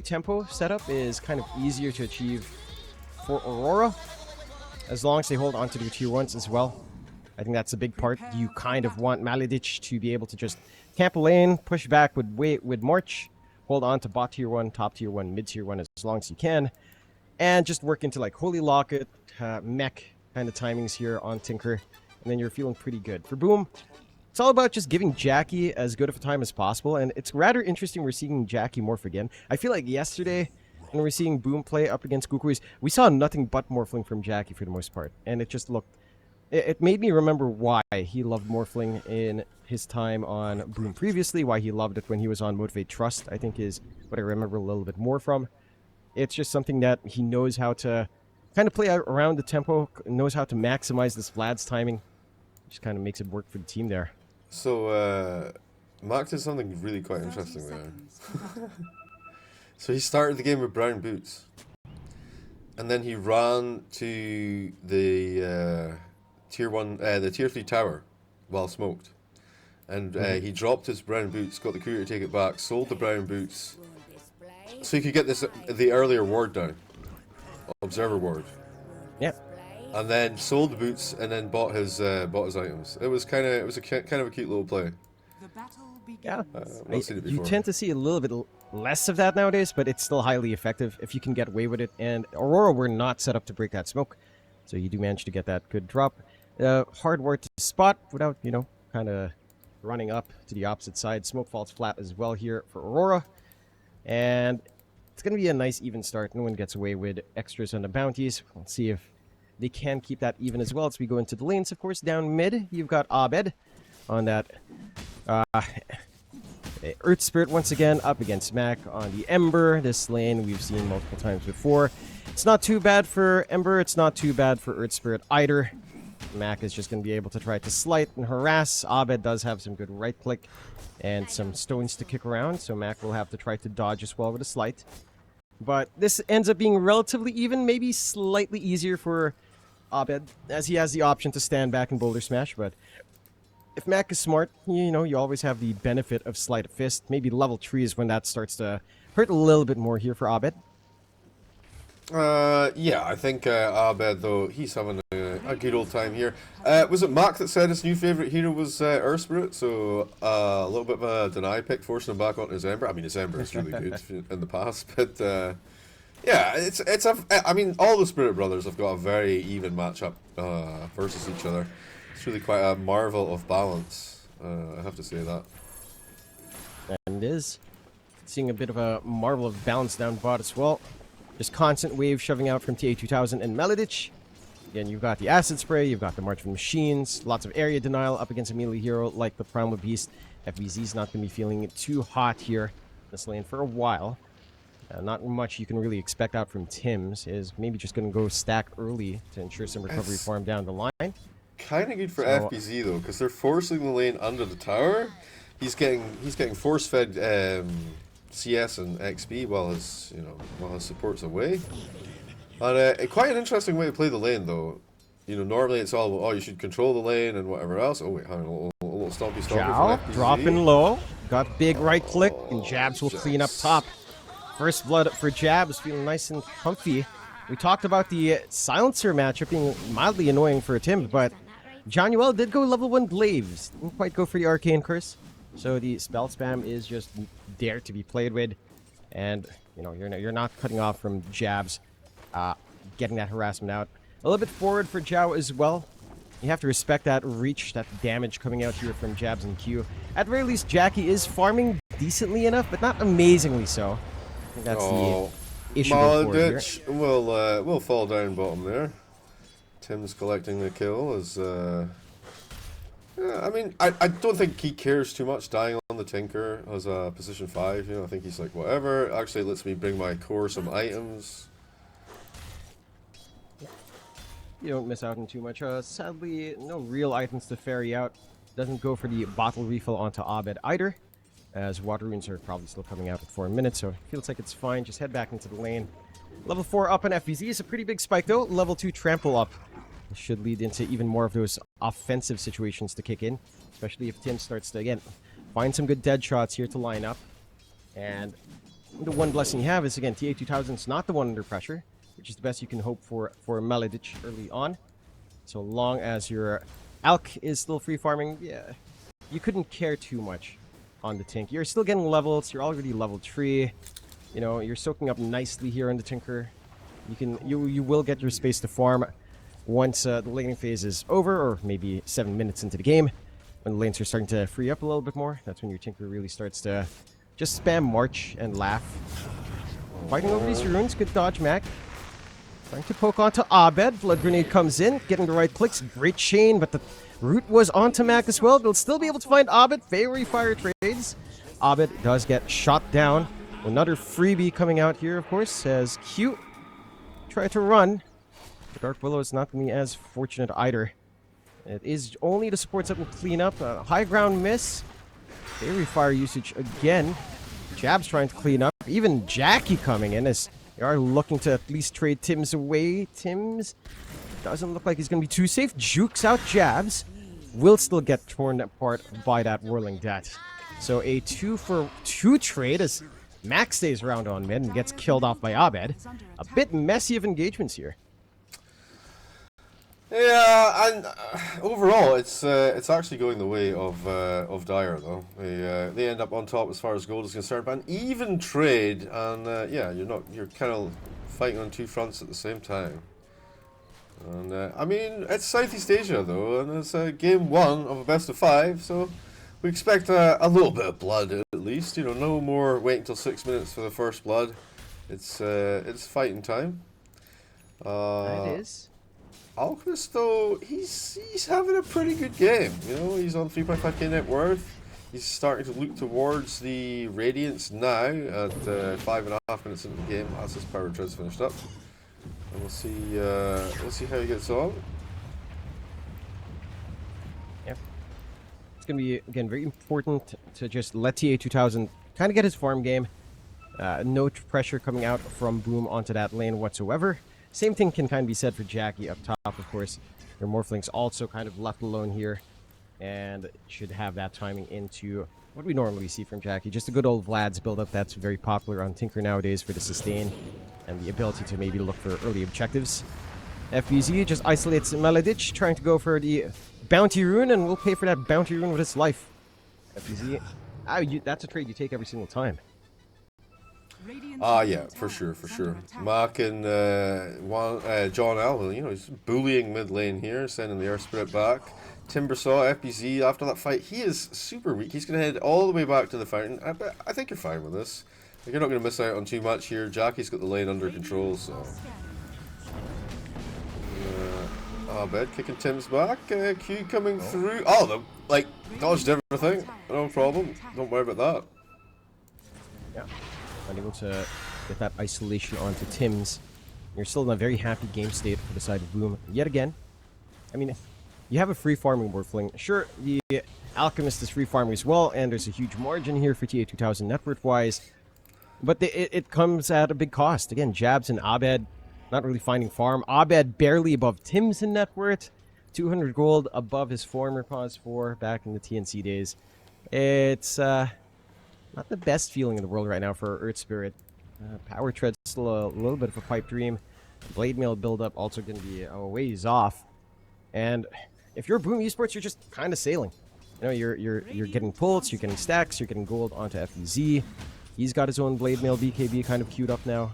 tempo setup is kind of easier to achieve for Aurora, as long as they hold on to their tier 1s as well. I think that's a big part. You kind of want Maledic to be able to just camp a lane, push back with March, hold on to bot tier 1, top tier 1, mid tier 1 as long as you can, and just work into like Holy Locket, mech kind of timings here on Tinker, and then you're feeling pretty good. For Boom, it's all about just giving Jackie as good of a time as possible, and it's rather interesting we're seeing Jackie morph again. I feel like yesterday, when we're seeing Boom play up against Kukuis, we saw nothing but morphling from Jackie for the most part, and it just looked... It made me remember why he loved morphling in his time on Boom previously, why he loved it when he was on Motivate Trust, I think is what I remember a little bit more from. It's just something that he knows how to kind of play out around the tempo, knows how to maximize this Vlad's timing. Just kind of makes it work for the team there. So, Mark did something really quite interesting there. So he started the game with brown boots. And then he ran to the tier 3 tower while smoked. And he dropped his brown boots, got the crew to take it back, sold the brown boots, so he could get the earlier ward down. Observer ward. Yeah. And then sold the boots and then bought his items. It was kind of a cute little play. Yeah. I've seen it before. You tend to see a little bit less of that nowadays, but it's still highly effective if you can get away with it. And Aurora were not set up to break that smoke, so you do manage to get that good drop. Hard ward to spot without, you know, kind of running up to the opposite side. Smoke falls flat as well here for Aurora. And it's going to be a nice even start. No one gets away with extras on the bounties. We'll see if they can keep that even as well as we go into the lanes. Of course, down mid, you've got Abed on that Earth Spirit once again up against Mac on the Ember. This lane we've seen multiple times before. It's not too bad for Ember. It's not too bad for Earth Spirit either. Mac is just going to be able to try to slight and harass. Abed does have some good right click and some stones to kick around, so Mac will have to try to dodge as well with a slight. But this ends up being relatively even, maybe slightly easier for Abed, as he has the option to stand back and boulder smash. But if Mac is smart, you know, you always have the benefit of sleight of fist. Maybe level 3 is when that starts to hurt a little bit more here for Abed. Yeah, I think Abed, though, he's having a good old time here. Was it Mark that said his new favourite hero was Earth Spirit? So a little bit of a deny pick, forcing him back onto his Ember. I mean, his Ember is really good in the past, but yeah, I mean, all the Spirit Brothers have got a very even matchup versus each other. It's really quite a marvel of balance, I have to say that. And it is. Seeing a bit of a marvel of balance down bot as well. Just constant wave shoving out from TA2000 and Maledic. Again, you've got the Acid Spray, you've got the March of Machines, lots of area denial up against a melee hero like the Primal Beast. FBZ's not going to be feeling it too hot here in this lane for a while. Not much you can really expect out from Tim's. Is maybe just going to go stack early to ensure some recovery for him down the line. Kind of good for FBZ though, because they're forcing the lane under the tower. He's getting force-fed CS and XP while his support's away. And quite an interesting way to play the lane though. You know, normally it's all, oh, you should control the lane and whatever else. Oh wait, hang on, a little stompy Zhao, from FBZ. dropping low. Got big right click, and Jabs will clean up top. First blood for Jabs, feeling nice and comfy. We talked about the Silencer matchup being mildly annoying for Tim, but Jonuel did go level 1 Glaives. Didn't quite go for the Arcane Curse. So the spell spam is just there to be played with. And, you know, you're not cutting off from Jabs getting that harassment out. A little bit forward for Zhao as well. You have to respect that reach, that damage coming out here from Jabs and Q. At the very least, Jackie is farming decently enough, but not amazingly so. I think that's the issue here. Will fall down bottom there. Tim's collecting the kill as yeah, I mean, I don't think he cares too much dying on the Tinker as a position 5, you know. I think he's like, whatever, actually lets me bring my core some items. You don't miss out on too much. Sadly, no real items to ferry out. Doesn't go for the bottle refill onto Abed either, as water runes are probably still coming out at 4 minutes, so it feels like it's fine. Just head back into the lane. Level 4 up on FVZ is a pretty big spike though. Level 2 trample up. This should lead into even more of those offensive situations to kick in, especially if Tim starts to, again, find some good dead shots here to line up. And the one blessing you have is, again, TA2000 is not the one under pressure, which is the best you can hope for Maledich early on. So long as your Alk is still free farming, yeah, you couldn't care too much on the Tink. You're still getting levels. You're already level 3. You know, you're soaking up nicely here on the Tinker. You will get your space to farm once the laning phase is over, or maybe 7 minutes into the game. When the lanes are starting to free up a little bit more, that's when your Tinker really starts to just spam March and laugh. Fighting over these runes, good dodge, Mac. Trying to poke onto Abed. Blood Grenade comes in, getting the right clicks. Great chain, but the root was onto Mac as well. They'll still be able to find Abed. Fairy Fire trades. Abed does get shot down. Another freebie coming out here, of course, as Q try to run. The Dark Willow is not going to be as fortunate either. It is only the supports up and clean up. High ground miss. Fairy Fire usage again. Jab's trying to clean up. Even Jackie coming in as they are looking to at least trade Tim's away. Tim's doesn't look like he's going to be too safe. Jukes out Jabs. Will still get torn apart by that Whirling Death. So a 2-for-2 trade as Max stays around on mid and gets killed off by Abed. A bit messy of engagements here. Yeah, and overall, it's actually going the way of Dire though. They end up on top as far as gold is concerned, but an even trade, and yeah, you're kind of fighting on two fronts at the same time. And I mean, it's Southeast Asia though, and it's game 1 of a best of 5, so we expect a little bit of blood at least. You know, no more waiting until 6 minutes for the first blood. It's fighting time. It is. Alchemist, though, he's having a pretty good game. You know, he's on 3.5k net worth. He's starting to look towards the Radiance now at 5.5 minutes into the game as his power tread's finished up. And we'll see how he gets on. Yeah. It's going to be, again, very important to just let TA2000 kind of get his farm game. No pressure coming out from Boom onto that lane whatsoever. Same thing can kind of be said for Jackie up top, of course. Their Morphlings also kind of left alone here, and should have that timing into what we normally see from Jackie. Just a good old Vlad's build-up that's very popular on Tinker nowadays for the sustain and the ability to maybe look for early objectives. FBZ just isolates Maledich, trying to go for the Bounty Rune, and will pay for that Bounty Rune with his life. FBZ, that's a trade you take every single time. Yeah, for sure. Mark and John Allen, you know, he's bullying mid lane here, sending the Earth Spirit back. Timbersaw, FBZ, after that fight, he is super weak. He's going to head all the way back to the fountain. I think you're fine with this. You're not going to miss out on too much here. Jackie's got the lane under control, so... Abed kicking Tim's back. Q coming through. Oh, dodged everything. No problem. Don't worry about that. Yeah. Unable to get that isolation onto Tim's. You're still in a very happy game state for the side of Boom yet again. I mean, you have a free farming Morphling. Sure, the Alchemist is free farming as well, and there's a huge margin here for TA2000 net worth wise. But it comes at a big cost. Again, Jabs and Abed not really finding farm. Abed barely above Tim's in net worth. 200 gold above his former pause 4 back in the TNC days. It's not the best feeling in the world right now for Earth Spirit. Power Tread's still a little bit of a pipe dream. Blade Mail build-up also going to be a ways off. And if you're Boom Esports, you're just kind of sailing. You know, you're getting pulls, you're getting stacks, you're getting gold onto FEZ. He's got his own Blade Mail BKB kind of queued up now.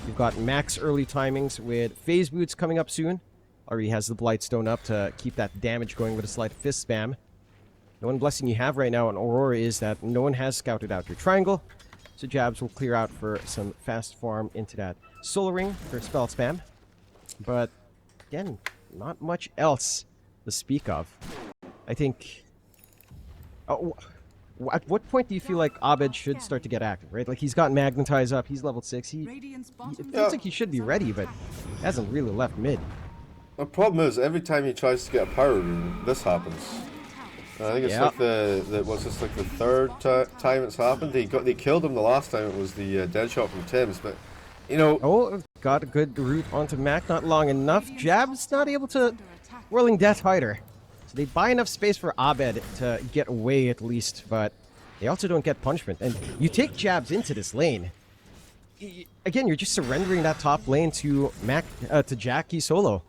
You've got max early timings with Phase Boots coming up soon. Already has the Blightstone up to keep that damage going with a slight fist spam. The one blessing you have right now on Aurora is that no one has scouted out your triangle. So Jabs will clear out for some fast farm into that Solar Ring for spell spam. But again, not much else to speak of. I think... at what point do you feel like Abed should start to get active, right? Like, he's got Magnetize up, he's level 6. It feels like he should be ready, but hasn't really left mid. The problem is, every time he tries to get a power rune, this happens. I think it's like like the third time it's happened. They killed him the last time. It was the dead shot from Tim's, but you know. Oh, got a good route onto Mac, not long enough. Jab's not able to Whirling Death either. So they buy enough space for Abed to get away at least, but They also don't get punishment. And you take jabs into this lane. Again, you're just surrendering that top lane to Jackie solo.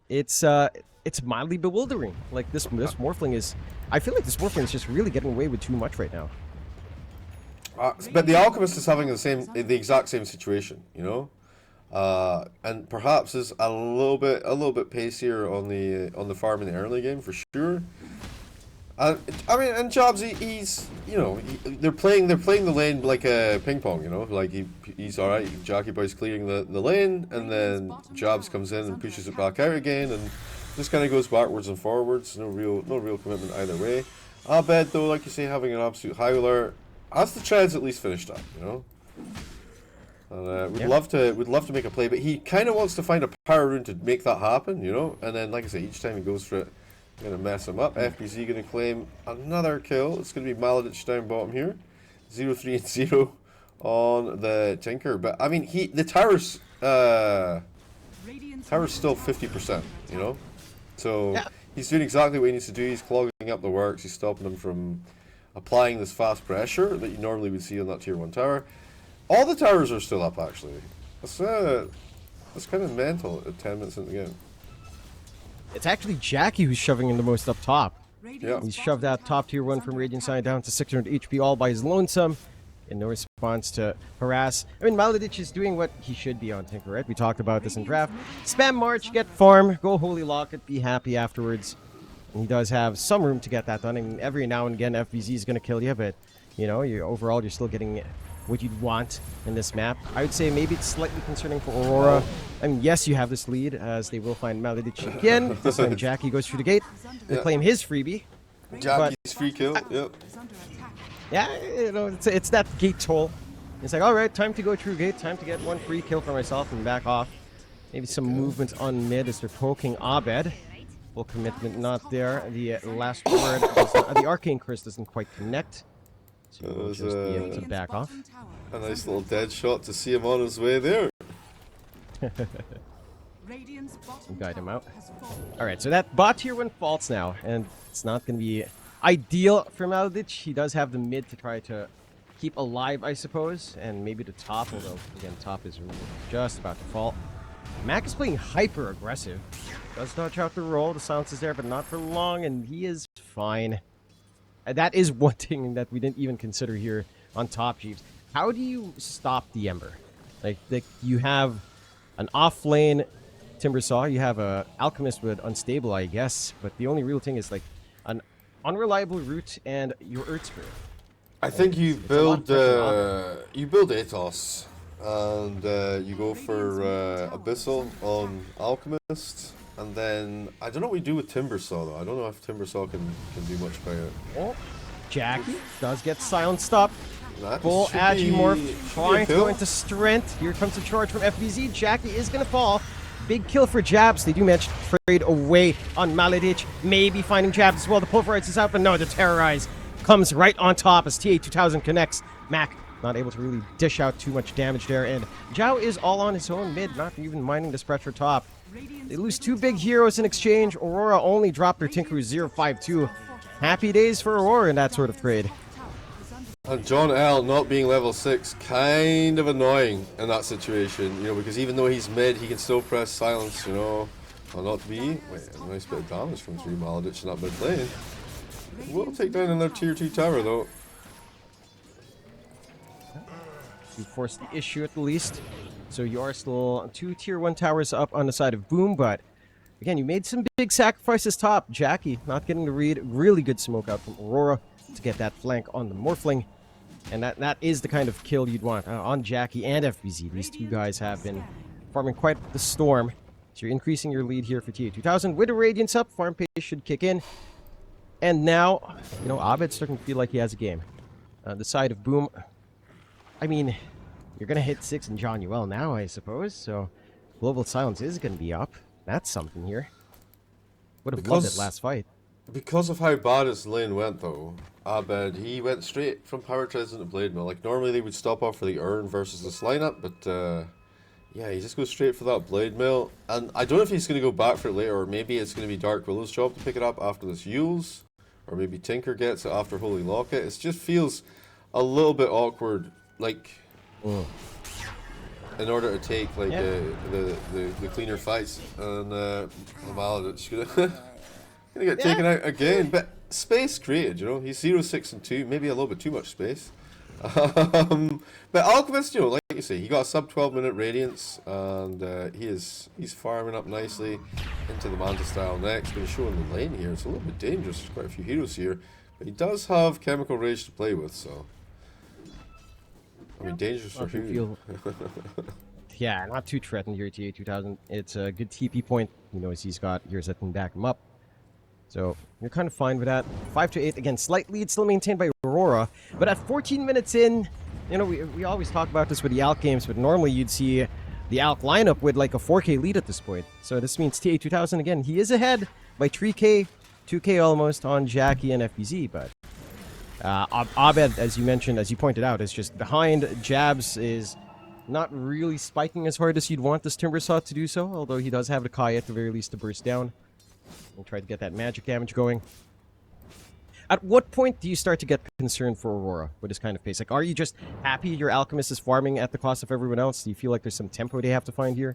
It's mildly bewildering. Like this Morphling is... I feel like this Morphling is just really getting away with too much right now. But the Alchemist is having the exact same situation, you know? And perhaps is a little bit pacier on the farm in the early game for sure. I mean, and Jobs, he's you know, they're playing the lane like a ping pong, you know, like he's all right. Jackie Boy's clearing the lane, and then Jobs comes in and pushes it back out again, and just kind of goes backwards and forwards. No real commitment either way. Abed though, like you say, having an absolute howler. As the Treads at least finished up, you know. And we'd love to make a play, but he kind of wants to find a power rune to make that happen, you know. And then, like I say, each time he goes for it, gonna mess him up. FBZ gonna claim another kill. It's gonna be Maladich down bottom here, 0-3 and 0 on the Tinker. But I mean, the tower's still 50%, you know. So he's doing exactly what he needs to do. He's clogging up the works. He's stopping them from applying this fast pressure that you normally would see on that tier 1 tower. All the towers are still up, actually. That's kind of mental at 10 minutes in the game. It's actually Jackie who's shoving in the most up top. Yeah. He's shoved that top tier 1 from Radiant Side down to 600 HP all by his lonesome. And no response to harass. I mean, Maladich is doing what he should be on Tinker, right? We talked about this in draft. Spam March, get farm, go Holy Locket, be happy afterwards. And he does have some room to get that done. I mean, every now and again, FBZ is going to kill you, but, you know, overall, you're still getting what you'd want in this map. I would say maybe it's slightly concerning for Aurora. I mean, yes, you have this lead, as they will find Maladich again. This time Jackie goes through the gate. They claim his freebie. Jackie's free kill, yep. Yeah, you know, it's that gate toll. It's like, all right, time to go through gate, time to get one free kill for myself and back off. Maybe some movement on mid as they're poking Abed. Full commitment not there. The last word, the Arcane Curse doesn't quite connect. So we'll just be able to back off. A nice little dead shot to see him on his way there. Guide him out. Alright, so that bot tier 1 faults now, and it's not going to be ideal for Maladich. He does have the mid to try to keep alive, I suppose, and maybe the top, although, again, top is just about to fall. Mac is playing hyper aggressive. Does dodge out the roll. The silence is there, but not for long, and he is fine. That is one thing that we didn't even consider here on top, Jeeves. How do you stop the Ember? Like you have an off-lane Timbersaw, you have a Alchemist with Unstable, I guess, but the only real thing is like an unreliable route and your Earth Spirit. I think you build Atos, and you go for Abyssal on Alchemist, and then I don't know what we do with Timbersaw though. I don't know if Timbersaw can do much about it. Oh, Jackie does get silenced up. Full Agimorph trying to go into strength. Here comes the charge from FBZ. Jackie is going to fall. Big kill for Jabs. They do manage to trade away on Maladich. Maybe finding Jabs as well. The Pulverize is out, but no, the Terrorize comes right on top as TA2000 connects. Mac not able to really dish out too much damage there, and Zhao is all on his own mid, not even minding the spread for top. They lose two big heroes in exchange. Aurora only dropped their Tinker 052. Happy days for Aurora in that sort of trade. And John L not being level 6, kind of annoying in that situation, you know, because even though he's mid, he can still press silence, you know. Well, not to be. Wait, a nice bit of damage from 3 Maladich in that mid lane. We'll take down another tier 2 tower though. You forced the issue at the least. So you are still 2 tier 1 towers up on the side of Boom, but again, you made some big sacrifices top. Jackie not getting the read. Really good smoke out from Aurora to get that flank on the Morphling. And that is the kind of kill you'd want on Jackie and FBZ. These two guys have been farming quite the storm. So you're increasing your lead here for TA2000. With the Radiance up, farm pace should kick in. And now, you know, Abed's starting to feel like he has a game. The side of Boom, I mean, you're going to hit 6 in John Uel now, I suppose. So Global Silence is going to be up. That's something here. Would have loved it last fight. Because of how bad his lane went, though, Abed, he went straight from Power Treads into Blade Mill. Like, normally they would stop off for the Urn versus this lineup, but, yeah, he just goes straight for that Blade Mill. And I don't know if he's going to go back for it later, or maybe it's going to be Dark Willow's job to pick it up after this Yule's. or maybe Tinker gets it after Holy Locket. It just feels a little bit awkward, like in order to take like the cleaner fights, and Maladic's gonna get taken out again. But space created, you know. He's 0, 6, and 2, maybe a little bit too much space. But Alchemist, you know, like you say, he got a sub 12-minute Radiance, and he's farming up nicely into the Manta style next. Going to show in the lane here. It's a little bit dangerous. There's quite a few heroes here, but he does have Chemical Rage to play with, so I mean, dangerous for who? Yeah, not too threatened here at TA2000. It's a good TP point. He knows he's got heroes that can back him up. So you're kind of fine with that. 5-8 again, slight lead still maintained by Aurora, but at 14 minutes in, you know, we always talk about this with the Alk games, but normally you'd see the Alk lineup with like a 4K lead at this point. So this means TA2000 again, he is ahead by 3K, 2K almost on Jackie and FBZ, but Abed, as you mentioned, as you pointed out, is just behind. Jabs is not really spiking as hard as you'd want this Timbersaw to do so, although he does have the Kai at the very least to burst down and try to get that magic damage going. At what point do you start to get concerned for Aurora with this kind of pace? Like, are you just happy your Alchemist is farming at the cost of everyone else? Do you feel like there's some tempo they have to find here?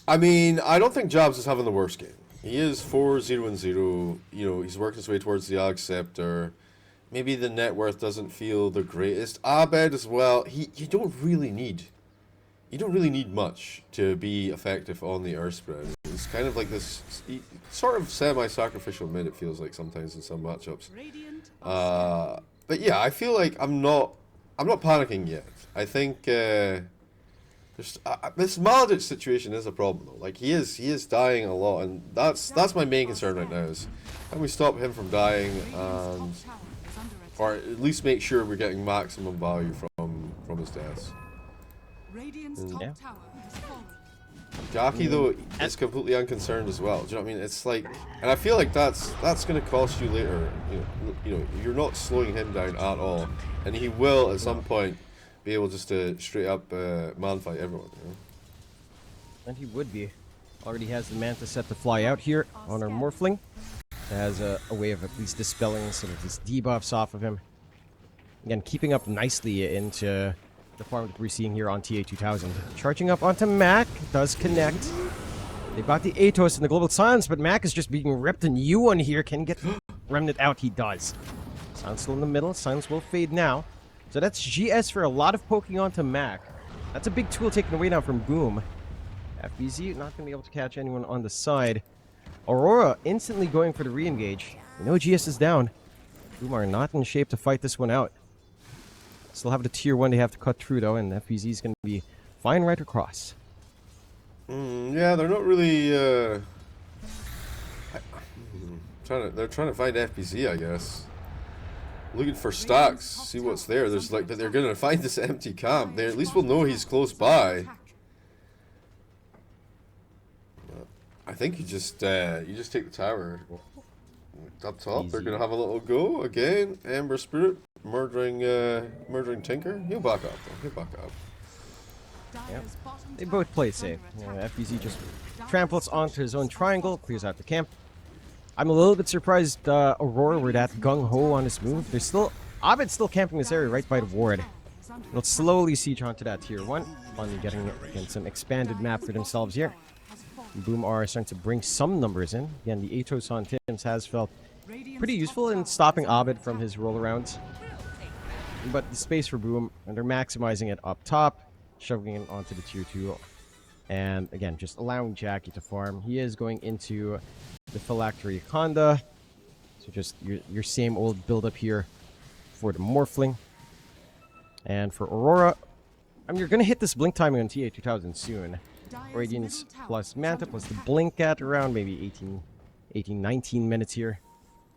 I mean, I don't think Jobs is having the worst game. He is 4-0-0. You know, he's working his way towards the Alg Scepter. Maybe the net worth doesn't feel the greatest. Abed as well. You don't really need much to be effective on the Earth Spread. It's kind of like this sort of semi-sacrificial mid, it feels like sometimes in some matchups. But yeah, I feel like I'm not panicking yet. I think this Maledic situation is a problem though. Like he is dying a lot, and that's my main concern right now is can we stop him from dying, and or at least make sure we're getting maximum value from his deaths. Yeah. Jackie though is completely unconcerned as well. Do you know what I mean? It's like, and I feel like that's going to cost you later. You know, you're not slowing him down at all, and he will at some point be able just to straight up man fight everyone. You know? And he would be. Already has the Manta set to fly out here on our Morphling. It has a way of at least dispelling some of these debuffs off of him. Again, keeping up nicely into the farm that we're seeing here on TA2000. Charging up onto Mac, does connect. They've got the Atos and the Global Silence, but Mac is just being ripped, and U1 here can get Remnant out. He does. Silence still in the middle. Silence will fade now. So that's GS for a lot of poking onto Mac. That's a big tool taken away now from Boom. FBZ not going to be able to catch anyone on the side. Aurora instantly going for the re-engage. No GS is down. Boom are not in shape to fight this one out. Still have the tier 1 they have to cut through though, and FBZ is going to be fine right across. Yeah, they're not really they're trying to find FBZ, I guess. Looking for stacks, see what's there. There's like that they're going to find this empty camp. They at least will know he's close by. I think you just take the tower up top. Easy. They're gonna have a little go again. Ember Spirit murdering Tinker. He'll back up though. He'll back up. Yep. They both play safe. FBZ just tramples onto his own triangle, clears out the camp. I'm a little bit surprised Aurora were that gung-ho on his move. There's still Abed's still camping this area right by the ward. They'll slowly siege onto that tier 1. Finally getting again some expanded map for themselves here. Boom are starting to bring some numbers in. Again, the Atos on Tims has felt pretty useful in stopping Abed from his roll-arounds. But the space for Boom, and they're maximizing it up top, shoving it onto the tier 2. And again, just allowing Jackie to farm. He is going into the Phylactery Conda. So just your same old build-up here for the Morphling. And for Aurora, I mean, you're going to hit this blink timing on TA2000 soon. Radiance plus Manta plus the blink at around maybe 19 minutes here.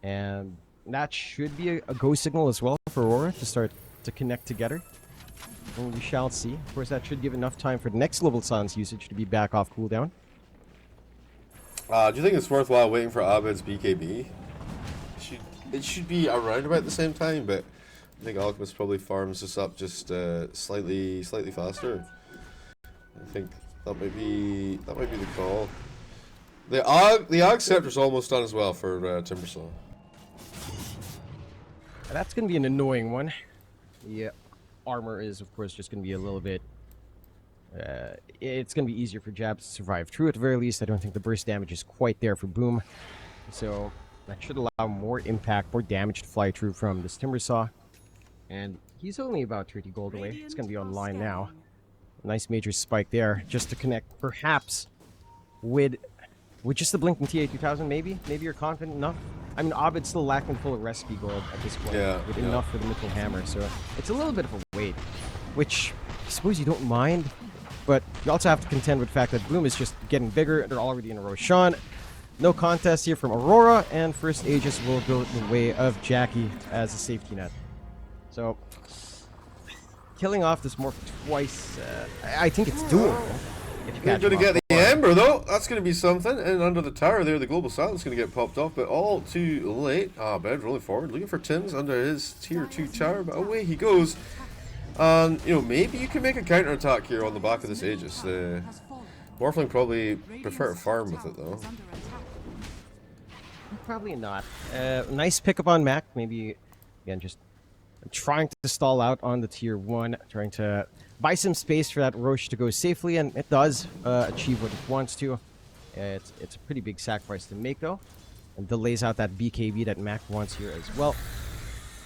And that should be a go signal as well for Aurora to start to connect together. And we shall see. Of course, that should give enough time for the next Global Silence usage to be back off cooldown. Do you think it's worthwhile waiting for Abed's BKB? It should be around about the same time, but I think Alchemist probably farms this up just slightly faster. I think that might be the call. The Ag Scepter's almost done as well for Timbersaw. That's going to be an annoying one. The armor is, of course, just going to be a little bit... it's going to be easier for Jabs to survive. True, at the very least, I don't think the burst damage is quite there for Boom. So that should allow more impact, more damage to fly through from this Timber Saw. And he's only about 30 gold away. It's going to be online now. Nice major spike there, just to connect, perhaps, with just the blinking TA2000, maybe? Maybe you're confident enough? I mean, Abed's still lacking full recipe gold at this point, with enough for the Mythical Hammer, so it's a little bit of a wait, which I suppose you don't mind, but you also have to contend with the fact that Boom is just getting bigger. They're already in a Roshan. No contest here from Aurora, and first Aegis will go the way of Jackie as a safety net. So, killing off this Morph twice, I think it's doable. You're going to get the Ember, though. That's going to be something. And under the tower there, the Global Silence is going to get popped off, but all too late. Bed rolling forward, looking for Tim's under his tier 2 tower, but away he goes. And, you know, maybe you can make a counter-attack here on the back of this Aegis. Morphling probably prefer to farm with it, though. Probably not. Nice pickup on Mac. Maybe, again, just trying to stall out on the tier 1, trying to buy some space for that Roche to go safely, and it does achieve what it wants to. It's a pretty big sacrifice to make, though, and delays out that BKB that Mac wants here as well.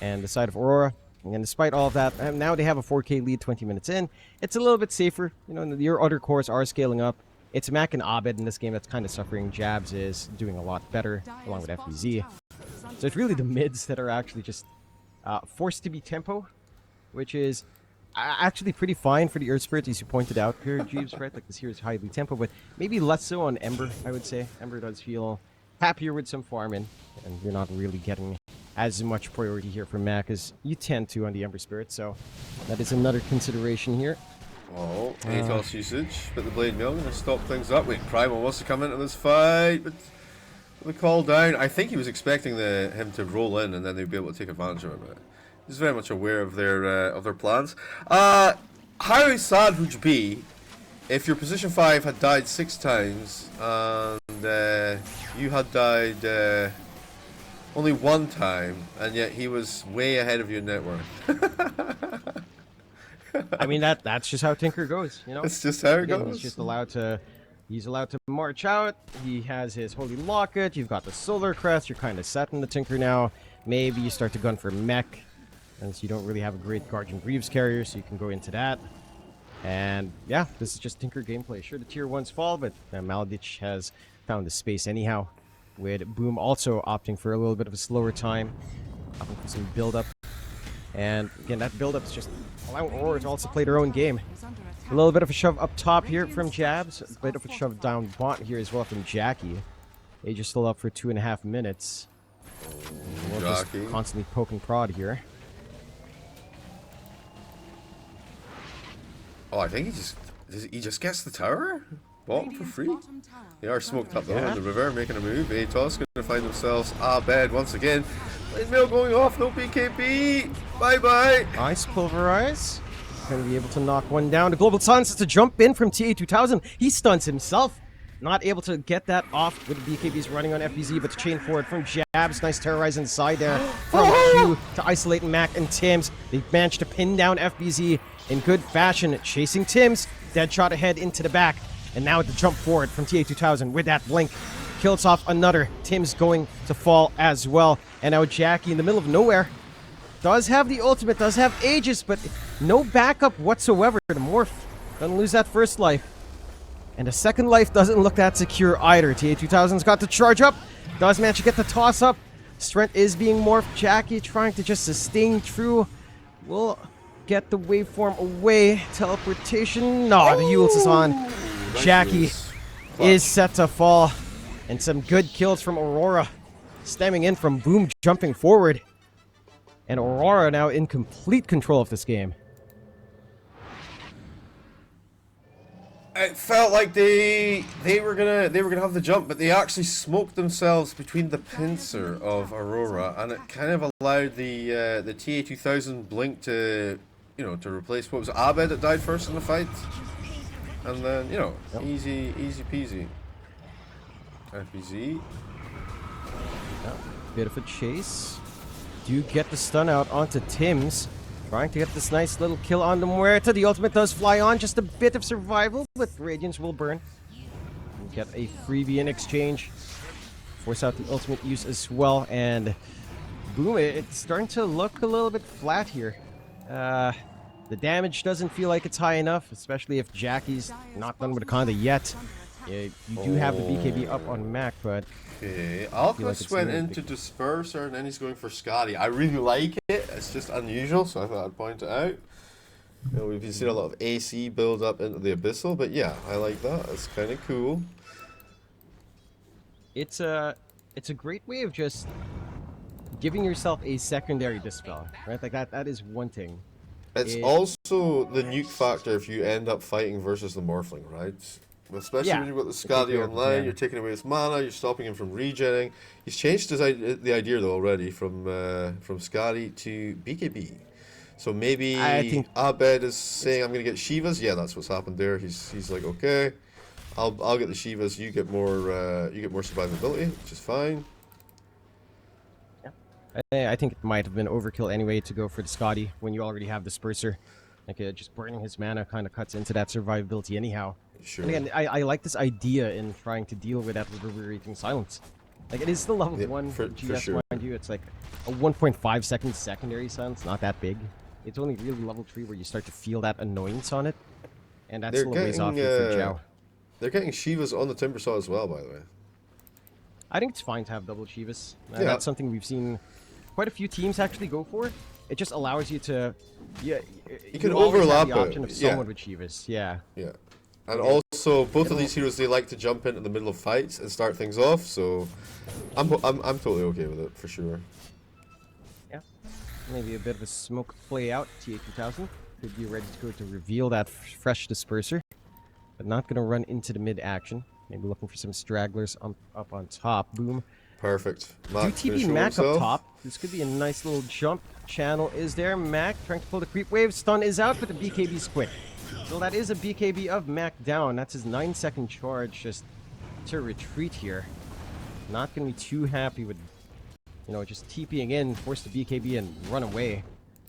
And the side of Aurora, and despite all of that, now they have a 4K lead 20 minutes in. It's a little bit safer. You know, your other cores are scaling up. It's Mac and Abed in this game that's kind of suffering. Jabs is doing a lot better, along with FBZ. So it's really the mids that are actually just forced to be tempo, which is actually pretty fine for the Earth Spirit, as you pointed out here, Jeeves, right? Like this here is highly tempo, but maybe less so on Ember, I would say. Ember does feel happier with some farming, and you're not really getting as much priority here from Mac as you tend to on the Ember Spirit, so that is another consideration here. Oh, ATOS usage, but the Blade Mill going to stop things up. Wait, Primal wants to come into this fight, but the call down. I think he was expecting him to roll in, and then they'd be able to take advantage of it. He's very much aware of their plans. How sad would you be if your position 5 had died 6 times and you had died only 1 time, and yet he was way ahead of you in net worth? I mean, that's just how Tinker goes, you know? It's just how it goes. He's just allowed to... He's allowed to march out. He has his Holy Locket. You've got the Solar Crest. You're kind of set in the Tinker now. Maybe you start to gun for Mech, since you don't really have a great Guardian Greaves carrier, so you can go into that. And yeah, this is just Tinker gameplay. Sure, the tier 1s fall, but Maladich has found the space anyhow, with Boom also opting for a little bit of a slower time, opting for some build-up. And again, that build-up is just allowing Aurora to also play their own game. A little bit of a shove up top here from Jabs, a bit of a shove down bot here as well from Jackie. Aegis still up for 2.5 minutes. We're just constantly poking prod here. Oh, I think he just gets the tower? Bought for free? They are smoked up though in the river, making a move. Atos going to find themselves Abed once again. Blade Mail going off, no BKB! Bye-bye! Nice Pulverize. Going to be able to knock one down. The Global Silence is to jump in from TA2000. He stuns himself. Not able to get that off with the BKBs running on FBZ, but the chain forward from Jabs. Nice terrorize inside there from Q to isolate Mac and Tims. They managed to pin down FBZ in good fashion, chasing Tims. Dead shot ahead into the back. And now the jump forward from TA2000 with that blink. Kills off another. Tims going to fall as well. And now Jackie in the middle of nowhere. Does have the ultimate, does have Aegis, but no backup whatsoever. The Morph doesn't lose that first life. And the second life doesn't look that secure either. TA2000's got to charge up. Does manage to get the toss up. Strength is being morphed. Jackie trying to just sustain through. Will get the waveform away. Teleportation. No, the Yules is on. Jackie is set to fall. And some good kills from Aurora. Stemming in from Boom jumping forward. And Aurora now in complete control of this game. It felt like they were gonna have the jump, but they actually smoked themselves between the pincer of Aurora, and it kind of allowed the TA2000 blink to to replace what was it, Abed that died first in the fight, and then easy peasy. FBZ. Bit of a chase. do get the stun out onto Tim's. Trying to get this nice little kill on the Muerta. The ultimate does fly on. Just a bit of survival, but Radiance will burn. And get a freebie in exchange. Force out the ultimate use as well. And boom, it's starting to look a little bit flat here. The damage doesn't feel like it's high enough, especially if Jackie's not done with the Conda yet. Yeah, you do have the BKB up on Mac, but... Okay, Alchemist went into Disperser and then he's going for Scotty. I really like it. It's just unusual, so I thought I'd point it out. You know, we've seen a lot of AC build up into the Abyssal, but yeah, I like that. It's kind of cool. It's a great way of just giving yourself a secondary dispel, right? Like that is one thing. It's also the nuke factor if you end up fighting versus the Morphling, right? Especially when you've got the Scotty online, you're taking away his mana, you're stopping him from regenning. He's changed the idea though already from Scotty to BKB. So maybe I think Abed is saying I'm gonna get Shivas. Yeah, that's what's happened there. He's like, okay, I'll get the Shivas. You get more survivability, which is fine. Yeah, I think it might have been overkill anyway to go for the Scotty when you already have the Disperser. Like just burning his mana kind of cuts into that survivability anyhow. Sure. And again, I like this idea in trying to deal with that reverberating silence. Like it is still level 1 for GS, sure. Mind you. It's like a 1.5 second secondary silence, not that big. It's only really level 3 where you start to feel that annoyance on it. And that's a little ways off here for Zhao. They're getting Shivas on the Timbersaw as well, by the way. I think it's fine to have double Shivas. That's something we've seen quite a few teams actually go for. It just allows you to... you can overlap the option of someone with Shivas. Yeah. Yeah. And also, both of these heroes, they like to jump into the middle of fights and start things off, so I'm totally okay with it, for sure. Yeah. Maybe a bit of a smoke play out. TA2000 could be ready to go to reveal that fresh Disperser, but not going to run into the mid-action. Maybe looking for some stragglers up on top. Boom. Perfect. Do TP Mac up top. This could be a nice little jump. Channel is there. Mac trying to pull the creep wave. Stun is out, but the BKB's quick. So that is a BKB of Mac down. That's his 9-second charge just to retreat here. Not going to be too happy with, just TPing in, force the BKB and run away.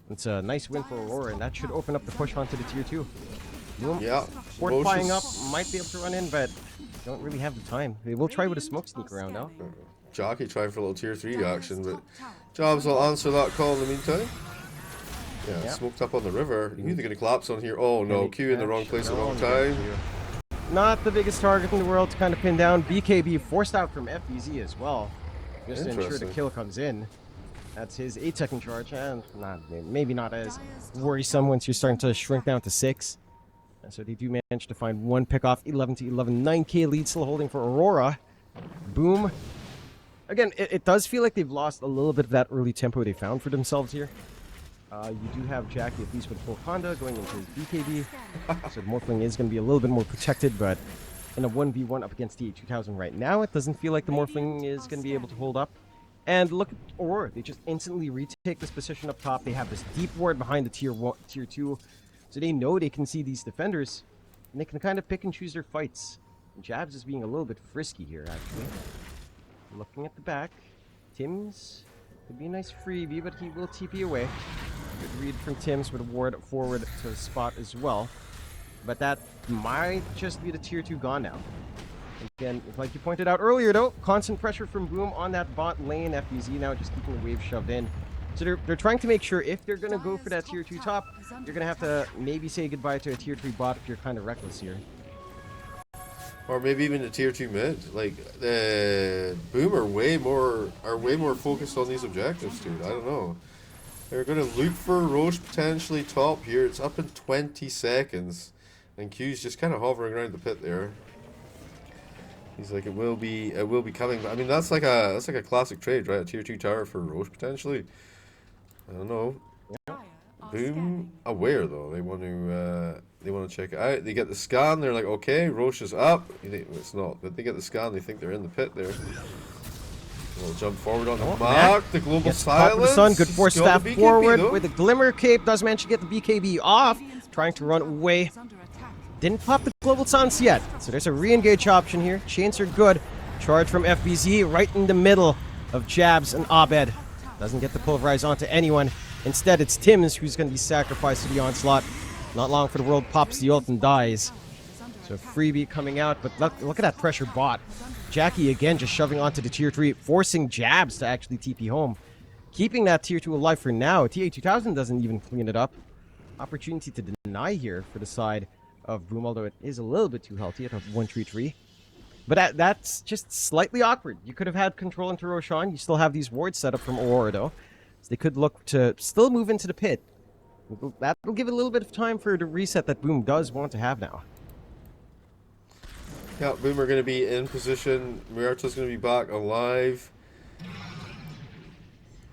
It's a nice win for Aurora, and that should open up the push onto the tier 2. Boom. Yeah. Fortifying up, might be able to run in, but don't really have the time. They will try with a smoke sneak around now. Jockey trying for a little tier 3 action, but Jobs will answer that call in the meantime. Yeah, smoked up on the river. You think they're gonna collapse on here? Oh no, Q in the wrong place at the wrong time. Not the biggest target in the world to kind of pin down. BKB forced out from FBZ as well, just to ensure the kill comes in. That's his 8-second charge, and maybe not as worrisome once you're starting to shrink down to 6. So they do manage to find one pick off. 11 to 11, 9k lead still holding for Aurora. Boom. Again, it does feel like they've lost a little bit of that early tempo they found for themselves here. You do have Jackie at least with full Honda going into his BKB. So the Morphling is going to be a little bit more protected, but in a 1v1 up against the 2000 right now, it doesn't feel like the Morphling is going to be able to hold up. And look at Aurora. They just instantly retake this position up top. They have this deep ward behind the tier 2. So they know they can see these defenders, and they can kind of pick and choose their fights. And Jabs is being a little bit frisky here, actually. Looking at the back, Tim's could be a nice freebie, but he will TP away. Good read from Tim's with a ward forward to the spot as well. But that might just be the tier 2 gone now. Again, like you pointed out earlier though, constant pressure from Boom on that bot lane. FBZ now just keeping the wave shoved in. So they're trying to make sure if they're going to go for that tier 2 top, you're going to have to maybe say goodbye to a tier 3 bot if you're kind of reckless here. Or maybe even a tier 2 mid. Like Boom are way more focused on these objectives, dude. I don't know. They're gonna look for Roche potentially top here. It's up in 20 seconds. And Q's just kinda hovering around the pit there. He's like, it will be coming. I mean that's like a classic trade, right? A tier 2 tower for Roche potentially. I don't know. Boom aware though. They want to check it out. They get the scan. They're like, okay, Roche is up. It's not, but they get the scan. They think they're in the pit there. We'll jump forward on the mark. The global silence. The sun. Good force staff forward with a glimmer cape. Does manage to get the BKB off. Trying to run away. Didn't pop the global silence yet. So there's a re-engage option here. Chains are good. Charge from FBZ right in the middle of Jabs and Abed. Doesn't get the pulverize onto anyone. Instead, it's Tims who's going to be sacrificed to the onslaught. Not long for the world pops the ult and dies. So freebie coming out, but look at that pressure bot. Jackie again just shoving onto the tier 3, forcing Jabs to actually TP home. Keeping that tier 2 alive for now. TA2000 doesn't even clean it up. Opportunity to deny here for the side of Boom, although it is a little bit too healthy at a 1-3-3. But that's just slightly awkward. You could have had control into Roshan. You still have these wards set up from Aurora, though. So they could look to still move into the pit. That'll give it a little bit of time for the reset that Boom does want to have now. Yeah, Boom are going to be in position. Murata's going to be back alive.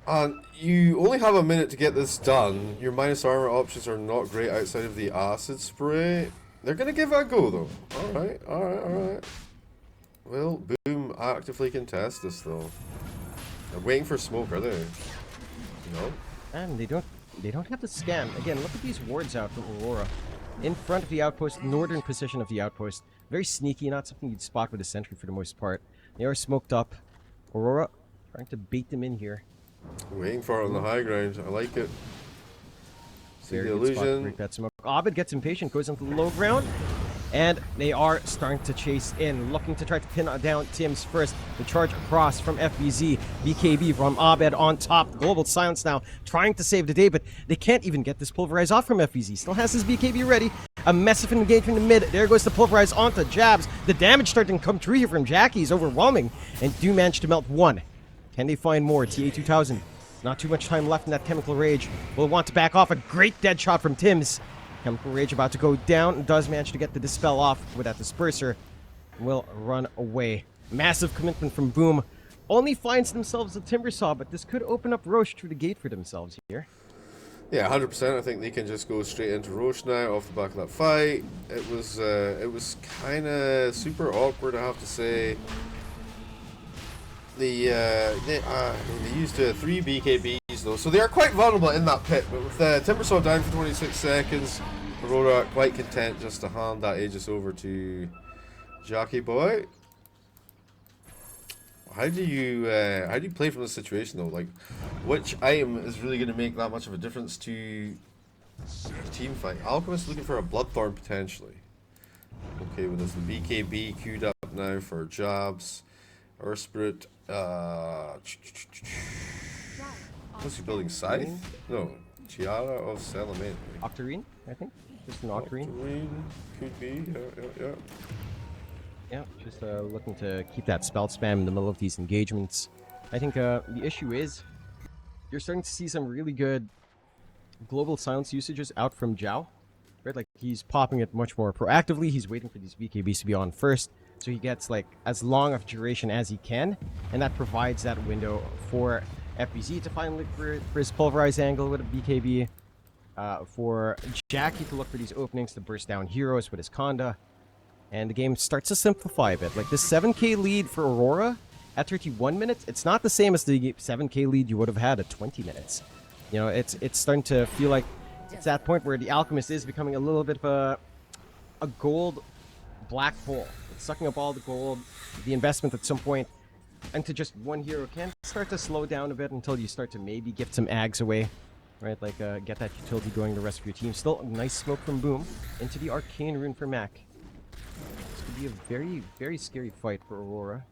And you only have a minute to get this done. Your minus armor options are not great outside of the acid spray. They're going to give it a go, though. Alright, alright, alright. Well, Boom actively contest this, though. They're waiting for smoke, are they? No. And they don't have the scan. Again, look at these wards out from Aurora. In front of the outpost, northern position of the outpost. Very sneaky, not something you'd spot with a sentry for the most part. They are smoked up. Aurora trying to bait them in here. Waiting for it on the high ground. I like it. See Very the good spot to illusion. break that smoke. Abed gets impatient, goes into the low ground. And they are starting to chase in, looking to try to pin down Tims first. The charge across from FBZ. BKB from Abed on top. Global silence now, trying to save the day, but they can't even get this pulverize off from FBZ. Still has his BKB ready. A massive engagement in the mid. There goes the pulverize onto Jabs. The damage starting to come true here from Jackie is overwhelming. And do manage to melt one. Can they find more? TA2000. Not too much time left in that Chemical Rage. Will want to back off. A great dead shot from Tims. Chemical Rage about to go down. Does manage to get the Dispel off with that Disperser. Will run away. Massive commitment from Boom. Only finds themselves a Timbersaw, but this could open up Roche through the gate for themselves here. Yeah, 100%. I think they can just go straight into Roche now off the back of that fight. It was kind of super awkward, I have to say. They used 3 BKBs though, so they are quite vulnerable in that pit. But with Timbersaw down for 26 seconds, Aurora quite content just to hand that Aegis over to Jockey Boy. How do you play from this situation though? Like, which item is really going to make that much of a difference to the team fight? Alchemist looking for a Bloodthorn potentially. Okay, well there's the BKB queued up now for Jabs. Earth Spirit. What's he building? Scythe? No. Tiara of Stalemate. Octarine, I think. Just an Octarine. Octarine could be. Yeah. Yeah, just looking to keep that spell spam in the middle of these engagements. I think the issue is you're starting to see some really good global silence usages out from Zhao. Right? Like, he's popping it much more proactively. He's waiting for these BKBs to be on first. So he gets like as long of duration as he can, and that provides that window for FBZ to finally look for his pulverized angle with a BKB, for Jackie to look for these openings to burst down heroes with his Conda, and the game starts to simplify a bit. Like, this 7k lead for Aurora at 31 minutes, it's not the same as the 7k lead you would have had at 20 minutes. You know, it's starting to feel like it's that point where the Alchemist is becoming a little bit of a gold black hole. It's sucking up all the gold, the investment at some point, and to just one hero can start to slow down a bit until you start to maybe gift some ags away, right? Like, get that utility going the rest of your team. Still a nice smoke from Boom into the Arcane Rune for Mac. This could be a very, very scary fight for Aurora.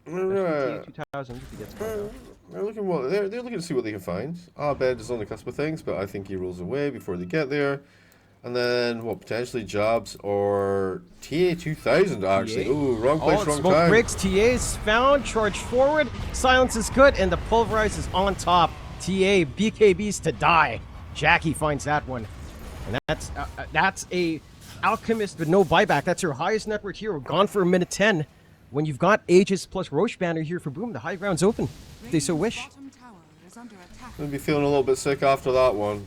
Especially TA2000 if he gets caught out. They're looking well. They're looking to see what they can find. Abed is on the cusp of things, but I think he rolls away before they get there. And then, what, potentially Jabs or TA2000, actually. Ooh, wrong place, wrong smoke time. breaks. TA is found. Charge forward. Silence is good, and the pulverize is on top. TA, BKBs to die. Jackie finds that one. And that's a Alchemist with no buyback. That's your highest net worth hero. Gone for a minute 10. When you've got Aegis plus Roche Banner here for Boom, the high ground's open, if they so wish. I'll be feeling a little bit sick after that one.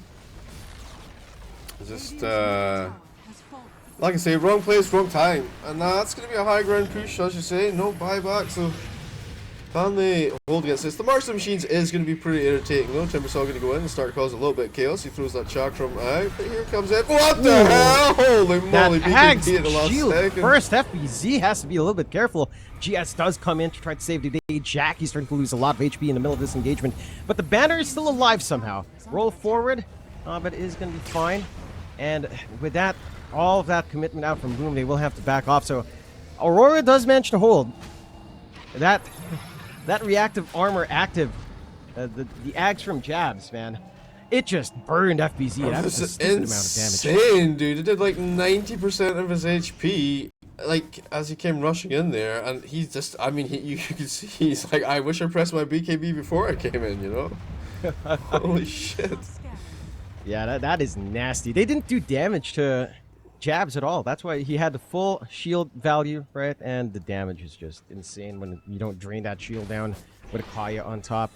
Just, like I say, wrong place, wrong time. And that's going to be a high ground push, as you say. No buyback, so Can they hold against this? The Marksman Machines is going to be pretty irritating though. Timbersaw going to go in and start causing a little bit of chaos. He throws that Chakram out, but here comes it. What the hell? Holy moly, BKB at the last second. First, FBZ has to be a little bit careful. GS does come in to try to save the day. Jackie's starting to lose a lot of HP in the middle of this engagement, but the banner is still alive somehow. Roll forward, but it is going to be fine. And with that, all of that commitment out from Boom, they will have to back off. So Aurora does manage to hold. That reactive armor active, the Ags from Jabs, man, it just burned FBZ. That was a stupid amount of damage. Insane, dude. It did like 90% of his HP, like, as he came rushing in there, and he's just, I mean, you can see he's like, I wish I pressed my BKB before I came in, you know? Holy shit. Yeah, that is nasty. They didn't do damage to Jabs at all. That's why he had the full shield value, right? And the damage is just insane when you don't drain that shield down with a Kaya on top.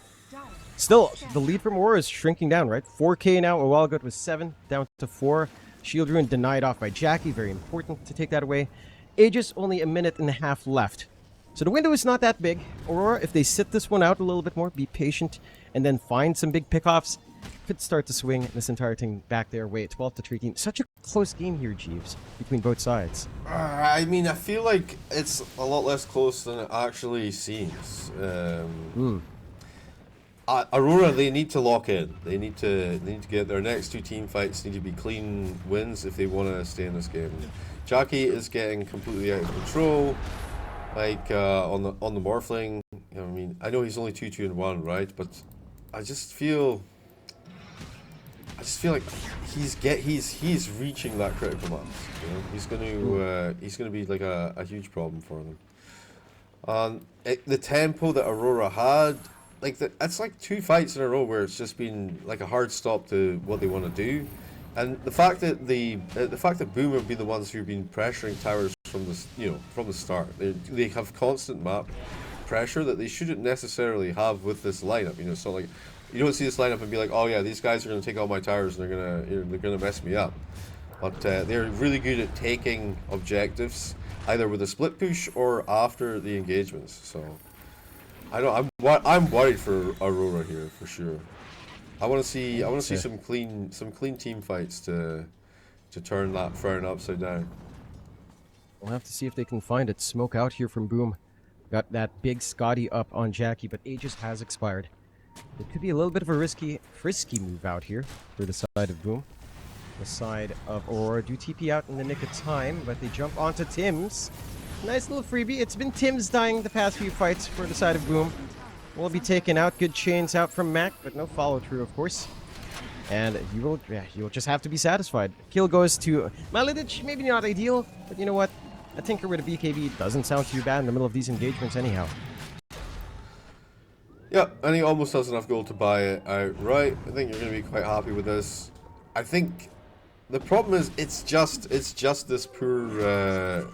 Still, the lead from Aurora is shrinking down, right? 4K now. A while ago it was 7, down to 4. Shield Rune denied off by Jackie. Very important to take that away. Aegis, only a minute and a half left. So the window is not that big. Aurora, if they sit this one out a little bit more, be patient, and then find some big pickoffs, could start to swing this entire thing back their way. 12-13. Such a close game here, Jeeves, between both sides. I mean, I feel like it's a lot less close than it actually seems. Aurora, they need to lock in. They need to get their next 2 team fights. Need to be clean wins if they want to stay in this game. Jackie is getting completely out of control. Like on the Morphling. I mean, I know he's only 2-2-1, right? But I just feel like he's reaching that critical mass. You know? He's gonna be like a huge problem for them. The tempo that Aurora had, like it's like 2 fights in a row where it's just been like a hard stop to what they want to do, and the fact that Boom have been the ones who've been pressuring towers from the start. They have constant map pressure that they shouldn't necessarily have with this lineup. You know, it's not like you don't see this lineup and be like, oh yeah, these guys are going to take all my towers and they're gonna mess me up. But they're really good at taking objectives, either with a split push or after the engagements. So I'm worried for Aurora here for sure. I want to see some clean team fights to turn that Fern upside down. We'll have to see if they can find it. Smoke out here from Boom. Got that big Scotty up on Jackie, but Aegis has expired. It could be a little bit of a frisky move out here for the side of Boom. The side of Aurora do TP out in the nick of time, but they jump onto Tim's. Nice little freebie. It's been Tim's dying the past few fights for the side of Boom. Will be taken out. Good chains out from Mac, but no follow through, of course. And you'll just have to be satisfied. Kill goes to Maledich. Maybe not ideal, but you know what? A Tinker with a BKB doesn't sound too bad in the middle of these engagements anyhow. Yeah, and he almost has enough gold to buy it outright. I think you're going to be quite happy with this. I think the problem is it's just this poor,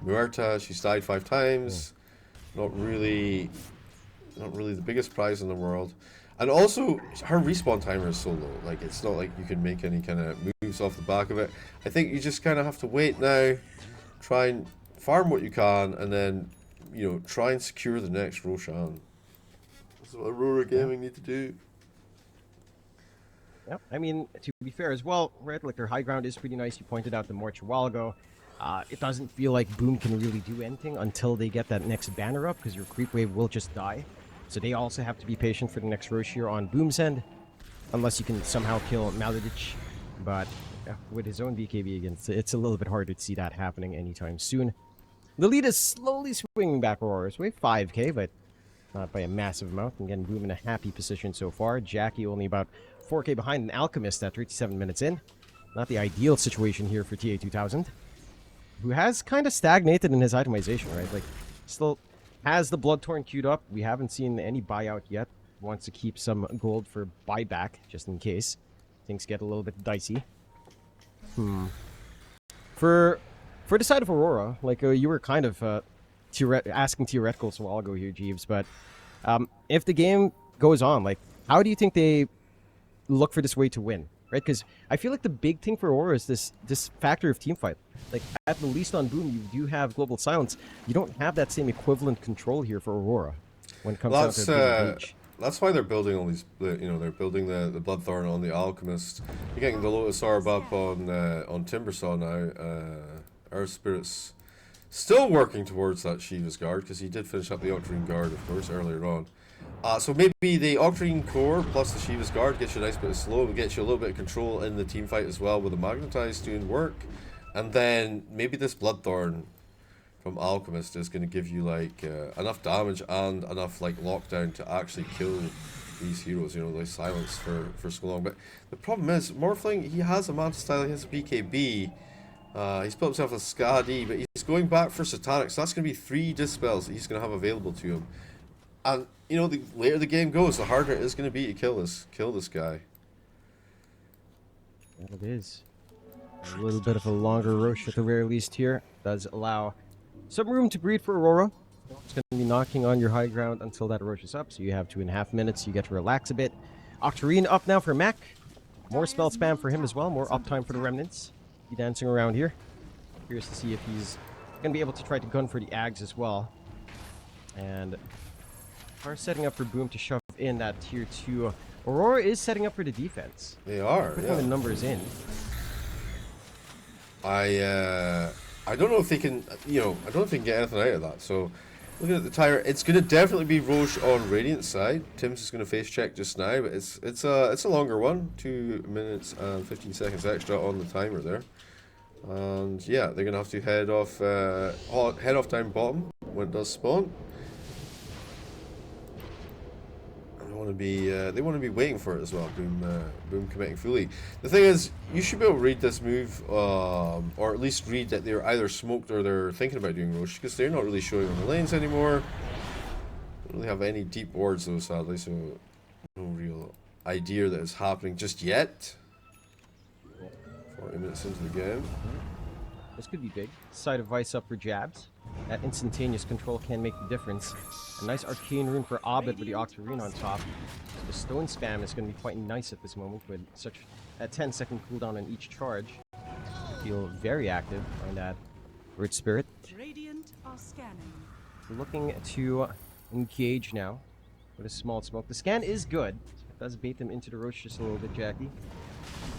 Muerta. She's died 5 times. Not really the biggest prize in the world. And also, her respawn timer is so low. Like, it's not like you can make any kind of moves off the back of it. I think you just kind of have to wait now, try and farm what you can, and then, try and secure the next Roshan. That's what Aurora Gaming need to do. Yep. I mean, to be fair as well, right? Like, their high ground is pretty nice. You pointed out the March a while ago. It doesn't feel like Boom can really do anything until they get that next banner up, because your creep wave will just die. So they also have to be patient for the next Roche here on Boom's end, unless you can somehow kill Maledich. But with his own BKB against, it's a little bit harder to see that happening anytime soon. The lead is slowly swinging back Aurora's way, 5k, but not by a massive amount. Again, Boom in a happy position so far. Jackie only about 4k behind an Alchemist at 37 minutes in. Not the ideal situation here for TA2000, who has kind of stagnated in his itemization, right? Like, still has the Bloodthorn queued up. We haven't seen any buyout yet. Wants to keep some gold for buyback, just in case things get a little bit dicey. For the side of Aurora, like you were kind of asking theoreticals a while ago here, Jeeves, but if the game goes on, like, how do you think they look for this way to win? right? Because I feel like the big thing for Aurora is this factor of team fight. Like, at the least on Boom, you do have Global Silence. You don't have that same equivalent control here for Aurora when it comes down to being engaged. That's why they're building all these. They're building the Bloodthorn on the Alchemist. You're getting the Lotus Orb up on Timbersaw now. Earth Spirit's still working towards that Shiva's Guard because he did finish up the Octarine Guard, of course, earlier on. So maybe the Octarine Core plus the Shiva's Guard gets you a nice bit of slow and gets you a little bit of control in the team fight as well with the Magnetize doing work. And then maybe this Bloodthorn from Alchemist is going to give you like enough damage and enough like lockdown to actually kill these heroes, you know, like silence for so long. But the problem is, Morphling, he has a Manta Style, he has a BKB. He's built himself a Skadi, but he's going back for Satanic, so that's going to be 3 Dispels that he's going to have available to him. And, you know, the later the game goes, the harder it is going to be to kill this guy. That it is. A little bit of a longer Roche at the very least here. Does allow some room to breathe for Aurora. It's going to be knocking on your high ground until that Roche is up, so you have 2.5 minutes. You get to relax a bit. Octarine up now for Mac. More spell spam for him as well. More uptime for the Remnants. Be dancing around here. Curious to see if he's going to be able to try to gun for the Ags as well. And are setting up for Boom to shove in that tier 2. Aurora is setting up for the defense. They are, putting the numbers in. I don't know if they can, you know, I don't know if they can get anything out of that. So, looking at the tire, it's going to definitely be Roche on Radiant's side. Tim's is going to face check just now, but it's a longer one, 2 minutes and 15 seconds extra on the timer there. And yeah, they're going to have to head off down bottom when it does spawn. They want to be waiting for it as well. Boom committing fully. The thing is, you should be able to read this move, or at least read that they're either smoked or they're thinking about doing Roche, because they're not really showing on the lanes anymore. Don't really have any deep wards though, sadly, so no real idea that it's happening just yet. 40 minutes into the game. This could be big. Side of Vice up for jabs. That instantaneous control can make the difference. A nice arcane rune for Abed with the Octarine on top. So the stone spam is going to be quite nice at this moment with such a 10-second cooldown on each charge. Feel very active on that Earth Spirit. Radiant are scanning. Looking to engage now with a small smoke. The scan is good. It does bait them into the Roche just a little bit, Jackie.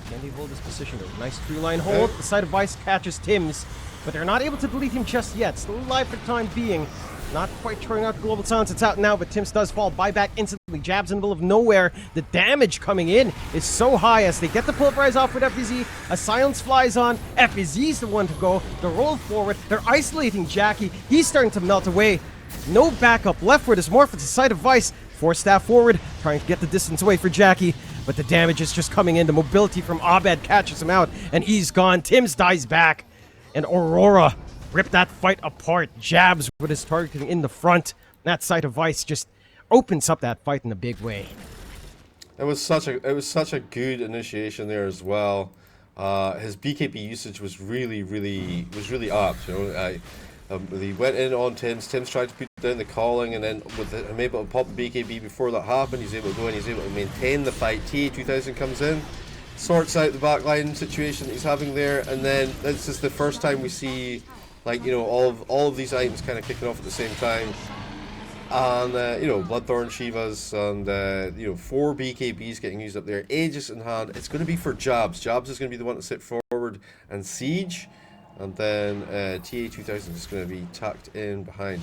Can they hold this position though? Nice through-line hold. The side of Vice catches Tim's, but they're not able to delete him just yet. Still alive for the time being. Not quite throwing out Global Silence. It's out now, but Tim's does fall. Buyback instantly. Jabs in the middle of nowhere. The damage coming in is so high as they get the pulverize off with FBZ. A silence flies on. FBZ's the one to go. They're rolled forward. They're isolating Jackie. He's starting to melt away. No backup left for this Morph. It's the side of Vice. Force staff forward, trying to get the distance away for Jackie. But the damage is just coming in. The mobility from Abed catches him out, and he's gone. Tim's dies back. And Aurora ripped that fight apart. Jabs with his targeting in the front. That side of Vice just opens up that fight in a big way. It was such a good initiation there as well. His BKB usage was really up. You know, he went in on Tim's. Tim's tried to put down the calling, and then with him able to pop the BKB before that happened, he's able to go in. He's able to maintain the fight. TA2000 comes in, sorts out the backline situation that he's having there, and then this is the first time we see, like, you know, all of these items kind of kicking off at the same time. And you know, Bloodthorn, Shivas, and you know, 4 BKBs getting used up there. Aegis in hand. It's going to be for Jabs. Jabs is going to be the one to sit forward and siege, and then TA2000 is going to be tucked in behind.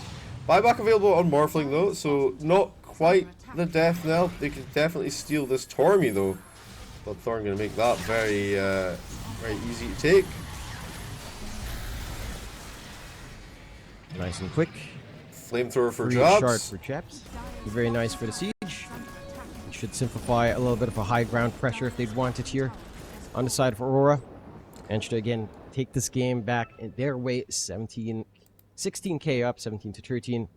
Buyback available on Morphling though, so not quite the death knell. They could definitely steal this Tormy though. Bloodthorn going to make that very easy to take. Nice and quick. Flamethrower for Free Jabs. shard for Jabs. Very nice for the siege. It should simplify a little bit of a high ground pressure if they'd want it here on the side of Aurora. And should again take this game back in their way. 16k up, 17 to 13.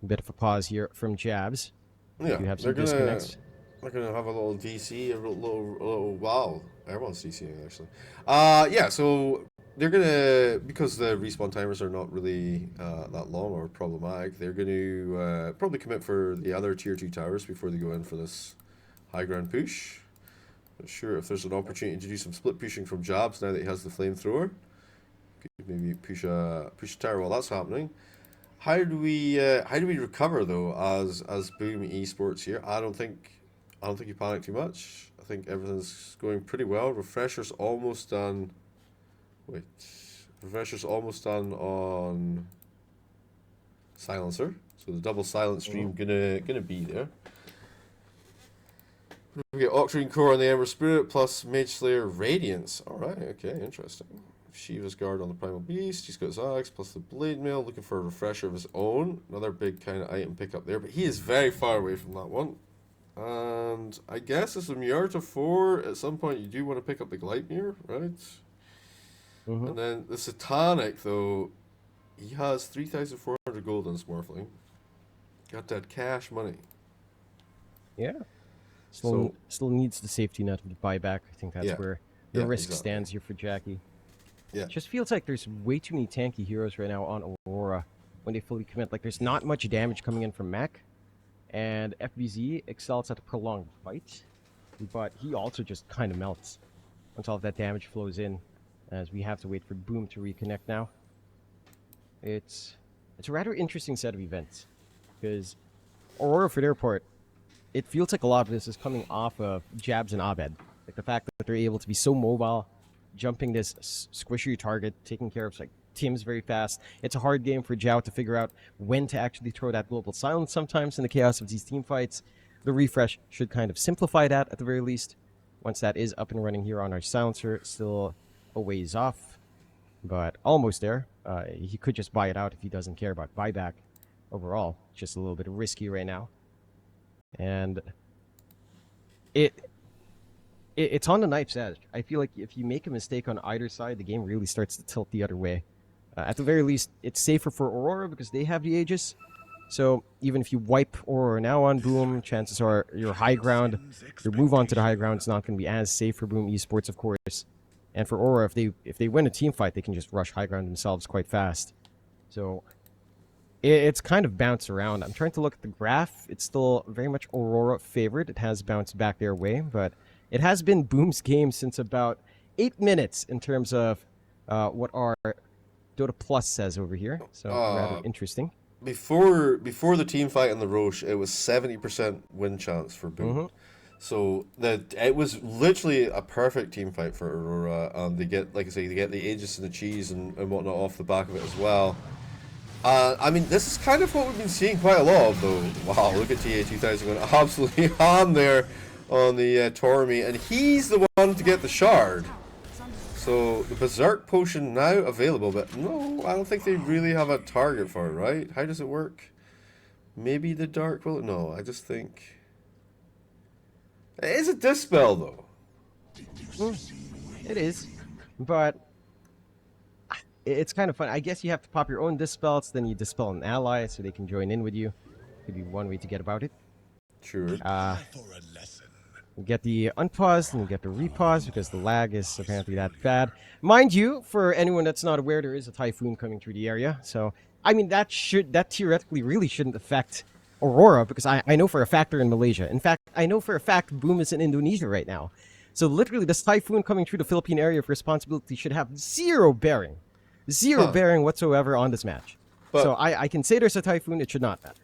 A bit of a pause here from Jabs. Yeah, You have some disconnects. They're gonna have a little DC, a little wow. Everyone's DCing actually. Yeah, so they're gonna, because the respawn timers are not really that long or problematic, they're gonna probably commit for the other tier 2 towers before they go in for this high ground push. Not sure if there's an opportunity to do some split pushing from jabs now that he has the flamethrower. Could maybe push a tower while that's happening. How do we recover though as Boom Esports here? I don't think you panic too much. I think everything's going pretty well. Refresher's almost done. Wait, refresher's almost done on silencer. So the double silent stream gonna be there. We get Octarine Core on the Ember Spirit plus Mage Slayer Radiance. Alright, okay, interesting. Shiva's Guard on the Primal Beast. He's got Zags plus the Blade Mail, looking for a refresher of his own. Another big kind of item pickup there, but he is very far away from that one. And I guess as a Miarta 4, at some point you do want to pick up the Gleipnir, right? And then the Satanic, though, he has 3,400 gold on his Morphling. Got that cash money. Yeah. Still needs the safety net of the buyback. I think that's where the risk stands here for Jackie. Yeah. It just feels like there's way too many tanky heroes right now on Aurora when they fully commit. Like, there's not much damage coming in from Mech, and FBZ excels at a prolonged fight, but he also just kind of melts once all of that damage flows in, as we have to wait for Boom to reconnect now. It's a rather interesting set of events, because Aurora, for their part, it feels like a lot of this is coming off of Jabs and Abed. Like the fact that they're able to be so mobile, jumping this squishy target, taking care of like teams very fast. It's a hard game for Zhao to figure out when to actually throw that global silence sometimes in the chaos of these team fights. The refresh should kind of simplify that at the very least. Once that is up and running here on our silencer, still a ways off, but almost there. He could just buy it out if he doesn't care about buyback overall. Just a little bit risky right now. And it's on the knife's edge. I feel like if you make a mistake on either side, the game really starts to tilt the other way. At the very least, it's safer for Aurora because they have the Aegis. So even if you wipe Aurora now on Boom, chances are your high ground, your move on to the high ground is not going to be as safe for Boom Esports, of course. And for Aurora, if they win a team fight, they can just rush high ground themselves quite fast. So it's kind of bounced around. I'm trying to look at the graph. It's still very much Aurora favored. It has bounced back their way, but it has been Boom's game since about 8 minutes in terms of what our Dota Plus says over here. So rather interesting. Before the team fight in the Roche, it was 70% win chance for Boom. So it was literally a perfect team fight for Aurora, and they get, like I say, they get the Aegis and the cheese and whatnot off the back of it as well. I mean, this is kind of what we've been seeing quite a lot of, though. Wow, look at TA2000 going absolutely ham there on the Tormi, and he's the one to get the shard. So the Berserk potion now available, but no, I don't think they really have a target for it, right? How does it work? Maybe the Dark will? No, I just think it is a Dispel, though. It is, but it's kind of fun. I guess you have to pop your own Dispels, then you Dispel an ally so they can join in with you. Could be one way to get about it. Sure. You get the unpause and you get the repause because the lag is apparently that bad. Mind you, for anyone that's not aware, there is a typhoon coming through the area. So, I mean, that theoretically really shouldn't affect Aurora because I know for a fact they're in Malaysia. In fact, I know for a fact Boom is in Indonesia right now. So literally, this typhoon coming through the Philippine area of responsibility should have zero bearing whatsoever on this match. But, so I can say there's a typhoon, it should not matter.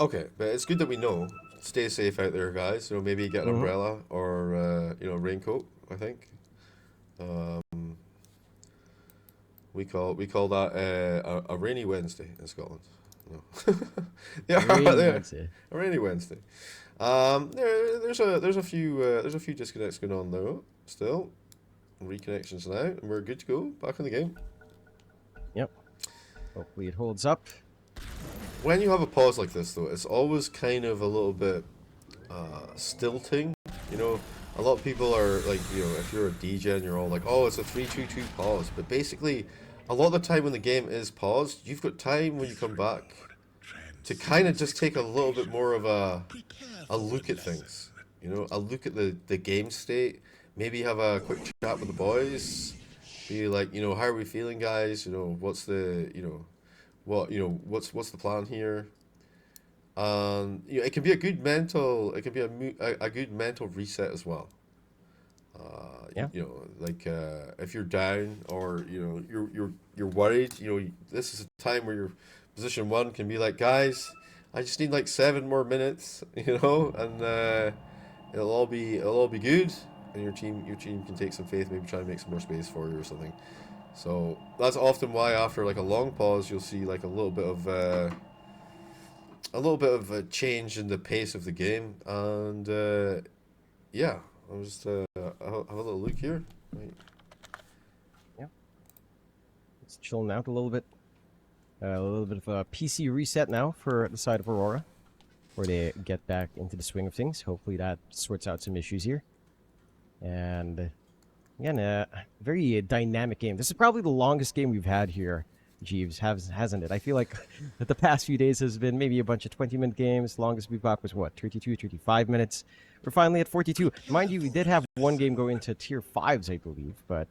Okay, but it's good that we know. Stay safe out there, guys. You know, maybe get an umbrella or you know, raincoat. I think. We call that a rainy Wednesday in Scotland. No. Yeah, Wednesday. A rainy Wednesday. There's a few disconnects going on though. Still, reconnections now, and we're good to go. Back in the game. Yep. Hopefully it holds up. When you have a pause like this, though, it's always kind of a little bit stilting. You know, a lot of people are like, you know, if you're a DJ and you're all like, oh, it's a 3-2-2 pause. But basically, a lot of the time when the game is paused, you've got time when you come back to kind of just take a little bit more of a look at things. You know, a look at the game state. Maybe have a quick chat with the boys. Be like, you know, how are we feeling, guys? You know, what's the, you know, what's the plan here? You know, it can be a good mental, a good mental reset as well. Yeah. You know, like if you're down or you know you're worried, you know, this is a time where your position one can be like, guys, I just need like 7 more minutes, you know, and it'll all be good, and your team can take some faith, maybe try and make some more space for you or something. So that's often why after like a long pause, you'll see like a little bit of a change in the pace of the game, and yeah, I'll just have a little look here. Right. Yeah. It's chilling out a little bit. A little bit of a PC reset now for the side of Aurora, where they get back into the swing of things. Hopefully that sorts out some issues here. And again, a very dynamic game. This is probably the longest game we've had here, Jeeves, hasn't it? I feel like that the past few days has been maybe a bunch of 20-minute games. The longest we've got was what, 32, 35 minutes. We're finally at 42. Mind you, we did have one game go into tier 5s, I believe, but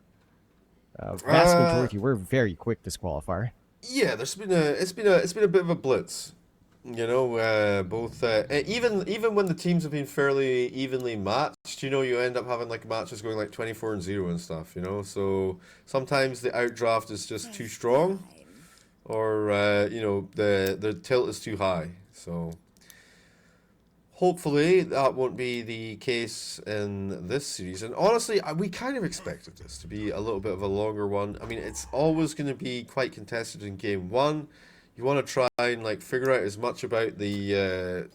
vast majority were very quick this qualifier. Yeah, it's been a bit of a blitz. You know, both even when the teams have been fairly evenly matched, you know, you end up having like matches going like 24-0 and stuff. You know, so sometimes the outdraft is just too strong, or you know, the tilt is too high. So hopefully that won't be the case in this series. And honestly, we kind of expected this to be a little bit of a longer one. I mean, it's always going to be quite contested in game one. You want to try and like figure out as much about the,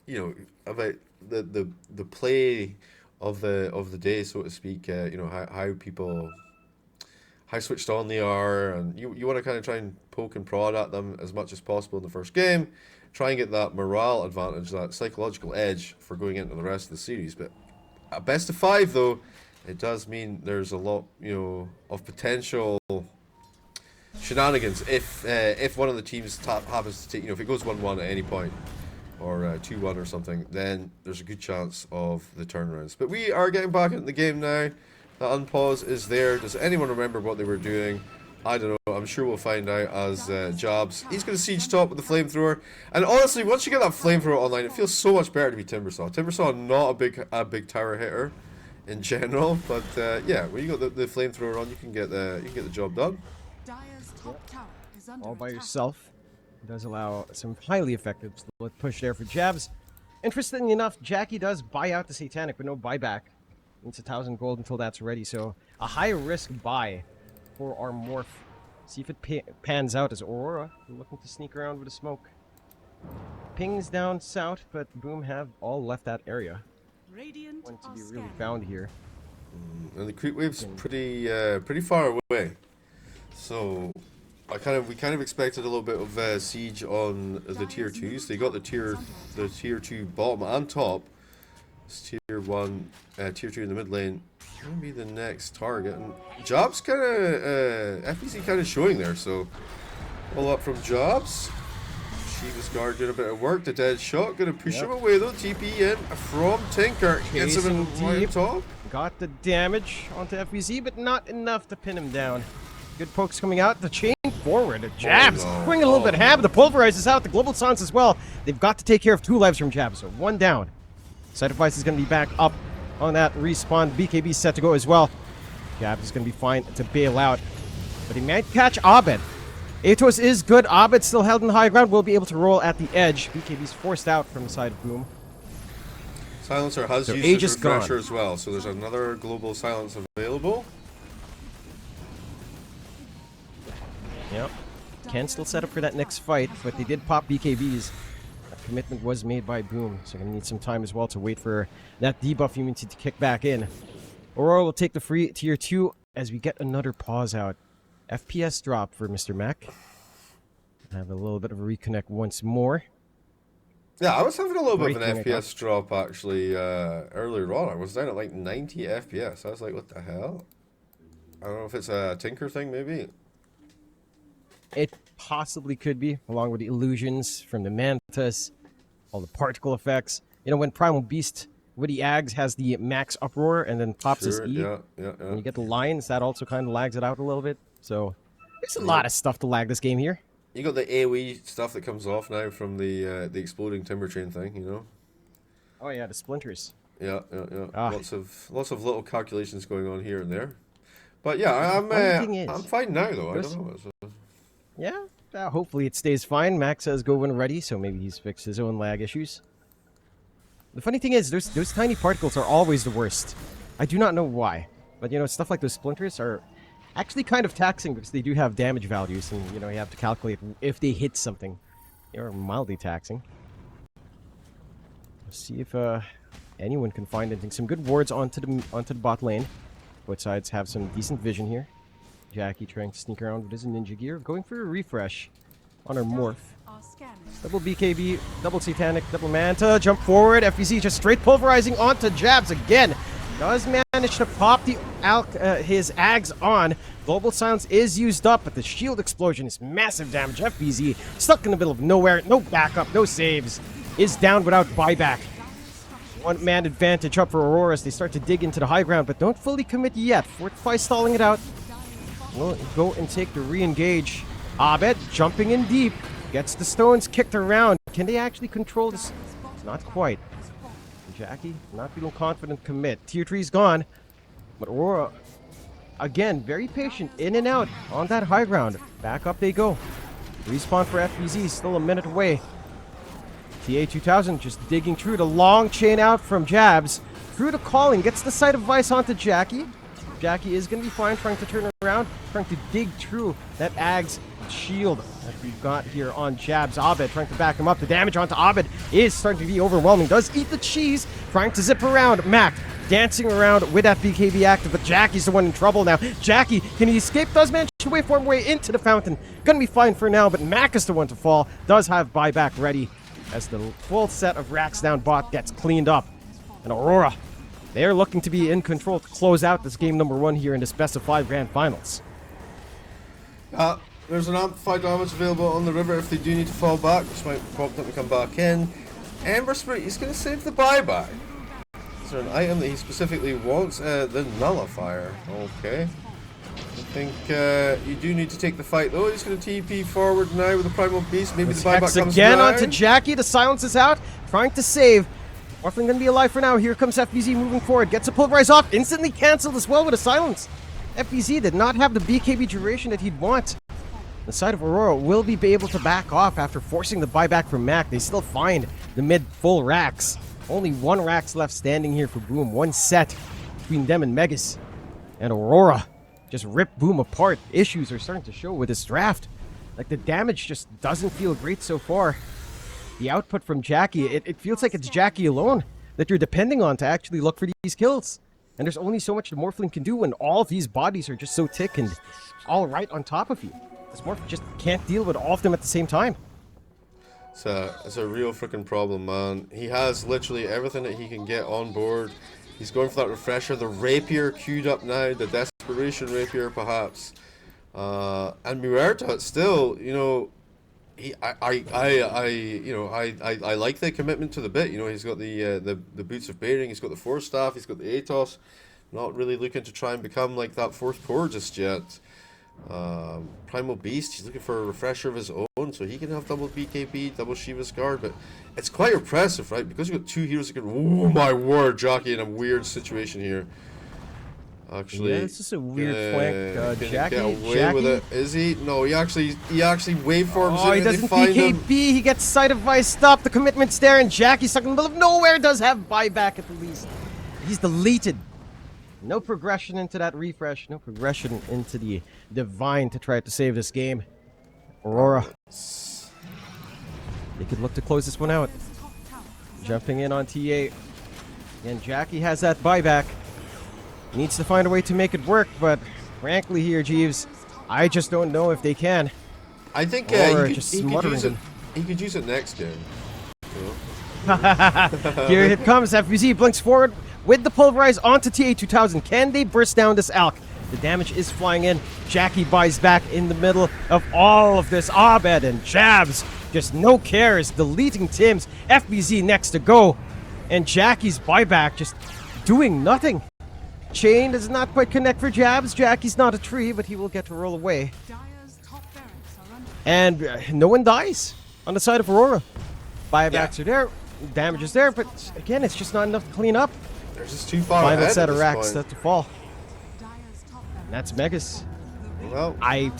you know, about the play of the day, so to speak. You know, how switched on they are, and you want to kind of try and poke and prod at them as much as possible in the first game. Try and get that morale advantage, that psychological edge for going into the rest of the series. But a best of 5, though, it does mean there's a lot, you know, of potential shenanigans if one of the teams happens to take, you know, if it goes 1-1 at any point, or 2-1 or something, then there's a good chance of the turnarounds. But we are getting back into the game now. The unpause is there. Does anyone remember what they were doing? I don't know. I'm sure we'll find out as Jobs. He's going to siege top with the flamethrower. And honestly, once you get that flamethrower online, it feels so much better to be Timbersaw. Timbersaw not a big tower hitter in general, but yeah, when you got the flamethrower on, you can get the job done. Dire's top tower is under All by attack. yourself. It does allow some highly effective split push there for Jabs. Interestingly enough, Jackie does buy out the Satanic, but no buyback. It's 1,000 gold until that's ready, so a high risk buy for our morph. See if it pans out as Aurora looking to sneak around with a smoke. Pings down south, but Boom have all left that area. Radiant Want to are be really scanning. found here. And the creep wave's pretty far away, so we kind of expected a little bit of siege on the tier 2s. They got the tier 2 bottom and top. It's tier 1, tier 2 in the mid lane. Gonna be the next target. And Jobs kind of FPC kind of showing there. So pull up from Jobs. Shiva's guard doing a bit of work. The dead shot gonna push him away though. TP in from Tinker. Gets him in Chasing right deep. top. Got the damage onto FBZ, but not enough to pin him down. Good pokes coming out. The chain forward. Jabs no. going a little bit ham. The pulverize is out. The global silence as well. They've got to take care of 2 lives from Jabs, so 1 down. Sacrifice is going to be back up on that respawn. BKB set to go as well. Jabs is going to be fine to bail out, but he might catch Abed. Atos is good. Abed still held in the high ground. Will be able to roll at the edge. BKB's forced out from the side of Boom. Silencer has So used Age his is gone. refresher as well. So there's another global silence available. Yep. Can still set up for that next fight, but they did pop BKBs. That commitment was made by Boom, so gonna need some time as well to wait for that debuff immunity to kick back in. Aurora will take the free tier 2 as we get another pause out. FPS drop for Mr. Mac. Have a little bit of a reconnect once more. Yeah, I was having a little bit of an Breaking it FPS drop actually earlier on. I was down at like 90 FPS. I was like, what the hell? I don't know if it's a Tinker thing, maybe. It possibly could be, along with the illusions from the Mantis, all the particle effects. You know, when Primal Beast with the Ags has the max uproar and then pops his Sure, E, yeah. when you get the lines, that also kind of lags it out a little bit. So there's a lot of stuff to lag this game here. You got the AoE stuff that comes off now from the exploding timber chain thing, you know? Oh yeah, the splinters. Yeah. Ah. Lots of little calculations going on here and there. But yeah, Funny thing is, I'm fine now though. I there's- don't know. So, Yeah, hopefully it stays fine. Max says go when ready, so maybe he's fixed his own lag issues. The funny thing is, those tiny particles are always the worst. I do not know why, but you know, stuff like those splinters are actually kind of taxing because they do have damage values, and you know, you have to calculate if they hit something. They are mildly taxing. Let's see if anyone can find anything. Some good wards onto the bot lane. Both sides have some decent vision here. Jackie trying to sneak around with his ninja gear, going for a refresh on her morph. Are skirmishes. Double BKB, double Satanic, double Manta, jump forward, FEZ just straight pulverizing onto Jabs again. Does manage to pop his Ags on. Global Silence is used up, but the shield explosion is massive damage. FBZ stuck in the middle of nowhere, no backup, no saves, is down without buyback. One-man advantage up for Aurora as they start to dig into the high ground, but don't fully commit yet. Fortify stalling it out. Will go and take the re-engage. Abed jumping in deep. Gets the stones kicked around. Can they actually control this? Not quite. Jackie not feeling confident commit. Tier 3's gone. But Aurora, again, very patient. In and out on that high ground. Back up they go. Respawn for FBZ, still a minute away. TA2000 just digging through the long chain out from Jabs. Through the calling, gets the sight of Vice onto Jackie. Jackie is going to be fine trying to turn around, trying to dig through that Ag's shield that we've got here on Jabs. Abed trying to back him up. The damage onto Abed is starting to be overwhelming. Does eat the cheese, trying to zip around. Mac dancing around with that BKB active, but Jackie's the one in trouble now. Jackie, can he escape? Does manage to waveform way into the fountain. Gonna be fine for now, but Mac is the one to fall. Does have buyback ready as the full set of racks down bot gets cleaned up. And Aurora, they are looking to be in control to close out this game number 1 here in this best of 5 grand finals. There's an amplified damage available on the river if they do need to fall back, which might prompt them to come back in. Ember Spirit, he's going to save the buyback. Is there an item that he specifically wants? The Nullifier. Okay. I think you do need to take the fight though. He's going to TP forward now with the Primal Beast. Maybe the buyback Hex comes again down. onto Jackie. The silence is out. Trying to save. Orphan going to be alive for now. Here comes FBZ moving forward. Gets a pulverize off. Instantly cancelled as well with a silence. FBZ did not have the BKB duration that he'd want. The side of Aurora will be able to back off after forcing the buyback from Mac. They still find the mid full racks. Only 1 racks left standing here for Boom. 1 set between them and Megas. And Aurora just rip Boom apart. Issues are starting to show with this draft. Like, the damage just doesn't feel great so far. The output from Jackie, it feels like it's Jackie alone that you're depending on to actually look for these kills. And there's only so much the Morphling can do when all of these bodies are just so thick and all right on top of you. This Morph just can't deal with all of them at the same time. It's a real freaking problem, man. He has literally everything that he can get on board. He's going for that refresher. The Rapier queued up now. The Desperation Rapier, perhaps. And Muerta, still, you know, I like the commitment to the bit. You know, he's got the Boots of Bearing. He's got the Force Staff. He's got the Atos. Not really looking to try and become like that 4th core just yet. Primal Beast, he's looking for a refresher of his own, so he can have double BKB, double Shiva's Guard, but it's quite impressive, right? Because you've got 2 heroes that can. Oh my word, Jackie in a weird situation here. Actually, yeah, this is a weird flank. Can Jackie, he get away with it? Is he? No, he actually waveforms Oh, in he and doesn't they find him. BKB. He gets sight of Vice. Stop. The commitment's there, and Jackie stuck in the middle of nowhere. Does have buyback at the least. He's deleted. No progression into that refresh. No progression into the Divine to try to save this game. Aurora. They could look to close this one out. Jumping in on TA. And Jackie has that buyback. Needs to find a way to make it work, but frankly here, Jeeves, I just don't know if they can. I think Or he could just use smothering it. He could use it next game. Here it comes. FBZ blinks forward with the pulverize onto TA2000. Can they burst down this Alk? The damage is flying in. Jackie buys back in the middle of all of this. Abed and Jabs, just no cares, deleting Tim's. FBZ next to go. And Jackie's buyback just doing nothing. Chain does not quite connect for Jabs. Jackie's not a tree, but he will get to roll away. Dire's top barracks are under And no one dies on the side of Aurora. Buybacks are there. damage is there, but again, it's just not enough to clean up. They're just too far Final ahead set at of this racks point. to fall. Dire's top And that's Megas. Well, I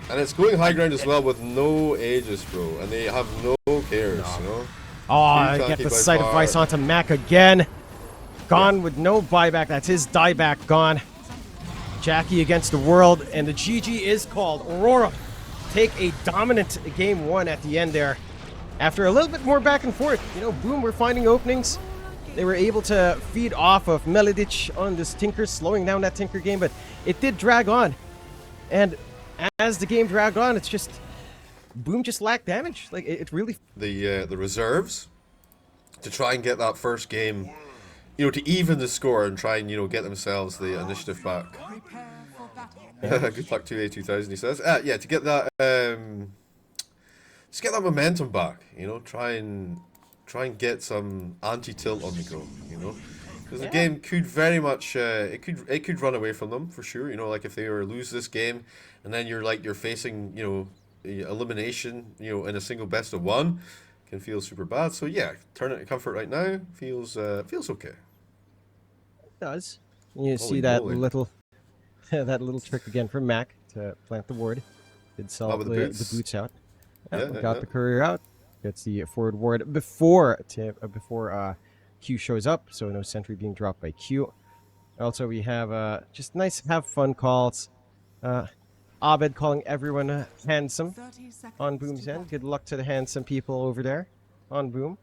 and it's going high ground as well with no Aegis, bro, and they have no cares, you know. I Too get tanky the by sight of far. Vice onto Mac again. Gone with no buyback. That's his dieback gone. Jackie against the world, and the GG is called. Aurora take a dominant game one at the end there. After a little bit more back and forth, you know, Boom were finding openings. They were able to feed off of Melodic on this Tinker, slowing down that Tinker game, but it did drag on. And as the game dragged on, it's just Boom just lacked damage. Like it really. The reserves to try and get that first game, you know, to even the score and try and, you know, get themselves the initiative back. prepare for battle. Good luck 2000, he says. Yeah, to get that just get that momentum back, you know, try and get some anti-tilt on the go, you know, because the game could very much it could run away from them for sure, you know, like if they were to lose this game and then you're facing, you know, elimination, you know, in a single best of one, can feel super bad. So yeah, turn it to comfort right now feels okay. It does. You see Holy that moly. little that little trick again from Mac to plant the ward. Did sell with the the boots. boots. Out. Yeah, Got yeah. the courier out. Gets the forward ward before Q shows up, so no sentry being dropped by Q. Also, we have just nice have fun calls. Abed calling everyone handsome 30 seconds on Boom's to end. battle. Good luck to the handsome people over there on Boom.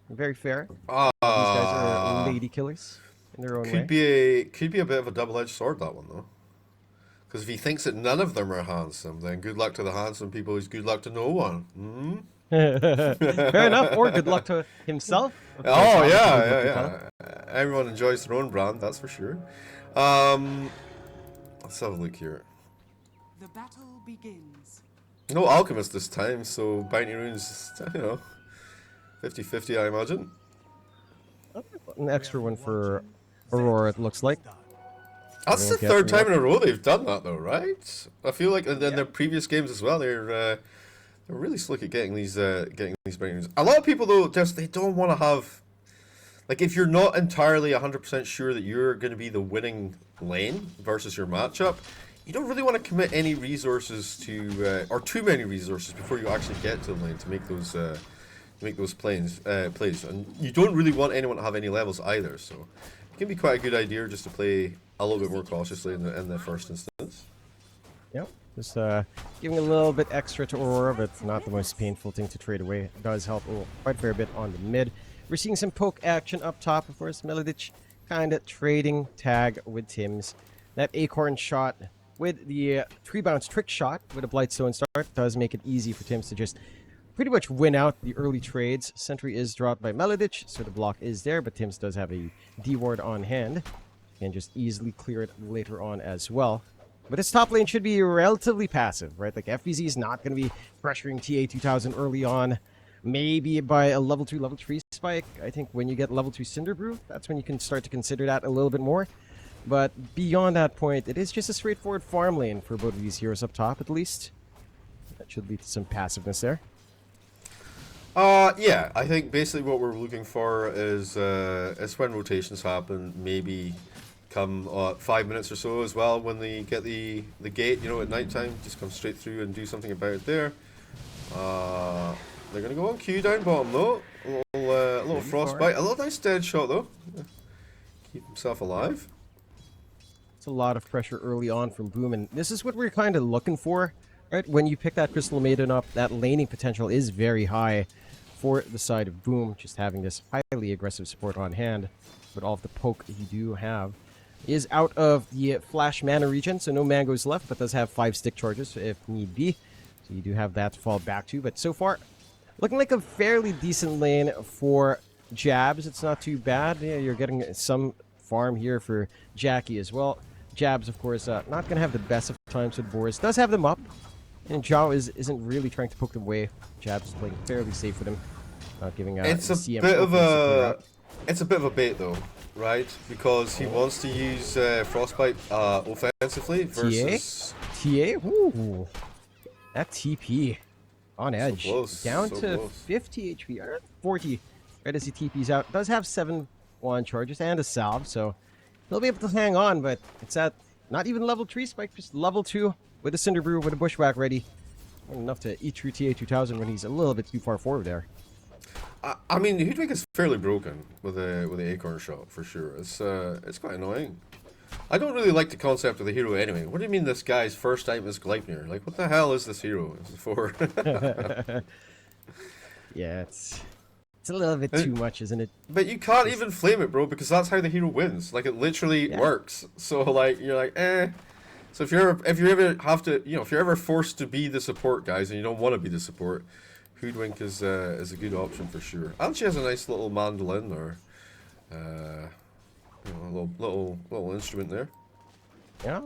Very fair. These Ah, guys are lady killers in their own way. could be a bit of a double-edged sword, that one, though. Because if he thinks that none of them are handsome, then good luck to the handsome people is good luck to no one. Hmm? Fair enough. Or good luck to himself. Of course, Oh obviously, good luck to yeah, Colin. yeah. Everyone enjoys their own brand, that's for sure. Let's have a look here. The battle begins. No alchemist this time, so bounty runes, you know, 50-50, I imagine. An extra one for Aurora, it looks like. That's the Okay, third yeah. time in a row they've done that, though, right? I feel like in their previous games as well, they're really slick at getting these bounty runes. A lot of people, though, just they don't want to have, like, if you're not entirely 100% sure that you're going to be the winning lane versus your matchup, you don't really want to commit any resources to or too many resources before you actually get to the lane to make those plays, and you don't really want anyone to have any levels either. So it can be quite a good idea just to play a little bit more cautiously in the first instance. Yep. Just giving a little bit extra to Aurora, but not the most painful thing to trade away. It does help quite a fair bit on the mid. We're seeing some poke action up top, of course. Melodic kind of trading tag with Tim's. That acorn shot with the tree bounce trick shot with a Blightstone start does make it easy for Tim's to just pretty much win out the early trades. Sentry is dropped by Melodic, so the block is there, but Tim's does have a D-ward on hand. Can just easily clear it later on as well. But his top lane should be relatively passive, right? Like FBZ is not going to be pressuring TA2000 early on. Maybe by a level 2, level 3 spike. I think when you get level 2 Cinder Brew, that's when you can start to consider that a little bit more. But beyond that point, it is just a straightforward farm lane for both of these heroes up top, at least. That should lead to some passiveness there. Yeah, I think basically what we're looking for is when rotations happen, maybe come 5 minutes or so as well when they get the gate, you know, at night time, just come straight through and do something about it there. They're going to go on Q down bottom though. A little frostbite, a little nice dead shot though. Keep himself alive. It's a lot of pressure early on from Boom, and this is what we're kind of looking for, right? When you pick that Crystal Maiden up, that laning potential is very high for the side of Boom, just having this highly aggressive support on hand. But all of the poke you do have is out of the flash mana region, so no mangoes left, but does have 5 stick charges if need be. So you do have that to fall back to. But so far, looking like a fairly decent lane for Jabs. It's not too bad. Yeah, you're getting some farm here for Jackie as well. Jabs, of course, not going to have the best of times with Boris. Does have them up, and Zhao isn't really trying to poke them away. Jabs is playing fairly safe with him, not giving It's a CM bit of tokens to clear a out. it's a bit of a bait though, right? Because he wants to use frostbite offensively versus TA? Ooh. That TP. on edge. close, Down so to close. 50 HP, or 40 right as he TPs out. Does have 7 wand charges and a salve, so he'll be able to hang on, but it's at not even level 3 spike, just level 2 with a Cinder Brew, with a Bushwhack ready. Enough to eat through TA2000 when he's a little bit too far forward there. I mean, Hoodwink is fairly broken with the Acorn shot for sure. It's quite annoying. I don't really like the concept of the hero anyway. What do you mean this guy's first item is Gleipnir? Like, what the hell is this hero? Is it for? Yeah, it's a little bit too much, isn't it? But you can't even flame it, bro, because that's how the hero wins. Like, it literally works. So like, you're like, eh. So if you ever have to, you know, if you're ever forced to be the support, guys, and you don't want to be the support, Hoodwink is a good option for sure. And she has a nice little mandolin or, you know, a little instrument there. Yeah.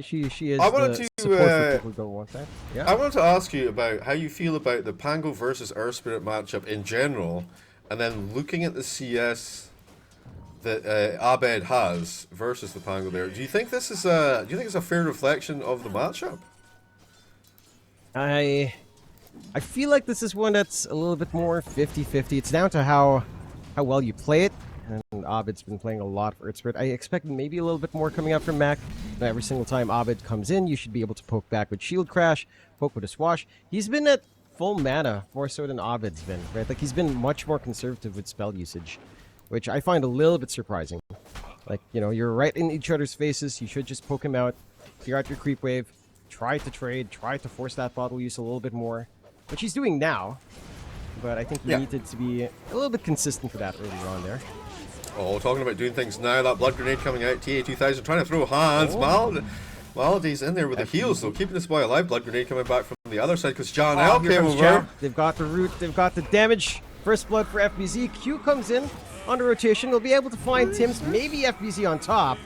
She is I wanted the to, support for people who don't want that. Yeah. I wanted to ask you about how you feel about the Pango versus Earth Spirit matchup in general, and then looking at the CS that Abed has versus the Pango there. Do you think this is it's a fair reflection of the matchup? I feel like this is one that's a little bit more 50-50. It's down to how well you play it. And Abed's been playing a lot for Earth Spirit. I expect maybe a little bit more coming out from Mac. Every single time Abed comes in, you should be able to poke back with Shield Crash, poke with a Swash. He's been at full mana more so than Abed's been, right? Like, he's been much more conservative with spell usage, which I find a little bit surprising. Like, you know, you're right in each other's faces. You should just poke him out, clear out your creep wave, try to trade, try to force that bottle use a little bit more, which he's doing now. But I think he needed to be a little bit consistent for that earlier on there. Oh, talking about doing things now, that blood grenade coming out, TA2000 trying to throw hands. Melody's in there with the heals, though, keeping this boy alive. Blood grenade coming back from the other side because John L came over. Chow. They've got the root, they've got the damage. First blood for FBZ. Q comes in under rotation. They'll be able to find Tim's, maybe FBZ on top.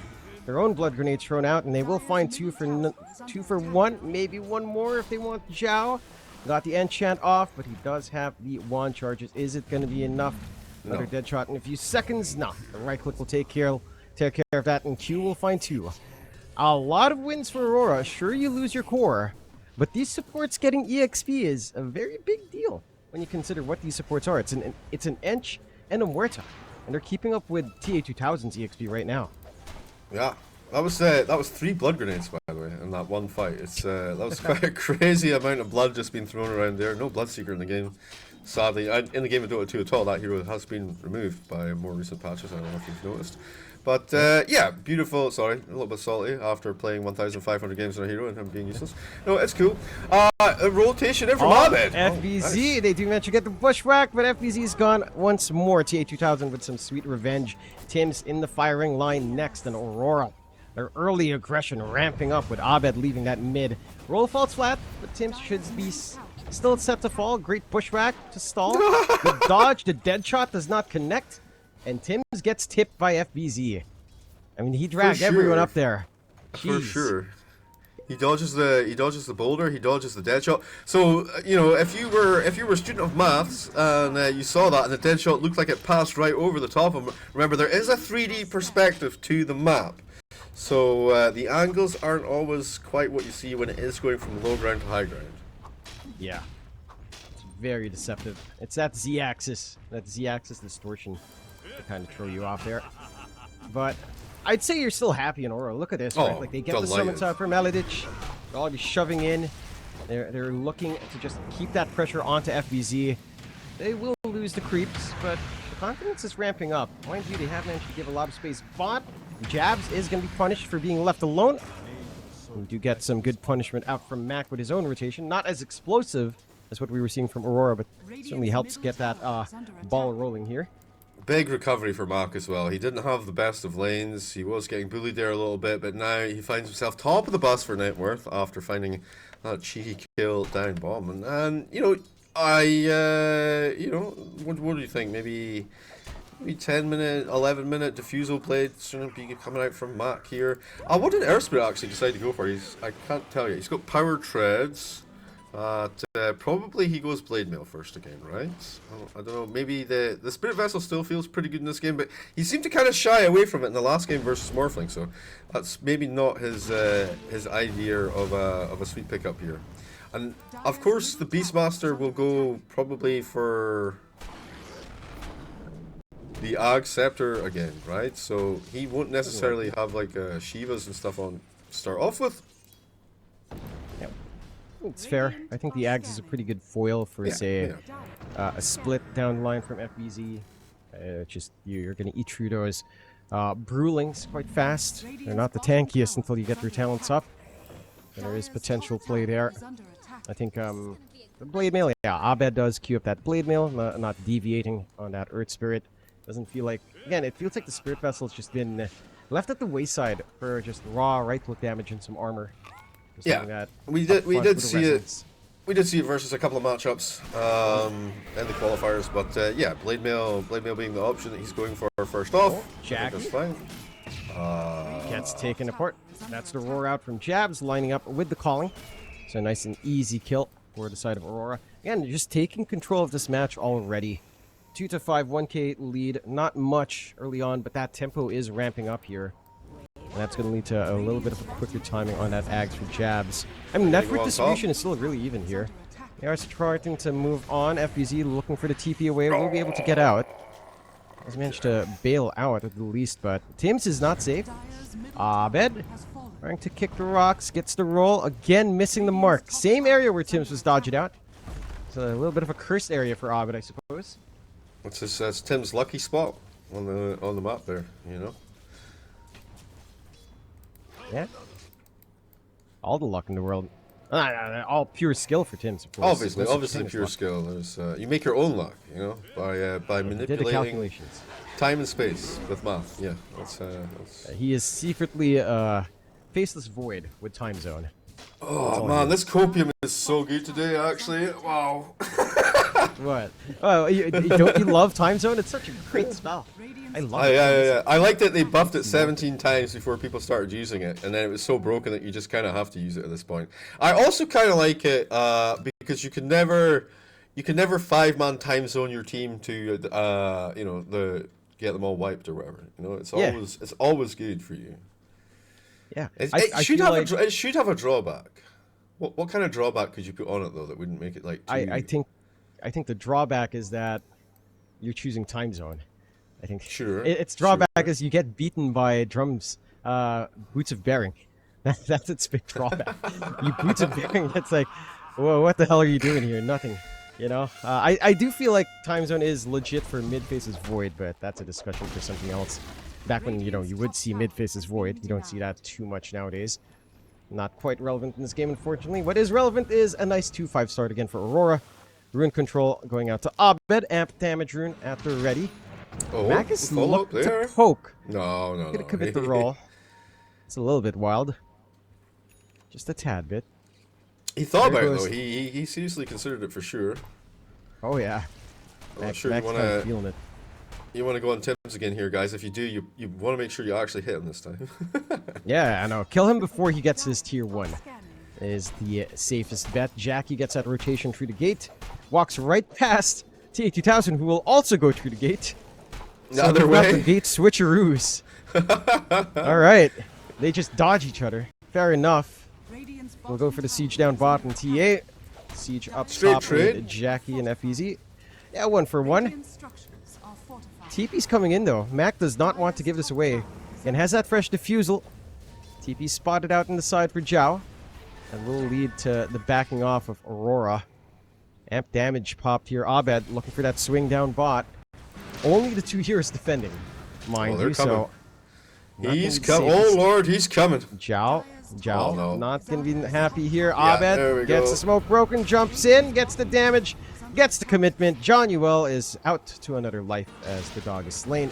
Their own blood grenades thrown out, and they will find two for one, maybe one more if they want Zhao. Got the enchant off, but he does have the wand charges. Is it going to be enough? Another dead shot in a few seconds. No, the right click will take care of that, and Q will find 2. A lot of wins for Aurora. Sure, you lose your core, but these supports getting EXP is a very big deal when you consider what these supports are. It's an Ench and a Muerta, and they're keeping up with TA2000's EXP right now. Yeah, that was 3 blood grenades, by the way, in that one fight. That was quite a crazy amount of blood just being thrown around there. No Bloodseeker in the game. Sadly, in the game of Dota 2 at all, that hero has been removed by more recent patches. I don't know if you've noticed. But, yeah, beautiful. Sorry, a little bit salty after playing 1,500 games on a hero and him being useless. No, it's cool. A rotation in from Abed. FBZ, nice. They do manage to get the Bushwhack, but FBZ's gone once more. TA2000 with some sweet revenge. Tim's in the firing line next, and Aurora. Their early aggression ramping up with Abed leaving that mid. Roll falls flat, but Tim should be still set to fall. Great Bushwhack to stall. The dodge, the dead shot does not connect. And Tim's gets tipped by FBZ. I mean, he dragged everyone up there. Jeez. For sure. He dodges the boulder, he dodges the dead shot. So, you know, if you were a student of maths and you saw that and the dead shot looked like it passed right over the top of him, remember there is a 3D perspective to the map. So the angles aren't always quite what you see when it is going from low ground to high ground. Yeah. It's very deceptive. It's that Z-axis distortion to kind of throw you off there. But I'd say you're still happy in Aurora. Look at this, right? Like, they get the summons out for Maledich. They're all just shoving in. They're looking to just keep that pressure onto FBZ. They will lose the creeps, but the confidence is ramping up. Mind you, they have managed to give a lot of space. Bot Jabs is going to be punished for being left alone. We do get some good punishment out from Mac with his own rotation. Not as explosive as what we were seeing from Aurora, but certainly helps get that ball rolling here. Big recovery for Mark as well. He didn't have the best of lanes. He was getting bullied there a little bit, but now he finds himself top of the bus for net worth after finding that cheeky kill down bomb. And you know, what do you think? Maybe 10-minute, 11-minute diffusal blade shouldn't be coming out from Mac here. What did Earthspirit actually decide to go for? I can't tell you. He's got power treads. Probably he goes Blade Mail first again, right? I don't know. Maybe the Spirit Vessel still feels pretty good in this game, but he seemed to kind of shy away from it in the last game versus Morphling, so that's maybe not his idea of a sweet pickup here. And of course, the Beastmaster will go probably for the Ag Scepter again, right? So he won't necessarily have like Shivas and stuff on to start off with. Yep. It's fair. I think the Ags is a pretty good foil for, say, a split down the line from FBZ. Just you're going to eat through those Brewlings quite fast. They're not the tankiest until you get their talents up. And there is potential play there. I think the Blade Mail, yeah, Abed does queue up that Blade Mail, not deviating on that Earth Spirit. Doesn't feel like, again, it feels like the Spirit Vessel's just been left at the wayside for just raw right click damage and some armor. Yeah, we did see it. We did see it versus a couple of matchups and the qualifiers, but yeah, Blade Mail being the option that he's going for first off. Jack that's fine. Gets taken apart. That's the roar out from Jabs, lining up with the calling. So nice and easy kill for the side of Aurora. Again, just taking control of this match already. 2-5, 1k lead. Not much early on, but that tempo is ramping up here. And that's going to lead to a little bit of a quicker timing on that Ags for Jabs. I mean, network distribution is still really even here. They are starting to move on. FBZ looking for the TP away. Will be able to get out. Has managed to bail out at the least, but Tims is not safe. Abed trying to kick the rocks. Gets the roll. Again, missing the mark. Same area where Tims was dodged out. So a little bit of a cursed area for Abed, I suppose. That's Tim's lucky spot on the map there, you know. Yeah. All the luck in the world. All pure skill for Tims, of course. Obviously pure skill. There's you make your own luck, you know, by manipulating time and space with math. Yeah, that's. He is secretly faceless void with time zone. Oh man, this copium is so good today. Actually, wow. What? Oh, don't you love time zone? It's such a great spell. I love it. Yeah. I like that they buffed it 17 times before people started using it, and then it was so broken that you just kind of have to use it at this point. I also kind of like it because you can never 5-man time zone your team to you know, get them all wiped or whatever. You know, it's always good for you. Yeah, it should have a drawback. What kind of drawback could you put on it though that wouldn't make it like? I think the drawback is that you're choosing time zone. I think its drawback is you get beaten by Drum's Boots of Bearing. That's its big drawback. You Boots of Bearing, it's like, whoa, what the hell are you doing here? Nothing. You know, I do feel like time zone is legit for mid faces void, but that's a discussion for something else. Back when, you know, you would see mid faces void, you don't see that too much nowadays. Not quite relevant in this game, unfortunately. What is relevant is a nice 2-5 start again for Aurora. Rune control going out to Abed. Amp damage rune at the ready. Oh, Magus looked to poke. No. Gonna commit the roll. It's a little bit wild. Just a tad bit. He thought about it though. He seriously considered it for sure. Oh yeah. I'm sure you want to go on Tims again here, guys. If you do, you want to make sure you actually hit him this time. Yeah, I know. Kill him before he gets his tier 1 is the safest bet. Jackie gets that rotation through the gate. Walks right past TA2000, who will also go through the gate. The other way. The gate switcheroos. All right. They just dodge each other. Fair enough. We'll go for the siege down bot and TA. Siege up top with Jackie and FEZ. Yeah, 1 for 1. TP's coming in though. Mac does not want to give this away and has that fresh defusal. TP spotted out in the side for Zhao. And will lead to the backing off of Aurora. Amp damage popped here. Abed looking for that swing down bot. Only the 2 heroes defending, mind you. So he's coming. Oh lord, he's coming. Zhao, no. Not gonna be happy here. Yeah, Abed gets the smoke broken, jumps in, gets the damage, gets the commitment. John Uel is out to another life as the dog is slain.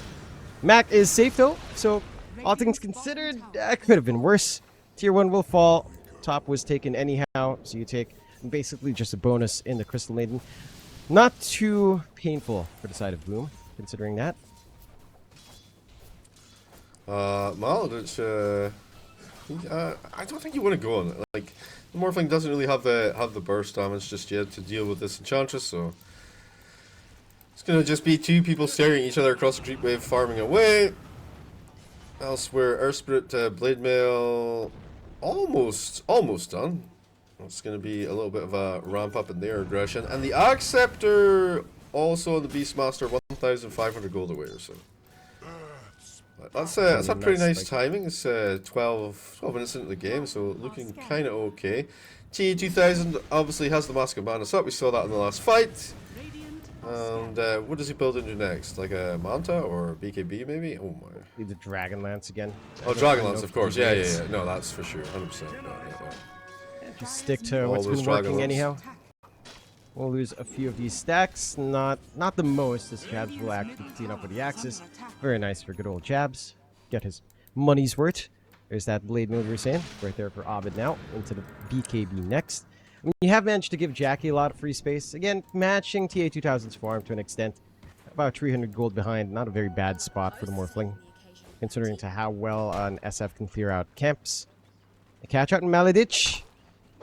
Mac is safe though, so all things considered, that could have been worse. Tier 1 will fall. Top was taken anyhow, so you take basically just a bonus in the Crystal Maiden. Not too painful for the side of Bloom, considering that. Well, it's I don't think you want to go on it. Like, the Morphling doesn't really have the burst damage just yet to deal with this Enchantress, so it's gonna just be 2 people staring at each other across the creep wave, farming away. Elsewhere, Earth Spirit, Blade Mail, almost done. It's going to be a little bit of a ramp up in their aggression. And the Acceptor also on the Beastmaster, 1,500 gold away or so. That's a pretty nice timing. It's 12 minutes into the game, so looking kind of okay. T2000 obviously has the Mask of Madness up. We saw that in the last fight. And what does he build into next? Like a Manta or BKB maybe? Oh my. Need the Dragonlance again. Oh, Dragonlance, of course. Yeah. No, that's for sure. 100%. Yeah. Just stick to what's been working anyhow. We'll lose a few of these stacks. Not the most, as Jabs will actually clean up with the Axis. Very nice for good old Jabs. Get his money's worth. There's that blade move we were saying. Right there for Ovid now. Into the BKB next. I mean, you have managed to give Jackie a lot of free space. Again, matching TA2000's farm to an extent. About 300 gold behind. Not a very bad spot for the Morphling, considering to how well an SF can clear out camps. A catch out in Maledich.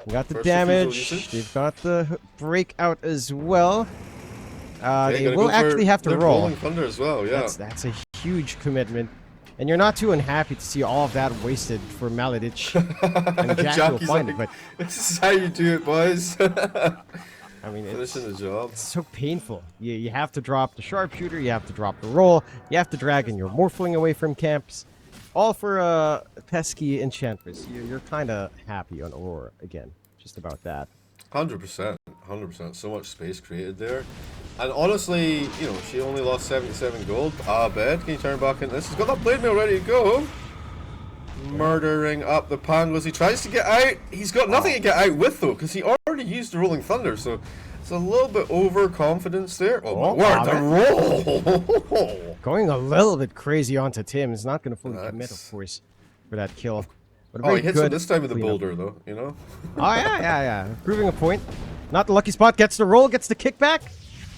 Got the damage. They've got the breakout as well. They will actually have to roll. Rolling Thunder as well, yeah. That's a huge commitment. And you're not too unhappy to see all of that wasted for Maledich. And Jack will find it, but this is how you do it, boys. I mean, finishing the job. It's so painful. You have to drop the sharpshooter, you have to drop the roll, you have to drag in your Morphling away from camps. All for a pesky Enchantress. You're kind of happy on Aurora again. Just about that. 100%. 100%. So much space created there. And honestly, you know, she only lost 77 gold. Abed, can you turn back in this? He's got that blade mail ready to go. Murdering up the Pandas. He tries to get out. He's got nothing to get out with, though, because he already used the Rolling Thunder. So it's a little bit overconfidence there. Oh, my word, the roll! Going a little bit crazy onto Tim. Is not going to fully commit, of course, for that kill. Oh, he hits him this time with the boulder, though, you know? Oh, yeah. Proving a point. Not the lucky spot. Gets the roll, gets the kickback.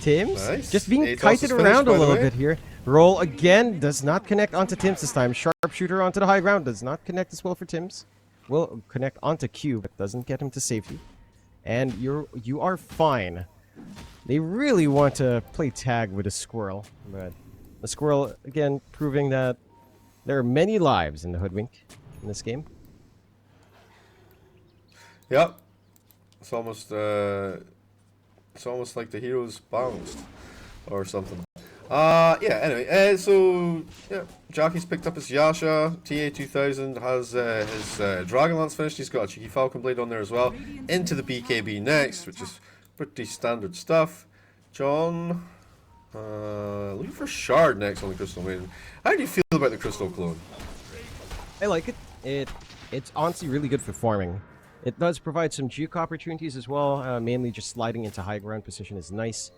Tim's just being kited around a little bit here. Roll again. Does not connect onto Tim's this time. Sharpshooter onto the high ground. Does not connect as well for Tim's. Will connect onto Q, but doesn't get him to safety. And you are fine. They really want to play tag with a squirrel, but the squirrel, again, proving that there are many lives in the Hoodwink in this game. Yep. It's almost like the hero's bounced or something. Yeah, anyway, so yeah, Jackie's picked up his Yasha. TA2000 has his Dragonlance finished. He's got a cheeky Falcon Blade on there as well. Into the BKB next, which is pretty standard stuff. John, looking for Shard next on the Crystal Maiden. How do you feel about the Crystal Clone? I like it. It's honestly really good for farming. It does provide some juke opportunities as well. Mainly just sliding into high ground position is nice.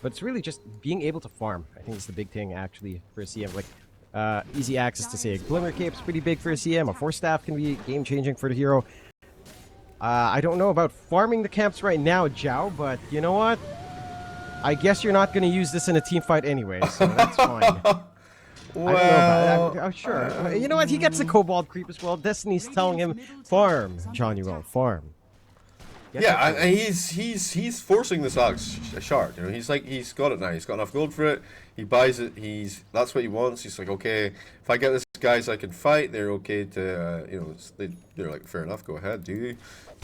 But it's really just being able to farm. I think it's the big thing, actually, for a CM. Like, easy access to, say, a Glimmer Cape's pretty big for a CM. A Force Staff can be game-changing for the hero. I don't know about farming the camps right now, Zhao, but you know what? I guess you're not going to use this in a team fight anyway, so that's fine. Well, I don't know about that. Oh, sure. You know what? He gets the Kobold creep as well. Destiny's telling him, farm, John Uel, farm. Yeah, and he's forcing this Shard. You know, he's got it now. He's got enough gold for it. He buys it. That's what he wants. He's like, okay, if I get this guys I can fight, they're okay to, you know, they're like, fair enough, go ahead, do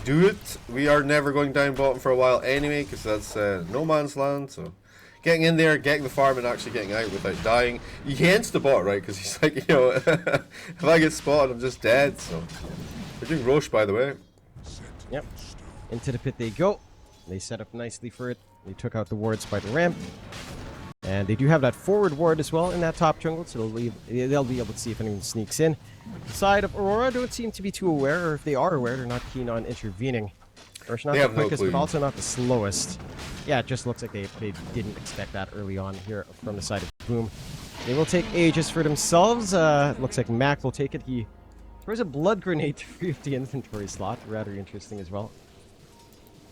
it. We are never going down bottom for a while anyway, because that's no man's land. So getting in there, getting the farm, and actually getting out without dying. He hits the bot, right? Because he's like, you know, if I get spotted, I'm just dead. So we're doing Roche, by the way. Yep. Into the pit they go. They set up nicely for it. They took out the wards by the ramp. And they do have that forward ward as well in that top jungle, so they'll be able to see if anyone sneaks in. The side of Aurora don't seem to be too aware, or if they are aware, they're not keen on intervening. Roshan, not the quickest, but also not the slowest. Yeah, it just looks like they didn't expect that early on here from the side of Boom. They will take Aegis for themselves. Looks like Mac will take it. He throws a blood grenade to free up the inventory slot. Rather interesting as well.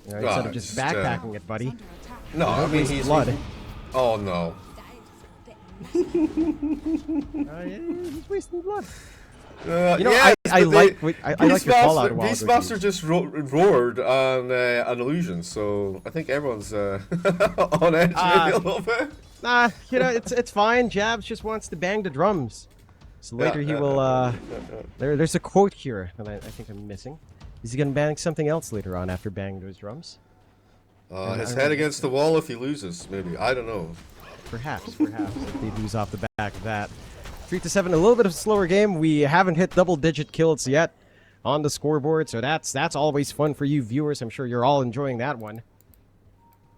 You know, instead of just backpacking it, buddy. No, I mean, he's blood. Oh no. Yeah, he's wasting blood. You know, yes, I like your call out. Beastmaster just roared on an illusion, so I think everyone's on edge maybe a little bit. Nah, you know, it's fine. Jabs just wants to bang the drums. So later he will. There's a quote here that I think I'm missing. Is he gonna bang something else later on after banging those drums? His head against the wall if he loses, maybe. I don't know. Perhaps if they lose off the back of that. 3-7, a little bit of a slower game. We haven't hit double-digit kills yet on the scoreboard, so that's always fun for you viewers. I'm sure you're all enjoying that one.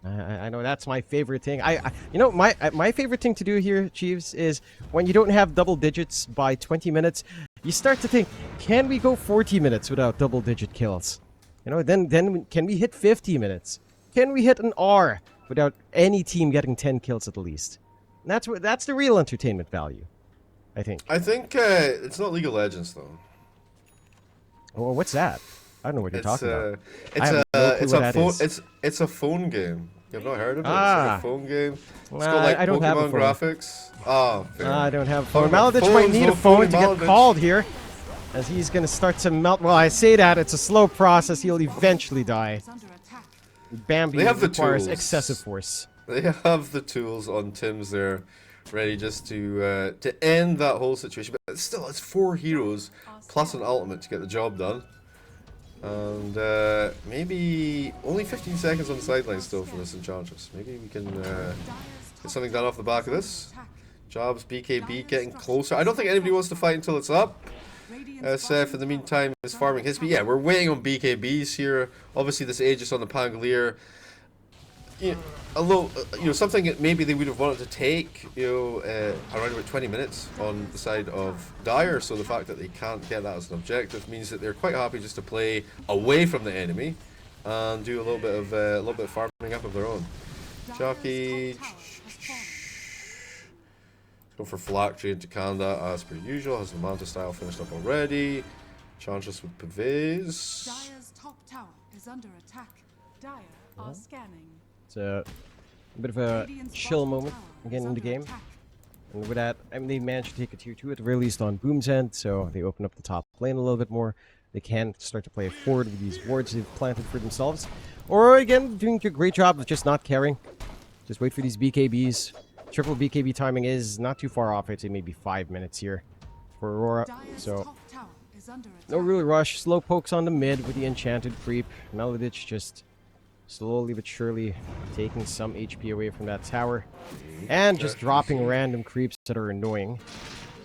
I know that's my favorite thing. You know, my favorite thing to do here, Chiefs, is when you don't have double digits by 20 minutes, you start to think, can we go 40 minutes without double-digit kills? You know, then can we hit 50 minutes? Can we hit an R without any team getting 10 kills at least? And that's the real entertainment value, I think. I think it's not League of Legends though. Well, what's that? I don't know what you're talking about. It's a phone game. You've not heard of it? It's Ah. like a phone game. It's Well, got like I don't have a Pokemon phone. graphics. Oh, fair. I don't have a Talking phone. about Maladich might phones, need a no phone to get Maladich. called here, as he's going to start to melt. Well, I say that, it's a slow process. He'll eventually die. Is under attack. They Bambi have the requires tools. excessive force. They have the tools on Tim's there, ready just to end that whole situation. But still, it's 4 heroes plus an ultimate to get the job done. And maybe only 15 seconds on the sideline still for this Enchantress. Maybe we can get something done off the back of this. Jobs, BKB getting closer. I don't think anybody wants to fight until it's up. Seth, in the meantime, is farming his. But yeah, we're waiting on BKBs here. Obviously, this Aegis on the Pangolier. Something that maybe they would have wanted to take, around about 20 minutes on the side of Dire. So the fact that they can't get that as an objective means that they're quite happy just to play away from the enemy and do a little bit of farming up of their own. Jockey, go for Phylactery into Kanda as per usual. Has the Manta style finished up already. Enchantress with Pavés. Dire's top tower is under attack. Dire are scanning. It's a bit of a chill moment again in the game. And with that, I mean, they managed to take a tier 2 at the very least on Boom's end, so they open up the top lane a little bit more. They can start to play it forward with these wards they've planted for themselves. Or again, doing a great job of just not caring. Just wait for these BKBs. Triple BKB timing is not too far off. I'd say maybe 5 minutes here for Aurora. So no real rush. Slow pokes on the mid with the enchanted creep. Maladich just slowly but surely taking some HP away from that tower. And just dropping random creeps that are annoying.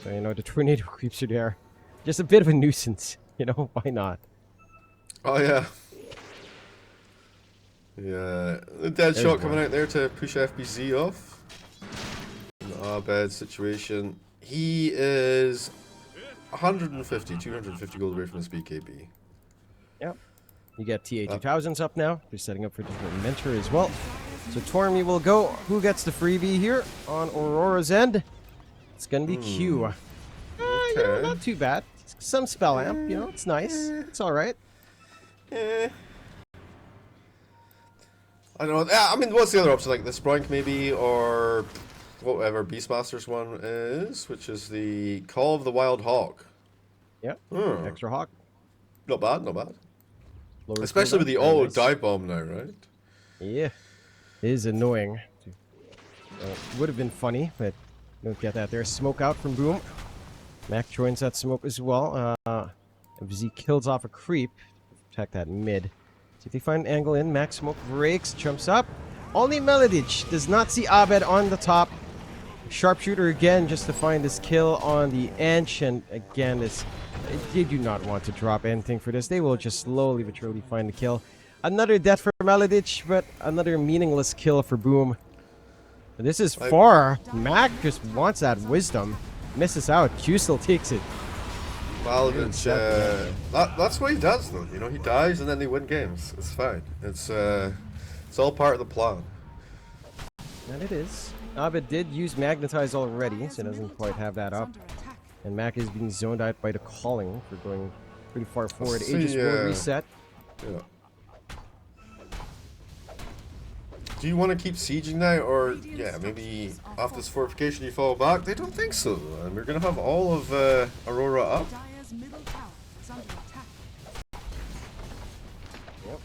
So, the tornado creeps are there. Just a bit of a nuisance. Why not? Oh, yeah. Yeah. The dead shot coming out there to push FBZ off. Bad situation. He is 150, 250 gold away from his BKB. Yep. You get TA2000s up now. They're setting up for different mentor as well. So Tormy will go. Who gets the freebie here on Aurora's end? It's going to be Q. Okay. Not too bad. Some spell amp, it's nice. It's alright. I don't know. I mean, what's the other option? Like the Sprunk maybe, or whatever Beastmaster's one is, which is the Call of the Wild Hawk. Yep. Extra Hawk. Not bad, not bad. Lower Especially with the cooldown. auto Nice. dive bomb now, right? Yeah. It is annoying. Would have been funny, but don't get that there. Smoke out from Boom. Mac joins that smoke as well. FZ kills off a creep. Protect that mid. See if they find an angle in. Mac smoke breaks, jumps up. Only Maladich does not see Abed on the top. Sharpshooter again just to find this kill on the Ancient. Again, they do not want to drop anything for this. They will just slowly but surely find the kill. Another death for Maladich, but another meaningless kill for Boom. And this is far. Mac just wants that wisdom. Misses out. Q still takes it. Maladich, that's what he does though. He dies and then they win games. It's fine. It's all part of the plan. And it is. Abed did use Magnetize already, so it doesn't quite have that up. And Mac is being zoned out by the calling for going pretty far forward. Aegis will reset. Yeah. Do you want to keep sieging now, or maybe after this fortification you fall back? They don't think so, and we're gonna have all of Aurora up. Dire's middle tower is under attack. Yep.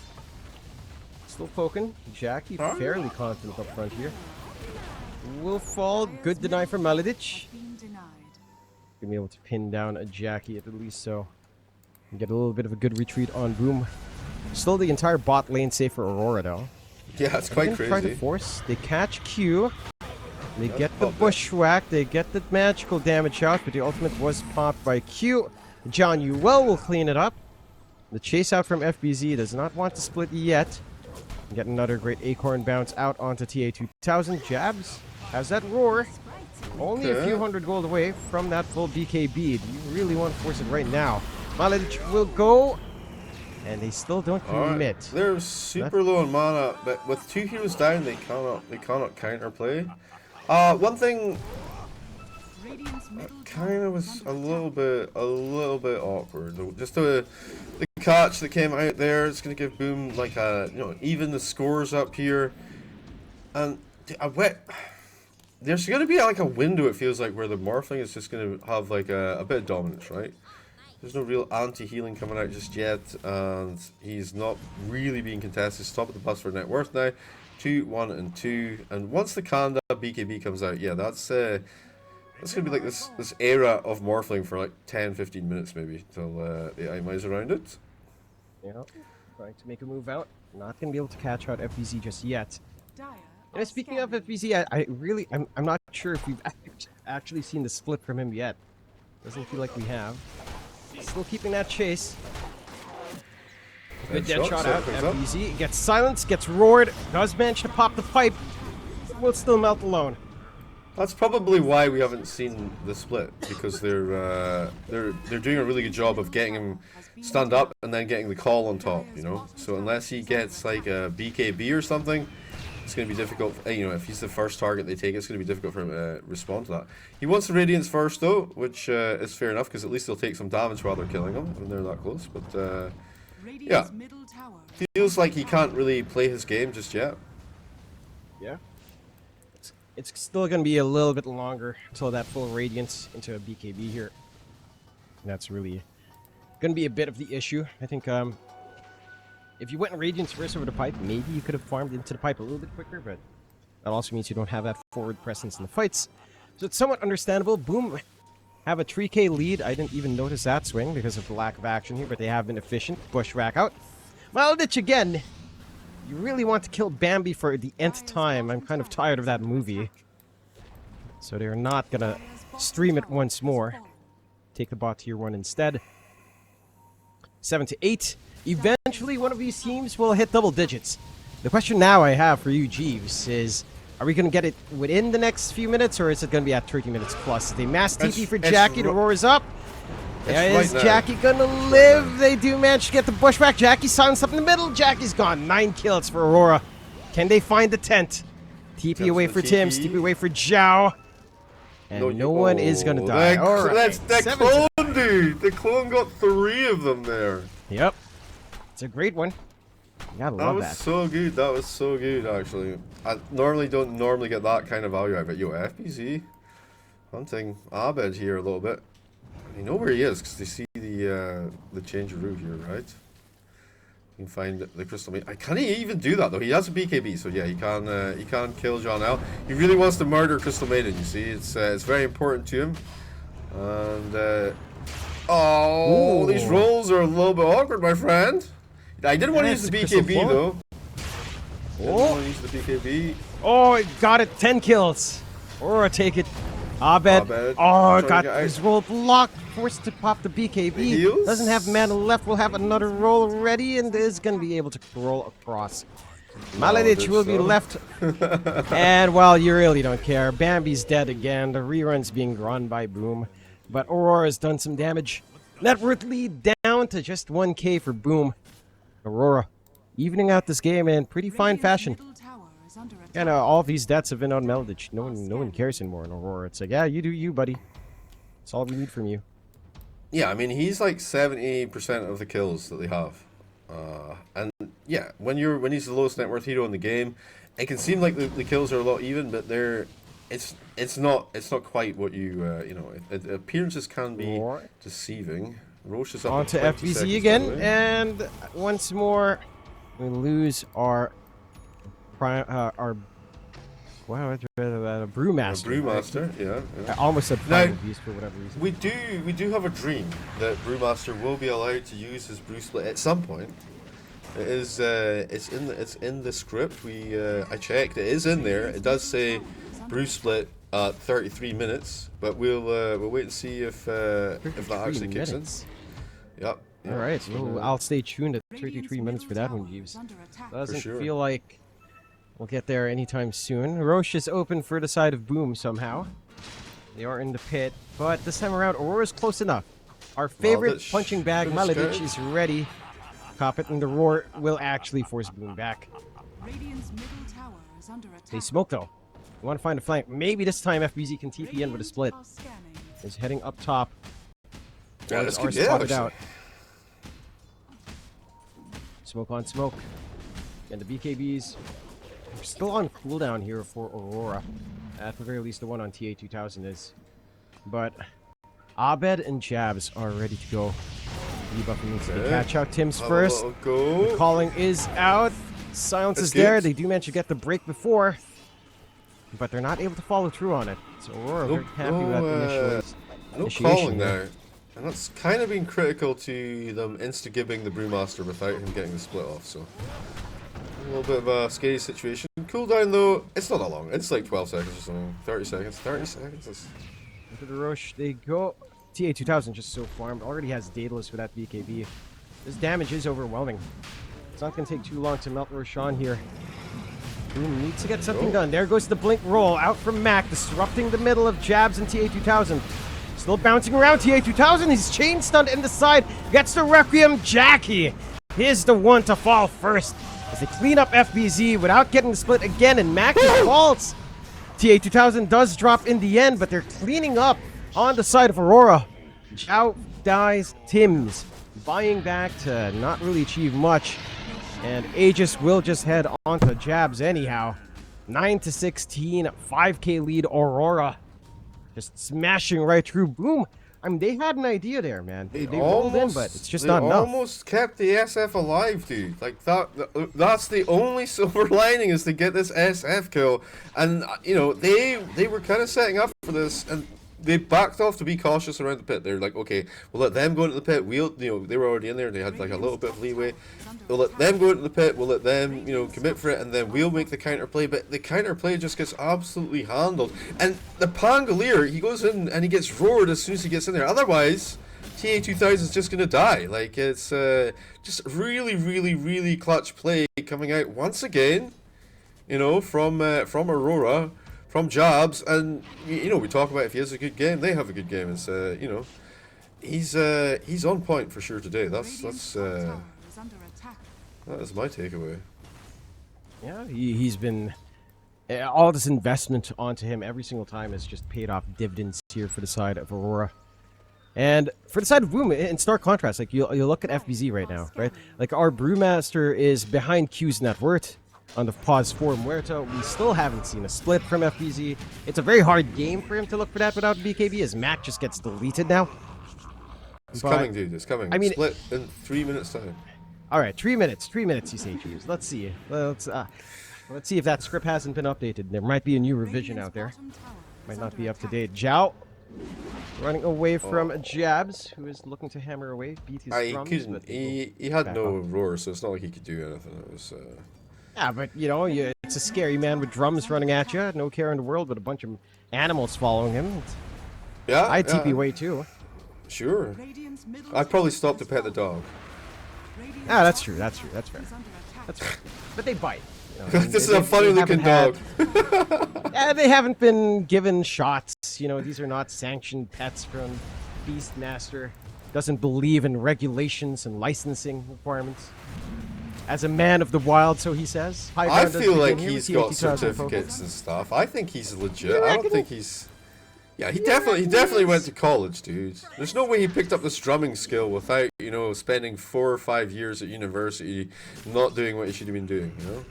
Still poking. Jackie fairly confident up front here. Will fall. Good deny for Maladich. Being denied. Gonna be able to pin down a Jackie at least, so We get a little bit of a good retreat on Boom. Still the entire bot lane safe for Aurora though. Yeah, it's quite crazy. Try to force. They catch Q. They That's get the not bad. bushwhack. They get the magical damage out, but the ultimate was popped by Q. John Uwell will clean it up. The chase out from FBZ does not want to split yet. Get another great acorn bounce out onto TA2000. Jabs has that roar. Only a few hundred gold away from that full BKB. Do you really want to force it right now? Maledich will go. And they still don't commit. They're super low on mana, but with 2 heroes down, they cannot counterplay. One thing kind of was a little bit awkward. Just the catch that came out there. It's gonna give Boom like a even the scores up here, and there's gonna be like a window. It feels like where the Morphling is just gonna have like a bit of dominance, right? There's no real anti-healing coming out just yet, and he's not really being contested. He's top of the bus for net worth now. 2, 1, and 2. And once the Kanda BKB comes out, yeah, that's gonna be like this era of Morphling for like 10-15 minutes maybe till the itemize around it. Yeah, trying to make a move out. Not gonna be able to catch out FBZ just yet. And speaking of FBZ, I'm not sure if we've actually seen the split from him yet. Doesn't feel like we have. Still keeping that chase. Good dead shot out. FBZ gets silenced, gets roared, does manage to pop the pipe. Will still melt alone. That's probably why we haven't seen the split, because they're doing a really good job of getting him stand up and then getting the call on top, you know. So unless he gets like a BKB or something, it's going to be difficult. If he's the first target they take, it's going to be difficult for him to respond to that. He wants the Radiance first though, which is fair enough, because at least they'll take some damage while they're killing him when they're that close. But yeah, feels like he can't really play his game just yet. Yeah. It's still going to be a little bit longer until that full Radiance into a BKB here. That's really going to be a bit of the issue. I think if you went in Radiance first over the pipe, maybe you could have farmed into the pipe a little bit quicker, but that also means you don't have that forward presence in the fights. So it's somewhat understandable. Boom have a 3k lead. I didn't even notice that swing because of the lack of action here, but they have been efficient. Bushwhack out. Maledich again. You really want to kill Bambi for the nth time. I'm kind of tired of that movie. So they're not gonna stream it once more. Take the bot tier 1 instead. 7 to 8. Eventually, one of these teams will hit double digits. The question now I have for you, Jeeves, is are we going to get it within the next few minutes, or is it going to be at 30 minutes plus? They mass TP for Jackie. The roar is up. Is Jackie going to live? They do manage to get the bushwhack. Jackie silenced up in the middle. Jackie's gone. 9 kills for Aurora. Can they find the tent? TP away for Tim's. TP away for Zhao. And no one is going to die. That's that clone, dude. The clone got 3 of them there. Yep. It's a great one. You gotta love that. That was so good. That was so good, actually. I don't get that kind of value out of it. Yo, FBZ hunting Abed here a little bit. They know where he is because they see the change of route here, right? You can find the crystal mate. Can he even do that though? He has a BKB, so yeah, he can kill John L. He really wants to murder Crystal Maiden. You see, it's very important to him. And oh, these rolls are a little bit awkward, my friend. I didn't want to use the BKB though. I didn't want to use the BKB. Oh, it got it. 10 kills. Aurora take it. Abed. Oh, got his roll blocked. Forced to pop the BKB. Doesn't have mana left. Will have another roll ready and is going to be able to roll across. Maledich will be left. And well, you really don't care. Bambi's dead again. The rerun's being run by Boom. But Aurora's done some damage. Net worth lead down to just 1k for Boom. Aurora evening out this game in pretty fine fashion. And all of these deaths have been on Maledich. No one cares anymore in Aurora. It's like, yeah, you do you, buddy. That's all we need from you. Yeah, I mean, he's like 70% of the kills that they have. And yeah, when he's the lowest net worth hero in the game, it can seem like the kills are a lot even, but it's not quite what you appearances can be deceiving. Roche is up on to FBZ again, and once more we lose our Wow, it's a A brewmaster. Brewmaster, yeah. I almost said Now, final beast for whatever reason. We do have a dream that Brewmaster will be allowed to use his brew split at some point. It is it's in the script. I checked. It is in there. It does say brew split 33 minutes, but we'll wait and see if that actually kicks in. Yep. All right, well, I'll stay tuned at 33 minutes for that one, Jeeves. Doesn't sure. feel like we'll get there anytime soon. Roche is open for the side of Boom somehow. They are in the pit, but this time around, Aurora's close enough. Our favorite Maledich. punching bag, Maledich, is ready. Cop it, and the roar will actually force Boom back. Radiant's middle tower is under attack. They smoke, though. We want to find a flank. Maybe this time FBZ can TP in with a split. Are scanning. Is heading up top. Yeah, Boys that's are good. Yeah, spotted actually. out. Smoke on smoke. And the BKBs. We're still on cooldown here for Aurora. At the very least, the one on TA2000 is. But Abed and Jabs are ready to go. Debuffing needs to catch out Tim's Have a first. little go. The calling is out. Silence That's is there. good. They do manage to get the break before. But they're not able to follow through on it. So Aurora very happy with that No initiation calling there. now. And that's kind of been critical to them insta-gibbing the Brewmaster without him getting the split off, so... A little bit of a scary situation. Cooldown though, it's not that long. It's like 12 seconds or something. 30 seconds. 30 seconds? That's... Into the rush they go. TA2000 just so farmed. Already has Daedalus for that BKB. This damage is overwhelming. It's not going to take too long to melt Roshan here. Boom needs to get something done. There goes the blink roll out from Mac, disrupting the middle of Jabs and TA2000. Still bouncing around TA2000. He's chain stunned in the side. Gets the Requiem. Jackie is the one to fall first. As they clean up FBZ without getting the split again, and Mac falls. TA2000 does drop in the end, but they're cleaning up on the side of Aurora. Zhao dies. Tim's buying back to not really achieve much. And Aegis will just head onto Jabs anyhow. 9-16, 5k lead Aurora. Just smashing right through. Boom. I mean, they had an idea there, man. They rolled in, but it's just not enough. They almost kept the SF alive, dude. Like, that's the only silver lining, is to get this SF kill. And, you know, they were kind of setting up for this, and they backed off to be cautious around the pit. They're like, okay, we'll let them go into the pit. We'll, you know, they were already in there. They had like a little bit of leeway. We'll let them go into the pit. We'll let them, you know, commit for it, and then we'll make the counter play. But the counter play just gets absolutely handled. And the Pangolier, he goes in and he gets roared as soon as he gets in there. Otherwise, TA2000 is just gonna die. Like, it's just really, really, really clutch play coming out once again. You know, from Aurora. From Jabs, and you know, we talk about if he has a good game, they have a good game. It's you know, he's on point for sure today. That is my takeaway. Yeah, he's been all this investment onto him every single time has just paid off dividends here for the side of Aurora. And for the side of Boom, in stark contrast, like you look at FBZ right now, right? Like our Brewmaster is behind Q's net worth. On the pause for Muerto, we still haven't seen a split from FBZ. It's a very hard game for him to look for that without BKB, as Mac just gets deleted now. It's coming, dude. It's coming. I mean, split in 3 minutes time. All right, 3 minutes. 3 minutes, you say, Jeeves. Let's see. Let's see if that script hasn't been updated. There might be a new revision out there. Might not be up to date. Zhao running away from Jabs, who is looking to hammer away, beat his drums. He couldn't. He had no roar, so it's not like he could do anything. It was. Yeah, but, you know, it's a scary man with drums running at you. No care in the world, but a bunch of animals following him. Yeah, I'd TP away, too. Sure. I'd probably stop to pet the dog. Ah, that's true. That's fair. That's fair. But they bite. You know, This is a funny-looking dog. Yeah, they haven't been given shots. You know, these are not sanctioned pets from Beastmaster. Doesn't believe in regulations and licensing requirements. As a man of the wild, so he says. I feel like he's got certificates and stuff. I think he's legit. I don't think he's... Yeah, he definitely went to college, dude. There's no way he picked up this drumming skill without, you know, spending 4 or 5 years at university not doing what he should have been doing, you know?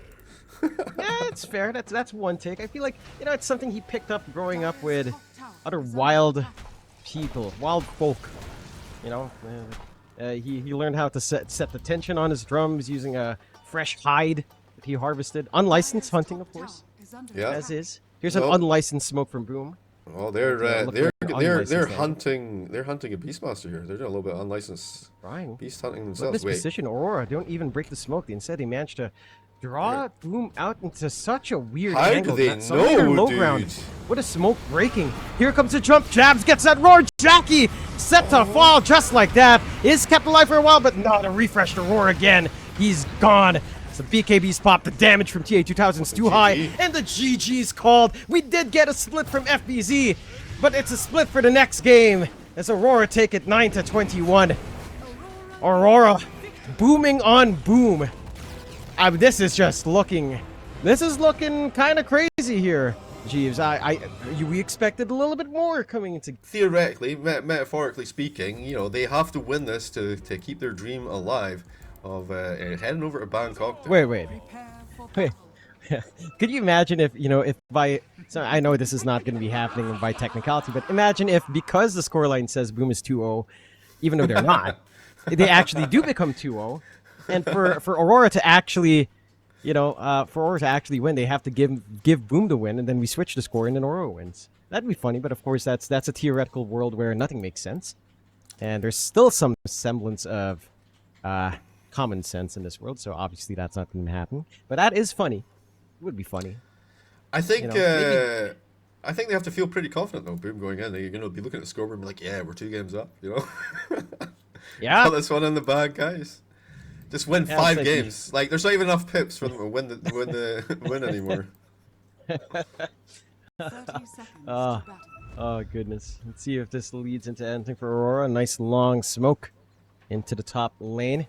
Yeah, it's fair. That's one take. I feel like, you know, it's something he picked up growing up with other wild people, wild folk, you know? He learned how to set the tension on his drums using a fresh hide that he harvested. Unlicensed hunting, of course. under Yeah. As is. Here's an Well- unlicensed smoke from Boom. Oh, they're Look like an they're unlicensed hunting a Beastmaster here. They're doing a little bit of unlicensed Trying. beast hunting Look at themselves. this Wait, position, Aurora. Don't even break the smoke. Instead, they managed to draw Boom out into such a weird How do angle. they That's somewhere know, low dude? ground. What a smoke breaking. Here comes the jump. Jabs gets that roar. Jackie set to fall just like that. Is kept alive for a while, but not a refresh to Roar again. He's gone. So BKB's popped. The damage from TA2000's too high. GG. And the GG's called. We did get a split from FBZ, but it's a split for the next game. As Aurora take it 9-21. Aurora booming on Boom. This is just looking. This is looking kind of crazy here, Jeeves. We expected a little bit more coming into. theoretically, metaphorically speaking, you know, they have to win this to keep their dream alive of heading over to Bangkok. Wait. Prepare for Wait. battle. Could you imagine if, if by, so I know this is not going to be happening by technicality, but imagine if because the scoreline says Boom is 2-0, even though they're not, they actually do become 2-0, and for Aurora to actually, for Aurora to actually win, they have to give Boom the win, and then we switch the score, and then Aurora wins. That'd be funny, but of course that's a theoretical world where nothing makes sense, and there's still some semblance of common sense in this world, so obviously that's not going to happen. But that is funny. It would be funny. I think maybe- I think they have to feel pretty confident though. Boom going in, they're gonna be looking at the scoreboard and be like, "Yeah, we're 2 games up." You know, Yeah. got this one in the bag, guys. Just win Yeah, 5 it's like- games. Like, there's not even enough pips for them to win anymore. 30 seconds Ah. to battle. Oh goodness. Let's see if this leads into anything for Aurora. Nice long smoke into the top lane.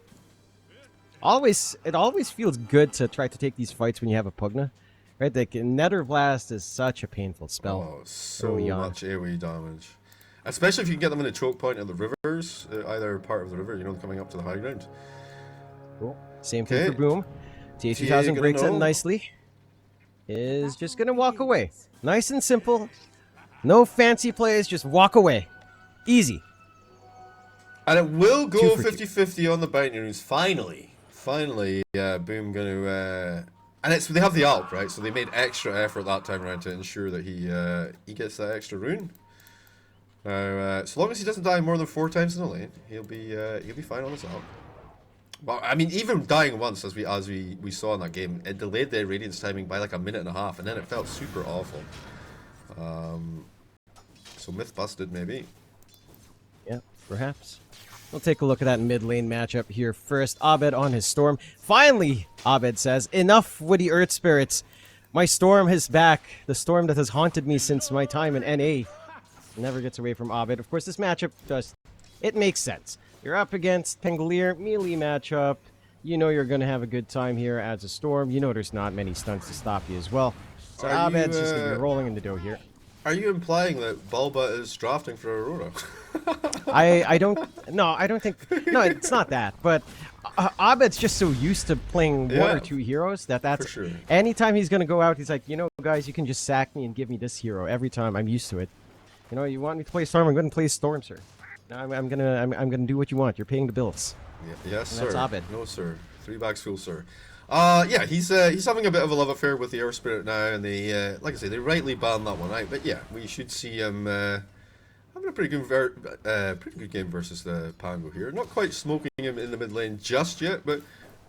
It always feels good to try to take these fights when you have a Pugna. Right? Like Nether Blast is such a painful spell. Oh, so early on. much AoE damage. Especially if you can get them in a choke point at the rivers, either part of the river, coming up to the high ground. Cool. Same thing for Okay. Boom. TA2000 gonna breaks it know. nicely. Is just gonna walk away. Nice and simple. No fancy plays, just walk away. Easy. And it will go 2 for 2. 50-50 on the bounty runes. Finally, Boom gonna and they have the Alp, right? So they made extra effort that time around to ensure that he gets that extra rune. Now, so long as he doesn't die more than 4 times in the lane, he'll be fine on his Alp. Well, I mean, even dying once, as we saw in that game, it delayed the radiance timing by like a minute and a half, and then it felt super awful. So myth busted, maybe. Yeah, perhaps. We'll take a look at that mid lane matchup here first. Abed on his Storm. Finally, Abed says, enough with the Earth Spirits. My Storm is back. The Storm that has haunted me since my time in NA. Never gets away from Abed. Of course, this matchup it makes sense. You're up against Pengolier, melee matchup. You know you're going to have a good time here as a Storm. You know there's not many stunts to stop you as well. So Are you, Abed's just going to be rolling in the dough here. Are you implying that Bulba is drafting for Aurora? I don't think no, it's not that, but Abed's just so used to playing one Yeah, or two heroes that's for sure. anytime he's gonna go out, he's like, guys, you can just sack me and give me this hero every time. I'm used to it. You want me to play Storm, I'm gonna play Storm, sir. I'm gonna do what you want. You're paying the bills. Yes, And sir. that's Abed. No, sir. 3 bags full, sir. Yeah, he's having a bit of a love affair with the Air Spirit now, and they, like I say, they rightly banned that one out. But yeah, we should see him having a pretty good game versus the Pango here. Not quite smoking him in the mid lane just yet, but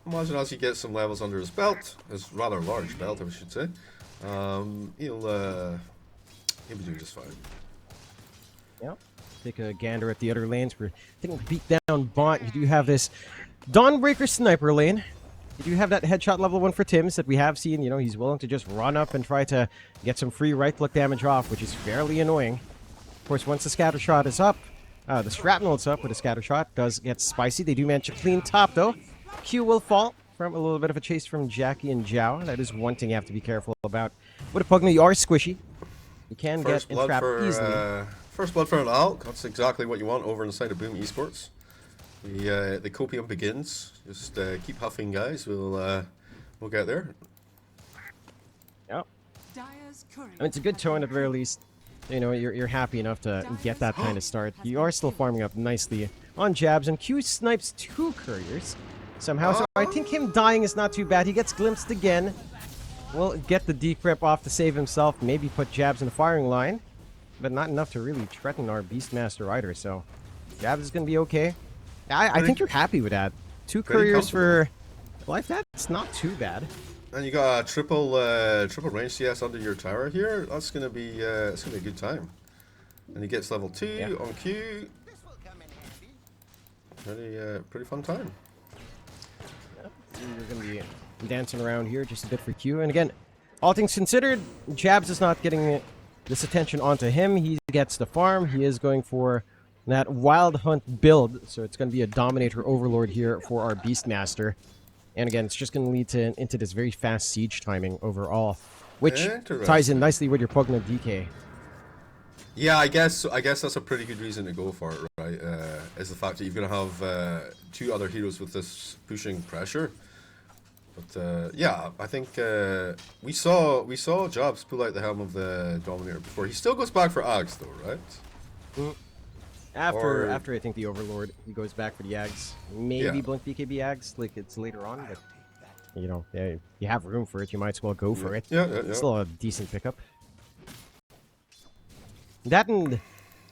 imagine as he gets some levels under his belt, his rather large belt, I should say, he'll be doing just fine. Yep. Take a gander at the other lanes. We're taking a beat down Bont. You do have this Dawnbreaker sniper lane. You do have that headshot level 1 for Tim's that we have seen. He's willing to just run up and try to get some free right click damage off, which is fairly annoying. Of course, once the scatter shot is up, the shrapnel is up with a scatter shot. Does get spicy. They do manage to clean top, though. Q will fall from a little bit of a chase from Jackie and Zhao. That is one thing you have to be careful about. With a Pugna, you are squishy. You can First get blood entrapped easily. First blood for an Alk. That's exactly what you want over inside of Boom Esports. The copium begins. Just keep huffing, guys. We'll get there. Yep. Dire's current I mean, it's a good tone at the very least. You're happy enough to get that kind of start. You are still farming up nicely on jabs, and Q snipes 2 couriers somehow. So I think him dying is not too bad. He gets glimpsed again. will get the decrypt off to save himself, maybe put Jabs in the firing line, but not enough to really threaten our Beastmaster either, so Jabs is going to be okay. I think you're happy with that. 2 couriers for life, that's not too bad. And you got a triple range CS under your tower here. That's gonna be it's gonna be a good time. And he gets level 2 on Q. Pretty fun time. You're going to be dancing around here just a bit for Q. And again, all things considered, Jabs is not getting this attention onto him. He gets the farm. He is going for that Wild Hunt build. So it's going to be a Dominator Overlord here for our Beastmaster. And again, it's just going to lead into this very fast siege timing overall, which ties in nicely with your Pugna DK. Yeah, I guess that's a pretty good reason to go for it, right? Is the fact that you're going to have 2 other heroes with this pushing pressure. But yeah, I think we saw Jobs pull out the helm of the Dominator before. He still goes back for Ags though, right? After I think the Overlord, he goes back for the Ags. Maybe Blink BKB Ags, like it's later on, but you know, you have room for it. You might as well go for it. Yeah. Still a decent pickup. That and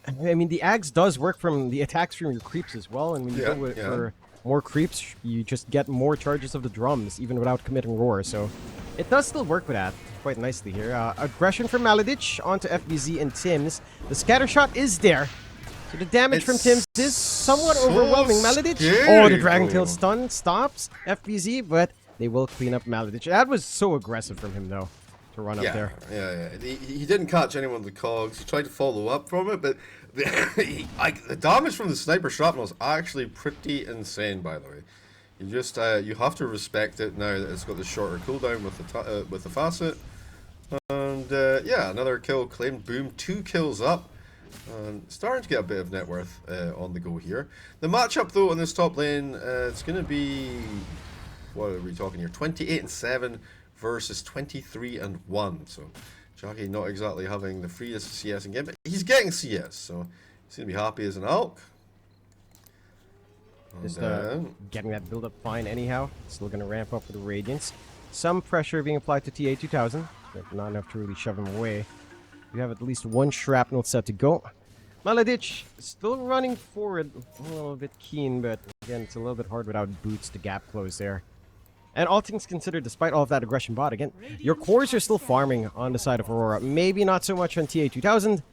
I mean the Ags does work from the attacks from your creeps as well, and when you go for more creeps, you just get more charges of the drums even without committing roar. So it does still work with that quite nicely here. Aggression from Maladich onto FBZ and Tims. The scatter shot is there. So the damage from Tims is somewhat overwhelming. Maladich. Oh, the Dragon Tail stun stops FBZ, but they will clean up Maladich. That was so aggressive from him though, to run up there. Yeah. He didn't catch anyone with the cogs. He tried to follow up from it, but the damage from the sniper shrapnel is actually pretty insane. By the way, you just you have to respect it now that it's got the shorter cooldown with the facet. And yeah, another kill claimed. Boom, 2 kills up. Starting to get a bit of net worth on the go here. The matchup though in this top lane, it's going to be, what are we talking here? 28-7 versus 23-1. So Jackie not exactly having the freest CS in game, but he's getting CS, so he's going to be happy as an elk. Just getting that build up fine anyhow. Still going to ramp up with the Radiance. Some pressure being applied to TA2000, but not enough to really shove him away. You have at least 1 shrapnel set to go. Maladich still running forward, a little bit keen, but again, it's a little bit hard without boots to gap close there. And all things considered, despite all of that aggression bot, again, your cores are still farming on the side of Aurora. Maybe not so much on TA2000,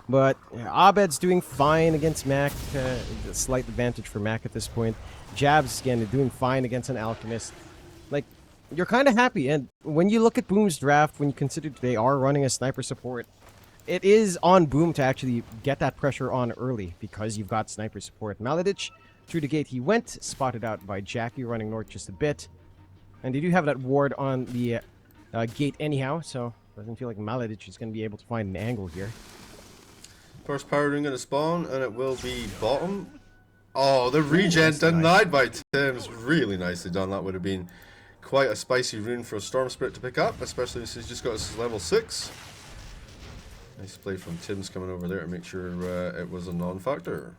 but Abed's doing fine against Mac. A slight advantage for Mac at this point. Jabs, again, doing fine against an Alchemist. Like, you're kind of happy. And when you look at Boom's draft, when you consider they are running a sniper support, it is on Boom to actually get that pressure on early because you've got sniper support. Maladich, through the gate he went, spotted out by Jackie running north just a bit. And they do have that ward on the gate anyhow, so doesn't feel like Maladich is going to be able to find an angle here. First power rune going to spawn, and it will be bottom. Oh, the regen denied by Tim's. Really nicely done. That would have been quite a spicy rune for a Storm Spirit to pick up, especially since he's just got his level 6. Nice play from Tim's coming over there to make sure it was a non-factor.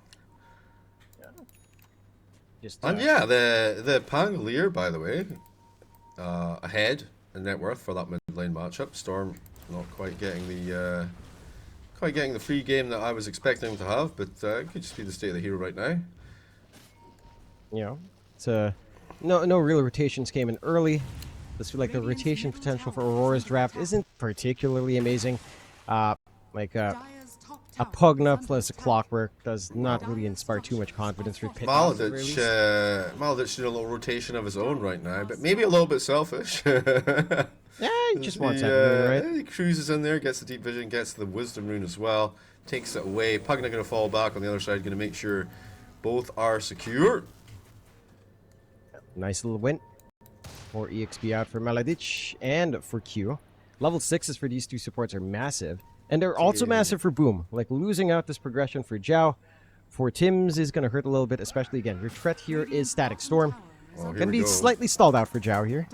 And yeah, the Pangolier, by the way, ahead in net worth for that mid lane matchup. Storm not quite getting the free game that I was expecting him to have, but it could just be the state of the hero right now. You know, it's no real rotations came in early. This feel like the rotation potential for Aurora's draft isn't particularly amazing. Like a Pugna plus a Clockwork does not really inspire too much confidence for Pit. Maladich did a little rotation of his own right now, but maybe a little bit selfish. Yeah, he just wants that, right? He cruises in there, gets the deep vision, gets the wisdom rune as well, takes it away. Pugna going to fall back on the other side, going to make sure both are secure. Nice little win for EXP out for Maladich and for Q. Level 6s for these two supports are massive. And they're also massive for Boom. Like, losing out this progression for Zhao, for Tims is going to hurt a little bit, especially, again, your threat here is Static Storm. Going to be slightly stalled out for Zhao here.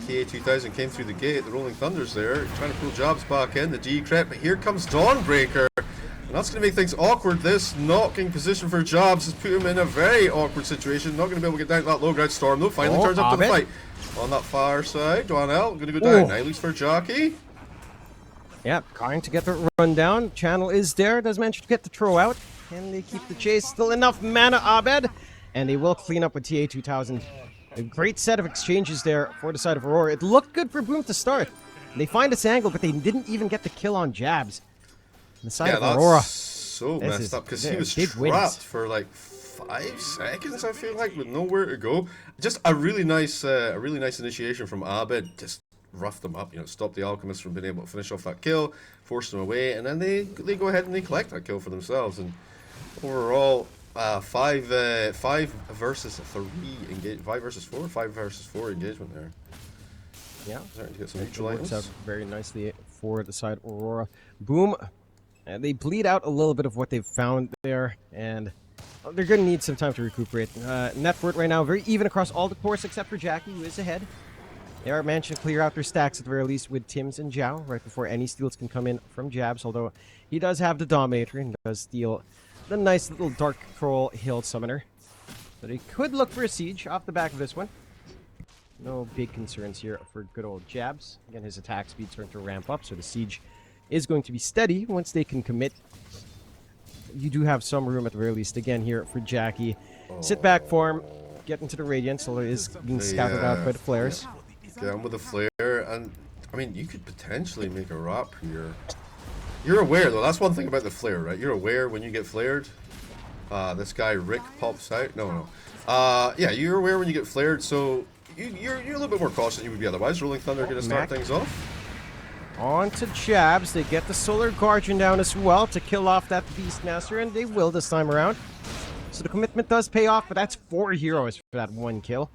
TA2000 came through the gate, the Rolling Thunders there, trying to pull Jobs back in, the decrypt, but here comes Dawnbreaker. And that's going to make things awkward. This knocking position for Jobs has put him in a very awkward situation. Not going to be able to get down to that low ground Storm, though. Finally turns up to the fight. on that far side. Dwanel gonna go down. Oh. Nileys for Jockey. Yeah, trying to get the run down. Channel is there. Does manage to get the throw out. Can they keep the chase? Still enough mana, Abed. And they will clean up with TA 2000. A great set of exchanges there for the side of Aurora. It looked good for Boom to start. They find this angle, but they didn't even get the kill on jabs. The side of Aurora. That's so messed up because he was trapped for like 5 seconds. I feel like with nowhere to go. Just a really nice initiation from Abed. Just roughed them up. You know, stopped the Alchemist from being able to finish off that kill, forced them away, and then they go ahead and they collect that kill for themselves. And overall, 5 versus 3 engage, 5 versus 4, 5 versus 4 engagement there. Yeah, Starting to get some it neutral works out items. very nicely for the side Aurora. Boom. And they bleed out a little bit of what they've found there, and they're going to need some time to recuperate. Net worth right now very even across all the cores except for Jackie, who is ahead. They are managing to clear out their stacks at the very least with Tims and Zhao right before any steals can come in from Jabs, although he does have the Dominator and does steal the nice little Dark Troll Hill Summoner. But he could look for a siege off the back of this one. No big concerns here for good old Jabs. Again, his attack speed starting to ramp up, so the siege is going to be steady once they can commit. You do have some room at the very least again here for Jackie. Sit back form, get into the Radiance, although it is being scouted out by the flares. Get on with the flare, and I mean, you could potentially make a wrap here. You're aware though, that's one thing about the flare, right? You're aware when you get flared. This guy Rick pops out. No. Yeah, you're aware when you get flared, so you're a little bit more cautious than you would be otherwise. Rolling Thunder going to start things off. On to Jabs. They get the Solar Guardian down as well to kill off that Beastmaster, and they will this time around. So the commitment does pay off, but that's 4 heroes for that 1 kill.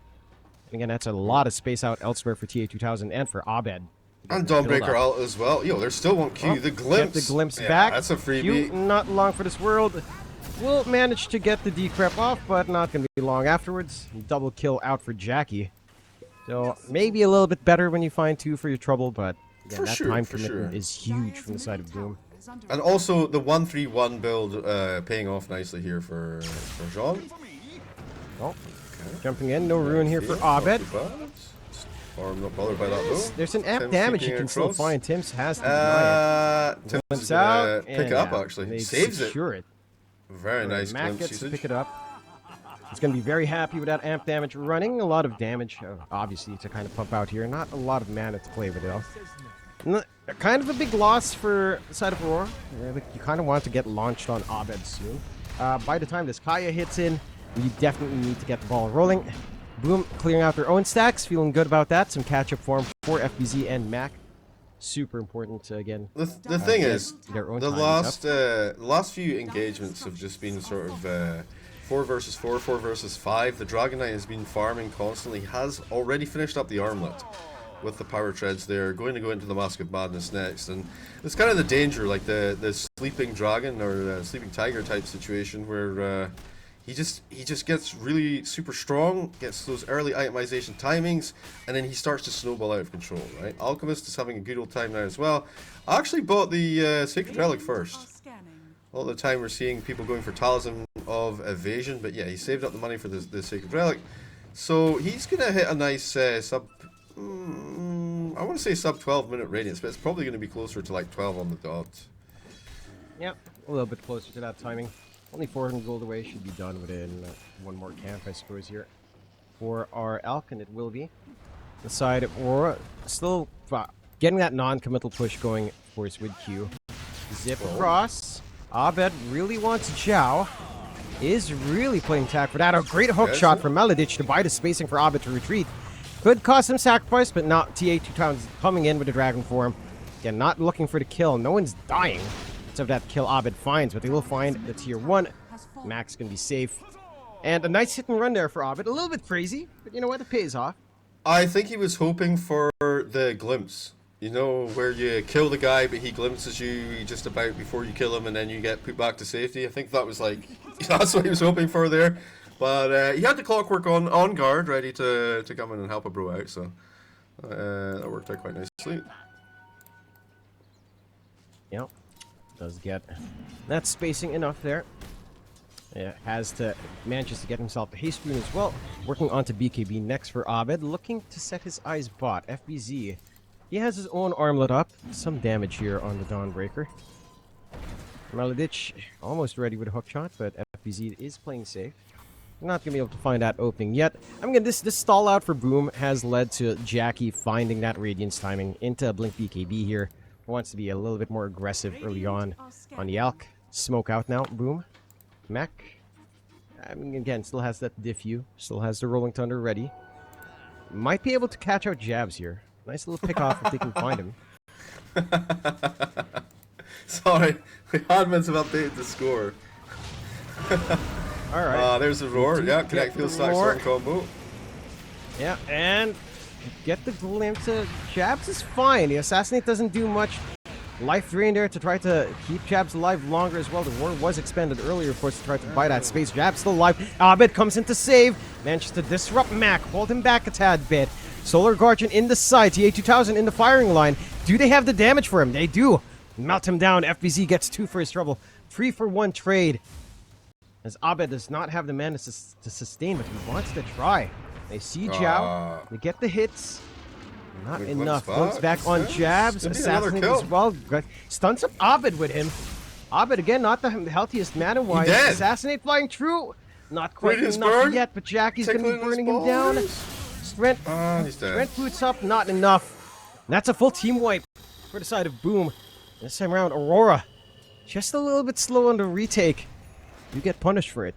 Again, that's a lot of space out elsewhere for TA2000 and for Abed. And Dawnbreaker out as well. Yo, there's still one Q. The glimpse. Get the glimpse yeah, back. That's a Q, freebie. not long for this world. Will manage to get the decrep off, but not going to be long afterwards. Double kill out for Jackie. So maybe a little bit better when you find 2 for your trouble, but again, that time commitment is huge from the side of Doom. And also the 1-3-1 build paying off nicely here for Jean. Oh, jumping in, no ruin here for Abed. I'm not bothered by that though. There's an amp Tim's damage you keeping can it still close. find. Tims has to deny it. Tim's Glimpse gonna out, pick and it up yeah, actually. they Saves it. secure it. Very nice Mac glimpse gets to usage. pick it up. He's going to be very happy with that amp damage running. A lot of damage, obviously, to kind of pump out here. Not a lot of mana to play with it, though. Kind of a big loss for the side of Aurora. You kind of want to get launched on Abed soon. By the time this Kaya hits in, you definitely need to get the ball rolling. Boom, clearing out their own stacks. Feeling good about that. Some catch-up form for FBZ and Mac. Super important, again. The thing is, their own the time last few engagements have just been sort of 4 versus 4, 4 versus 5. The Dragon Knight has been farming constantly. Has already finished up the armlet with the power treads there. Going to go into the Mask of Madness next, and it's kind of the danger, like the sleeping dragon or sleeping tiger type situation where he just gets really super strong, gets those early itemization timings, and then he starts to snowball out of control. Right? Alchemist is having a good old time now as well. I actually bought the Sacred Relic first. All the time we're seeing people going for Talisman of Evasion, but yeah, he saved up the money for the Sacred Relic. So he's going to hit a nice sub... I want to say sub 12 minute radiance, but it's probably going to be closer to like 12 on the dot. Yep, a little bit closer to that timing. Only 400 gold away, should be done within 1 more camp, I suppose, here. For our Alk, and it will be. The side of Aurora, still getting that non-committal push going, of course, with Q. Zip across. Abed really wants Zhao. Is really playing tag for that. A great hook shot from Maledich to buy the spacing for Abed to retreat. Could cost some sacrifice, but not TA2 coming in with the dragon form. Again, not looking for the kill. No one's dying. Except that kill Abed finds, but they will find the tier 1. Max can be safe. And a nice hit and run there for Abed. A little bit crazy, but you know what? It pays off. I think he was hoping for the glimpse. You know, where you kill the guy, but he glimpses you just about before you kill him, and then you get put back to safety. I think that was like, that's what he was hoping for there. But he had the clockwork on guard, ready to come in and help a bro out, so that worked out quite nicely. Yep. Does get that spacing enough there. Manages to get himself a haste rune as well. Working onto BKB next for Abed, looking to set his eyes bot. FBZ, he has his own armlet up. Some damage here on the Dawnbreaker. Maladich almost ready with a hook shot, but FBZ is playing safe. We're not gonna be able to find that opening yet. This stall out for Boom has led to Jackie finding that Radiance timing into Blink BKB here. He wants to be a little bit more aggressive early on the Alk. Smoke out now, Boom. Mech. Again, still has that diffuse. Still has the Rolling Thunder ready. Might be able to catch out Jabs here. Nice little pick off if they can find him. Sorry, the admins have updated the score. Alright. There's Aurora. Yeah, connect field stack storm combo. Yeah, and get the glimpse of Jabs is fine. The Assassinate doesn't do much. Life drain there to try to keep Jabs alive longer as well. The war was expended earlier, of course, to try to buy that space. Jabs still alive. Abed comes in to save. Manages to disrupt Mac. Hold him back a tad bit. Solar Guardian in the side. TA2000 in the firing line. Do they have the damage for him? They do. Melt him down. FBZ gets 2 for his trouble. 3 for 1 trade. As Abed does not have the mana to sustain, but he wants to try. They see Jiao. They get the hits. Not enough. Goes back on Jabs. Assassinate as well. Stunts up Abed with him. Abed again, not the healthiest mana-wise. Assassinate flying through. Not quite enough yet, but Jackie's going to be burning him down. Strength boots up. Not enough. That's a full team wipe for the side of Boom. This time around, Aurora. Just a little bit slow on the retake. You get punished for it.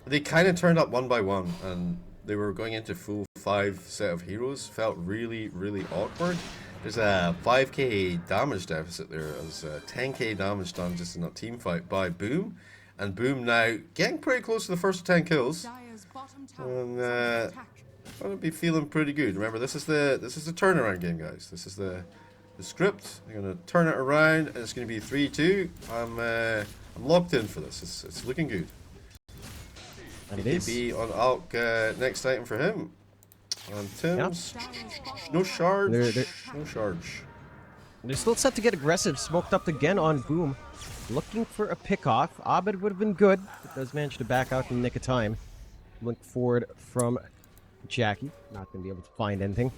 They kind of turned up one by one, and they were going into full 5 set of heroes. Felt really, really awkward. There's a 5k damage deficit there. There's 10k damage done just in that team fight by Boom. And Boom now getting pretty close to the first 10 kills. And gonna be feeling pretty good. Remember, this is the turnaround game, guys. This is the script. I'm gonna turn it around, and it's gonna be 3-2. I'm locked in for this. It's looking good. BKB on Alk, next item for him. On Tim's, no charge. No charge. They're still set to get aggressive. Smoked up again on Boom. Looking for a pick-off. Abed would have been good, but does manage to back out in the nick of time. Blink forward from Jackie. Not going to be able to find anything.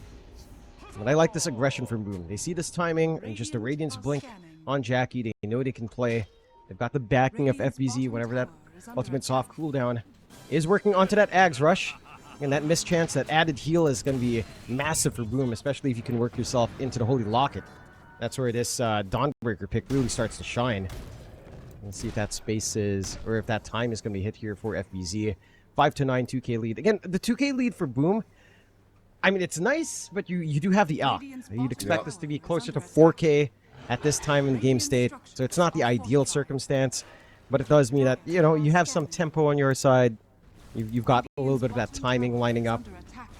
But I like this aggression from Boom. They see this timing and just a Radiance blink on Jackie. They know they can play. They've got the backing of FBZ whenever that ultimate soft cooldown is working onto that Ags rush. And that mischance, that added heal is going to be massive for Boom, especially if you can work yourself into the Holy Locket. That's where this Dawnbreaker pick really starts to shine. Let's see if that space is, or if that time is going to be hit here for FBZ. 5-9, 2k lead. Again, the 2k lead for Boom, I mean, it's nice, but you do have the Alk. You'd expect this to be closer to 4k at this time in the game state. So it's not the ideal circumstance, but it does mean that, you know, you have some tempo on your side. You've got a little bit of that timing lining up.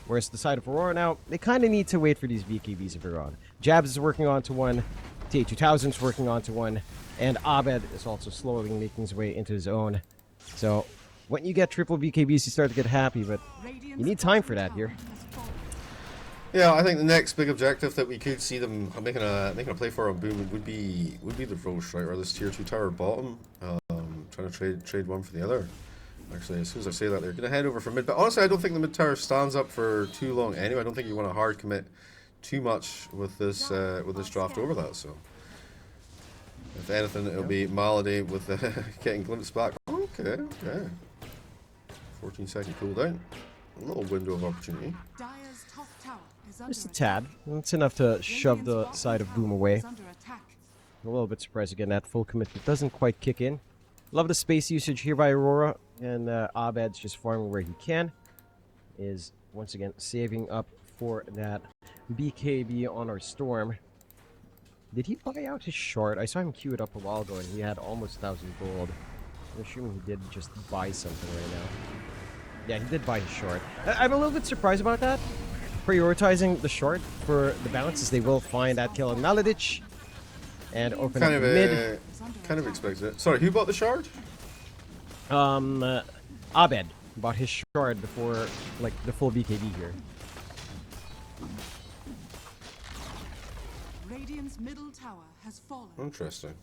Whereas the side of Aurora now, they kind of need to wait for these BKBs if they're on. Jabs is working onto one. TA2000 is working onto one. And Abed is also slowly making his way into his own. So when you get triple BKBs, you start to get happy, but you need time for that here. Yeah, I think the next big objective that we could see them making a play for on Boom would be the Roche, right, or this tier 2 tower bottom, trying to trade one for the other. Actually, as soon as I say that, they're going to head over for mid. But honestly, I don't think the mid tower stands up for too long anyway. I don't think you want to hard commit too much with this draft over that. So, if anything, it'll be Malady with getting glimpsed back. Okay. 14-second cooldown. A little window of opportunity. Just a tad. That's enough to shove the side of Boom away. A little bit surprised again that full commitment doesn't quite kick in. Love the space usage here by Aurora, and Abed's just farming where he can. Is once again saving up for that BKB on our Storm. Did he buy out his shard? I saw him queue it up a while ago, and he had almost 1,000 gold. I'm assuming he did just buy something right now. Yeah, he did buy his shard. I'm a little bit surprised about that. Prioritizing the shard for the balances, they will find that kill on Maladich and open up mid. Kind of expected it. Sorry, who bought the shard? Abed bought his shard before, like, the full BKB here. Radiant's middle tower has fallen. Interesting.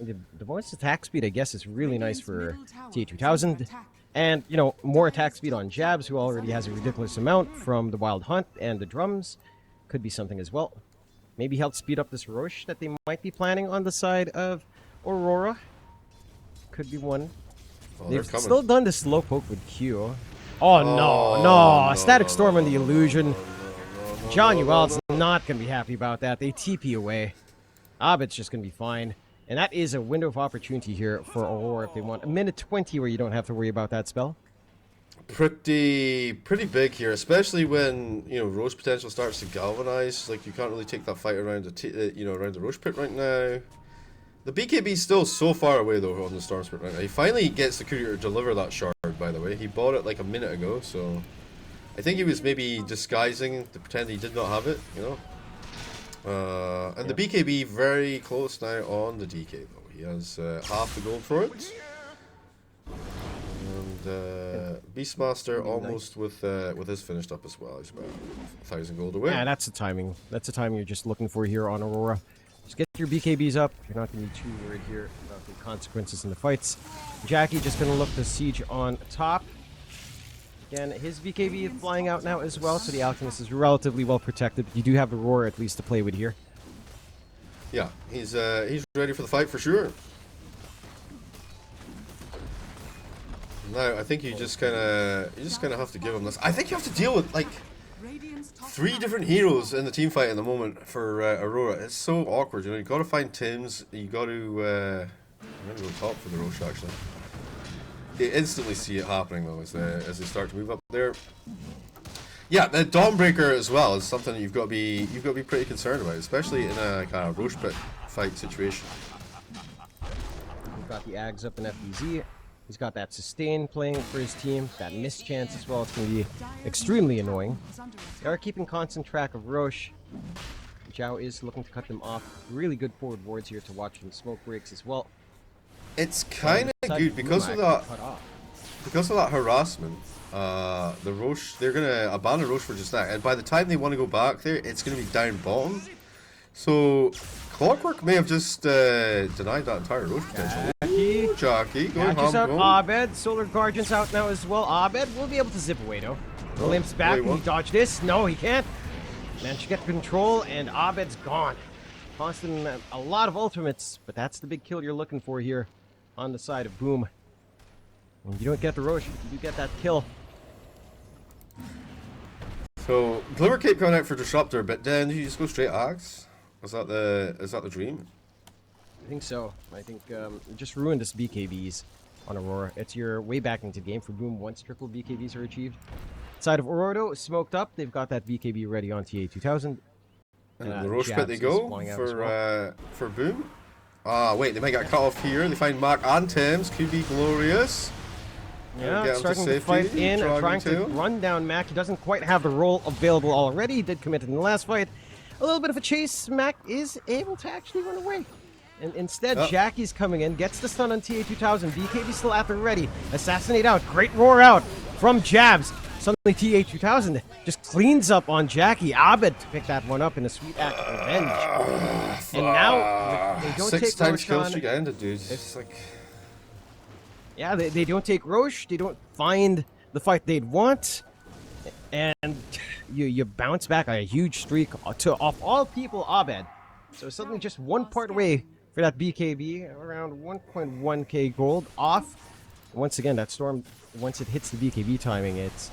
The bonus attack speed, I guess, is really nice for TA2000. And, you know, more attack speed on Jabs, who already has a ridiculous amount from the Wild Hunt and the drums. Could be something as well. Maybe help speed up this Roche that they might be planning on the side of Aurora. Could be one. Oh, They've still done the slow poke with Q. Oh, no. Static Storm on the illusion. John Uel's not going to be happy about that. They TP away. Abed's just going to be fine. And that is a window of opportunity here for Aurora if they want. A minute 20 where you don't have to worry about that spell. Pretty big here, especially when, you know, Roche potential starts to galvanize. Like, you can't really take that fight around around the Roche pit right now. The BKB is still so far away though on the Storm Spirit right now. He finally gets the courier to deliver that shard, by the way. He bought it like a minute ago, so I think he was maybe disguising to pretend he did not have it, you know. And the BKB very close now on the DK though. He has half the gold for it. And Beastmaster almost with his finished up as well. He's about 1,000 gold away. Yeah, that's the timing. That's the timing you're just looking for here on Aurora. Just get your BKBs up. You're not going to be too worried here about the consequences in the fights. Jackie just going to look to siege on top. Again, his BKB is flying out now as well, so the Alchemist is relatively well protected. You do have Aurora at least to play with here. Yeah, he's ready for the fight for sure. Now, I think you just kind of have to give him this. I think you have to deal with like 3 different heroes in the team fight at the moment for Aurora. It's so awkward, you know. You got to find Tim's. You got to. I'm gonna go top for the Roche actually. You instantly see it happening though as they start to move up there. Yeah, the Dawnbreaker as well is something that you've got to be pretty concerned about, especially in a kind of Roche pit fight situation. We've got the Ags up in FBZ. He's got that sustain playing for his team, that miss chance as well. It's going to be extremely annoying. They are keeping constant track of Roche. Zhao is looking to cut them off. Really good forward wards here to watch from smoke breaks as well. It's kind of good because of that harassment. The Roche, they're going to abandon Roche for just that. And by the time they want to go back there, it's going to be down bottom. So Clockwork may have just denied that entire Roche potential. Jackie, going Catches out Abed. Solar Guardian's out now as well. Abed will be able to zip away though. Limps back. Can he dodge this? No, he can't. Managed to get control, and Abed's gone. Costing a lot of ultimates, but that's the big kill you're looking for here on the side of Boom. When you don't get the Roche, you get that kill. So Glimmer Cape coming out for Disruptor, but then you just go straight Axe. Is that the dream? I think so. I think just ruined this BKBs on Aurora. It's your way back into the game for Boom once triple BKBs are achieved. Side of Aurora smoked up. They've got that BKB ready on TA2000. And the Roche pit they go for Boom. Ah, wait, they might get cut off here. They find Mark and Thames. Could be glorious. Yeah, starting to fight in, trying to run down Mac. He doesn't quite have the role available already. He did commit it in the last fight. A little bit of a chase. Mac is able to actually run away. And instead, Jackie's coming in, gets the stun on TA2000. BKB still at the ready. Assassinate out. Great roar out from Jabs. Suddenly TA2000 just cleans up on Jackie. Abed to pick that one up in a sweet act of revenge. And now they don't take Roshan. 6 times kill streak ended, dude. It's like... Yeah, they don't take Roche. They don't find the fight they'd want. And you bounce back a huge streak to, off all people, Abed. So suddenly just one part away for that BKB, around 1.1k gold off. Once again, that Storm, once it hits the BKB timing, it's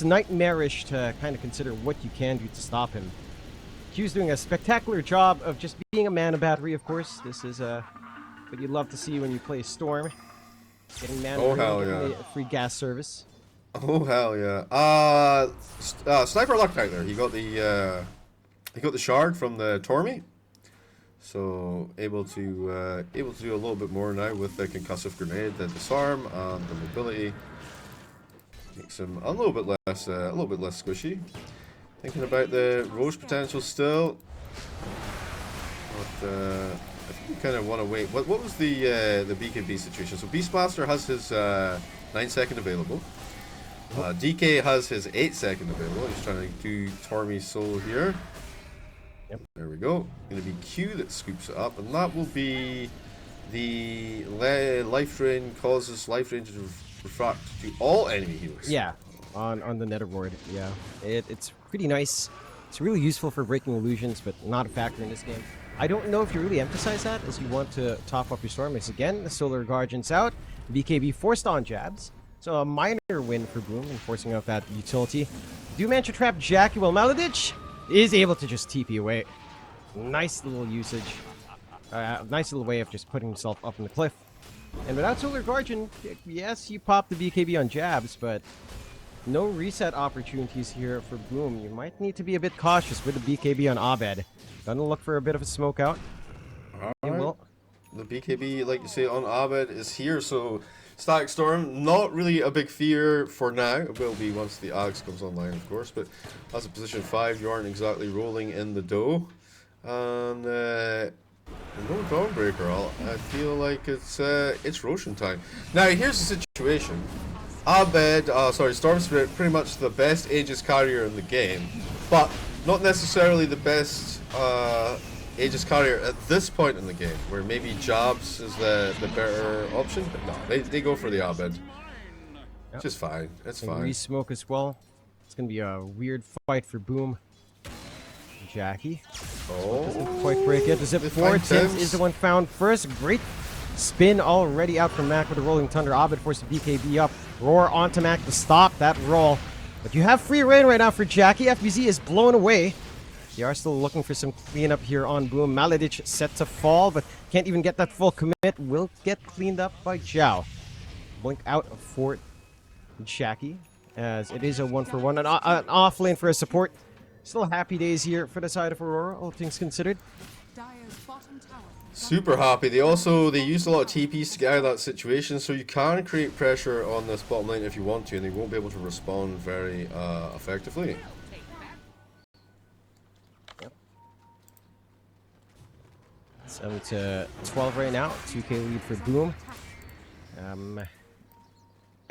nightmarish to kind of consider what you can do to stop him. Q's doing a spectacular job of just being a mana battery, of course. This is what you'd love to see when you play Storm. Getting mana getting a free gas service. Oh hell yeah! Sniper luck out there. He got the shard from the Tormy, so able to do a little bit more now with the concussive grenade, the disarm, and the mobility. Makes him a little bit less squishy. Thinking about the Roche potential still, but I think we kind of want to wait. What was the BKB situation? So Beastmaster has his 9-second available. DK has his 8-second available. He's trying to do Tormy solo here. Yep. There we go. Going to be Q that scoops it up, and that will be the life drain causes life drain to refract to all enemy healers. Yeah, on the netherboard. Yeah, it's pretty nice. It's really useful for breaking illusions, but not a factor in this game. I don't know if you really emphasize that as you want to top up your storm. Because again, the Solar Guardian's out. BKB forced on jabs. So a minor win for Boom in forcing out that utility. Do manage to trap Jackie while Maladich is able to just TP away. Nice little usage. Nice little way of just putting himself up on the cliff. And without Solar Guardian, yes, you pop the BKB on jabs, but no reset opportunities here for Boom. You might need to be a bit cautious with the BKB on Abed. Gonna look for a bit of a smoke out. You will. The BKB, like you say, on Abed is here, so Static Storm, not really a big fear for now. It will be once the Axe comes online, of course, but as a position 5, you aren't exactly rolling in the dough. And no Dawnbreaker, I feel like it's Roshan time. Now, here's the situation. Abed, Storm Spirit, pretty much the best Aegis carrier in the game, but not necessarily the best Aegis carrier at this point in the game, where maybe Jabs is the better option, but no, they go for the Abed. Yep. Just fine, it's fine. Re-smoke as well. It's gonna be a weird fight for Boom. Jackie. Oh, doesn't quite break it. The zip forward. Tims is the one found first. Great spin already out from Mac with the Rolling Thunder. Abed forced the BKB up. Roar onto Mac to stop that roll. But you have free reign right now for Jackie. FBZ is blown away. They are still looking for some cleanup here on Boom. Maladich set to fall, but can't even get that full commit. Will get cleaned up by Zhao. Blink out for Jackie, as it is a 1-for-1. An off lane for a support. Still happy days here for the side of Aurora, all things considered. Super happy. They used a lot of TPs to get out of that situation, so you can create pressure on this bottom lane if you want to, and they won't be able to respond very effectively. Yep. 7-12 right now. 2k lead for Boom.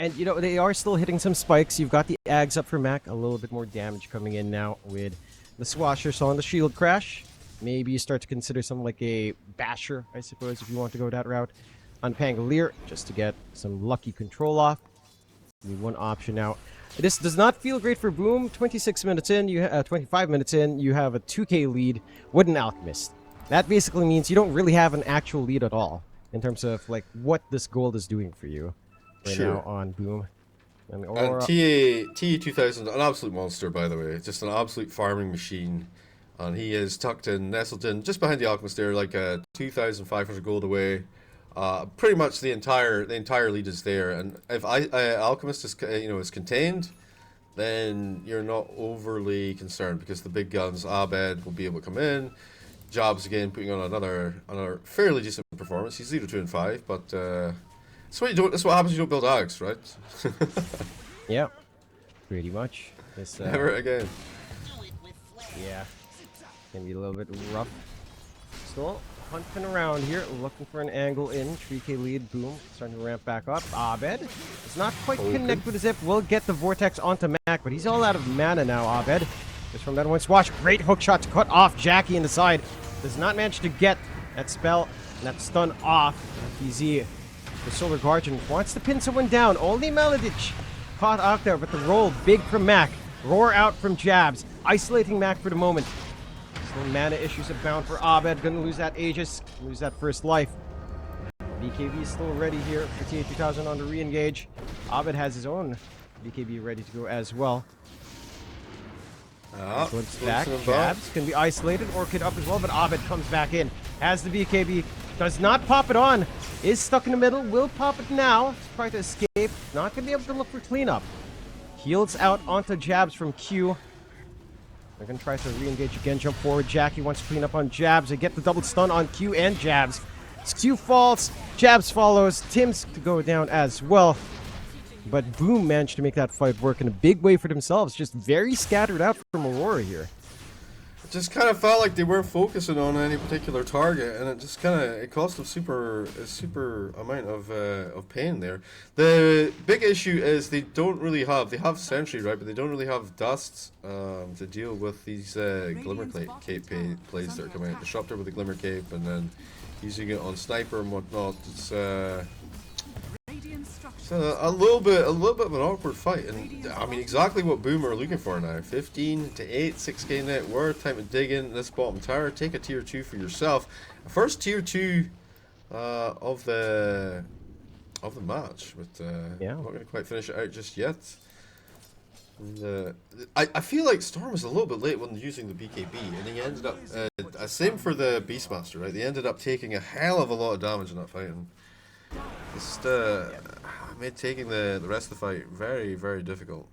And, you know, they are still hitting some spikes. You've got the Ags up for Mac. A little bit more damage coming in now with the Swashers on the Shield Crash. Maybe you start to consider something like a Basher, I suppose, if you want to go that route. On Pangolier, just to get some lucky control off. Need one option now. This does not feel great for Boom. 26 minutes in, 25 minutes in, you have a 2k lead with an Alchemist. That basically means you don't really have an actual lead at all in terms of like what this gold is doing for you. Right now on Boom. And TA2000, an absolute monster, by the way. Just an absolute farming machine. And he is tucked in, nestled in, just behind the Alchemist there, like 2,500 gold away. Pretty much the entire lead is there. And if Alchemist is is contained, then you're not overly concerned because the big guns, Abed, will be able to come in. Jobs again, putting on another fairly decent performance. He's 0, 2, and 5, but. That's what happens when you don't build Ags, right? Yeah, pretty much. Never again. Yeah, can be a little bit rough. Still hunting around here, looking for an angle in. 3k lead, Boom, starting to ramp back up. Abed does not quite connect with the zip. Will get the Vortex onto Mac, but he's all out of mana now, Abed. Just from that one swash, great hook shot to cut off Jackie in the side. Does not manage to get that spell and that stun off. FBZ. The Solar Guardian wants to pin someone down. Only Maladich caught out there, but the roll big from Mac. Roar out from Jabs. Isolating Mac for the moment. Still mana issues abound for Abed. Gonna lose that Aegis. Lose that first life. BKB is still ready here for TA2000 on the re-engage. Abed has his own BKB ready to go as well. Flips back. Jabs can be isolated or could up as well, but Abed comes back in. Has the BKB. Does not pop it on. Is stuck in the middle. Will pop it now. Try to escape. Not going to be able to look for cleanup. Heals out onto Jabs from Q. They're going to try to re-engage again. Jump forward. Jackie wants to clean up on Jabs. They get the double stun on Q and Jabs. Q falls. Jabs follows. Tim's to go down as well. But Boom managed to make that fight work in a big way for themselves. Just very scattered out from Aurora here. just kind of felt like they weren't focusing on any particular target, and it just kind of it caused them a super amount of pain there. The big issue is they have Sentry, right, but they don't really have Dust to deal with these Glimmer Cape plays that are coming out. Disruptor with the Glimmer Cape, and then using it on Sniper and whatnot. It's a little bit of an awkward fight, and I mean exactly what Boom are looking for now. 15 to 8, 6k net worth. Time to dig in this bottom tower. Take a tier 2 for yourself. First tier 2 of the match, but not going to quite finish it out just yet. And, I feel like Storm was a little bit late when using the BKB, and he ended up same for the Beastmaster, right? They ended up taking a hell of a lot of damage in that fight, and just made taking the rest of the fight very, very difficult.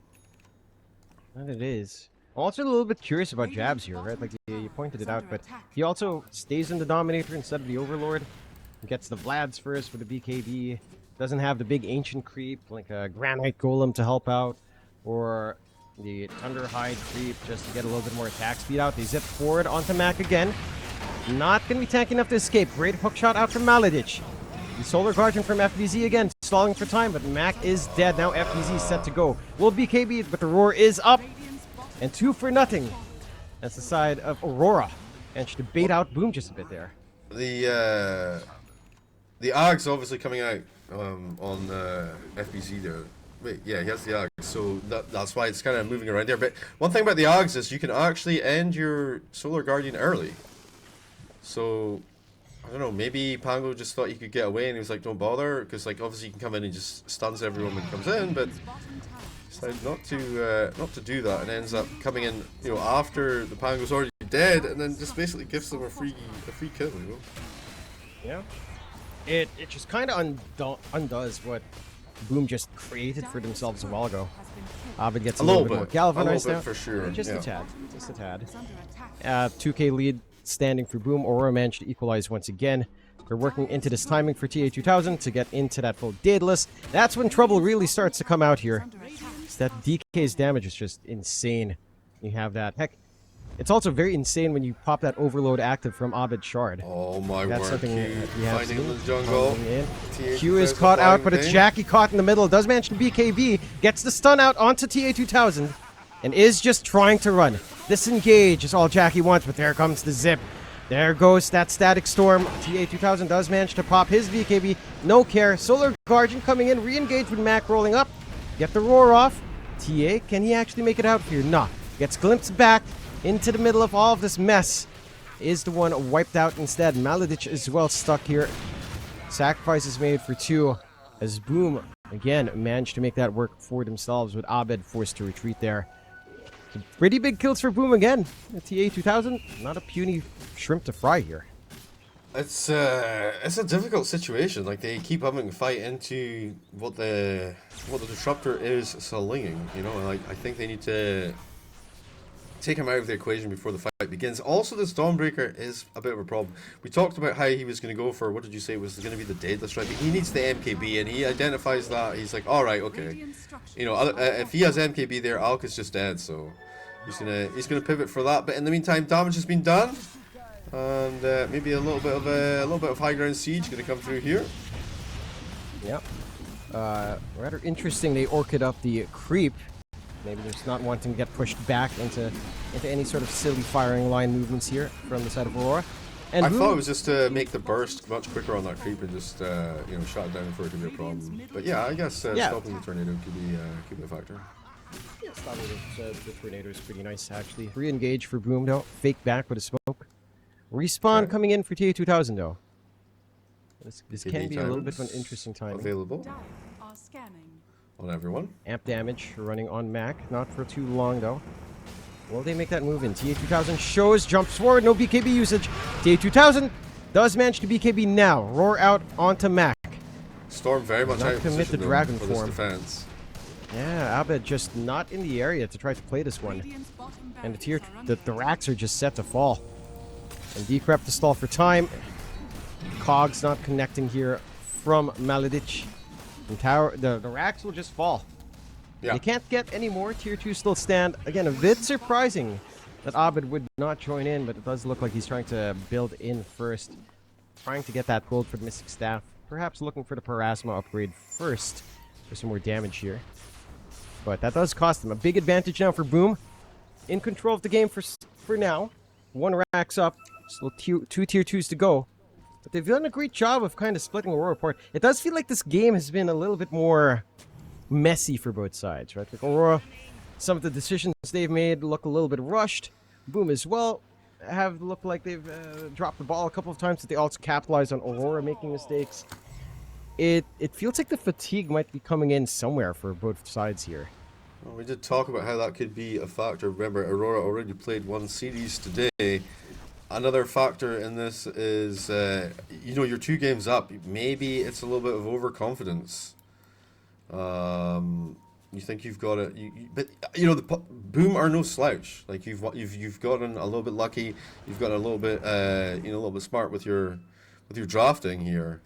And it is. I'm also a little bit curious about Jabs here, right? Like you pointed it out, but he also stays in the Dominator instead of the Overlord. He gets the Vlads first with the BKB. Doesn't have the big Ancient creep like a Granite Golem to help out, or the Thunderhide creep just to get a little bit more attack speed out. They zip forward onto Mac again. Not going to be tanky enough to escape. Great hook shot out from Maledich. The Solar Guardian from FBZ again, stalling for time, but Mac is dead. Now FBZ is set to go. Will BKB, but the roar is up. And 2 for nothing. That's the side of Aurora. And she bait out Boom just a bit there. The Ag's obviously coming out on FBZ there. Wait, yeah, he has the Ags, so that's why it's kind of moving around there. But one thing about the Ags is you can actually end your Solar Guardian early. So I don't know, maybe Pango just thought he could get away and he was like, don't bother, because like obviously you can come in and just stuns everyone when he comes in, but decided not to do that, and ends up coming in, you know, after the Pango's already dead, and then just basically gives them a free kill, you know. Yeah. It just kind of undoes what Boom just created for themselves a while ago. Abed gets a little bit more galvanized now. For sure. Just a tad. 2k lead standing for Boom. Aurora managed to equalize once again. They're working into this timing for TA2000 to get into that full Daedalus. That's when trouble really starts to come out here. That DK's damage is just insane. You have that. Heck, it's also very insane when you pop that Overload active from Abed Shard. Oh my That's word. something Q you have finding to in the jungle. Q is caught out, but it's Jackie caught in the middle. Does manage to BKB. Gets the stun out onto TA2000. And is just trying to run. Disengage is all Jackie wants, but there comes the zip. There goes that Static Storm. TA2000 does manage to pop his BKB. No care. Solar Guardian coming in. Re-engage with Mac rolling up. Get the roar off. TA, can he actually make it out here? Nah. Gets glimpsed back into the middle of all of this mess. Is the one wiped out instead. Maledich is well stuck here. Sacrifice is made for 2. As Boom, again, managed to make that work for themselves with Abed forced to retreat there. Pretty big kills for Boom again. TA2000, not a puny shrimp to fry here. It's a difficult situation. Like they keep having to fight into what the disruptor is slinging. You know, like I think they need to take him out of the equation before the fight begins. Also, this Dawnbreaker is a bit of a problem. We talked about how he was going to go for, what did you say was going to be the Daedalus, right? But he needs the MKB, and he identifies that. He's like, all right, okay. You know, if he has MKB there, Alk is just dead, so he's gonna pivot for that. But in the meantime, damage has been done, and maybe a little bit of high ground siege going to come through here. Yep. Rather interesting. They orchid up the creep. Maybe they're just not wanting to get pushed back into any sort of silly firing line movements here from the side of Aurora. And I thought it was just to make the burst much quicker on that creep and just you know, shut it down before it could be a problem. But yeah, I guess stopping the tornado could be a factor. Yeah, stopping the tornado is pretty nice actually. Re-engage for Boom though. Fake back with a smoke. Respawn coming in for TA2000 though. This can be a little bit of an interesting timing. Available on everyone. Amp damage running on Mac. Not for too long though. Will they make that move in? TA2000 shows, jumps forward, no BKB usage. TA2000 does manage to BKB now. Roar out onto Mac. Storm very much out of commit the dragon for form. this defense. Yeah, Abed just not in the area to try to play this one. And the racks are just set to fall. And Decrep to stall for time. Cogs not connecting here from Maledich. And tower, the racks will just fall. Yeah. They can't get any more. Tier 2 still stand. Again, a bit surprising that Abed would not join in, but it does look like he's trying to build in first. Trying to get that gold for the Mystic Staff. Perhaps looking for the Parasma upgrade first for some more damage here. But that does cost him a big advantage now for Boom. In control of the game for now. One racks up. Still two tier 2s to go. But they've done a great job of kind of splitting Aurora apart. It does feel like this game has been a little bit more messy for both sides, right? Like Aurora, some of the decisions they've made look a little bit rushed. Boom as well have looked like they've dropped the ball a couple of times, but they also capitalize on Aurora making mistakes. It feels like the fatigue might be coming in somewhere for both sides here. Well, we did talk about how that could be a factor. Remember, Aurora already played one series today. Another factor in this is, you know, you're 2 games up. Maybe it's a little bit of overconfidence. You think you've got it, but you know the Boom are no slouch. Like you've gotten a little bit lucky. You've got a little bit, you know, a little bit smart with your drafting here.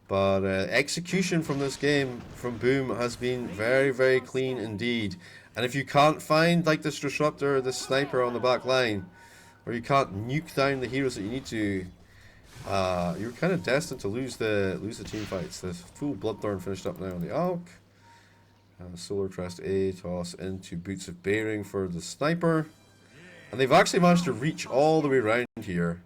But execution from this game from Boom has been very, very clean indeed. And if you can't find like this disruptor, this sniper on the back line, or you can't nuke down the heroes that you need to, you're kind of destined to lose the team fights. The full Bloodthorn finished up now on the Alk. Solar Crest A toss into Boots of Bearing for the sniper. And they've actually managed to reach all the way around here.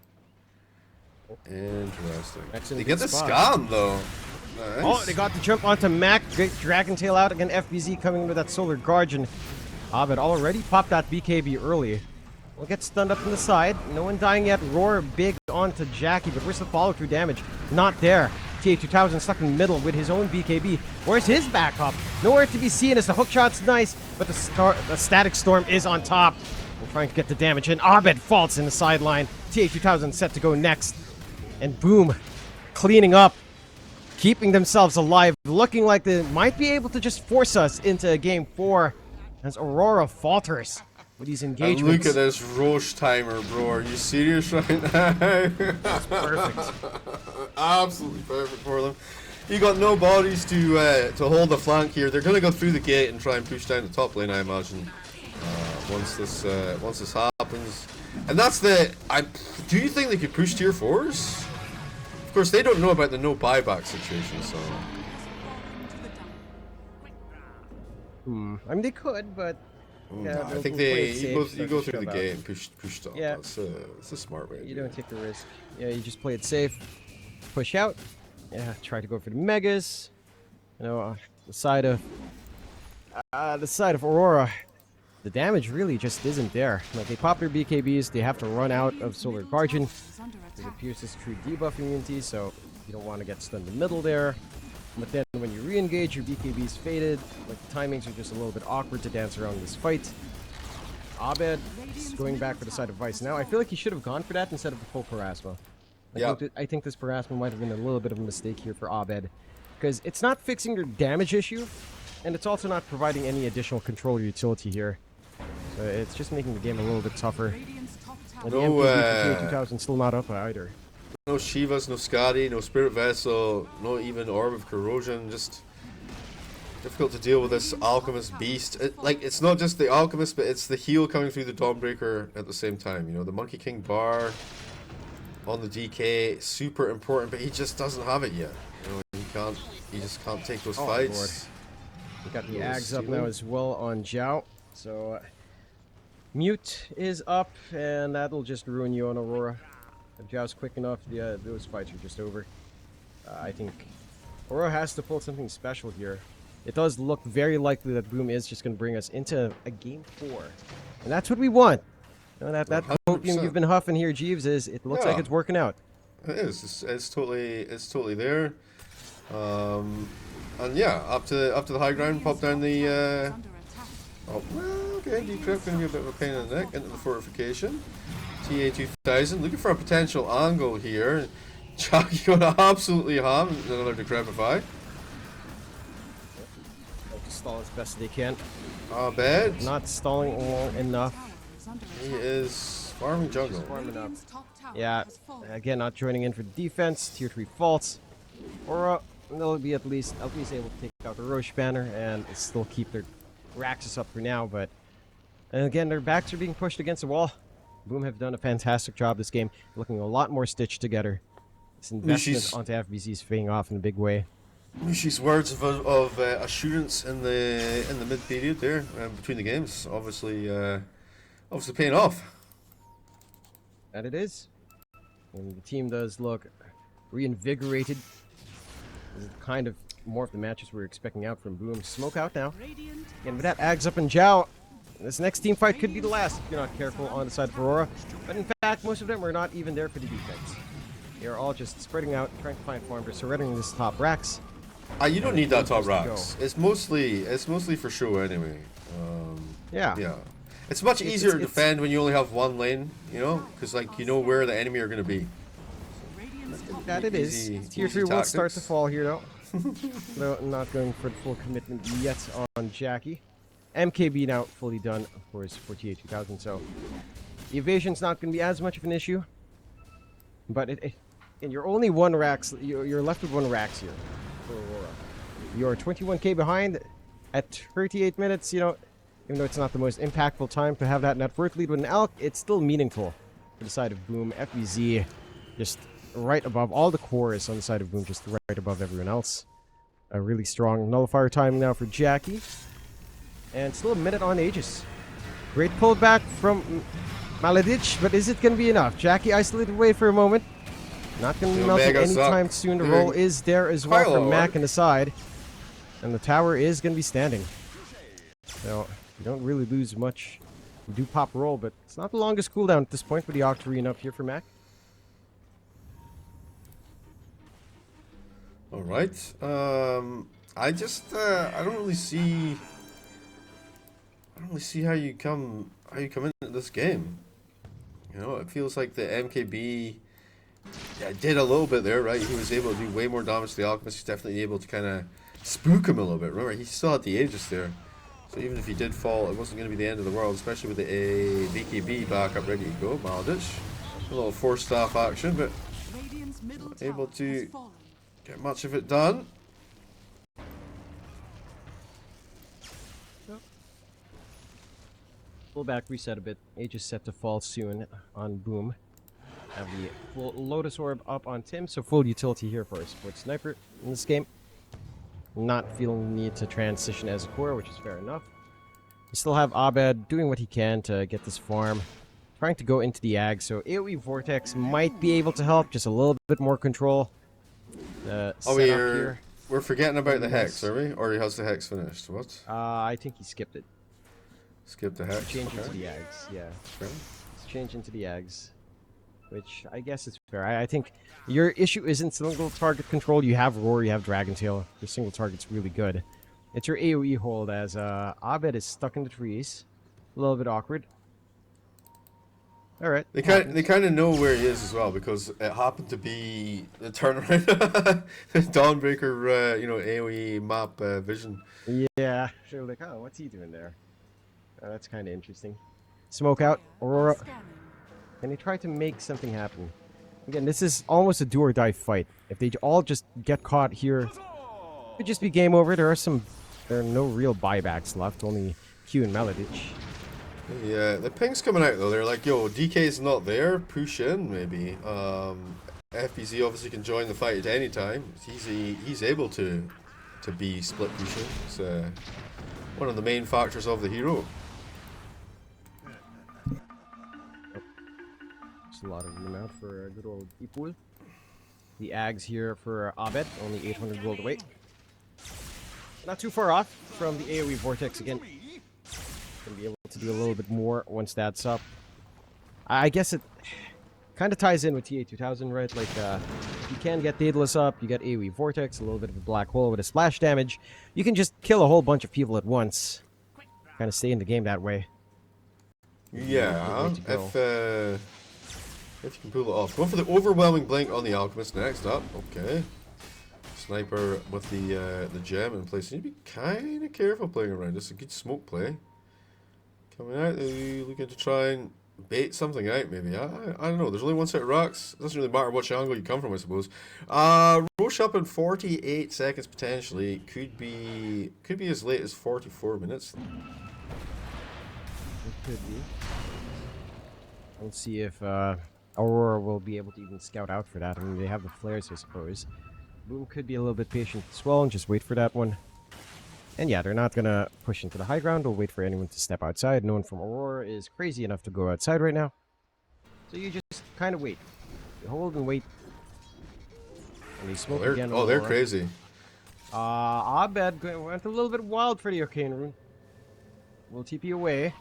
Interesting. They get the scan though. Nice. Oh, they got the jump onto Mac. Great Dragon Tail out. Again, FBZ coming in with that Solar Guardian. Abed already popped that BKB early. Will get stunned up on the side. No one dying yet. Roar big onto Jackie, but where's the follow-through damage? Not there. TA2000 stuck in the middle with his own BKB. Where's his backup? Nowhere to be seen as the hookshot's nice, but the Static Storm is on top. We're trying to get the damage in. Abed faults in the sideline. TA2000 set to go next. And Boom, cleaning up, keeping themselves alive, looking like they might be able to just force us into game 4 as Aurora falters with these engagements. And look at this Roche timer, bro. Are you serious right now? That's perfect. Absolutely perfect for them. You got no bodies to hold the flank here. They're going to go through the gate and try and push down the top lane, I imagine. Once this happens, and that's the. Do you think they could push tier 4s? Of course, they don't know about the no buyback situation, so. I mean, they could, but. Yeah, I think you go through the gate and push top. Yeah, that's a smart way. You don't take the risk. Yeah, you just play it safe. Push out. Yeah, try to go for the megas. You know, the side of Aurora. The damage really just isn't there. Like, they pop their BKBs, they have to run out of Solar Guardian. It appears this true debuff immunity, so you don't want to get stunned in the middle there. But then when you re-engage, your BKB's faded. Like, the timings are just a little bit awkward to dance around this fight. Abed is going back for the side of Vice now. I feel like he should have gone for that instead of the full Parasma. I think this Parasma might have been a little bit of a mistake here for Abed. Because it's not fixing your damage issue, and it's also not providing any additional control or utility here. So it's just making the game a little bit tougher. And the MPV for 2000 still not up either. No Shivas, no Skadi, no Spirit Vessel, no even Orb of Corrosion. Just difficult to deal with this Alchemist beast. It's not just the Alchemist, but it's the heal coming through the Dawnbreaker at the same time. You know, the Monkey King bar on the DK, super important, but he just doesn't have it yet. You know, he just can't take those fights. We got the Ags up now as well on Zhao. So Mute is up, and that'll just ruin you on Aurora. If Zhao's quick enough, those fights are just over. I think Aurora has to pull something special here. It does look very likely that Boom is just going to bring us into a game 4. And that's what we want. You know, that copium you've been huffing here, Jeeves, it looks like it's working out. It is. It's totally there. And yeah, up to the high ground, pop down the okay, Decrypt going to be a bit of a pain in the neck into the fortification. TA2000 looking for a potential angle here. Chucky going to absolutely ham another Decrepify. Stall as best they can. Abed not stalling long enough. He is farming jungle. Farming up. Yeah, again, not joining in for defense. Tier 3 faults. Or they'll be at least able to take out the Roche banner and still keep their Raxus up for now, but And again, their backs are being pushed against the wall. Boom have done a fantastic job this game, looking a lot more stitched together. This investment onto FBZ is paying off in a big way. Mushi's words of assurance in the mid period there between the games, obviously paying off. And it is. And the team does look reinvigorated. This is kind of more of the matches we were expecting out from Boom. Smoke out now. And with that, Ags up and Zhao. This next team fight could be the last if you're not careful on the side of Aurora. But in fact, most of them are not even there for the defense. They are all just spreading out, trying to find farmers, surrendering this top racks. You don't need that top racks. It's mostly for show anyway. Yeah. It's much easier to defend when you only have one lane, you know, because like you know where the enemy are going to be. That it is. Tier 3 will start to fall here though. No, not going for the full commitment yet on Jackie. MKB now fully done, of course, for TA2000, so the evasion's not going to be as much of an issue. But and you're only one racks. You're left with one racks here for Aurora. You're 21k behind at 38 minutes. You know, even though it's not the most impactful time to have that net worth lead with an Alk, it's still meaningful for the side of Boom. FBZ just right above. All the core is on the side of Boom, just right above everyone else. A really strong nullifier timing now for Jackie. And still a minute on Aegis. Great pullback from Maledic, but is it going to be enough? Jackie isolated away for a moment. Not going to be melting anytime soon. The roll is there as well from Mac in the side. And the tower is going to be standing. So, you don't really lose much. You do pop roll, but it's not the longest cooldown at this point with the Octarine up here for Mac. Alright. I don't really see how you come into this game. You know, it feels like the MKB did a little bit there, right? He was able to do way more damage to the Alchemist. He's definitely able to kind of spook him a little bit. Remember, he still had the Aegis there. So even if he did fall, it wasn't going to be the end of the world, especially with the BKB back up ready to go. Maledic, a little force staff action, but not able to get much of it done. Pull back, reset a bit. Aegis set to fall soon on Boom. Have the full Lotus Orb up on Tim, so full utility here for a Sports Sniper in this game. Not feeling the need to transition as a core, which is fair enough. We still have Abed doing what he can to get this farm. Trying to go into the Ag, so AoE Vortex might be able to help, just a little bit more control. We're forgetting about the Hex, are we? Or has the Hex finished? What? I think he skipped it. Skip the Hex? Change into the Ags, yeah. Let's change into the Ags. Which I guess is fair. I think your issue isn't single target control. You have Roar, you have Dragon Tail. Your single target's really good. It's your AoE hold as Abed is stuck in the trees. A little bit awkward. Alright. They kind of know where he is as well because it happened to be the turnaround. Dawnbreaker, AoE map vision. Yeah. So like, oh, what's he doing there? That's kind of interesting. Smoke out. Aurora. Can they try to make something happen? Again, this is almost a do-or-die fight. If they all just get caught here, it could just be game over. There are no real buybacks left. Only Q and Maledic. Yeah, the ping's coming out though. They're like, yo, DK's not there. Push in, maybe. FBZ obviously can join the fight at any time. He's able to be split pushing. It's one of the main factors of the hero. A lot of them out for a good old E-pool. The Ags here for Abed, only 800 gold away. Not too far off from the AoE Vortex again. Gonna be able to do a little bit more once that's up. I guess it kind of ties in with TA2000, right? Like, you can get Daedalus up, you get AoE Vortex, a little bit of a black hole with a splash damage. You can just kill a whole bunch of people at once. Kind of stay in the game that way. Yeah, if you can pull it off. Going for the overwhelming blink on the Alchemist next up. Okay. Sniper with the gem in place. You need to be kind of careful playing around. It's a good smoke play. Coming out, looking to try and bait something out maybe. I don't know. There's only one set of rocks. It doesn't really matter which angle you come from, I suppose. Roshan up in 48 seconds potentially. Could be as late as 44 minutes. Could be. Let's see if Aurora will be able to even scout out for that. I mean, they have the flares, I suppose. Boom could be a little bit patient as well and just wait for that one. And yeah, they're not going to push into the high ground. They'll wait for anyone to step outside. No one from Aurora is crazy enough to go outside right now. So you just kind of wait. You hold and wait. And they smoke again. Oh, they're crazy. Abed went a little bit wild for the Arcane Rune. We'll TP away.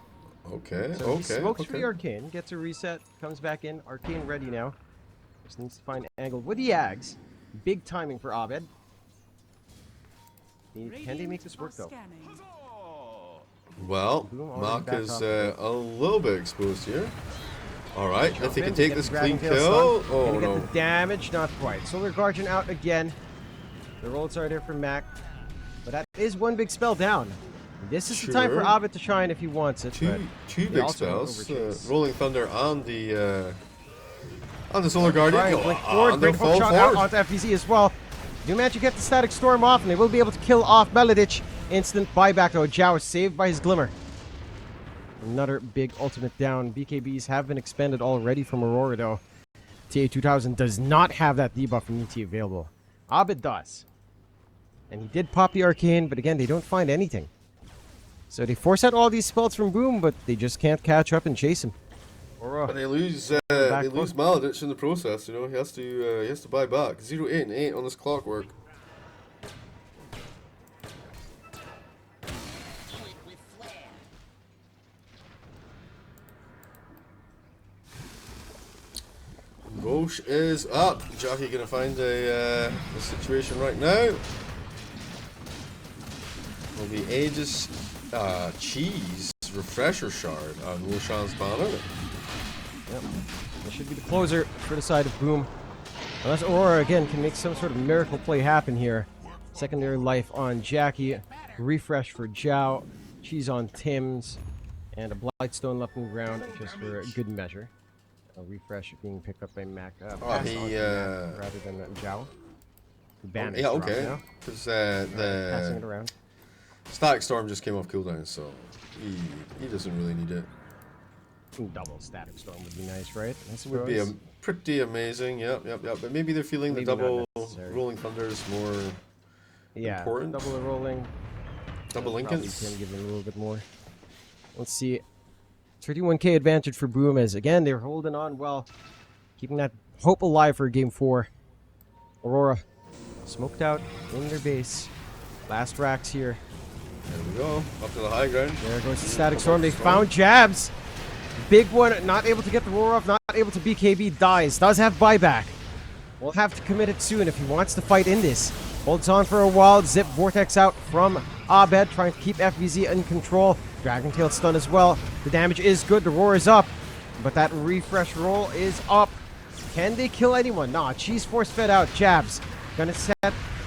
Okay, So okay. he smokes for the Arcane, gets a reset, comes back in. Arcane ready now. Just needs to find an angle with the Ags. Big timing for Abed. Can they make this work though? Well, Mark is a little bit exposed here. Alright, if he can take this clean kill. Oh no. Get the damage, not quite. Solar Guardian out again. The rolls are there for Mac. But that is one big spell down. This is the time for Abed to shine if he wants it. Two big spells. Rolling Thunder on the Solar Guardian. Blink forward, great hook shot out onto FBZ as well. Do manage to get the Static Storm off, and they will be able to kill off Melodic. Instant buyback though. Zhao is saved by his Glimmer. Another big ultimate down. BKBs have been expended already from Aurora though. TA2000 does not have that debuff immunity available. Abed does. And he did pop the Arcane, but again, they don't find anything. So they force out all these spells from Boom, but they just can't catch up and chase him. But they lose Maladich in the process, you know. He has to buy back. 0, 8, and 8 on this clockwork. Roche is up. Jackie gonna find a situation right now. Will be Aegis Cheese Refresher Shard on Roshan's banner. Yep. That should be the closer for the side of Boom. Unless Aurora again can make some sort of miracle play happen here. Secondary life on Jackie. Refresh for Zhao. Cheese on Tim's. And a Blightstone left on the ground just for a good measure. A refresh being picked up by Mac. Rather than Zhao. Yeah, okay. Because passing it around. Static Storm just came off cooldown, so he doesn't really need it. Double Static Storm would be nice, right? Would be pretty amazing. Yep. But maybe they're feeling the double Rolling Thunder is more important. Double rolling. Double Lincolns. Can give them a little bit more. Let's see. 31k advantage for Boom as again they're holding on well, keeping that hope alive for game 4. Aurora smoked out in their base. Last racks here. There we go. Up to the high ground. There goes the Static Storm. They found jabs. Big one. Not able to get the roar off. Not able to BKB. Dies. Does have buyback. Will have to commit it soon if he wants to fight in this. Holds on for a while. Zip Vortex out from Abed. Trying to keep FBZ in control. Dragon Tail stun as well. The damage is good. The roar is up. But that refresh roll is up. Can they kill anyone? Nah. Cheese force fed out. Jabs. Gonna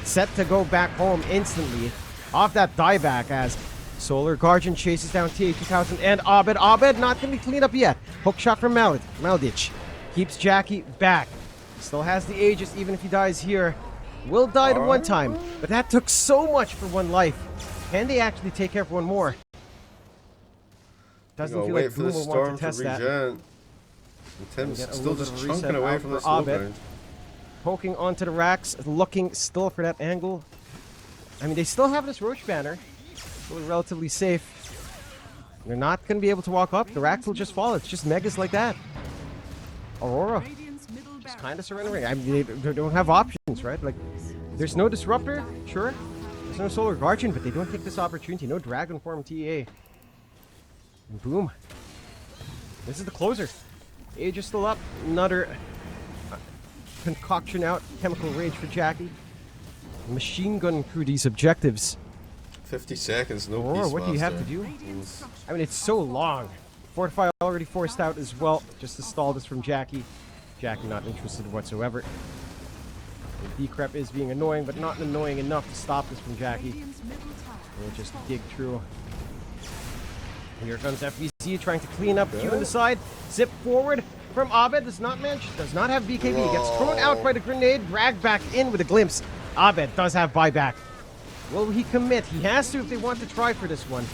set to go back home instantly. Off that dieback as Solar Guardian chases down TA2000 and Abed. Abed not going to be cleaned up yet. Hook shot from Maldich. Keeps Jackie back. Still has the Aegis even if he dies here. Will die the one time, but that took so much for one life. Can they actually take care of one more? Doesn't feel like Boom will want to test that. Tim's still just chunking away from the slow ground. Poking onto the racks, looking still for that angle. I mean, they still have this Roche banner. So they're relatively safe. They're not going to be able to walk up. The racks will just fall. It's just megas like that. Aurora just kind of surrendering. I mean, they don't have options, right? Like, there's no Disruptor, sure. There's no Solar Guardian, but they don't take this opportunity. No Dragon Form TA. And Boom. This is the closer. Age is still up. Another concoction out. Chemical Rage for Jackie. Machine gun through these objectives. 50 seconds, no Aurora, what do you have to do? I mean, it's so long. Fortify already forced out as well, just to stall this from Jackie. Jackie not interested whatsoever. The decrep is being annoying, but not annoying enough to stop this from Jackie. We'll just dig through. Here comes FBZ trying to clean up Q on the side. Zip forward from Abed. Does not have BKB. Gets thrown out by the grenade. Dragged back in with a glimpse. Abed does have buyback. Will he commit? He has to if they want to try for this one.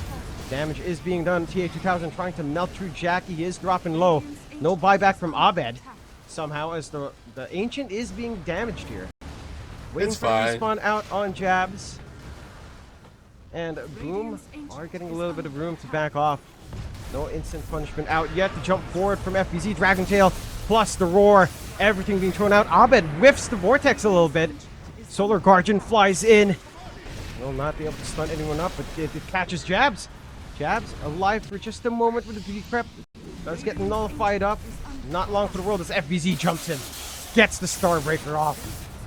Damage is being done. TA2000 trying to melt through Jackie. He is dropping low. No buyback from Abed. Somehow, as the Ancient is being damaged here. Waiting for a respawn out on Jabs. And Boom are getting a little bit of room to back off. No instant punishment out yet. The jump forward from FBZ. Dragon Tail plus the roar. Everything being thrown out. Abed whiffs the vortex a little bit. Solar Guardian flies in. Will not be able to stun anyone up, but it catches Jabs. Jabs alive for just a moment with the prep. Does get nullified up. Not long for the world as FBZ jumps in. Gets the Starbreaker off.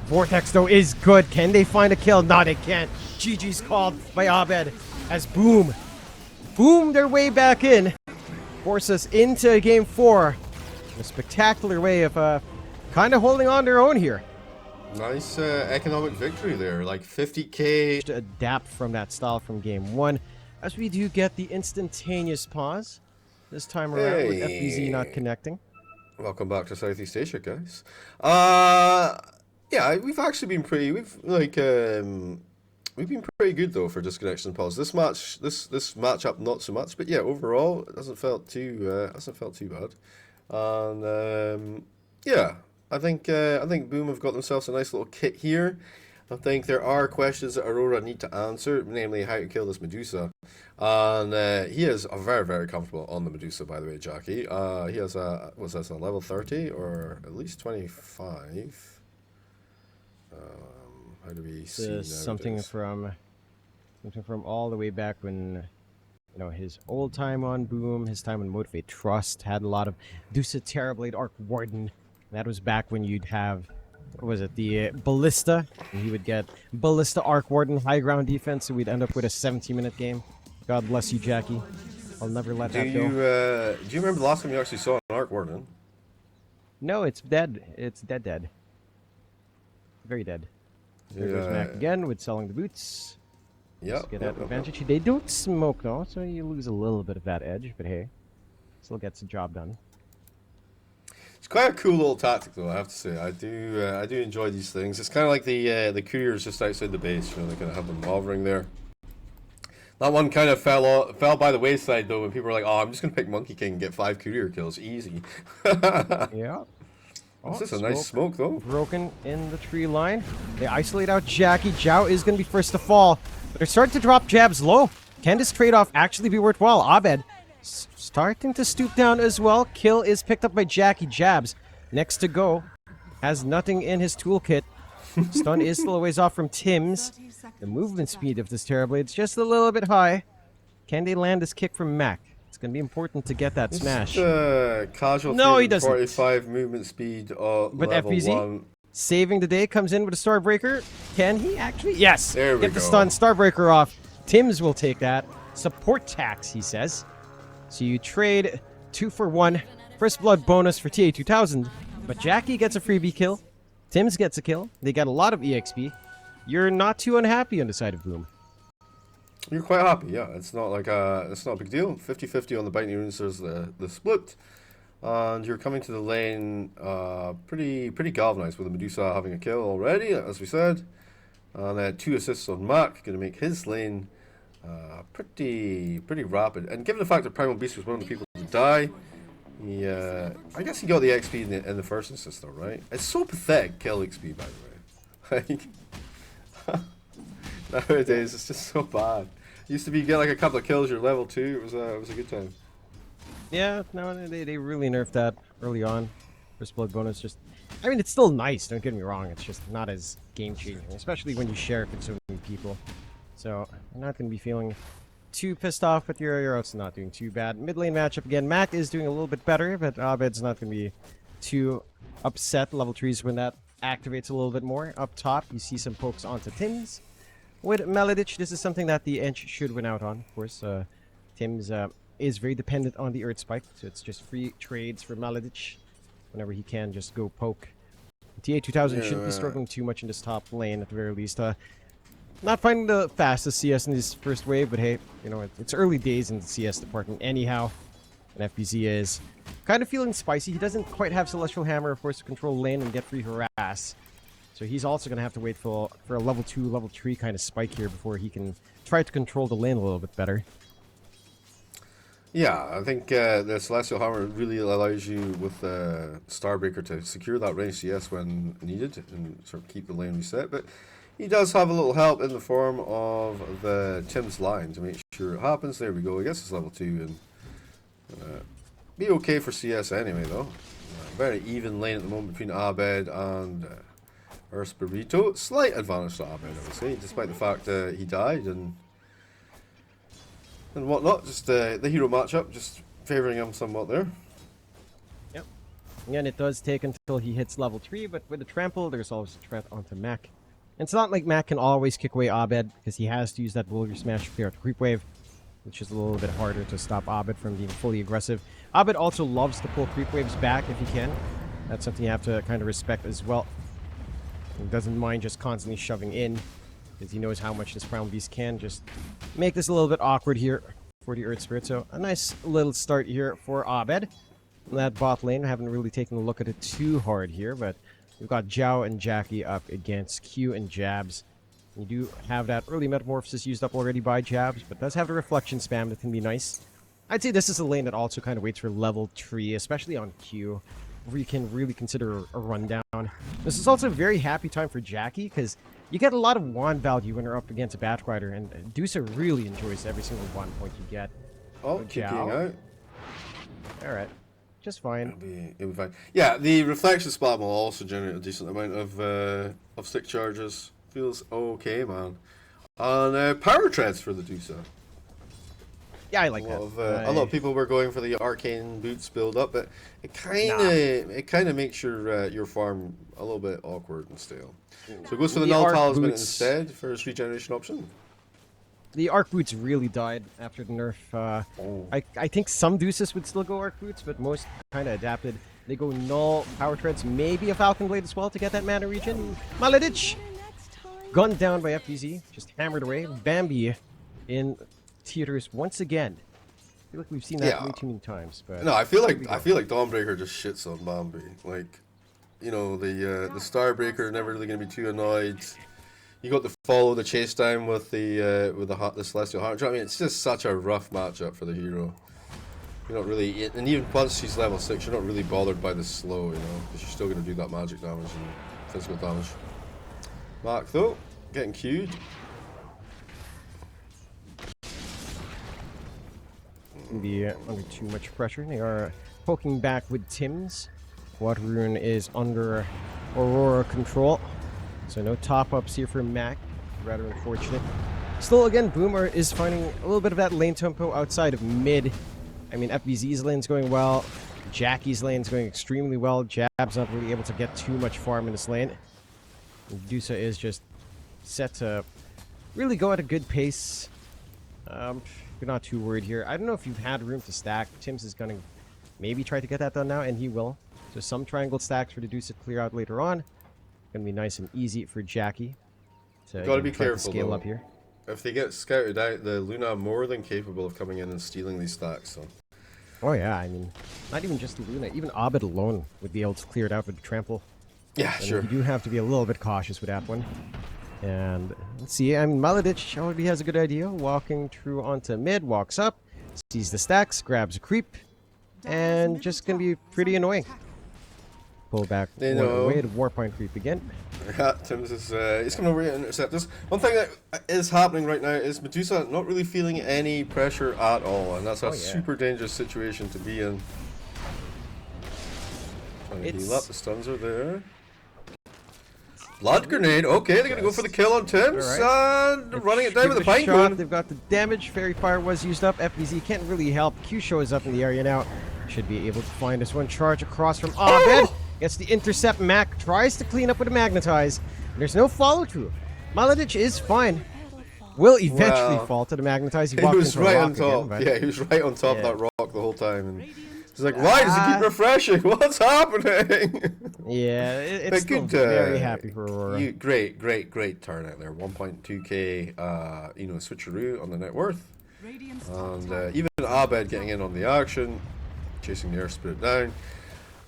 Vortex, though, is good. Can they find a kill? No, they can't. GG's called by Abed as Boom their way back in. Force us into game 4. A spectacular way of kind of holding on their own here. Nice economic victory there, like 50k. To adapt from that style from game 1, as we do get the instantaneous pause this time around with FBZ not connecting. Welcome back to Southeast Asia, guys. Yeah, we've actually been pretty. We've been pretty good though for disconnection and pause. This matchup not so much, but yeah, overall it hasn't felt too bad. And yeah, I think Boom have got themselves a nice little kit here. I think there are questions that Aurora need to answer, namely how to kill this Medusa. And he is very, very comfortable on the Medusa, by the way, Jackie. He has a level 30 or at least 25. How do we see something from all the way back when, you know, his old time on Boom, his time on Motivate Trust, had a lot of Dusa Terrorblade Arc Warden. That was back when you'd have, what was it, the Ballista, and he would get Ballista Arc Warden, high ground defense, so we'd end up with a 17-minute game. God bless you, Jackie. I'll never let that go. Do you remember the last time you actually saw an Arc Warden? No, it's dead. It's dead. Very dead. There goes Mac again with selling the boots. Yep. Get that advantage. They don't smoke though, so you lose a little bit of that edge, but hey, still gets the job done. It's quite a cool little tactic, though. I have to say, I do enjoy these things. It's kind of like the couriers just outside the base. You know, they kind of have them hovering there. That one kind of fell by the wayside though when people were like, "Oh, I'm just gonna pick Monkey King and get 5 courier kills, easy." Yeah. This is a nice smoke, though. Broken in the tree line. They isolate out Jackie. Zhao is going to be first to fall. But they're starting to drop Jabs low. Can this trade-off actually be worthwhile? Abed starting to stoop down as well. Kill is picked up by Jackie. Jabs next to go. Has nothing in his toolkit. Stun is still a ways off from Tim's. The movement speed of this Terrorblade is just a little bit high. Can they land this kick from Mac? It's going to be important to get that smash. Casual no, he doesn't. 45 movement speed but level FBZ 1. Saving the day, comes in with a Starbreaker. Can he actually? Yes! There we Get go. the stun. Starbreaker off. Tim's will take that. Support tax, he says. So you trade 2 for 1. First blood bonus for TA2000. But Jackie gets a freebie kill. Tim's gets a kill. They got a lot of EXP. You're not too unhappy on the side of Boom. You're quite happy, yeah. It's not like it's not a big deal. 50-50 on the Binding Runes is the split. And you're coming to the lane pretty galvanized with the Medusa having a kill already, as we said. And 2 assists on Mac, going to make his lane pretty rapid. And given the fact that Primal Beast was one of the people to die, he, I guess he got the XP in the first assist though, right? It's so pathetic, kill XP, by the way. Like, nowadays, it's just so bad. Used to be, you get like a couple of kills, you're level 2. It was a good time. Yeah, no, they really nerfed that early on. First blood bonus, just, I mean, it's still nice, don't get me wrong. It's just not as game-changing, especially when you share it with so many people. So, I'm not going to be feeling too pissed off, but you're also not doing too bad. Mid lane matchup again. Mac is doing a little bit better, but Abed's not going to be too upset. Level 3s when that activates a little bit more. Up top, you see some pokes onto Tim's. With Maledich, this is something that the Ench should win out on. Of course, Tim's is very dependent on the Earth Spike, so it's just free trades for Maledich. Whenever he can, just go poke. TA2000 shouldn't be struggling too much in this top lane, at the very least. Not finding the fastest CS in this first wave, but hey, you know, it's early days in the CS department anyhow. And FBZ is kind of feeling spicy. He doesn't quite have Celestial Hammer, of course, to control lane and get free harass. So he's also going to have to wait for a level 2, level 3 kind of spike here before he can try to control the lane a little bit better. Yeah, I think the Celestial Hammer really allows you with Starbreaker to secure that range CS when needed and sort of keep the lane reset. But he does have a little help in the form of the Tim's line to make sure it happens. There we go. I guess it's level 2 and be okay for CS anyway, though. Very even lane at the moment between Abed and Burrito. Slight advantage to Abed, I would say, despite the fact that he died and whatnot. Just the hero matchup just favoring him somewhat there. Yep. Again, it does take until he hits level 3, but with the trample, there's always a threat onto Mac. And it's not like Mac can always kick away Abed, because he has to use that Boulder Smash to clear out the creep wave, which is a little bit harder to stop Abed from being fully aggressive. Abed also loves to pull creep waves back if he can. That's something you have to kind of respect as well. He doesn't mind just constantly shoving in, because he knows how much this Crown Beast can just make this a little bit awkward here for the Earth Spirit. So a nice little start here for Abed. That bot lane, I haven't really taken a look at it too hard here, but we've got Zhao and Jackie up against Q and Jabs. You do have that early Metamorphosis used up already by Jabs, but does have the Reflection spam that can be nice. I'd say this is a lane that also kind of waits for level 3, especially on Q, where you can really consider a rundown. This is also a very happy time for Jackie, because you get a lot of wand value when you're up against a Batrider, and Dusa really enjoys every single wand point you get. Oh, kicking out. Alright. Just fine. It'll be fine. Yeah, the Reflection spam will also generate a decent amount of stick charges. Feels okay, man. And power treads for the Dusa. Yeah, I like that. A lot of people were going for the arcane boots build up, but it kind of makes your farm a little bit awkward and stale. So it goes for the null talisman instead for his regeneration option. The arc boots really died after the nerf. I think some Deuces would still go arc boots, but most kind of adapted. They go null, power treads, maybe a falcon blade as well to get that mana regen. Maledich gunned down by FBZ, just hammered away. Bambi in theaters once again. I feel like we've seen that way too many times. But no, I feel like Dawnbreaker just shits on Bambi. Like, you know, the Starbreaker never really gonna be too annoyed. You got to follow the chase down with the Celestial Heart. I mean, it's just such a rough matchup for the hero. You're not really, and even once she's level 6, you're not really bothered by the slow, you know, because you're still gonna do that magic damage and physical damage. Mark though, getting queued. Be under too much pressure. They are poking back with Tim's. Waterrune is under Aurora control, so no top-ups here for Mac. Rather unfortunate. Still, again, Boomer is finding a little bit of that lane tempo outside of mid. I mean, FBZ's lane's going well. Jackie's lane's going extremely well. Jab's not really able to get too much farm in this lane. Dusa is just set to really go at a good pace. You're not too worried here. I don't know if you've had room to stack. Tim's is going to maybe try to get that done now, and he will. So some triangle stacks for the Dusa to clear out later on. Going to be nice and easy for Jackie to gotta be try careful, to scale though. up here. If they get scouted out, the Luna are more than capable of coming in and stealing these stacks. So. Oh yeah, I mean, not even just Luna. Even Abed alone would be able to clear it out with the trample. Yeah, And sure. you do have to be a little bit cautious with that one. And let's see, I mean, Maledich already has a good idea. Walking through onto mid, walks up, sees the stacks, grabs a creep, and just gonna be pretty annoying. Pull back away to Warpoint creep again. Yeah, Tim's is he's coming over here to intercept this. One thing that is happening right now is Medusa not really feeling any pressure at all, and that's a super dangerous situation to be in. Trying to heal up, the stuns are there. Blood grenade, okay, they're gonna go for the kill on Tim's, and running it down with the pine cone. They've got the damage, Fairy Fire was used up, FBZ can't really help, Q shows up in the area now. Should be able to find this one, charge across from Abed. Gets the intercept, Mac tries to clean up with a magnetize. There's no follow through. Maledich is fine. Will eventually fall to the magnetize. He was right on top. Again, yeah, he was right on top of that rock the whole time. And he's like, why does he keep refreshing? What's happening? Yeah, it's still very happy for Aurora. Great turn out there. 1.2k, you know, switcheroo on the net worth. And even Abed getting in on the action, chasing the Earth Spirit down.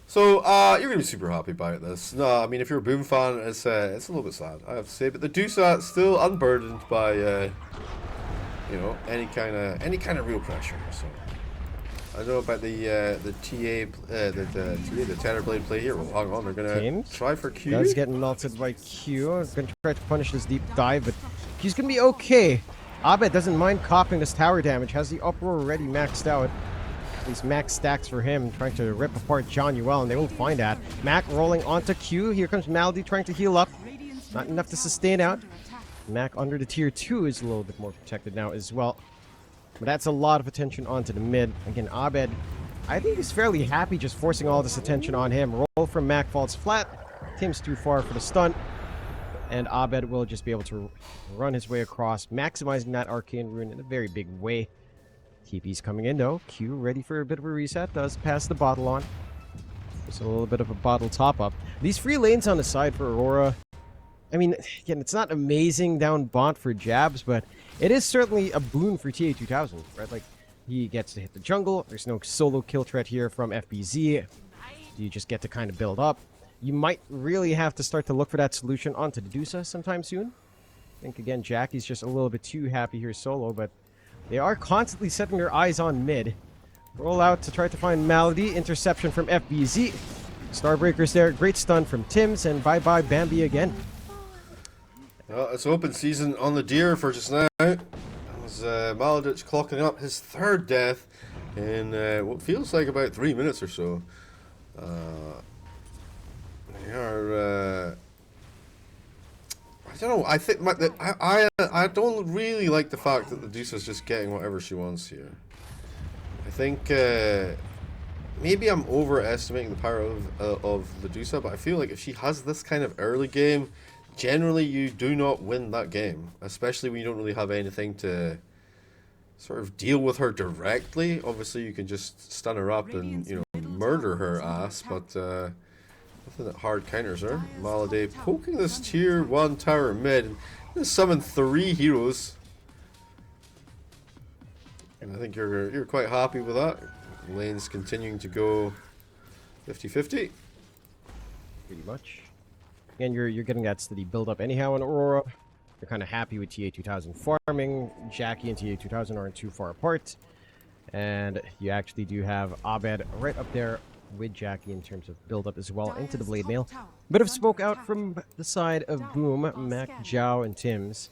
So you're gonna be super happy about this. No, I mean if you're a Boom fan, it's a little bit sad, I have to say. But the Dusa still unburdened by you know, any kind of real pressure. So I don't know about the the Terrorblade play here. Well, hang on, they're gonna Teams try for Q. does get melted by Q. Gonna try to punish this deep dive, but Q's gonna be okay. Abed doesn't mind copping this tower damage. Has the uproar already maxed out. These max stacks for him, trying to rip apart John Yuel, and they won't find that. Mac rolling onto Q. Here comes Maldy trying to heal up. Not enough to sustain out. Mac under the tier 2 is a little bit more protected now as well. But that's a lot of attention onto the mid. Again, Abed, I think he's fairly happy just forcing all this attention on him. Roll from Mac falls flat. Tim's too far for the stunt. And Abed will just be able to run his way across, maximizing that arcane rune in a very big way. TP's coming in though. Q ready for a bit of a reset. Does pass the bottle on. Just a little bit of a bottle top up. These free lanes on the side for Aurora. I mean, again, it's not amazing down bot for jabs, but it is certainly a boon for TA2000, right? Like, he gets to hit the jungle. There's no solo kill threat here from FBZ. You just get to kind of build up. You might really have to start to look for that solution onto the Dusa sometime soon. I think, again, Jackie's just a little bit too happy here solo, but they are constantly setting their eyes on mid. Roll out to try to find Malady. Interception from FBZ. Starbreaker's there. Great stun from Tims, and bye-bye Bambi again. Well, it's open season on the deer for just now. As Maladich clocking up his third death in what feels like about 3 minutes or so. They are. I don't know. I think I don't really like the fact that the Dusa's just getting whatever she wants here. I think maybe I'm overestimating the power of the Dusa, but I feel like if she has this kind of early game, generally you do not win that game, especially when you don't really have anything to sort of deal with her directly. Obviously you can just stun her up and, you know, murder her ass, but nothing that hard counters her. Malady poking this tier 1 tower mid. Just summon 3 heroes. And I think you're quite happy with that. Lane's continuing to go 50-50. Pretty much. Again, you're getting that steady build up anyhow in Aurora. You're kind of happy with TA2000 farming. Jackie and TA2000 aren't too far apart. And you actually do have Abed right up there with Jackie in terms of build up as well into the blade mail. Bit of smoke out from the side of Boom, Mac, Zhao, and Tims.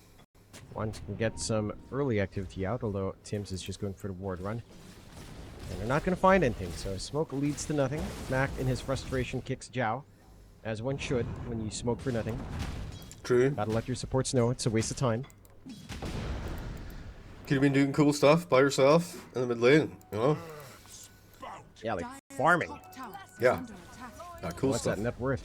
One can get some early activity out, although Tims is just going for the ward run. And they're not going to find anything, so smoke leads to nothing. Mac, in his frustration, kicks Zhao. As one should when you smoke for nothing. True. Gotta let your supports know it's a waste of time. Could have been doing cool stuff by yourself in the mid lane, you know? Yeah, like farming. Yeah. Cool What's stuff. that net worth?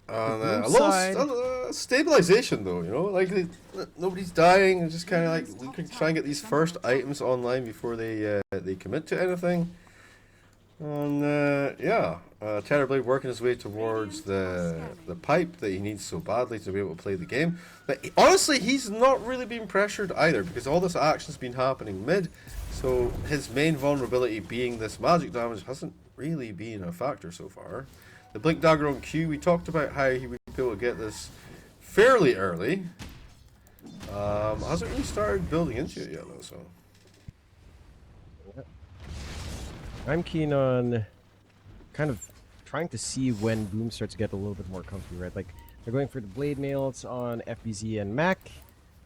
A little stabilization though, you know, like nobody's dying, and just kind of like we can try and get these first items online before they commit to anything. And yeah, Terrorblade working his way towards the pipe that he needs so badly to be able to play the game. But honestly, he's not really being pressured either, because all this action's been happening mid, so his main vulnerability being this magic damage hasn't really been a factor so far. The Blink Dagger on Q, we talked about how he would be able to get this fairly early. Hasn't really started building into it yet though, so. I'm keen on kind of trying to see when Boom starts to get a little bit more comfy, right? Like, they're going for the blade mails on FBZ and Mac.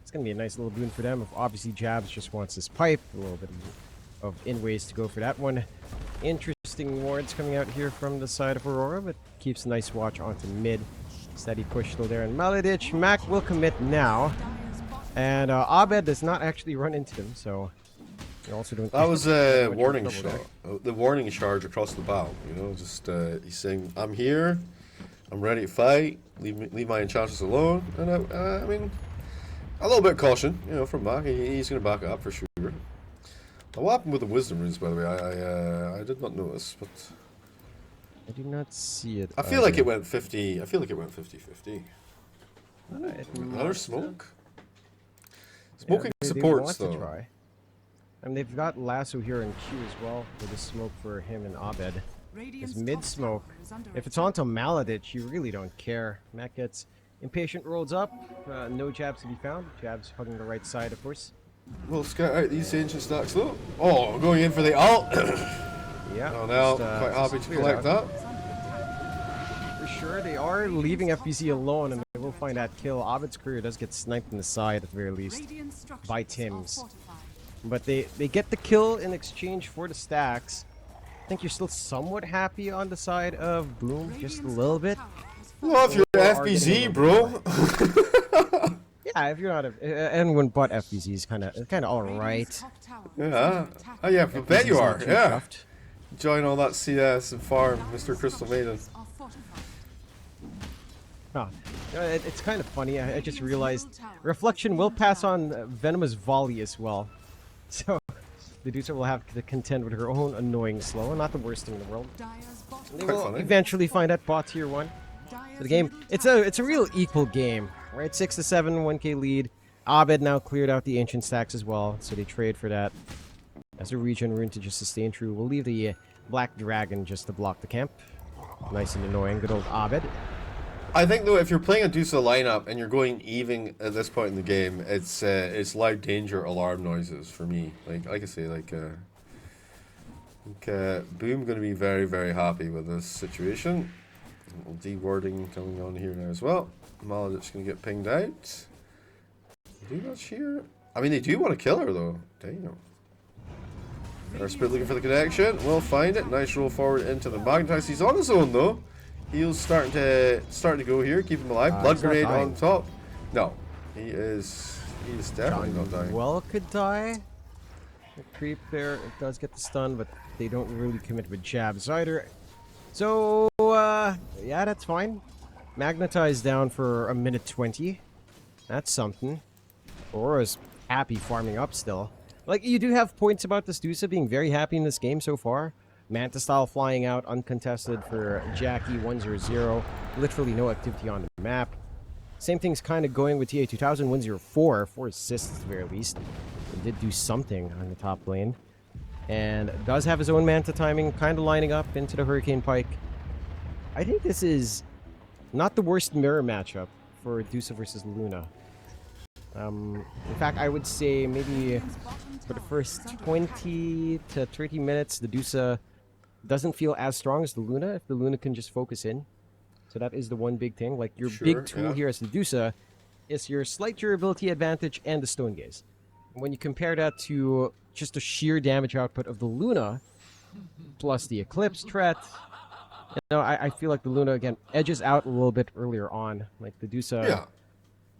It's going to be a nice little boon for them. If obviously Jabs just wants this pipe, a little bit of in ways to go for that one. Interesting wards coming out here from the side of Aurora, but keeps a nice watch onto mid. Steady push still there, and Maladich. Mac will commit now, and Abed does not actually run into them, so you're also doing. That was a warning shot. The warning charge across the bow. You know, just he's saying, "I'm here, I'm ready to fight. Leave my enchanters alone." And I mean, a little bit of caution, you know, from Mac. He's going to back it up for sure. What happened with the wisdom runes, by the way? I did not notice, but I do not see it. I feel like it went 50. I feel like it went 50-50. Another smoke. Smoking they supports want though. to try. I mean, they've got Lasso here in Q as well with the smoke for him and Abed. It's mid smoke. If it's onto Maladich, you really don't care. Mac gets Impatient rolls up. No jabs to be found. Jabs hugging the right side, of course. We'll scout out these ancient stacks though. Oh, going in for the ult. Yeah. Oh, now just, quite happy to collect that. For sure, they are leaving FBZ alone, and they will find that kill. Abed's career does get sniped in the side at the very least by Tim's. But they get the kill in exchange for the stacks. I think you're still somewhat happy on the side of Boom, just a little bit. Well, if you're FBZ, bro. Yeah, if you're not anyone but FBZ is kind of all right. Yeah. Oh yeah, I bet you are. Too Yeah. chuffed. Join all that CS and farm, Mr. Crystal Maiden. Oh, it's kind of funny. I just realized Reflection will pass on Venomous Volley as well. So the Medusa will have to contend with her own annoying slow. Not the worst thing in the world. They will eventually find that bot tier 1. So the game, it's a real equal game, right? 6-7, 1k lead. Abed now cleared out the ancient stacks as well, so they trade for that. As a regen rune to just sustain true. We'll leave the Black Dragon just to block the camp. Nice and annoying, good old Abed. I think though, if you're playing a Dusa lineup and you're going even at this point in the game, it's live danger alarm noises for me. Like I say, Boom going to be very, very happy with this situation. De-warding coming on here now as well. Maledic's going to get pinged out. Do much here? I mean, they do want to kill her though. Damn. Our Spirit looking for the connection. We'll find it. Nice roll forward into the Magnetize. He's on his own though. He's starting to go here. Keep him alive. Blood grenade on top. No, he is definitely not dying. Well, could die. The creep there, it does get the stun, but they don't really commit with jabs either. So yeah, that's fine. Magnetize down for a minute 20. That's something. Aurora's happy farming up still. Like, you do have points about this Dusa being very happy in this game so far. Manta style flying out uncontested for Jackie 100. Literally no activity on the map. Same thing's kind of going with TA 2000 104. 4 assists at the very least. He did do something on the top lane. And does have his own Manta timing, kind of lining up into the Hurricane Pike. I think this is not the worst mirror matchup for Dusa versus Luna. In fact, I would say maybe for the first 20 to 30 minutes, the Dusa doesn't feel as strong as the Luna if the Luna can just focus in. So that is the one big thing. Like, your big tool here as the Dusa is your slight durability advantage and the Stone Gaze. When you compare that to just the sheer damage output of the Luna, plus the Eclipse threat, you know, I feel like the Luna, again, edges out a little bit earlier on. Like, the Dusa... Yeah.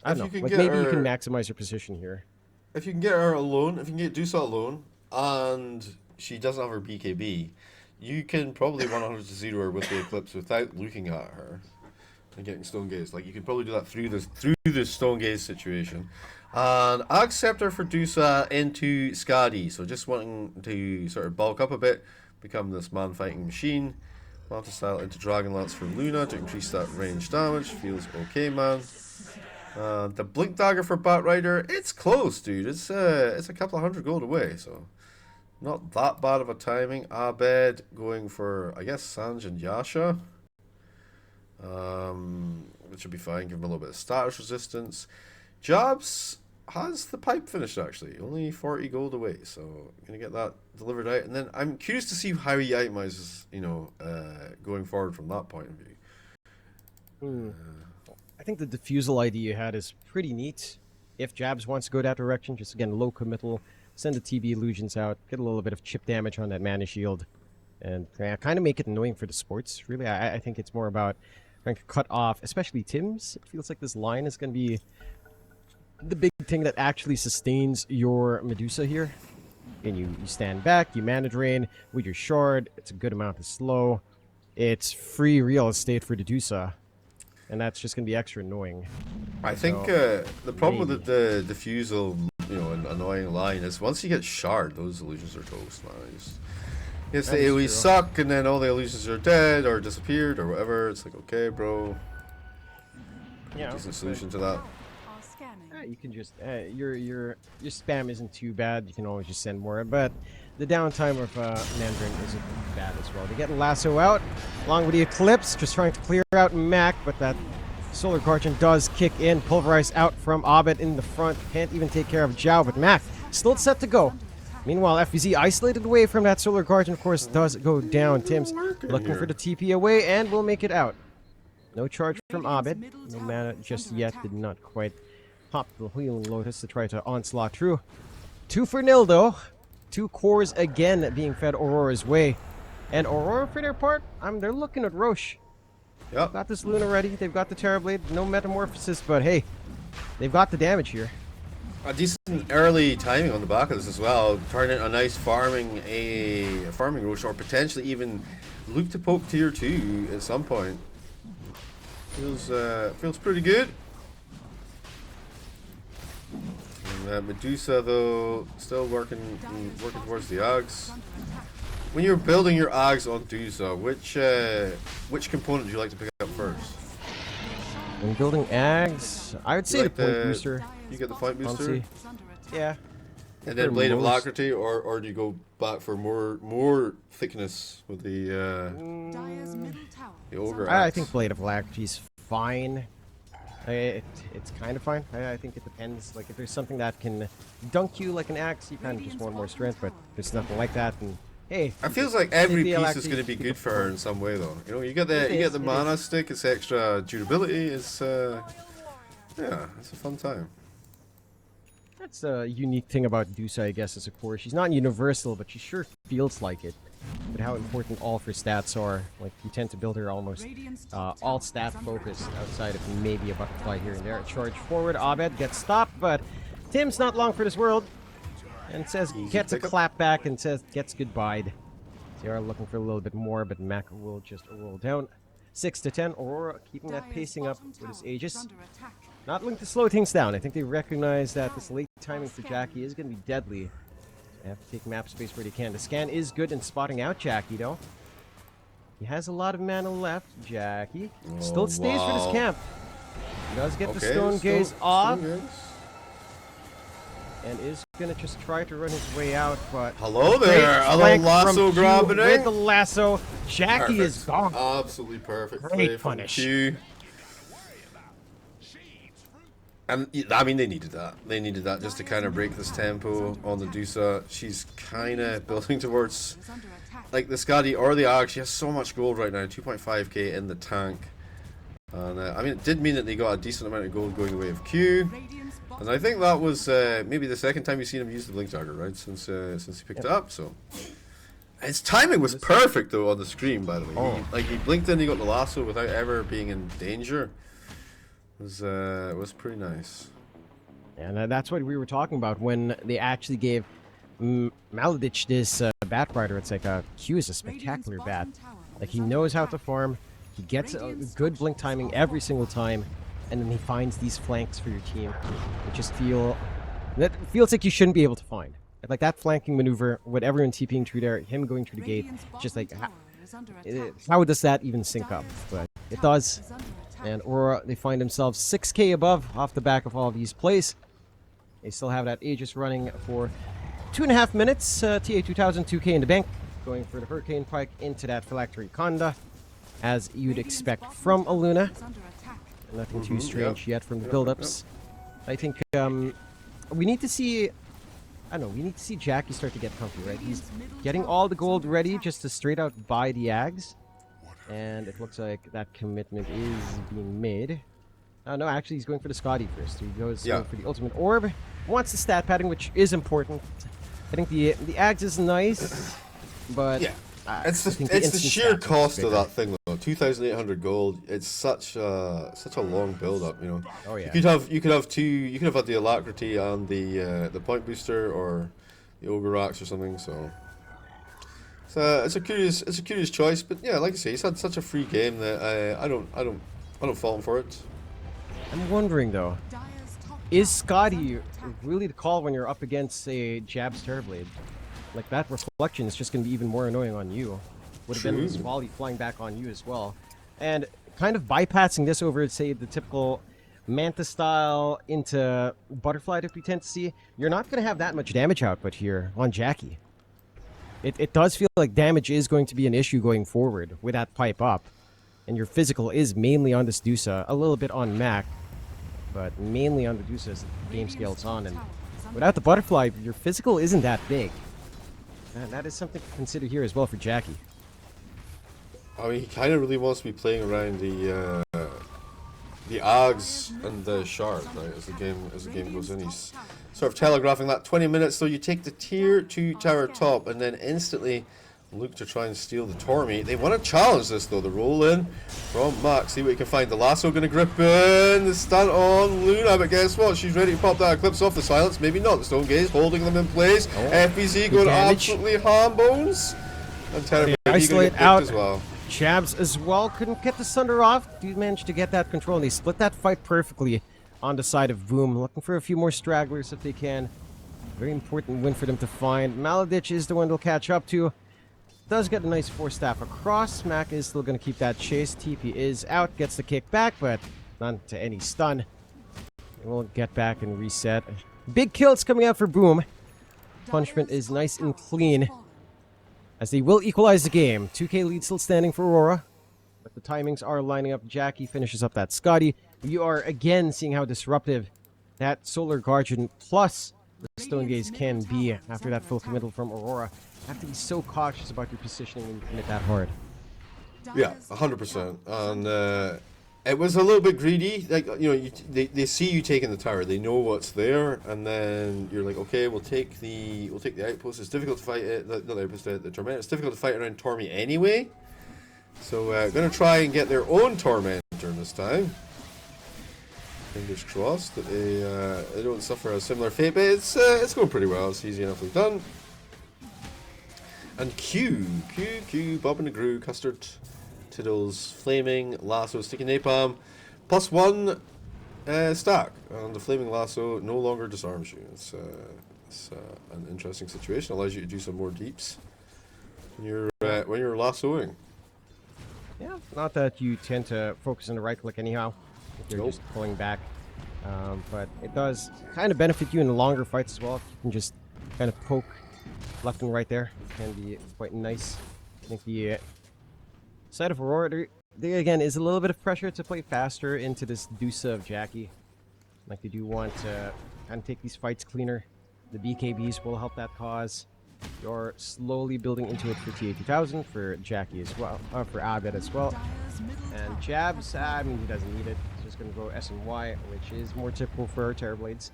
I don't know. Like, maybe you can maximize your position here. If you can get her alone, if you can get Dusa alone, and she doesn't have her BKB, you can probably 100-0 her with the Eclipse without looking at her and getting Stone Gaze. Like, you can probably do that through the Stone Gaze situation. And I accept her for Dusa into Skadi, so just wanting to sort of bulk up a bit, become this man-fighting machine. Manta style into Dragon Lance for Luna to increase that range damage. Feels okay, man. The Blink Dagger for Batrider, it's close, dude. It's a couple of 100 gold away, so not that bad of a timing. Abed going for, I guess, Sanj and Yasha. Which would be fine, give him a little bit of status resistance. Jabs has the pipe finished, actually. Only 40 gold away, so I'm going to get that delivered out. And then I'm curious to see how he itemizes, you know, going forward from that point of view. I think the defusal idea you had is pretty neat. If Jabs wants to go that direction, just again, low committal, send the TB illusions out, get a little bit of chip damage on that mana shield, and kind of make it annoying for the sports. Really, I think it's more about trying to cut off, especially Tim's. It feels like this line is going to be the big thing that actually sustains your Medusa here. And you stand back, you mana drain with your shard. It's a good amount of slow. It's free real estate for Medusa. And that's just going to be extra annoying. I think the problem with the diffusal, you know, an annoying line is once you get shard, those illusions are toast, man. Yes, they always suck, and then all the illusions are dead or disappeared or whatever. It's like, okay, bro. Yeah. Decent solution to that. You can just your spam isn't too bad. You can always just send more, but the downtime of Mandarin isn't bad as well. They get Lasso out along with the Eclipse, just trying to clear out Mac, but that Solar Guardian does kick in. Pulverize out from Abed in the front. Can't even take care of Zhao, but Mac still set to go. Meanwhile, FBZ isolated away from that Solar Guardian, of course, does go down. Tim's looking for the TP away and will make it out. No charge from Abed. No mana just yet. Did not quite pop the Healing Lotus to try to onslaught through. 2-0 though. 2 cores again being fed Aurora's way. And Aurora, for their part, they're looking at Roche. Yep. Got this Luna ready. They've got the Terrorblade. No Metamorphosis, but hey, they've got the damage here. A decent early timing on the back of this as well. Turning a nice farming Roche, or potentially even look to poke tier 2 at some point. Feels pretty good. And, Medusa though still working towards the Ags. When you're building your Ags on Medusa, which component do you like to pick up first? When building Ags, I would say Like the point booster. You get the point booster, Honestly. Yeah. and then Blade of Alacrity, or do you go back for more thickness with the Ogre I Axe? think Blade of Alacrity is fine. It's kind of fine. I think it depends. Like if there's something that can dunk you like an axe, you kind of just want more strength. But there's nothing like that. And hey, It feels like every the piece is Alacrity going to be keep good it for her in some way, though. You know, you get the mana stick. It's extra durability. It's yeah, it's a fun time. that's a unique thing about Dusa, I guess, as a core. She's not universal, but she sure feels like it. But how important all of her stats are. Like you tend to build her almost all stat focused outside of maybe a butterfly here and there. Charge forward, Abed gets stopped, but Tim's not long for this world. And says gets a clap back and says gets goodbye. They are looking for a little bit more, but Mac will just roll down. 6-10. Aurora keeping that pacing up with his Aegis. Not looking to slow things down. I think they recognize that this late timing for Jackie is going to be deadly. They have to take map space where they can. The scan is good in spotting out Jackie, though. He has a lot of mana left. Jackie still stays for this camp. He does get the Stone Gaze off. And is gonna just try to run his way out, but Hello there, a little lasso grabbing with the lasso. Jackie Perfect. is gone. Absolutely perfect. Great Play from punish. Q. And I mean, they needed that. They needed that just to kind of break this tempo on the Dusa. She's kind of building towards like the Skadi or the Arc. She has so much gold right now, 2.5k in the tank. And I mean, it did mean that they got a decent amount of gold going the way of Q. And I think that was maybe the second time you've seen him use the Blink Dagger, right? Since he picked it up. So his timing was perfect though on the screen, by the way. He blinked in, he got the lasso without ever being in danger. It was pretty nice. And that's what we were talking about when they actually gave Maladich this Bat Rider. It's like Q is a spectacular bat. Like he knows how to farm. He gets a good blink timing every single time. And then he finds these flanks for your team. That feels like you shouldn't be able to find. Like that flanking maneuver with everyone TPing through there, him going through the gate, just like how does that even sync up? But it does. And Aurora, they find themselves 6k above off the back of all of these plays. They still have that Aegis running for 2.5 minutes. TA2000, 2k in the bank. Going for the Hurricane Pike into that Phylactery Conda, as you'd expect from a Luna. Nothing too strange yet from the build-ups. I think we need to see... I don't know, we need to see Jackie start to get comfy, right? He's getting all the gold ready just to straight out buy the Ags. And it looks like that commitment is being made. No, actually he's going for the Scotty first. He goes for the Ultimate Orb. Wants the stat padding, which is important. I think the Ags is nice, but... Yeah. It's the sheer cost of that thing though. 2,800 gold. It's such a long build up, you know. Oh yeah. You could have had the Alacrity and the point booster, or the Ogre Axe or something. So it's a curious choice. But yeah, like I say, he's had such a free game that I don't fault him for it. I'm wondering though, is Scotty really the call when you're up against a Jab's Terrorblade? Like that reflection is just going to be even more annoying on you. Would have been this volley flying back on you as well. And kind of bypassing this over, say, the typical Manta style into Butterfly that we tend to see, you're not going to have that much damage output here on Jackie. It does feel like damage is going to be an issue going forward with that pipe up. and your physical is mainly on this Dusa, a little bit on Mac, but mainly on the Dusa as the game scales on. And without the butterfly, your physical isn't that big. And that is something to consider here as well for Jackie. I mean, he kind of really wants to be playing around the Ags and the Shard, right? As the game goes in, he's sort of telegraphing that 20 minutes. So you take the tier 2 tower top and then instantly look to try and steal the Tormate. They want to challenge this though. The roll in from Max. See what he can find. The lasso going to grip in. The stun on Luna, but guess what? She's ready to pop that Eclipse off the silence. Maybe not. The Stone Gaze holding them in place. FBZ going absolutely ham bones. And Terra isolate out as well. Chabs as well couldn't get the Sunder off. Dude managed to get that control, and they split that fight perfectly on the side of Boom. Looking for a few more stragglers if they can. Very important win for them to find. Maladich is the one they'll catch up to. Does get a nice 4-staff across. Mac is still going to keep that chase. TP is out, gets the kick back, but not to any stun. They won't get back and reset. Big kills coming out for Boom. Punishment is nice and clean, as they will equalize the game. 2K lead still standing for Aurora, but the timings are lining up. Jackie finishes up that Scotty. You are again seeing how disruptive that Solar Guardian plus the Stone Gaze can be after that full committal from Aurora. You have to be so cautious about your positioning when you commit that hard. Yeah, 100%. And it was a little bit greedy. Like, you know, they see you taking the tower, they know what's there, and then you're like, okay, we'll take the outpost. It's difficult to fight it. Not the outpost, the torment. It's difficult to fight around Tormy anyway. So gonna try and get their own Tormentor this time. Fingers crossed that they don't suffer a similar fate, but it's going pretty well. It's easy enough done. And Q, Bob and the Gru, Custard, Tiddles, Flaming, Lasso, Sticky Napalm, +1 stack. And the Flaming Lasso no longer disarms you. It's an interesting situation. Allows you to do some more deeps when you're lassoing. Yeah, not that you tend to focus on the right click anyhow, if you're just pulling back. But it does kind of benefit you in the longer fights as well. If you can just kind of poke left and right there, it can be quite nice. I think the side of Aurora, there again is a little bit of pressure to play faster into this Dusa of Jackie. Like, they do want to kind of take these fights cleaner. The BKBs will help that cause. You're slowly building into it for TA2000, for Jackie as well, for Abed as well. And Jabs, I mean, he doesn't need it. He's just going to go S and Y, which is more typical for Terrorblades.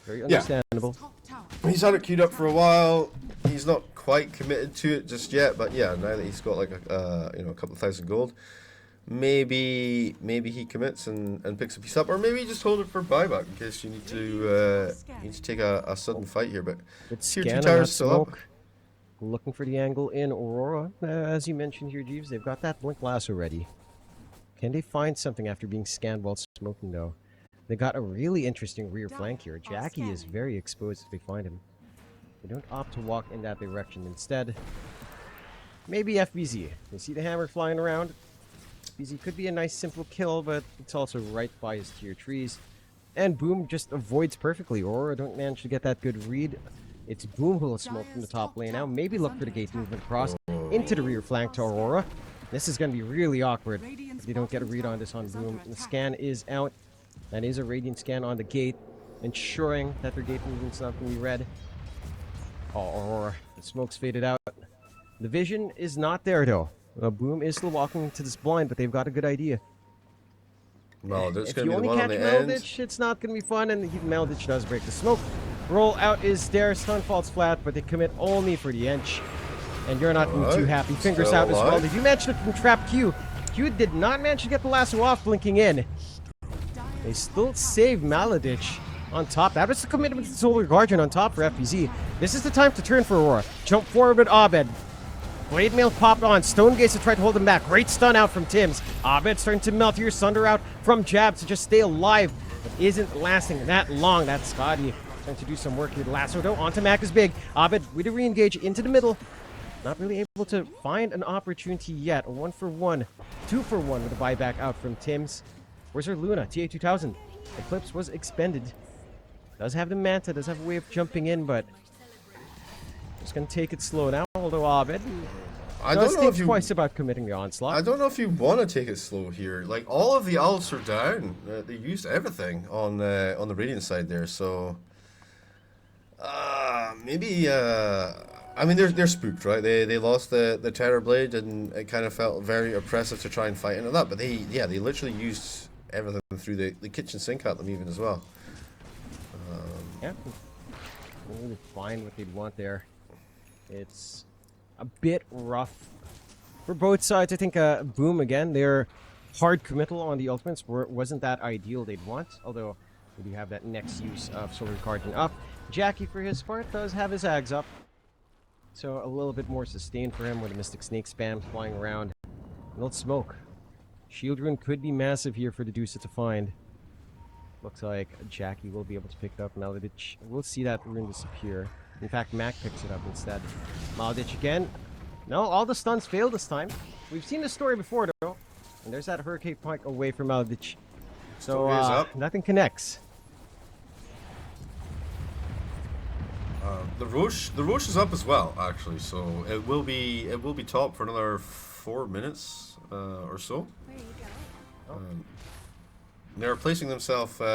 Very understandable. Yeah. He's had it queued up for a while. He's not quite committed to it just yet, but yeah, now that he's got like a couple of thousand gold, maybe he commits and picks a piece up, or maybe just hold it for buyback in case you need to take a sudden fight here. But tier 2 towers still up. Looking for the angle in Aurora. As you mentioned here, Jeeves, they've got that Blink Lasso ready. Can they find something after being scanned while smoking, though? They got a really interesting rear flank here. Jackie is very exposed if they find him. They don't opt to walk in that direction. Instead, maybe FBZ. You see the hammer flying around? FBZ could be a nice simple kill, but it's also right by his tier trees. And Boom just avoids perfectly. Aurora don't manage to get that good read. It's Boom who will smoke from the top lane now. Maybe look for the gate movement across into the rear flank to Aurora. This is going to be really awkward if they don't get a read on this on Boom. The scan is out. That is a Radiant scan on the gate, ensuring that their gate movement's not going to be red. Oh, Aurora. The smoke's faded out. The vision is not there, though. Boom is still walking into this blind, but they've got a good idea. Well, there's if going you to be only the one catch on the end. Maladich, it's not going to be fun, and Maladich does break the smoke. Roll out is there. Stun falls flat, but they commit only for the Ench. And you're not too happy. Fingers out as well. Did you manage to trap Q? Q did not manage to get the lasso off, blinking in. They still save Maladich on top. That was the commitment to the Solar Guardian on top for FPZ. This is the time to turn for Aurora. Jump forward with Abed. Blade Mail popped on. Stone Gaze to try to hold him back. Great stun out from Tims. Abed starting to melt here. Sunder out from Jab to just stay alive. But isn't lasting that long. That's Scotty trying to do some work here. Lasso though onto Mac is big. Abed with a re-engage into the middle. Not really able to find an opportunity yet. A 1-for-1. 2-for-1 with a buyback out from Tims. Where's her Luna? TA2000. Eclipse was expended. Does have the Manta, does have a way of jumping in, but just gonna take it slow now. Although Abed I Does don't know think if you. twice about committing the onslaught. I don't know if you want to take it slow here. Like all of the ults are down. They used everything on the Radiant side there. So maybe. I mean, they're spooked, right? They lost the Terror Blade, and it kind of felt very oppressive to try and fight into that. But they literally used everything through the kitchen sink at them even as well. Yeah, really find what they'd want there. It's a bit rough for both sides. I think Boom again, their hard committal on the ultimates wasn't that ideal they'd want, although we do have that next use of Solar Guardian up. Jackie, for his part, does have his Ags up, so a little bit more sustained for him with the Mystic Snake spams flying around. No smoke. Shield Rune could be massive here for the Deuce to find. Looks like Jackie will be able to pick it up. Maladich, we'll see that rune disappear. In fact, Mac picks it up instead. Maladich again. No, all the stuns fail this time. We've seen this story before, though. And there's that Hurricane Pike away from Maladich. So, nothing connects. The Roche is up as well, actually. So it will be top for another 4 minutes or so. There you go. They're placing themselves in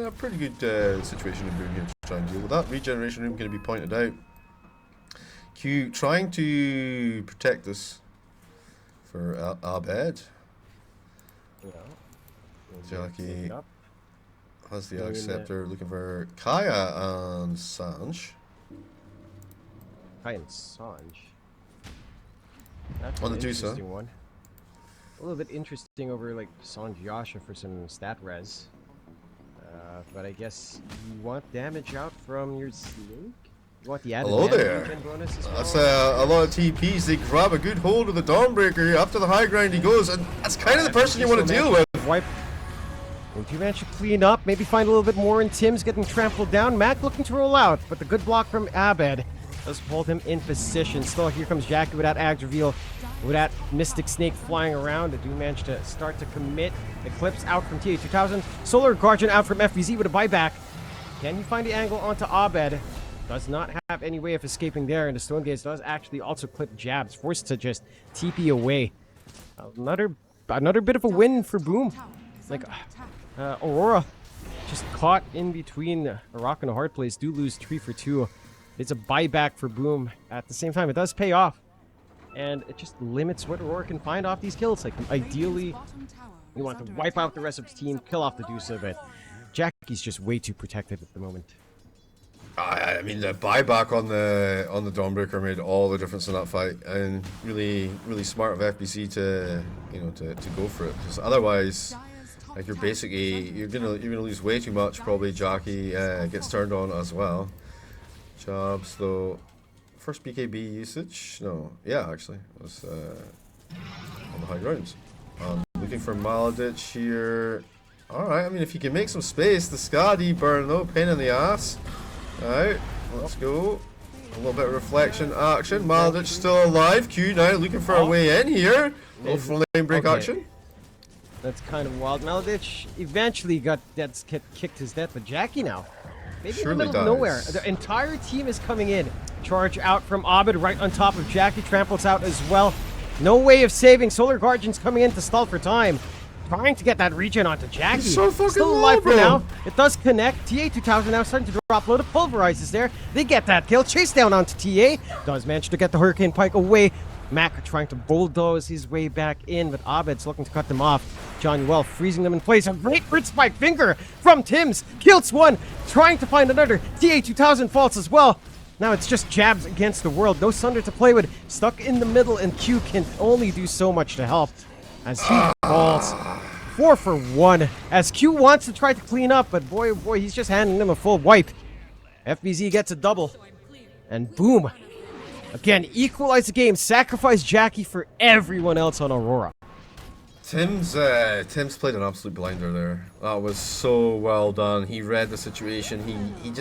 a pretty good situation in Boom here to try and deal with that. Regeneration room going to be pointed out. Q trying to protect us for Abed. Yeah. Jackie has the Acceptor looking for Kaya and Sanj. Kaya and Sanj. That's On an the Dusa. interesting one. A little bit interesting over like Sanj Yasha for some stat res. But I guess you want damage out from your snake? You want the added Hello damage there. regen bonus as well? That's a lot of TPs. They grab a good hold of the Dawnbreaker. Up to the high ground he goes, and that's kind of the person you want to deal with. Wipe. And two man should clean up, maybe find a little bit more, and Tim's getting trampled down. Mac looking to roll out, but the good block from Abed does hold him in position. Still, here comes Jackie with that Ags reveal, with that Mystic Snake flying around. They do manage to start to commit. Eclipse out from TA2000. Solar Guardian out from FBZ with a buyback. Can he find the angle onto Abed? Does not have any way of escaping there, and the Stone Gaze does actually also clip jabs, forced to just TP away. Another bit of a win for Boom. Like Aurora just caught in between a rock and a hard place. Do lose 3 for 2. It's a buyback for Boom. At the same time, it does pay off, and it just limits what Aurora can find off these kills. Like ideally, you want to wipe out the rest of his team, kill off the Dusa, but Jackie's just way too protected at the moment. I mean, the buyback on the Dawnbreaker made all the difference in that fight, and really smart of FBC to go for it. Because otherwise, like you're gonna lose way too much. Probably Jackie gets turned on as well. Jobs though, first BKB usage. No, yeah, actually it was on the high grounds. Looking for Maladich here. All right, I mean if you can make some space, the Skadi burn though, pain in the ass. Alright, let's go. A little bit of reflection action. Maladich still alive. Q now looking for a way in here. Little flame break action. That's kind of wild. Maladich eventually got kicked his death, but Jackie now. Maybe in the middle of nowhere. The entire team is coming in. Charge out from Abed right on top of Jackie. Tramples out as well. No way of saving. Solar Guardian's coming in to stall for time. Trying to get that regen onto Jackie. He's so fucking still alive for now. It does connect. TA2000 now starting to drop low. The pulverizes there. They get that kill. Chase down onto TA. Does manage to get the Hurricane Pike away. Mac trying to bulldoze his way back in, but Abed's looking to cut them off. John Well freezing them in place. A great Brit Spike finger from Tim's. Kills one. Trying to find another. TA2000 falls as well. Now it's just jabs against the world. No Sunder to play with. Stuck in the middle, and Q can only do so much to help as he falls. 4 for 1. As Q wants to try to clean up, but boy, oh boy, he's just handing them a full wipe. FBZ gets a double. And boom. Again, equalize the game. Sacrifice Jackie for everyone else on Aurora. Tim's played an absolute blinder there. That was so well done. He read the situation. He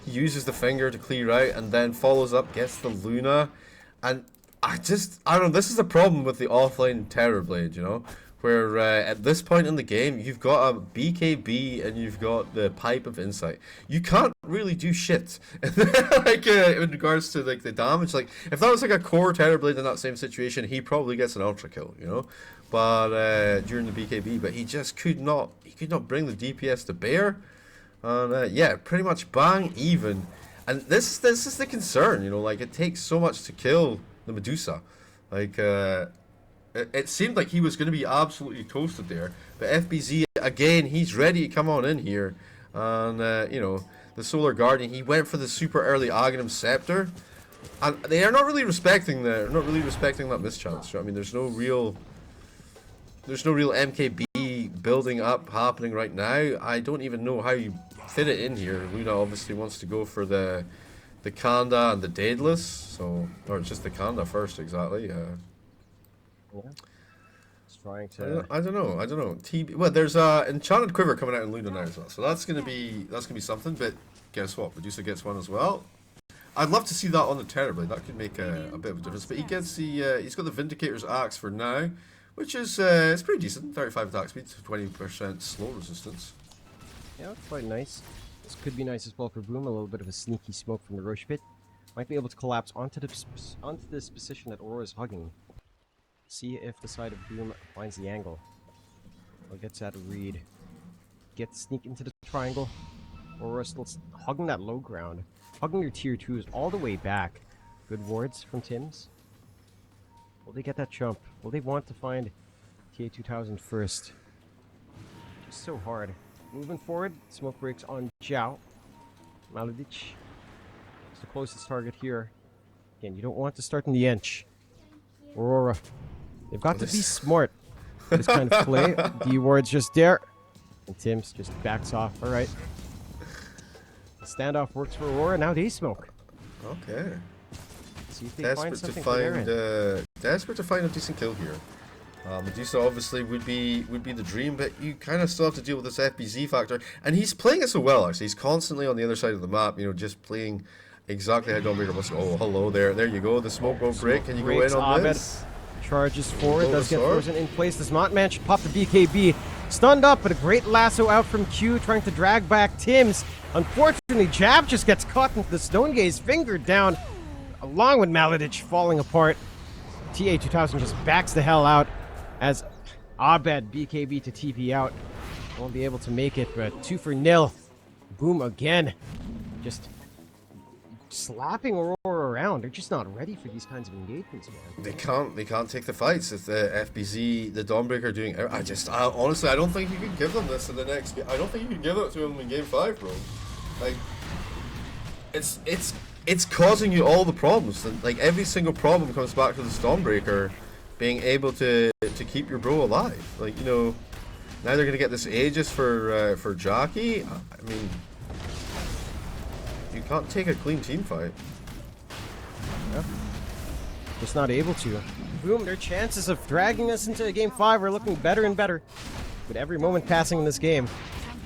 uses the finger to clear out and then follows up, gets the Luna. And I don't know, this is the problem with the offline Terror Blade, you know? Where at this point in the game, you've got a BKB and you've got the Pipe of Insight. You can't really do shit. Like in regards to like the damage, like if that was like a core Terrorblade in that same situation, he probably gets an ultra kill, you know. But during the BKB, but he just could not bring the DPS to bear, and yeah, pretty much bang even. And this is the concern, you know, like it takes so much to kill the Medusa, like it seemed like he was going to be absolutely toasted there, but FBZ again, he's ready to come on in here, and you know, the Solar Guardian, he went for the super early Aghanim Scepter, and they are not really respecting that mischance. I mean, there's no real MKB building up happening right now. I don't even know how you fit it in here. Luna obviously wants to go for the Kanda and the Daedalus, so, or just the Kanda first, exactly. Yeah. Just trying to. I don't know. Well, there's Enchanted Quiver coming out in Luna now as well, so that's gonna be something. But guess what? Medusa gets one as well. I'd love to see that on the Terrorblade. That could make a bit of a difference. But he gets he's got the Vindicator's Axe for now, which is it's pretty decent. 35 attack speed, 20% slow resistance. Yeah, quite nice. This could be nice as well for Boom. A little bit of a sneaky smoke from the Roche Pit. Might be able to collapse onto this position that Aurora's hugging. See if the side of Boom finds the angle. Or gets that read. Sneak into the triangle. Aurora still hugging that low ground. Hugging your tier 2s all the way back. Good wards from Tims. Will they get that jump? Will they want to find TA2000 first? Just so hard. Moving forward, smoke breaks on Zhao. Maledich is the closest target here. Again, you don't want to start in the inch. Aurora, they've got to be smart for this kind of play. D ward's just there, and Tims just backs off. All right. The standoff works for Aurora. Now they smoke. Okay. See if they find something for their end. Desperate to find a decent kill here. Medusa obviously would be the dream, but you kind of still have to deal with this FBZ factor. And he's playing it so well, actually. He's constantly on the other side of the map, you know, just playing exactly how Dawnbreaker wants to. Oh, hello there. There you go. The smoke won't break. Can you go in on this? Charges forward, does get frozen in place. Does not manage to pop the BKB. Stunned up, but a great lasso out from Q, trying to drag back Tims. Unfortunately, Jab just gets caught into the Stone Gaze, fingered down, along with Maledich falling apart. TA2000 just backs the hell out as Abed BKB to TP out. Won't be able to make it, but 2-0. Boom again. Just slapping Aurora around. They're just not ready for these kinds of engagements, man. They can't take the fights. If the FBZ, the Dawnbreaker are doing. Honestly, I don't think you can give them this in the next game. I don't think you can give it to them in game 5, bro. Like, it's causing you all the problems. Like, every single problem comes back to the Dawnbreaker being able to keep your bro alive. Like, you know, now they're gonna get this Aegis for Jockey. I mean, you can't take a clean team fight. Yeah. Just not able to. Boom, their chances of dragging us into game 5 are looking better and better with every moment passing in this game.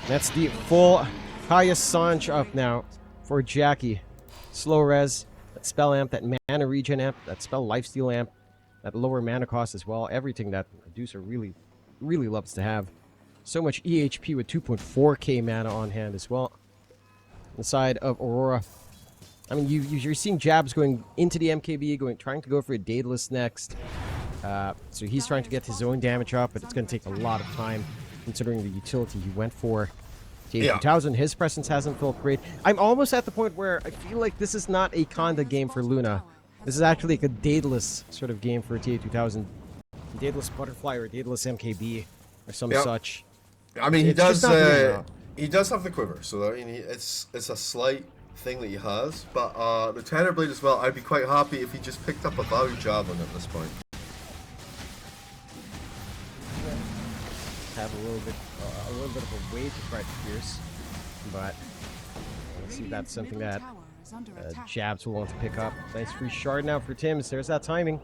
That's the full Kaya Sanj up now for Jackie. Slow res, that spell amp, that mana regen amp, that spell lifesteal amp, that lower mana cost as well. Everything that Medusa really, really loves to have. So much EHP with 2.4k mana on hand as well. On the side of Aurora, I mean, you're seeing Jabs going into the MKB, trying to go for a Daedalus next. So he's trying to get his own damage up, but it's going to take a lot of time considering the utility he went for. TA2000, his presence hasn't felt great. I'm almost at the point where I feel like this is not a Kanda game for Luna. This is actually like a Daedalus sort of game for TA2000. Daedalus Butterfly or Daedalus MKB or some such. I mean, he does have the quiver, so I mean, it's a slight thing that he has. But the Terrorblade as well, I'd be quite happy if he just picked up a value javelin at this point. Have a little bit of a way to try to pierce, but let's see if that's something that Jabs will want to pick up. Nice free shard now for Tims. There's that timing.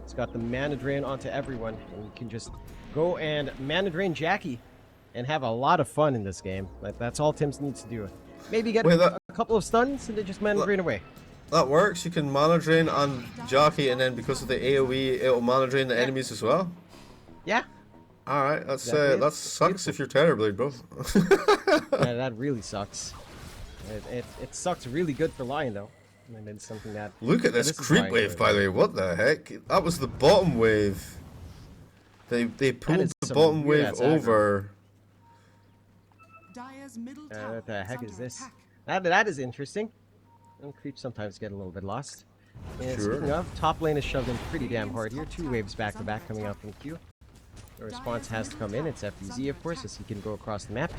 It's got the mana drain onto everyone, and you can just go and mana drain Jackie and have a lot of fun in this game. Like, that's all Tims needs to do. Maybe get a couple of stuns and then just mana drain away. That works. You can mana drain on Jockey, and then because of the AoE, it'll mana drain the enemies as well. Yeah. Alright, that sucks if you're Terrorblade, bro. Yeah, that really sucks. It sucks really good for Lion though. And it's something that. Look at this creep wave, by the way. What the heck? That was the bottom wave. They pulled the bottom wave over. What the heck is this? That is interesting. And creeps sometimes get a little bit lost. And speaking of, top lane is shoved in pretty damn hard here. 2 waves back to back coming out from Q. The response has to come in. It's FBZ, of course, as he can go across the map.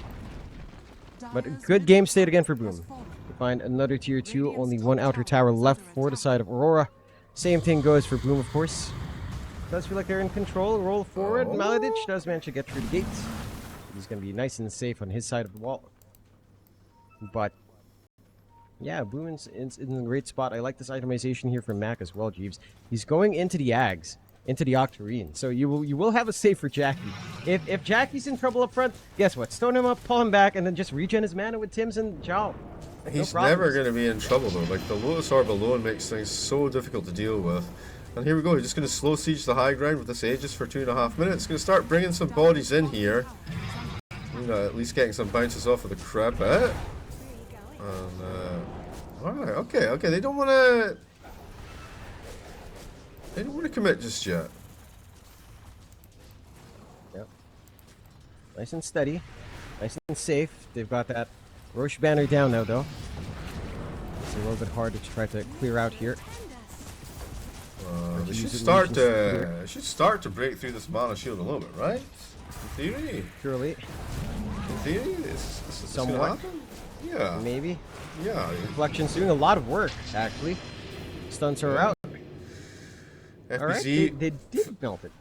But a good game state again for Boom. We find another tier 2, only 1 outer tower left for the side of Aurora. Same thing goes for Boom, of course. Does feel like they're in control. Roll forward. Maledich does manage to get through the gates. He's going to be nice and safe on his side of the wall. But, yeah, Boom is in a great spot. I like this itemization here from Mac as well, Jeeves. He's going into the Ags, into the Octarine. So you will have a save for Jackie. If Jackie's in trouble up front, guess what? Stone him up, pull him back, and then just regen his mana with Tims and Zhao. He's never going to be in trouble, though. Like, the Lotus Orb alone makes things so difficult to deal with. And here we go. He's just going to slow siege the high ground with this Aegis for 2.5 minutes. Going to start bringing some bodies in here. You know, at least getting some bounces off of the crab bit. And, alright, okay. They don't want to... They don't want to commit just yet. Yep. Nice and steady. Nice and safe. They've got that Roche banner down now, though. It's a little bit harder to try to clear out here. They should start to break through this mana shield a little bit, right? In theory. Purely. In theory, this is gonna Somewhat. happen? Yeah. Maybe. Yeah. Reflection's doing a lot of work, actually. Stuns her out. FBZ Alright, they did melt it.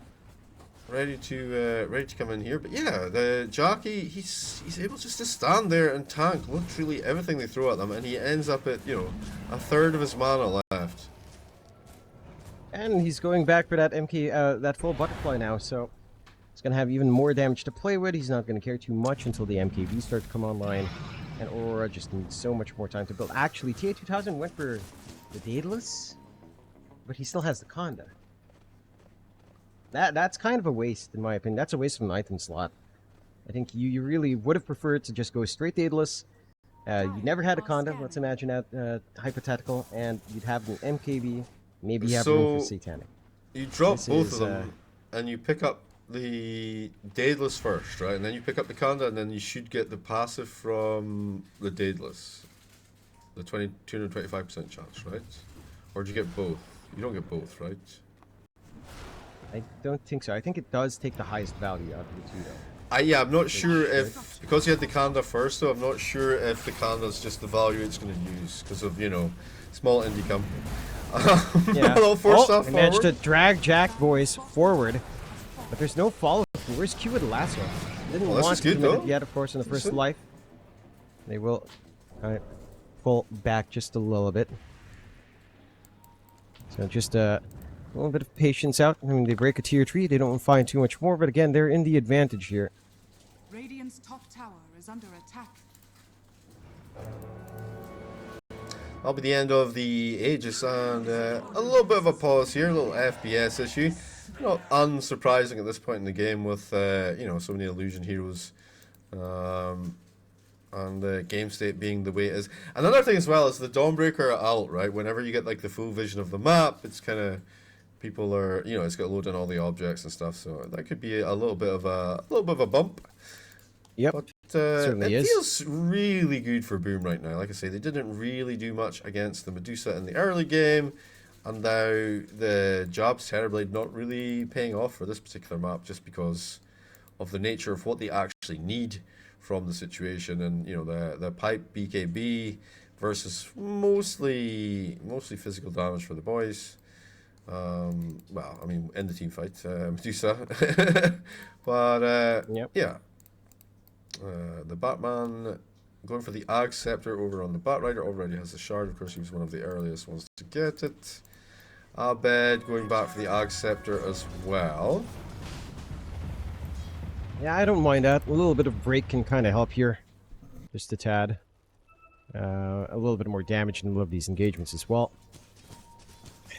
ready to come in here, but yeah, the jockey he's able just to stand there and tank literally everything they throw at them, and he ends up at, you know, a third of his mana left. And he's going back for that MK, that full butterfly now, so he's gonna have even more damage to play with. He's not gonna care too much until the MKV starts to come online, and Aurora just needs so much more time to build. Actually, TA2000 went for the Daedalus, but he still has the Conda. That's kind of a waste, in my opinion. That's a waste of an item slot. I think you really would have preferred to just go straight Daedalus. You never had a Conda, let's imagine that hypothetical, and you'd have an MKV. Maybe you have room for Satanic. You drop both of them, and you pick up the Daedalus first, right? And then you pick up the Conda, and then you should get the passive from the Daedalus. The 225% chance, right? Or do you get both? You don't get both, right? I don't think so. I think it does take the highest value out of the two, though. Yeah, I'm not sure if, because you had the Conda first, though, I'm not sure if the Conda's just the value it's going to use, because of, you know, small indie company. Yeah. They managed to drag Jack Boys forward, but there's no follow-up. Where's Q with Lasso? Didn't want to commit it yet, of course, in the first life. They will pull back just a little bit. So just a little bit of patience out. I mean, they break a tier 3. They don't find too much more, but again, they're in the advantage here. Radiant's top tower is under attack. That'll be the end of the Aegis, and a little bit of a pause here, a little FPS issue. Not unsurprising at this point in the game with, you know, so many illusion heroes, and the game state being the way it is. Another thing as well is the Dawnbreaker ult, right? Whenever you get like the full vision of the map, it's kind of, people are, you know, it's got to load in all the objects and stuff, so that could be a little bit of a bump. Yep, but certainly it is. feels really good for Boom right now. Like I say, they didn't really do much against the Medusa in the early game, and now the Jobs Terrorblade not really paying off for this particular map just because of the nature of what they actually need from the situation, and you know, the pipe BKB versus mostly physical damage for the boys. Well, I mean, in the team fight, Medusa, but yep. Yeah. The Batman going for the Ag Scepter over on the Batrider already has the shard. Of course, he was one of the earliest ones to get it. Abed going back for the Ag Scepter as well. Yeah, I don't mind that. A little bit of break can kind of help here. Just a tad. A little bit more damage in the middle of these engagements as well.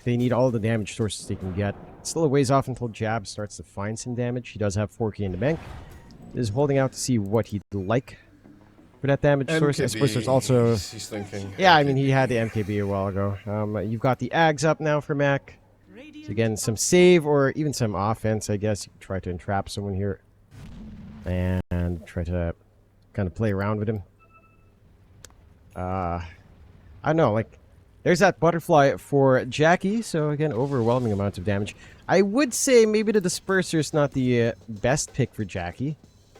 They need all the damage sources they can get. It's still a ways off until Jab starts to find some damage. He does have 4k in the bank. Is holding out to see what he'd like for for that damage source. I suppose there's also... He's thinking. Yeah, I mean, he had the MKB a while ago. You've got the Ags up now for Mac. So again, some save or even some offense, I guess. You can try to entrap someone here. And try to kind of play around with him. I don't know, like... There's that butterfly for Jackie. So again, overwhelming amounts of damage. I would say maybe the Disperser is not the best pick for Jackie.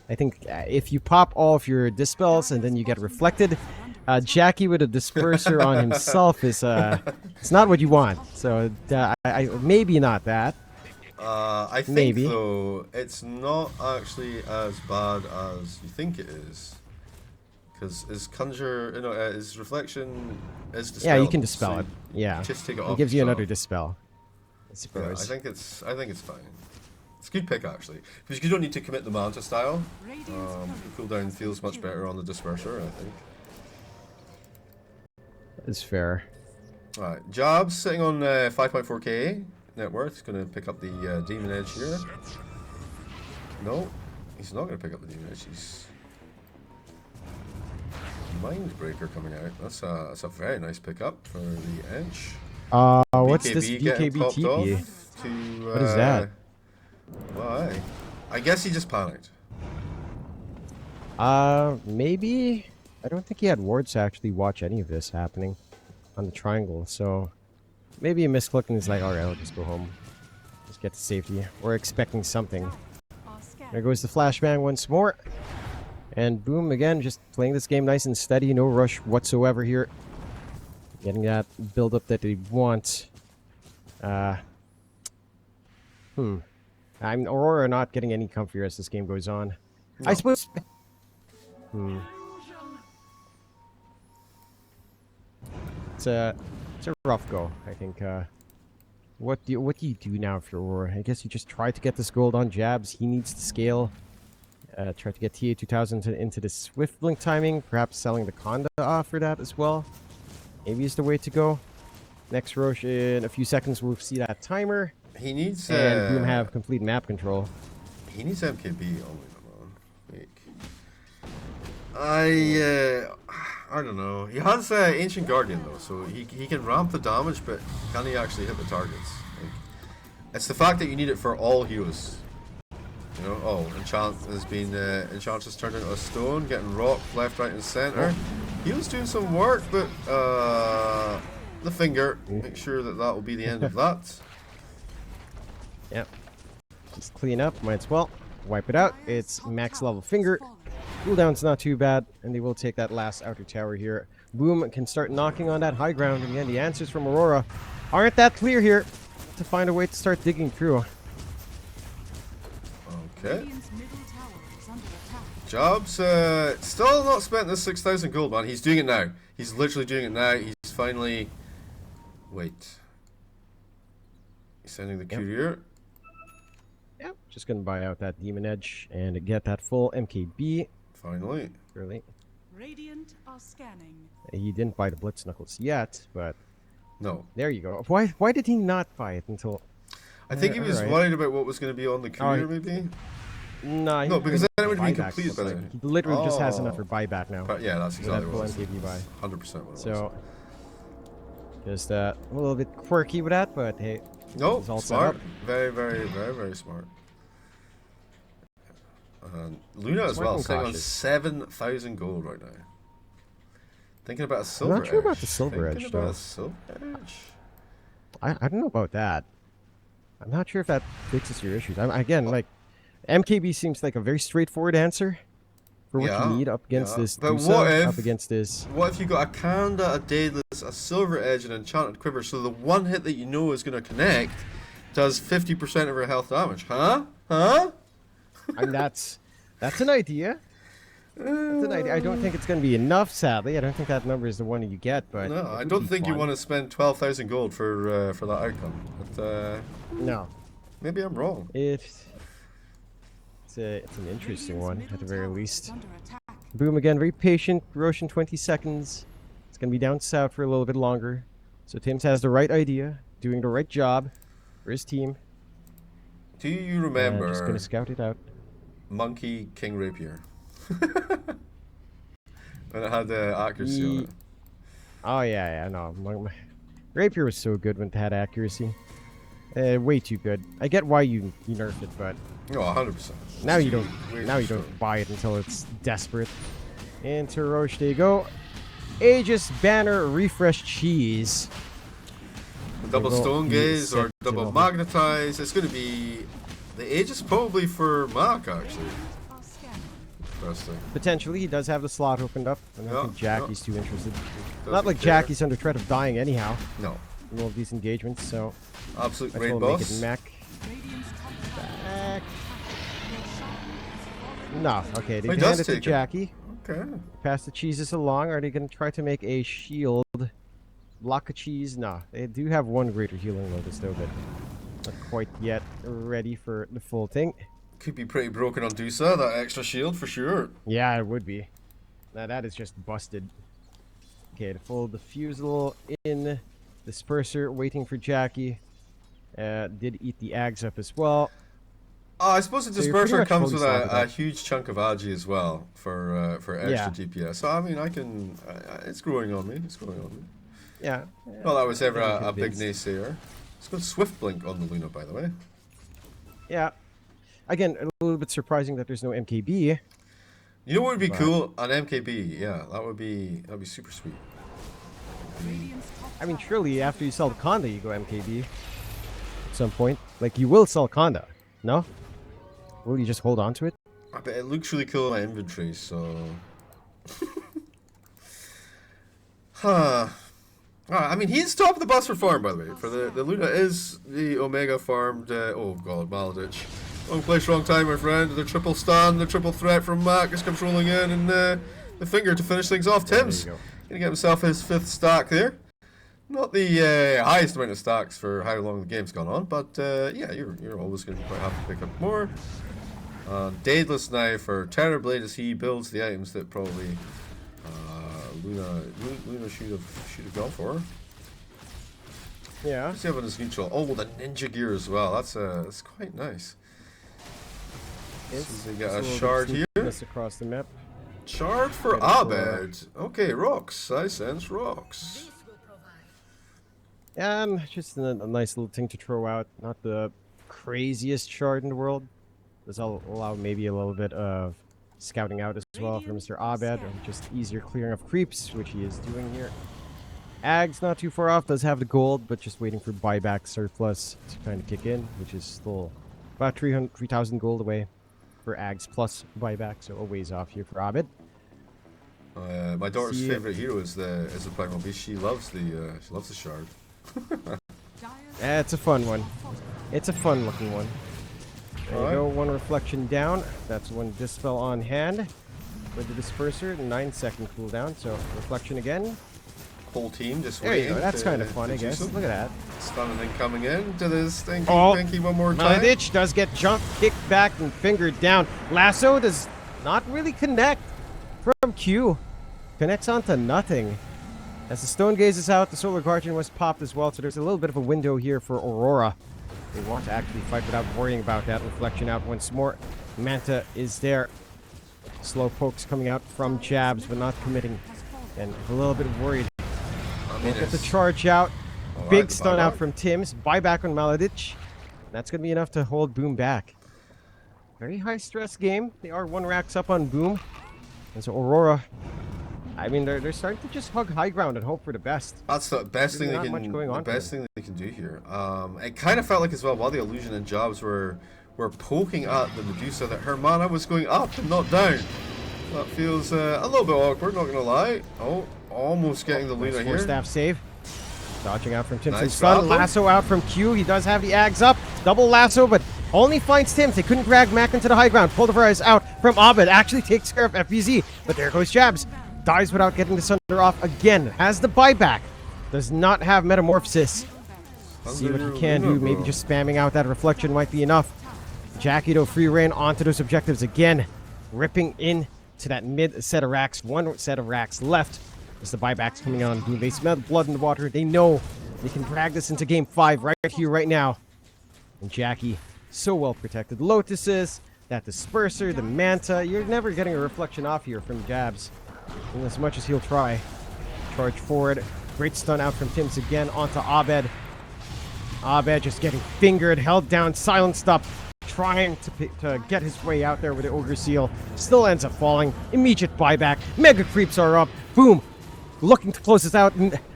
I think if you pop all of your Dispels and then you get reflected, Jackie with a Disperser on himself is it's not what you want. So maybe not that. I think maybe. Though it's not actually as bad as you think it is, because his conjure, his reflection is dispelled. Yeah, you can dispel so it. Yeah, just take it off. It gives you so. another dispel. I suppose. Yeah, I think it's fine. It's a good pick actually, because you don't need to commit the Manta style. The cooldown feels much better on the Disperser, I think. It's fair. Alright, Jobs sitting on 5.4k net worth. He's going to pick up the Demon Edge here. No, he's not going to pick up the Demon Edge. He's Mindbreaker coming out. That's a very nice pickup for the Edge. What's this BKB TP? What is that? Why? I guess he just panicked. Maybe. I don't think he had wards to actually watch any of this happening on the triangle, so maybe he misclicked and he's like, alright, I'll just go home. Just get to safety. We're expecting something. There goes the flashbang once more. And boom, again, just playing this game nice and steady, no rush whatsoever here. Getting that build up that they want. I mean, Aurora not getting any comfier as this game goes on. No. I suppose... It's a rough go, I think. What do you do now for Aurora? I guess you just try to get this gold on Jabs. He needs to scale. Try to get TA 2000 into the Swift Blink timing. Perhaps selling the Conda off for that as well. Maybe is the way to go. Next Roche in a few seconds we'll see that timer. He needs and boom, have complete map control. He needs MKB only. I don't know. He has Ancient Guardian though, so he can ramp the damage, but can he actually hit the targets? Like, it's the fact that you need it for all heroes. You know, Enchant has been Enchantress turned into a stone, getting rocked left, right, and center. He was doing some work, but the finger. Make sure that will be the end of that. Yep. Just clean up, might as well wipe it out. It's max level finger. Cooldown's not too bad, and they will take that last outer tower here. Boom can start knocking on that high ground, and again, the answers from Aurora aren't that clear here to find a way to start digging through. Okay. Jobs, still not spent this 6,000 gold, man. He's doing it now. He's literally doing it now. He's finally... Wait. He's sending the courier. Yep. Just gonna buy out that Demon Edge and get that full MKB. Finally. Really. Radiant are scanning. He didn't buy the Blitz Knuckles yet, but... No. There you go. Why did he not buy it until... I think he was worried about what was going to be on the courier, maybe? No, because then it would be complete by then. He literally just has enough for buyback now. But yeah, that's exactly what it was. MKB buy. 100% what it was. So, just a little bit quirky with that, but hey. No, smart. Very, very, very, very smart. Luna as well, sitting on 7,000 gold right now. Thinking about a silver edge. I'm not sure about the silver edge, though. A silver edge? I don't know about that. I'm not sure if that fixes your issues. Again, like, MKB seems like a very straightforward answer for what you need up against this. But up against this. What if you got a Kanda, a Daedalus, a Silver Edge, and an Enchanted Quiver, so the one hit that you know is going to connect does 50% of her health damage? Huh? I mean, that's an idea. That's an idea. I don't think it's going to be enough, sadly. I don't think that number is the one you get, but... No, I don't think you want to spend 12,000 gold for that outcome. But, no. Maybe I'm wrong. It's an interesting one, at the very least. Boom again, very patient. Roshan, 20 seconds. It's going to be down south for a little bit longer. So Tim's has the right idea, doing the right job for his team. Do you remember... just going to scout it out. Monkey King Rapier. And it had accuracy on it. Oh yeah, no. My rapier was so good when it had accuracy. Way too good. I get why you nerfed it, but No, 100%. now you don't buy it until it's desperate. Into Roche they go. Aegis banner refresh cheese. Double They will stone be gaze or set double to- magnetize. It's going to be the Aegis probably for Mark actually. Are scattered. Interesting. Potentially, he does have the slot opened up. I don't Yeah, think Jackie's too interested. Doesn't Not like care. Jackie's under threat of dying anyhow No. in all of these engagements, so Absolute might as raid well make it boss. mech. Radiant's top tower Back. has fallen. No, okay, they He hand does it to take it. Jackie. Okay. Pass the cheeses along. Are they going to try to make a shield? Block of cheese? Nah, they do have one greater healing lotus though, but not quite yet ready for the full thing. Could be pretty broken on Dusa, that extra shield for sure. Yeah, it would be. Now that is just busted. Okay, the full diffusal in. Disperser waiting for Jackie. Did eat the Ags up as well. I suppose the So you're pretty disperser much comes fully with slotted a up. huge chunk of agi as well for extra Yeah. DPS. So I mean, it's growing on me. It's growing on me. Yeah. Well, that was ever I'm a big convinced. naysayer. Let's go Swift Blink on the Luna, by the way. Yeah. Again, a little bit surprising that there's no MKB. You know what would be Right. cool? An MKB. Yeah, that'd be super sweet. Radiant's top I mean, surely after you sell the Conda, you go MKB at some point. Like, you will sell Conda, no? Will you just hold on to it? I bet it looks really cool in my inventory, so. Huh. I mean, he's top of the bus for farm, by the way. For the Luna is the Omega farmed. Oh god, Maladich. Wrong place, wrong time, my friend. The triple stun, the triple threat from Mac is comes rolling in, and the finger to finish things off. There Tim's you go. gonna get himself his 5th stack there. Not the highest amount of stacks for how long the game's gone on, but yeah, you're always gonna be quite happy to pick up more. Daedalus now for Terrorblade as he builds the items that probably Luna should have gone for. Yeah. Let's see if it's neutral. Oh, the ninja gear as well. That's quite nice. So they got a shard here. Across the map. Shard for Get it for, Abed. Okay, rocks. I sense rocks. Just a nice little thing to throw out. Not the craziest shard in the world. This will allow maybe a little bit of scouting out as well for Mr. Abed, or just easier clearing of creeps, which he is doing here. Ags not too far off, does have the gold, but just waiting for buyback surplus to kind of kick in, which is still about 3,000 gold away for Ags plus buyback, so a ways off here for Abed. My daughter's See- favorite hero is the Primal Beast. She loves the shard. Dyer's It's a fun one. It's a fun looking one. There you Alright. go, one reflection down. That's one dispel on hand for the disperser. 9-second cooldown, so reflection again. Whole team just There you waiting. go. That's to- kind of fun, to I do guess. some. Look at that. Stunning and coming in to this stinky Oh, pinky one more time. Maladich does get jump kicked back and fingered down. Lasso does not really connect from Q. Connects onto nothing. As the Stone Gaze is out, the Solar Guardian was popped as well, so there's a little bit of a window here for Aurora. They want to actually fight without worrying about that. Reflection out once more. Manta is there. Slow pokes coming out from jabs, but not committing. And a little bit worried. I mean, Look at the it's- charge out. Alright, Big the stun out buyback. from Tim's. Buyback on Maladich. That's going to be enough to hold Boom back. Very high stress game. They are 1 racks up on Boom. And so Aurora, I mean, they're starting to just hug high ground and hope for the best. That's the best thing Really they not much can. going The on for best thing that they can do here. It kind of felt like as well while the illusion and jobs were poking at the Medusa that her mana was going up and not down. That feels a little bit awkward. Not gonna lie. Oh, almost getting the Luna Four here. staff save. Dodging out from Tim's Nice stun. grapple. Lasso out from Q. He does have the Ags up. Double lasso, but only finds Tim's. They couldn't drag Mac into the high ground. Pulverize out from Abed. Actually takes care of FBZ. But there goes Jabs. Dies without getting the Sunder off again. Has the buyback. Does not have Metamorphosis. See what he can do. Maybe just spamming out that reflection might be enough. Jackie though, free reign onto those objectives again. Ripping in to that mid set of racks. 1 set of racks left. As the buybacks coming on. They smell the blood in the water. They know they can drag this into game 5 right here, right now. And Jackie, so well protected. Lotuses, that disperser, the manta. You're never getting a reflection off here from Jabs. And as much as he'll try. Charge forward. Great stun out from Tims again onto Abed. Abed just getting fingered, held down, silenced up. Trying to get his way out there with the Ogre Seal. Still ends up falling. Immediate buyback. Mega creeps are up. Boom. Looking to close this out.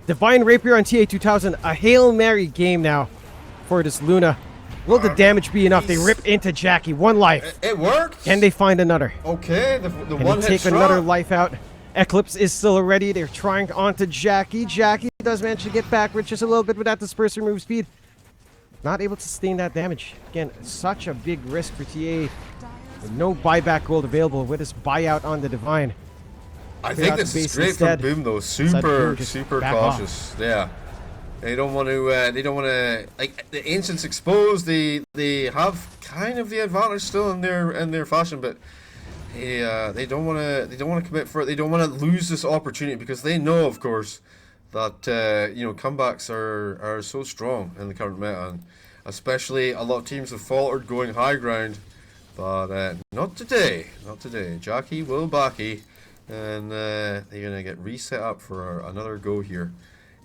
Divine Rapier on TA2000. A Hail Mary game now for this Luna. Will the damage be enough? They rip into Jackie. One life. It worked. Can they find another? Okay, the Can one they hit take shot. another life out? Eclipse is still ready. They're trying onto Jackie. Jackie does manage to get backwards just a little bit with that disperser move speed. Not able to sustain that damage. Again, such a big risk for TA. With no buyback gold available with his buyout on the Divine. I think this is great for Boom though. Super cautious. Yeah. They don't want to. They don't want to. Like the Ancients exposed. They have kind of the advantage still in their fashion, but they don't want to. They don't want to commit for it. They don't want to lose this opportunity because they know, of course, that comebacks are so strong in the current meta, and especially a lot of teams have faltered going high ground, but not today. Not today. Jackie will backy, and they're gonna get reset up for another go here.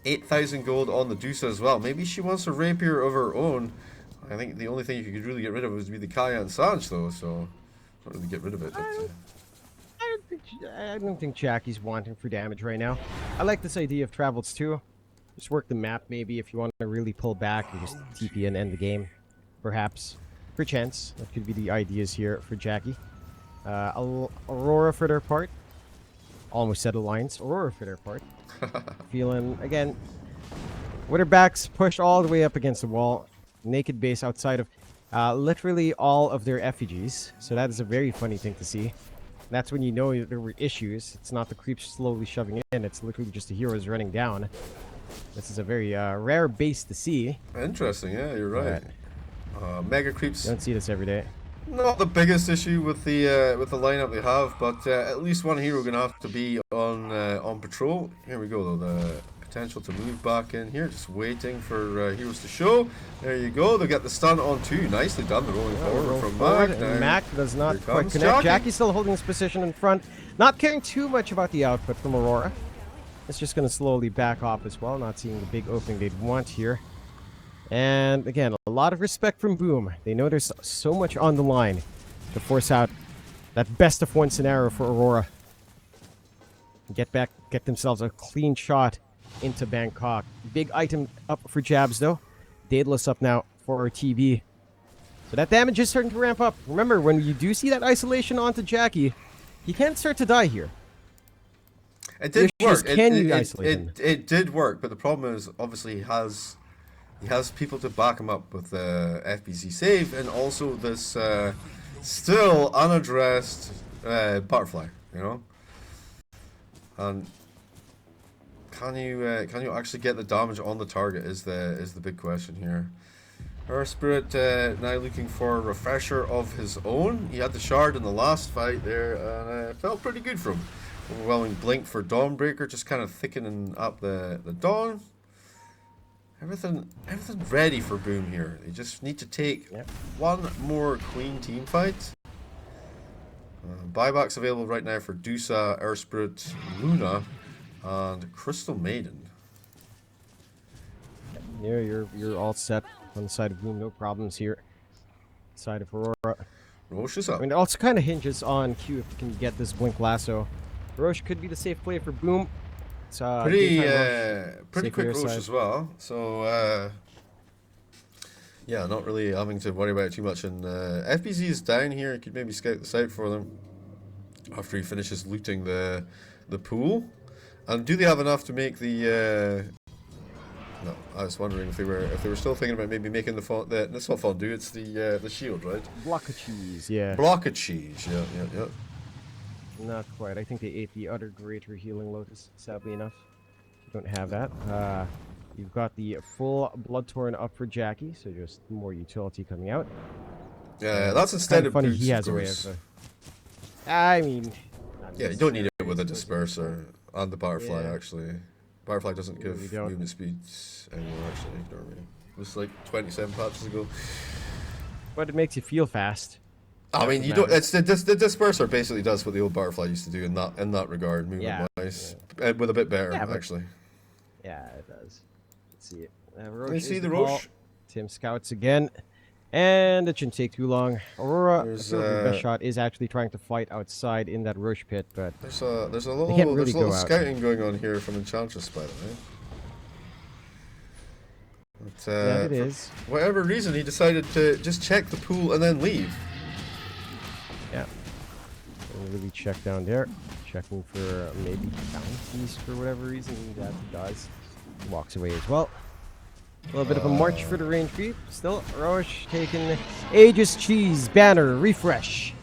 8,000 gold on the Dusa as well. Maybe she wants a rapier of her own. I think the only thing you could really get rid of would be the Kaya and Sanj though, so not really get rid of it. But, I don't think Jackie's wanting for damage right now. I like this idea of Travels too. Just work the map maybe if you want to really pull back and just TP and end the game. Perhaps. Perchance. That could be the ideas here for Jackie. Aurora for their part. Almost said Alliance. Aurora for their part. Feeling, again, with her backs pushed all the way up against the wall. Naked base outside of literally all of their effigies. So that is a very funny thing to see. That's when you know there were issues. It's not the creeps slowly shoving in. It's literally just the heroes running down. This is a very rare base to see. Interesting, yeah, you're right. Mega creeps. You don't see this every day. Not the biggest issue with the lineup they have, but at least one hero gonna have to be on patrol. Here we go though. The potential to move back in here, just waiting for heroes to show. There you go. They get the stun on two. Nicely done. The rolling forward from Mac. Mac does not quite connect. Jackie's still holding his position in front, not caring too much about the output from Aurora. It's just gonna slowly back off as well. Not seeing the big opening they'd want here. And again, a lot of respect from Boom. They know there's so much on the line to force out that best of one scenario for Aurora. Get themselves a clean shot into Bangkok. Big item up for Jabs though. Daedalus up now for our TB. So that damage is starting to ramp up. Remember, when you do see that isolation onto Jackie, he can start to die here. It did work. Can you isolate him? It did work, but the problem is obviously he has people to back him up with the FBC save, and also this still unaddressed butterfly, you know. And can you actually get the damage on the target is the big question here. Earth Spirit now looking for a refresher of his own. He had the shard in the last fight there, and it felt pretty good for him. Overwhelming blink for Dawnbreaker, just kind of thickening up the Dawn. Everything ready for Boom here. They just need to take one more clean team fight. Buybacks available right now for Dusa, Earth Spirit, Luna, and Crystal Maiden. Yeah, you're all set on the side of Boom. No problems here. Side of Aurora. Roche is up. I mean, it also kind of hinges on Q if you can get this Blink Lasso. Roche could be the safe play for Boom. It's pretty quick Roche as well. So yeah, not really having to worry about it too much. And FBZ is down here. You could maybe scout this out for them after he finishes looting the pool. And do they have enough to make the? No, I was wondering if they were still thinking about maybe making the it's not fondue. It's the shield, right? Block of cheese, yeah. Block of cheese, yeah. Not quite. I think they ate the other greater healing lotus, sadly enough. You don't have that. You've got the full Bloodtorn up for Jackie, so just more utility coming out. Yeah, that's instead of funny boots, he has a way of... I mean... Yeah, you don't need it with a disperser and the butterfly, actually. Butterfly doesn't give movement speeds anymore, actually. Ignore me. It was like 27 patches ago. But it makes you feel fast. I mean, you don't. It's the disperser basically does what the old butterfly used to do in that regard, movement wise, with a bit better actually. Yeah, it does. Let's see it. You see the Roche. Tim scouts again, and it shouldn't take too long. Aurora, There's, the best shot, is actually trying to fight outside in that Roche pit, but there's a little scouting going on here from Enchantress, by the way. But, yeah, it is. For whatever reason, he decided to just check the pool and then leave. Yeah. Really check down there. Checking for maybe bounties for whatever reason. That he does. Walks away as well. A little bit of a march for the range creep. Still, Roche taking Aegis Cheese banner refresh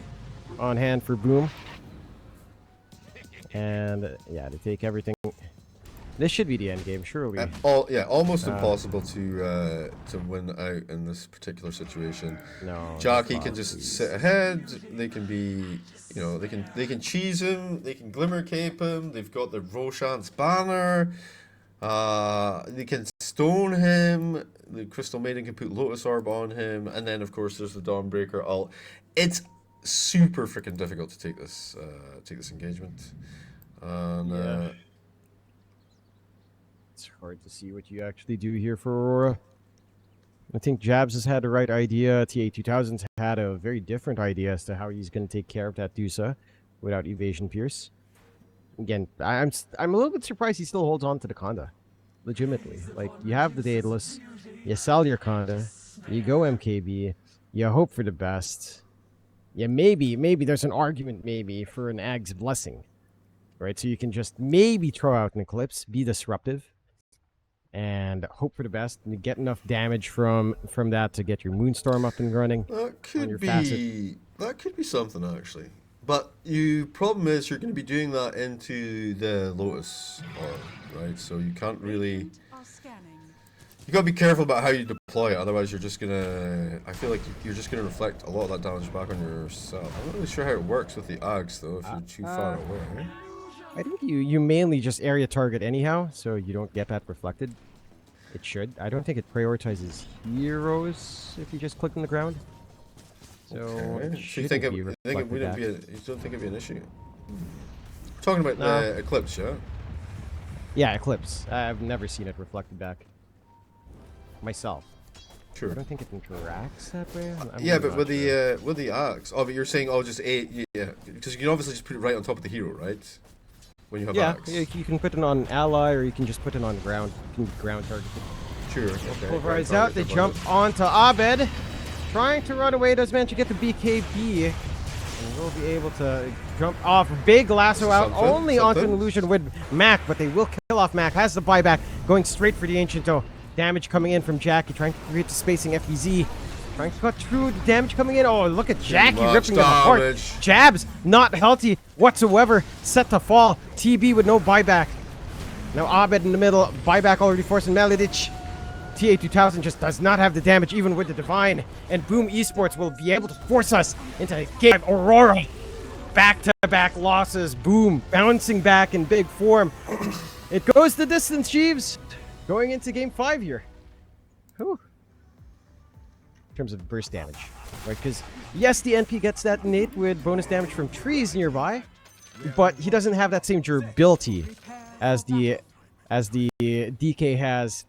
on hand for Boom. And yeah, to take everything. This should be the end game, surely. Almost impossible to win out in this particular situation. No. Jockey can just sit ahead. They can be, they can cheese him. They can glimmer cape him. They've got the Roshan's banner. They can stone him. The Crystal Maiden can put Lotus Orb on him, and then of course there's the Dawnbreaker ult. It's super freaking difficult to take this engagement. And, it's hard to see what you actually do here for Aurora. I think Jabs has had the right idea. TA2000's had a very different idea as to how he's going to take care of that Dusa without Evasion Pierce. Again, I'm a little bit surprised he still holds on to the Conda. Legitimately. Like, you have the Daedalus, you sell your Conda, you go MKB, you hope for the best. Yeah, maybe there's an argument maybe for an Ag's Blessing. Right, so you can just maybe throw out an Eclipse, be disruptive, and hope for the best, and you get enough damage from that to get your Moonstorm up and running. That could be something actually. But the problem is you're going to be doing that into the Lotus Orb, right? So you can't really. You gotta be careful about how you deploy it, otherwise you're just gonna. I feel like you're just gonna reflect a lot of that damage back on yourself. I'm not really sure how it works with the Ags though, if you're too far away. I think you mainly just area target anyhow, so you don't get that reflected. It should. I don't think it prioritizes heroes if you just click on the ground. So, okay. So you don't think it'd be an issue? We're talking about the Eclipse, yeah? Yeah, Eclipse. I've never seen it reflected back. Myself. Sure. I don't think it interacts that way. Yeah, but with the Axe. Oh, but you're saying just because you can obviously just put it right on top of the hero, right? When you have Axe. Yeah, you can put it on ally, or you can just put it on ground. You can ground target it. Sure. Okay. Pulverize out. They jump onto Abed, trying to run away. Does manage to get the BKB, and will be able to jump off. Big lasso out only onto an illusion with Mac, but they will kill off Mac. Has the buyback, going straight for the Ancient. Damage coming in from Jackie, trying to create the spacing. FEZ trying to cut through. The damage coming in. Oh, look at Jackie ripping them apart. Jabs not healthy whatsoever. Set to fall. TB with no buyback. Now Abed in the middle. Buyback already forcing Maledic. TA2000 just does not have the damage even with the Divine. And Boom Esports will be able to force us into a game. Aurora. Back-to-back losses. Boom. Bouncing back in big form. It goes the distance, Jeeves. Going into game 5 here. Whew. In terms of burst damage. Right, because yes, the NP gets that innate with bonus damage from trees nearby, but he doesn't have that same durability as the DK has.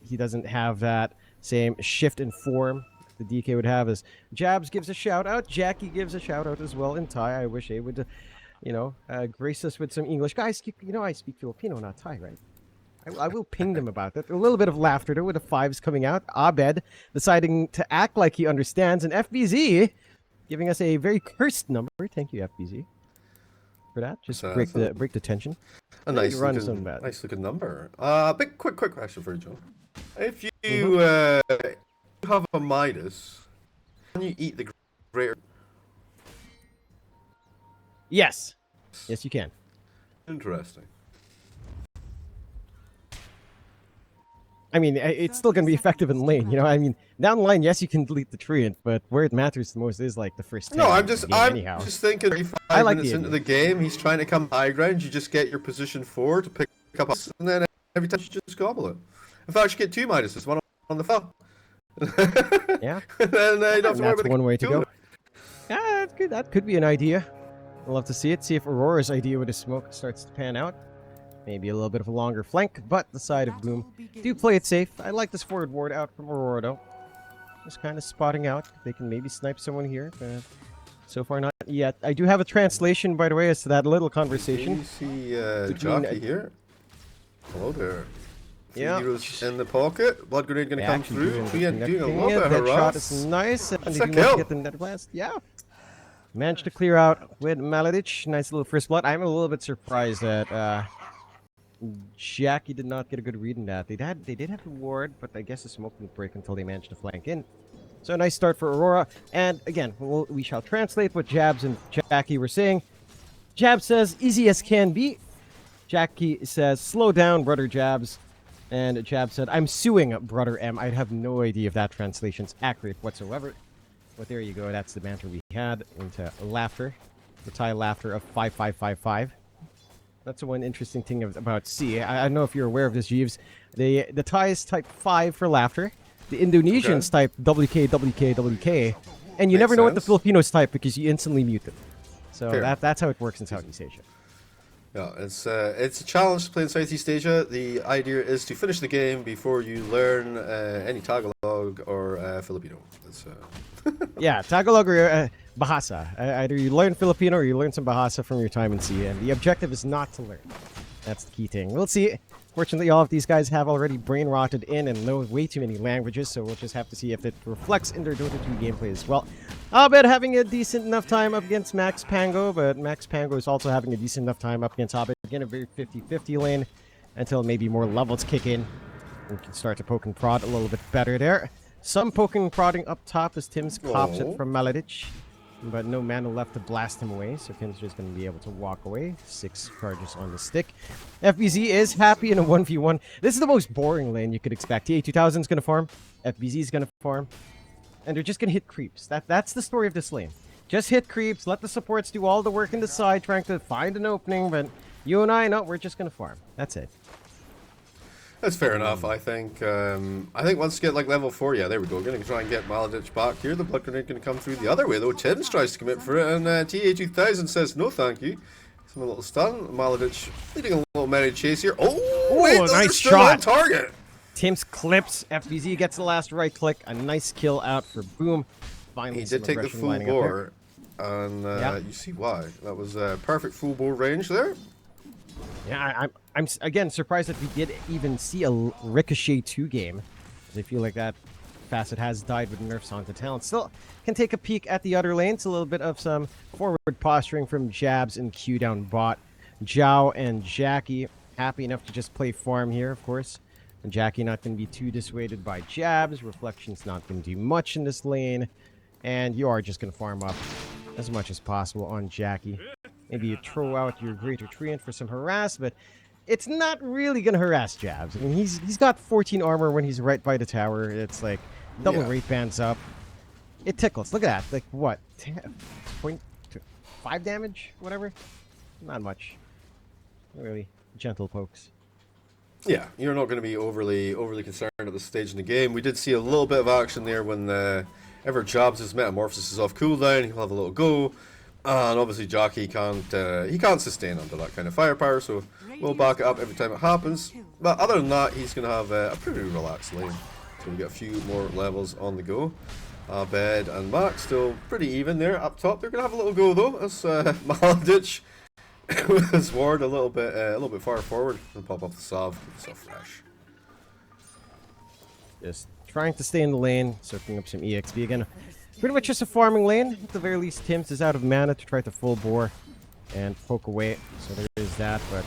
He doesn't have that same shift in form the DK would have. As Jabs gives a shout out, Jackie gives a shout out as well in Thai. I wish they would, grace us with some English. Guys, I speak Filipino, not Thai, right? I will ping them about that. A little bit of laughter there with the 5s coming out. Abed deciding to act like he understands. And FBZ giving us a very cursed number. Thank you, FBZ, for that. Just break the tension. A nice looking number. Big quick question for you, John. If you have a Midas, can you eat the greater? Yes. Yes, you can. Interesting. I mean, it's still going to be effective in lane, down the line, yes, you can delete the treant, but where it matters the most is like the first 10. No, I'm just thinking 35 minutes into the game, he's trying to come high ground, you just get your position 4 to pick up, and then every time you just gobble it. In fact, you get 2 Midases, one on the fell. Yeah. And then you don't have to worry about one way to go. Yeah, that could be an idea. I'd love to see it. See if Aurora's idea with the smoke starts to pan out. Maybe a little bit of a longer flank, but the side of Boom do play it safe. I like this forward ward out from Aurora, though. Just kind of spotting out. They can maybe snipe someone here, but so far not yet. I do have a translation, by the way, as to that little conversation. Can you see Jockey here? Hello there. Yeah. Heroes in the pocket. Blood grenade going to come through. Doing a little bit of that shot harass. is nice. And It's they a do not kill. get the net blast. Yeah. Managed to clear out with Maladich. Nice little first blood. I'm a little bit surprised that Jackie did not get a good read in that. They did have the ward, but I guess the smoke didn't break until they managed to flank in. So a nice start for Aurora. And again, we shall translate what Jabs and Jackie were saying. Jabs says, easy as can be. Jackie says, slow down, brother Jabs. And Jabs said, I'm suing brother M. I have no idea if that translation's accurate whatsoever. But there you go. That's the banter we had into laughter. The Thai laughter of 5555. That's one interesting thing about C. I don't know if you're aware of this, Jeeves. The Thais type 5 for laughter. The Indonesians type WK, WK, WK. And you Makes never know what the sense. Filipinos type because you instantly mute them. So Fair. that's how it works in Southeast Asia. Yeah, it's a challenge to play in Southeast Asia. The idea is to finish the game before you learn any Tagalog or Filipino. Yeah, Tagalog or Bahasa. Either you learn Filipino or you learn some Bahasa from your time in C. And the objective is not to learn. That's the key thing. We'll see. Fortunately, all of these guys have already brain rotted in and know way too many languages, so we'll just have to see if it reflects in their Dota 2 gameplay as well. I'll bet having a decent enough time up against Max Pango, but Max Pango is also having a decent enough time up against Hobbit. Again, a very 50-50 lane until maybe more levels kick in. We can start to poke and prod a little bit better there. Some poking and prodding up top as Tim's cops it from Maladich. But no mana left to blast him away, so Tim's just going to be able to walk away. 6 charges on the stick. FBZ is happy in a 1v1. This is the most boring lane you could expect. TA2000 is going to farm. FBZ is going to farm. And they're just going to hit creeps. That's the story of this lane. Just hit creeps, let the supports do all the work in the side, trying to find an opening, but you and I, no, we're just going to farm. That's it. That's fair enough, I think. I think once you get like level 4, yeah, there we go. We're going to try and get Maladich back here. The blood grenade going to come through the other way, though. Tims tries to commit for it, and TA2000 says no thank you. Some little stun. Maladich leading a little merry chase here. Oh, wait, nice they're still shot. on target. Tim's clips. FBZ gets the last right click. A nice kill out for Boom. Finally, He some did take the aggression full lining up here. bore, and Yeah. you see why. That was perfect full bore range there. Yeah, I'm again surprised that we did even see a Ricochet 2 game. I feel like that facet has died with nerfs onto talent. Still can take a peek at the other lanes. A little bit of some forward posturing from Jabs and Q down bot. Zhao and Jackie happy enough to just play farm here, of course. And Jackie not going to be too dissuaded by Jabs. Reflection's not going to do much in this lane. And you are just going to farm up as much as possible on Jackie. Maybe you throw out your Greater Treant for some harass, but it's not really going to harass Jabs. I mean, he's got 14 armor when he's right by the tower. It's like double rate bands up. It tickles. Look at that. Like, what? 0.5 damage? Whatever? Not much. Really gentle pokes. Yeah, you're not going to be overly concerned at this stage in the game. We did see a little bit of action there when ever Jabs' metamorphosis is off cooldown. He'll have a little go. And obviously Jockey can't sustain under that kind of firepower, so we'll back it up every time it happens. But other than that, he's going to have a pretty relaxed lane. So we get a few more levels on the go. Bed and Max still pretty even there up top. They're going to have a little go though, as Maladich with his ward a little bit far forward and pop off the salve. So fresh. Just trying to stay in the lane, soaking up some EXP again. Pretty much just a farming lane. At the very least, Tim's is out of mana to try to full bore and poke away. So there is that, but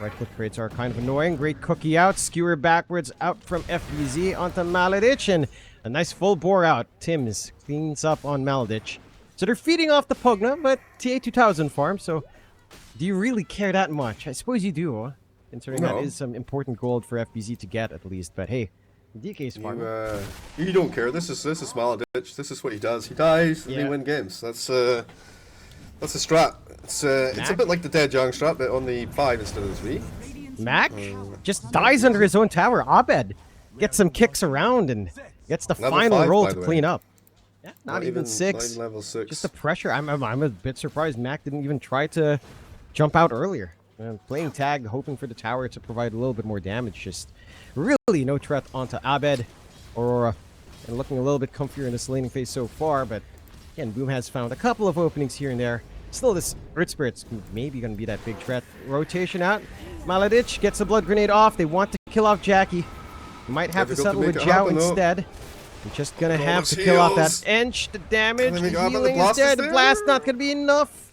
right click trades are kind of annoying. Great cookie out, skewer backwards out from FBZ onto Maladich, and a nice full bore out. Tim's cleans up on Maladich. So they're feeding off the Pugna, but TA2000 farm, so do you really care that much? I suppose you do, considering that is some important gold for FBZ to get at least, but hey. DK's farm. You don't care. This is Maladich. This is what he does. He dies and they win games. That's a strat. It's a bit like the Dead Young strat, but on the 5 instead of the 3. Mac just dies under his own tower. Abed gets some kicks around and gets the Level final 5, roll by to the way. clean up. Yeah, not even 6. Not even level 6. Just the pressure. I'm a bit surprised Mac didn't even try to jump out earlier. Playing tag, hoping for the tower to provide a little bit more damage. Just really no threat onto Abed, Aurora, and looking a little bit comfier in this laning phase so far. But again, Boom has found a couple of openings here and there. Still, this Earth Spirit's maybe going to be that big threat. Rotation out. Maladich gets a blood grenade off. They want to kill off Jackie. Might have to settle with Zhao instead. I'm just going to have to kill off that Ench. The damage, the healing is there. The blast not going to be enough.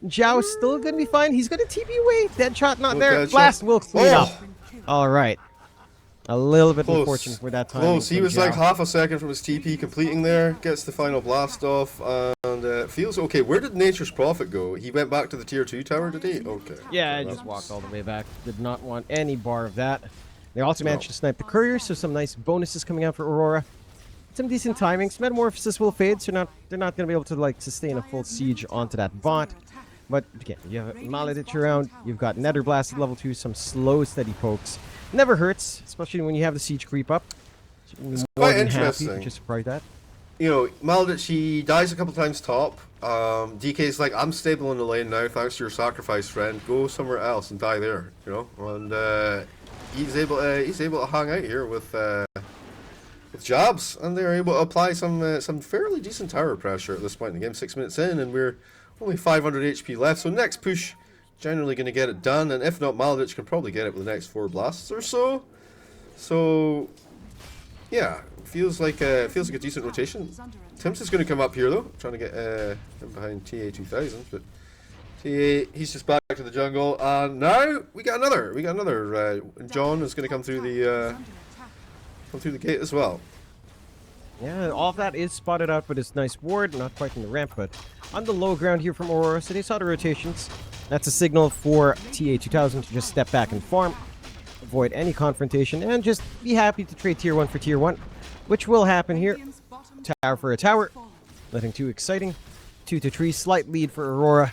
Zhao still going to be fine. He's going to TP away. Dead shot not there. Blast will clean up. All right. A little bit unfortunate for that time. Close. He was like half a second from his TP completing there. Gets the final blast off and feels okay. Where did Nature's Prophet go? He went back to the tier 2 tower, did he? Okay. Yeah, I just walked all the way back. Did not want any bar of that. They also managed to snipe the courier, so some nice bonuses coming out for Aurora. Some decent timings. Metamorphosis will fade, so they're not going to be able to like sustain a full siege onto that bot. But again, you have Maladich around. You've got Nether Blast at level 2, some slow, steady pokes. Never hurts, especially when you have the siege creep up. It's quite interesting. Just surprised that. You know, Maladich, he dies a couple times top. DK's like, I'm stable in the lane now, thanks to your sacrifice, friend. Go somewhere else and die there, you know. And he's able to hang out here with jabs, and they're able to apply some fairly decent tower pressure at this point in the game. 6 minutes in, and we're only 500 HP left. So next push, generally going to get it done, and if not, Maladich can probably get it with the next 4 blasts or so. So yeah, feels like a decent rotation. Tim's is going to come up here though, trying to get him behind TA2000, but TA, he's just back to the jungle, and now we got another. John is going to come through the gate as well. Yeah, all of that is spotted out with this nice ward, not quite in the ramp, but on the low ground here from Aurora. So they saw the rotations. That's a signal for TA2000 to just step back and farm, avoid any confrontation, and just be happy to trade tier 1 for tier 1, which will happen here. Tower for a tower. Nothing too exciting. 2-3, slight lead for Aurora.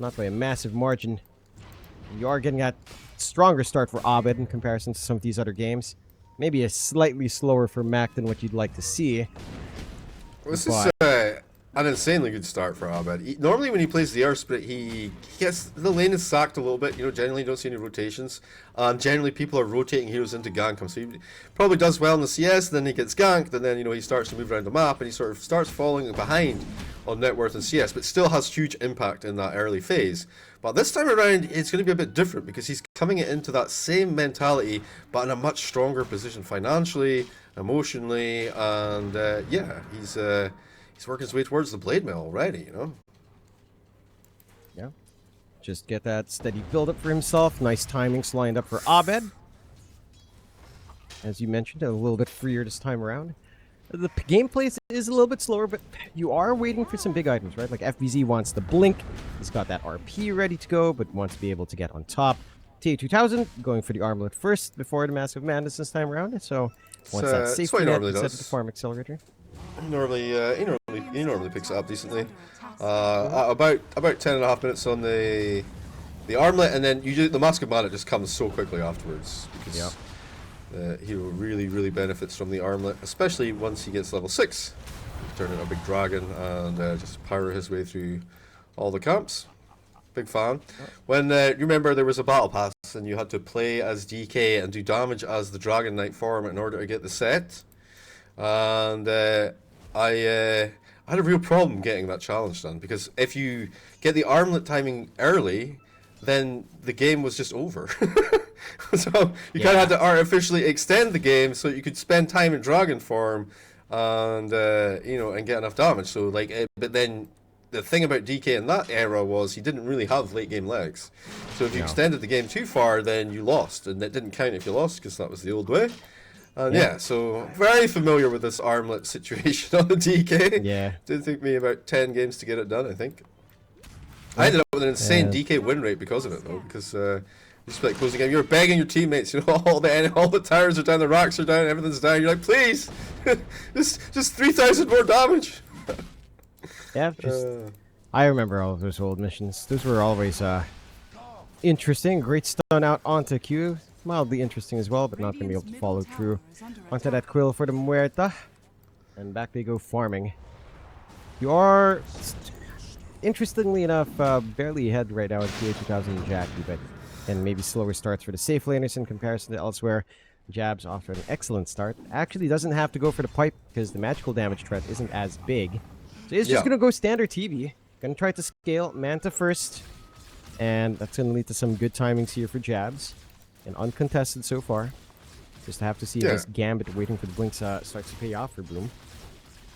Not by a massive margin. You are getting that stronger start for Abed in comparison to some of these other games. Maybe a slightly slower for Mac than what you'd like to see. This is an insanely good start for Abed. Normally when he plays the Earth Spirit, he gets the lane is sacked a little bit. You know, generally you don't see any rotations. And generally people are rotating heroes into gank him. So he probably does well in the CS, then he gets ganked, and then, you know, he starts to move around the map, and he sort of starts falling behind on net worth and CS, but still has huge impact in that early phase. But this time around, it's going to be a bit different because he's coming into that same mentality, but in a much stronger position financially, emotionally, and yeah, he's working his way towards the blade mail already, you know. Yeah, just get that steady build up for himself. Nice timings lined up for Abed. As you mentioned, a little bit freer this time around. The gameplay is a little bit slower, but you are waiting for some big items, right? Like FBZ wants the blink. He's got that RP ready to go, but wants to be able to get on top. TA2000 going for the armlet first before the Massive Madness this time around. So once that's safe, set the farm accelerator. He normally picks it up decently. About 10.5 minutes on the armlet, and then the Mask of Mana just comes so quickly afterwards because the hero really benefits from the armlet, especially once he gets level 6. Turn into a big dragon and just power his way through all the camps. Big fan. When you remember there was a battle pass and you had to play as DK and do damage as the Dragon Knight form in order to get the set, and I had a real problem getting that challenge done, because if you get the armlet timing early, then the game was just over. So you kind of had to artificially extend the game so you could spend time in dragon form and you know, and get enough damage. So like, but then the thing about DK in that era was he didn't really have late game legs. So if you extended the game too far, then you lost, and it didn't count if you lost because that was the old way. And yeah, so very familiar with this armlet situation on the DK. Yeah, did take me about 10 games to get it done, I think. I ended up with an insane DK win rate because of it, though, because just like closing game, you're begging your teammates, you know, all the towers are down, the racks are down, everything's down. You're like, please, just 3,000 more damage. Yeah, I remember all of those old missions. Those were always interesting. Great stun out onto Q. Mildly interesting as well, but not going to be able to follow through onto that quill for the Muerta. And back they go farming. You are, interestingly enough, barely ahead right now in TA 2000 and Jackie, but and maybe slower starts for the safe laners in comparison to elsewhere. Jabs off to an excellent start. Actually doesn't have to go for the pipe because the magical damage threat isn't as big. So he's just going to go standard TV. Going to try to scale Manta first. And that's going to lead to some good timings here for Jabs. And uncontested so far. Just have to see if this Gambit waiting for the blinks starts to pay off for Boom.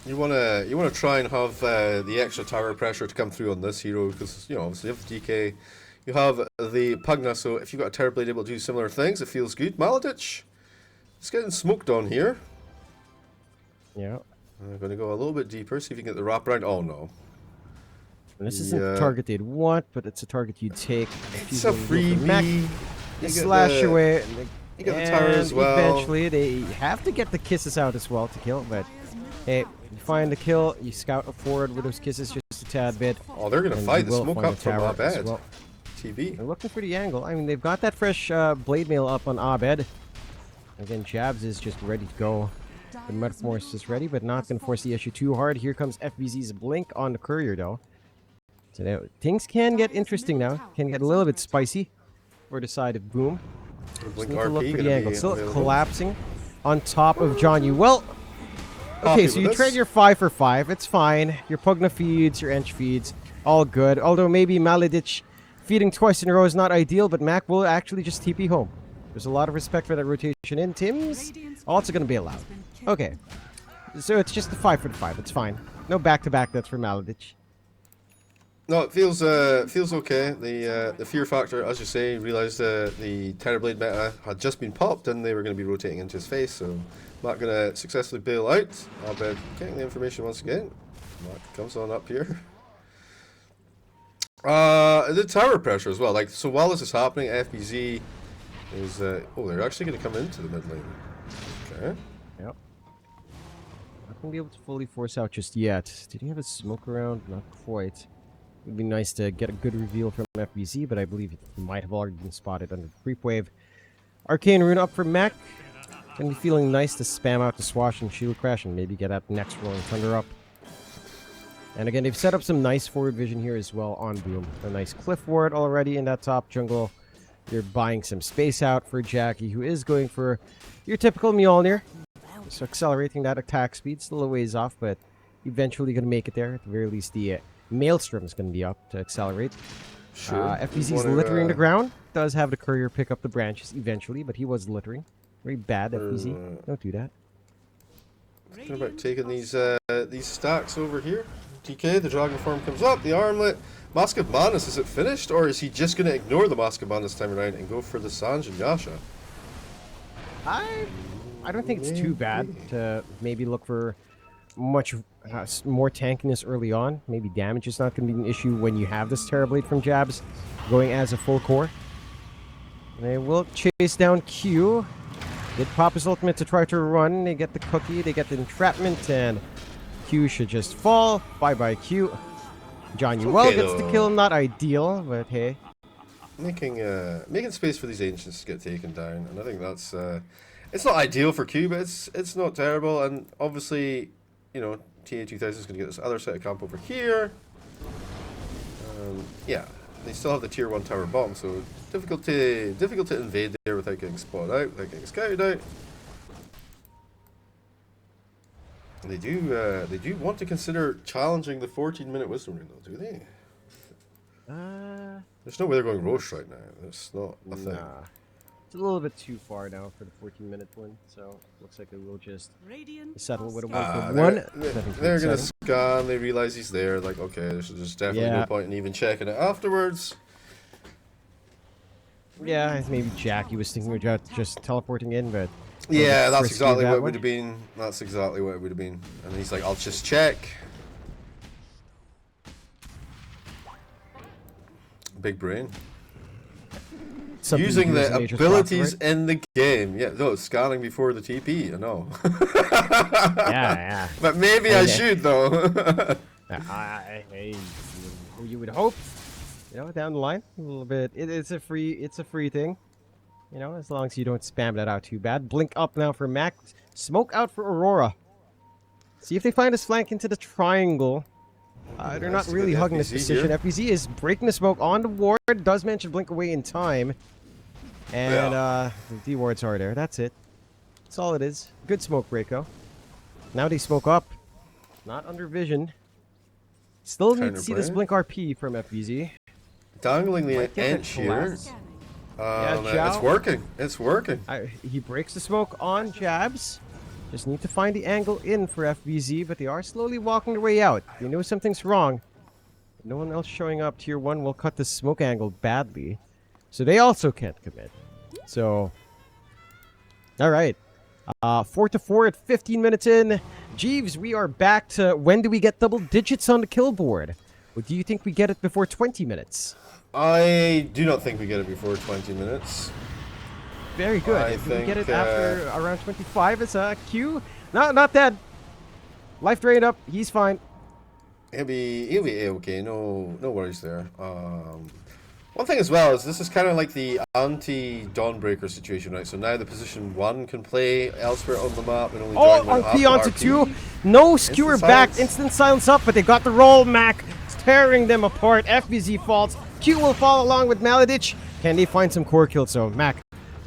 You wanna try and have the extra tower pressure to come through on this hero because obviously you have the DK, you have the Pugna, so if you've got a Terror Blade able to do similar things, it feels good. Maladich, it's getting smoked on here. Yeah. I'm gonna go a little bit deeper, see if you can get the wraparound. Oh no. And this isn't the target they'd want, but it's a target you'd take. It's a freebie. You slash away. You get the tower as well. Eventually, they have to get the kisses out as well to kill, but hey, you find the kill, you scout forward with those kisses just a tad bit. Oh, they're gonna fight the smoke up from Abed. Well. TV. They're looking for the angle. I mean, they've got that fresh blade mail up on Abed. Again, Jabs is just ready to go. The Metamorphosis is ready, but not going to force the issue too hard. Here comes FBZ's blink on the courier, though. So now, things can get interesting now. Can get a little bit spicy for the side of Boom. Just need to look for the angle. Still collapsing on top of John Yu. Well, okay, so you trade your 5 for 5. It's fine. Your Pugna feeds, your Ench feeds, all good. Although maybe Maladich feeding twice in a row is not ideal, but Mac will actually just TP home. There's a lot of respect for that rotation in. Tim's also going to be allowed. Okay. So it's just the 5 for the 5. It's fine. No back-to-back that's for Maladich. No, it feels okay. The fear factor, as you say, realised the Terrorblade meta had just been popped and they were going to be rotating into his face, so Mac going to successfully bail out. Abed getting the information once again. Mac comes on up here. The tower pressure as well. Like, so while this is happening, FBZ is oh, they're actually going to come into the mid lane. Okay. Yep. Not going to be able to fully force out just yet. Did he have a smoke around? Not quite. It would be nice to get a good reveal from FBZ, but I believe he might have already been spotted under the creep wave. Arcane Rune up for Mac. Gonna be feeling nice to spam out the Swash and Shield Crash and maybe get that next Rolling Thunder up. And again, they've set up some nice forward vision here as well on Boom. A nice cliff ward already in that top jungle. You're buying some space out for Jackie, who is going for your typical Mjolnir. So accelerating that attack speed, still a ways off, but eventually going to make it there. At the very least, the Maelstrom is going to be up to accelerate. Sure. FBZ's littering the ground. Does have the courier pick up the branches eventually, but he was littering. Very bad, FBZ. Don't do that. What about taking these stacks over here? TK, the Dragon Form comes up, the Armlet. Mask of Madness, is it finished? Or is he just going to ignore the Mask of Madness time around and go for the Sanj and Yasha? I don't think it's too bad to maybe look for much more tankiness early on. Maybe damage is not going to be an issue when you have this Terrorblade from Jabs going as a full core. They will chase down Q. Did pop his ultimate to try to run. They get the cookie, they get the entrapment, and Q should just fall. Bye-bye, Q. John Yuel gets the kill. Not ideal, but hey. Making space for these Ancients to get taken down, and I think that's... it's not ideal for Q, but it's not terrible, and obviously, you know, TA2000 is going to get this other set of camp over here. Yeah, they still have the tier 1 tower bomb, so difficult to invade there without getting spotted out, without getting scouted out. They do want to consider challenging the 14-minute wisdom rune, though, do they? There's no way they're going Roche right now. That's not a thing. Nah. It's a little bit too far now for the 14-minute one, so looks like they will just settle with a 1-for-1. They're going to scan, they realize he's there, like, okay, there's definitely no point in even checking it afterwards. Yeah, maybe Jackie was thinking about just teleporting in, but... Yeah, that's exactly what it would have been. That's exactly what it would have been. And he's like, I'll just check. Big brain. Using the abilities in the game. Yeah, no, scanning before the TP, I know. Yeah. But maybe I should, though. You would hope, you know, down the line a little bit. It's a free thing. You know, as long as you don't spam that out too bad. Blink up now for Mac. Smoke out for Aurora. See if they find his flank into the triangle. They're Nice not to really get hugging this FBZ position. here. FBZ is breaking the smoke on the ward. Does mention blink away in time. And the D wards are there. That's it. That's all it is. Good smoke break, though. Now they smoke up. Not under vision. Still need to see this Counterplay. blink RP from FBZ. Dangling the Might get that inch here. collapse. Scanning. It's Zhao. working. It's working. He breaks the smoke on jabs. Just need to find the angle in for FBZ, but they are slowly walking their way out. They know something's wrong. No one else showing up. Tier 1 will cut the smoke angle badly. So they also can't commit. So, alright. 4-4 at 15 minutes in. Jeeves, we are back to when do we get double digits on the kill board? Or do you think we get it before 20 minutes? I do not think we get it before 20 minutes. Very good. I If we get it think, after around 25 as a Q. No, not dead. Life drained up. He's fine. He'll be okay. No worries there. One thing as well is this is kind of like the anti-Dawnbreaker situation, right? So now the position 1 can play elsewhere on the map and only join when on P onto RP. 2. No skewer Instant back. silence. Instant silence up, but they got the roll. Mac tearing them apart. FBZ falls. Q will fall along with Maladich. Can they find some core kills? So Mac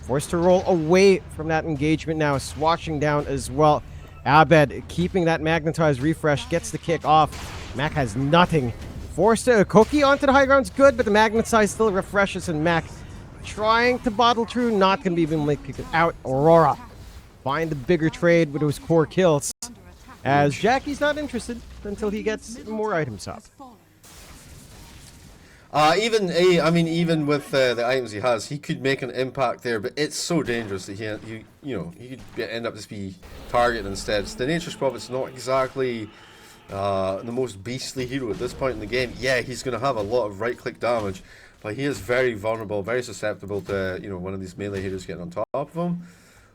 forced to roll away from that engagement now. Swashing down as well. Abed keeping that magnetized refresh. Gets the kick off. Mac has nothing. Forced a cookie onto the high ground's good, but the magnetize still refreshes, and Mac trying to bottle through, not going to be able to kick it out. Aurora find the bigger trade with those core kills, Under attack. as Jackie's not interested until he gets more items up. Has fallen. Even with the items he has, he could make an impact there, but it's so dangerous that he could end up just be targeted instead. So the Nature's Prophet's not exactly the most beastly hero at this point in the game. Yeah, he's going to have a lot of right-click damage, but he is very vulnerable, very susceptible to one of these melee heroes getting on top of him.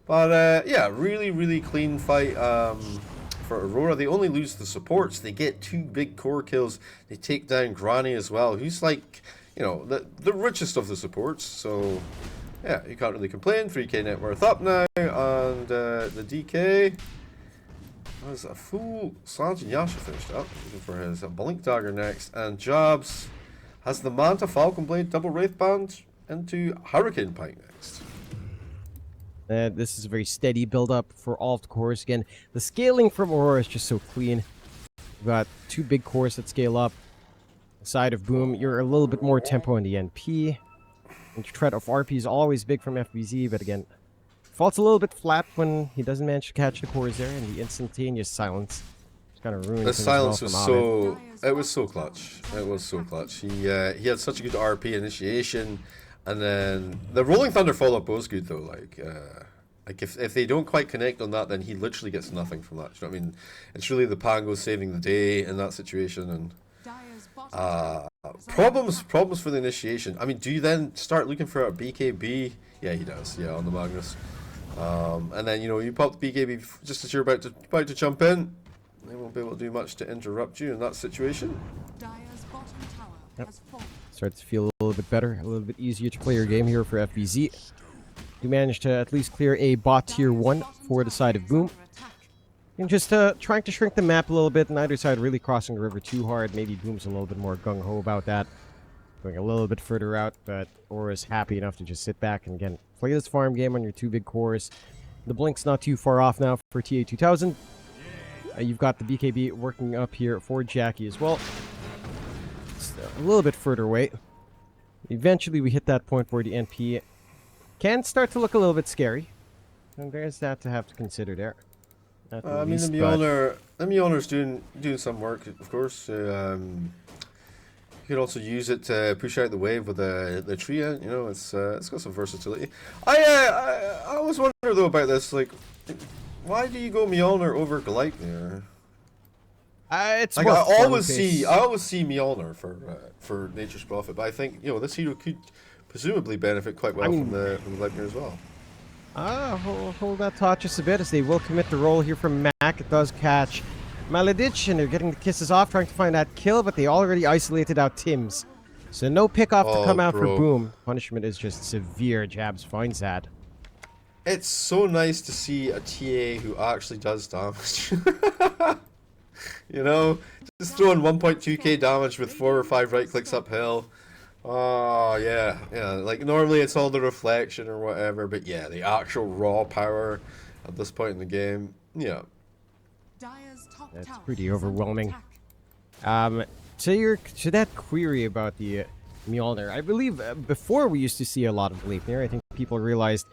But yeah, really clean fight for Aurora. They only lose the supports. They get 2 big core kills. They take down Granny as well, who's like the richest of the supports. So yeah, you can't really complain. 3k net worth up now, and the DK. Has a full Slange and Yasha finished up, looking for his Blink Dagger next, and Jabs has the Manta Falcon Blade double Wraith Band into Hurricane Pike next. This is a very steady build-up for all of the cores. Again, the scaling from Aurora is just so clean. We've got 2 big cores that scale up. Side of Boom, you're a little bit more tempo in the NP. And threat of RP is always big from FBZ, but again, falls a little bit flat when he doesn't manage to catch the cores there, and the instantaneous silence just kind of ruins The things silence well was from Ahmed. it was so clutch. It was so clutch. He had such a good RP initiation, and then the Rolling Thunder follow-up was good though. Like if they don't quite connect on that, then he literally gets nothing from that. You know what I mean? It's really the Pango saving the day in that situation, and Dire's bottom tower is problems for the initiation. I mean, do you then start looking for a BKB? Yeah, he does. Yeah, on the Magnus. And then you pop the BKB just as you're about to jump in. They won't be able to do much to interrupt you in that situation. Dire's bottom tower Yep. has fallen. Starts to feel a little bit better, a little bit easier to play your game here for FBZ. You managed to at least clear a bot tier 1 for the side of Boom. And just trying to shrink the map a little bit. Neither side really crossing the river too hard. Maybe Boom's a little bit more gung-ho about that. Going a little bit further out, but Aura's happy enough to just sit back and again play this farm game on your 2 big cores. The Blink's not too far off now for TA2000. You've got the BKB working up here for Jackie as well. It's a little bit further away. Eventually we hit that point where the NP can start to look a little bit scary. And there's that to have to consider there. I mean, the Mjolnir's doing some work, of course. You could also use it to push out the wave with the Tria. It's got some versatility. I always wonder though about this, like, why do you go Mjolnir over Gleipnir? It's Like, more I always farm-based. see Mjolnir for Nature's Prophet, but I think this hero could presumably benefit quite well from the Gleipnir as well. Hold that thought just a bit as they will commit the roll here from Mac. It does catch Maladich, and they're getting the kisses off, trying to find that kill, but they already isolated out Tims. So no pick-off to come out for Boom. Punishment is just severe. Jabs finds that. It's so nice to see a TA who actually does damage. Just throwing 1.2k damage with 4 or 5 right clicks uphill. Oh, yeah. Yeah, like normally it's all the reflection or whatever, but yeah, the actual raw power at this point in the game, yeah. That's pretty overwhelming. To that query about the Mjolnir, I believe before we used to see a lot of Leipnir. I think people realized,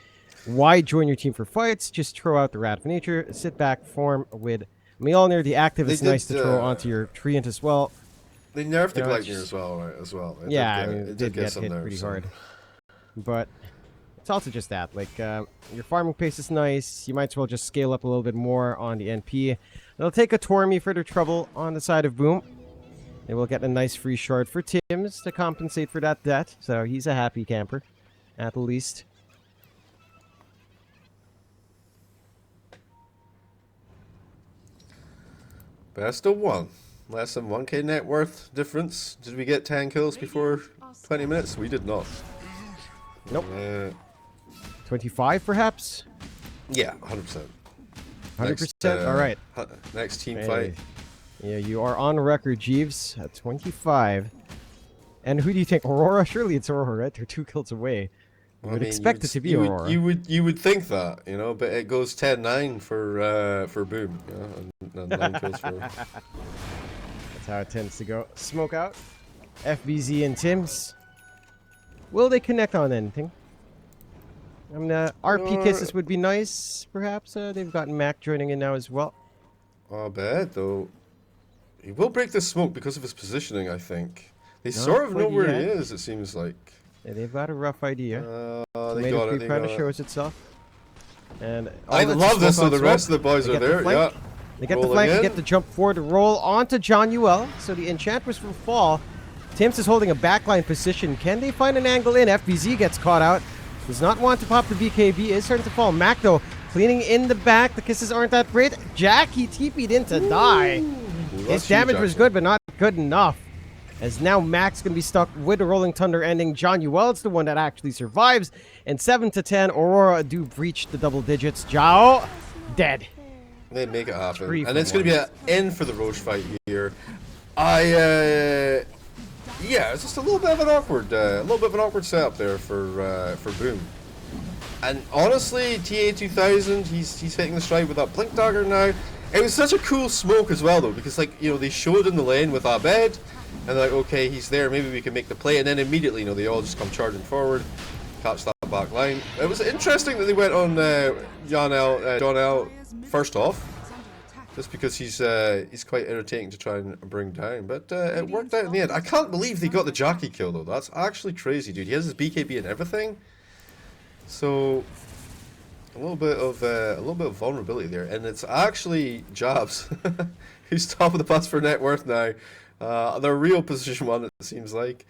why join your team for fights? Just throw out the Rat of Nature, sit back, form with Mjolnir. The active is nice to throw onto your Treant as well. They nerfed the Gleipnir as well, right? I mean, it did get hit pretty hard. But it's also just that, like, your farming pace is nice. You might as well just scale up a little bit more on the NP. They'll take a Tormy for their trouble on the side of Boom. They will get a nice free shard for Tims to compensate for that debt. So he's a happy camper, at the least. Best of 1. Less than 1k net worth difference. Did we get 10 kills before 20 minutes? We did not. Nope. 25 perhaps? Yeah, 100%. 100%? Alright. Next team fight. Yeah, you are on record, Jeeves, at 25. And who do you think? Aurora? Surely it's Aurora, right? They're 2 kills away. You would expect it to be Aurora. You would think that, you know, but it goes 10-9 for Boom. And 9 kills for... That's how it tends to go. Smoke out. FBZ and Tims. Will they connect on anything? I mean, RP kisses would be nice, perhaps. They've got Mac joining in now as well. Oh, bad, though. He will break the smoke because of his positioning, I think. They sort of know where he is, it seems like. Yeah, they've got a rough idea. They got it. Kind of shows itself. And I love this, so the rest of the boys are there. Yeah. They get the flank, they get the jump forward, roll onto John Uel. So the Enchantress will fall. Tims is holding a backline position. Can they find an angle in? FBZ gets caught out. Does not want to pop the BKB. Is starting to fall. Mac, though, cleaning in the back. The kisses aren't that great. Jackie TP'd in to die. His damage was good, but not good enough. As now Mac's going to be stuck with the Rolling Thunder ending. John Uel's the one that actually survives. And 7-10, Aurora do breach the double digits. Zhao, dead. They make it happen. And it's going to be an end for the Roche fight here. Yeah, it's just a little bit of an awkward setup there for Boom. And honestly, TA2000, he's hitting the stride with that Blink Dagger now. It was such a cool smoke as well, though, because, like, you know, they showed in the lane with Abed, and they're like, okay, he's there, maybe we can make the play, and then immediately, you know, they all just come charging forward, catch that back line. It was interesting that they went on Donnell first off, just because he's quite irritating to try and bring down, but it worked out in the end. I can't believe they got the Jackie kill, though. That's actually crazy, dude. He has his BKB and everything, so a little bit of vulnerability there, and it's actually Jabs who's top of the pass for net worth now. The real position 1, it seems like.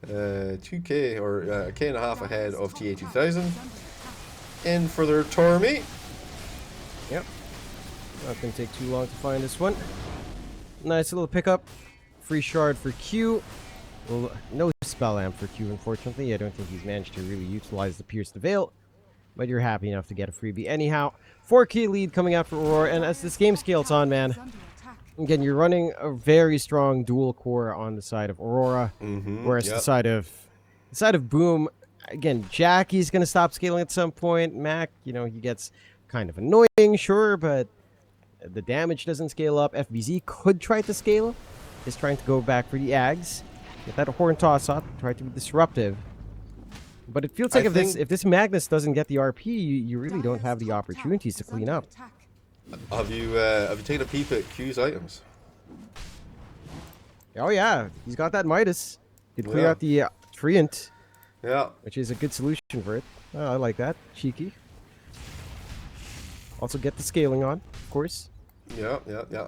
2k or a k and a half ahead of TA2000. In for their Tormy. Yep. Not gonna take too long to find this one. Nice little pickup. Free shard for Q. Well, no spell amp for Q, unfortunately. I don't think he's managed to really utilize the Pierce the Veil. But you're happy enough to get a freebie anyhow. 4k lead coming out for Aurora, and as this game scales on, man, again, you're running a very strong dual core on the side of Aurora, whereas the side of Boom, again, Jackie's gonna stop scaling at some point. Mac, you know, he gets kind of annoying, sure, but the damage doesn't scale up. FBZ could try to scale. He's trying to go back for the Ags, get that horn toss up, try to be disruptive. But it feels like if this Magnus doesn't get the RP, you really don't have the opportunities to clean up. Have you taken a peep at Q's items? Oh yeah, he's got that Midas. He could clear out the Treant. Yeah. Which is a good solution for it. Oh, I like that. Cheeky. Also get the scaling on, of course. Yeah.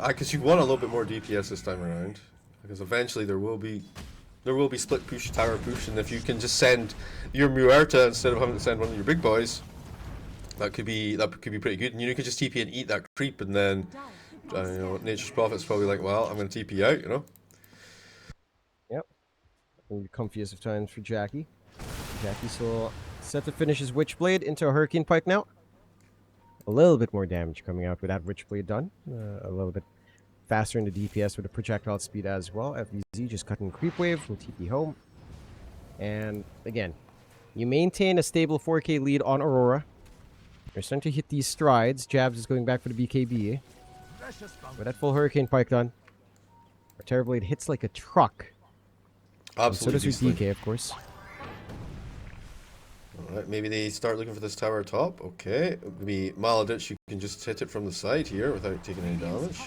Because you want a little bit more DPS this time around. Because eventually there will be split push, tower push, and if you can just send your Muerta instead of having to send one of your big boys, that could be pretty good. And you could just TP and eat that creep, and then you know, Nature's Prophet's probably like, well, I'm going to TP out, you know. Yep. The comfiest of times for Jackie. Jackie's still set to finish his Witchblade into a Hurricane Pike now. A little bit more damage coming out with that Witchblade done. A little bit faster in the DPS with the projectile speed as well. FBZ just cutting creep wave, will TP home. And again, you maintain a stable 4K lead on Aurora. You're starting to hit these strides. Jabs is going back for the BKB. With that full Hurricane Pike done. Our Terrorblade hits like a truck. Absolutely. So does your DK, of course. Alright, maybe they start looking for this tower top. Okay. Maybe Maladich, you can just hit it from the side here without taking any damage.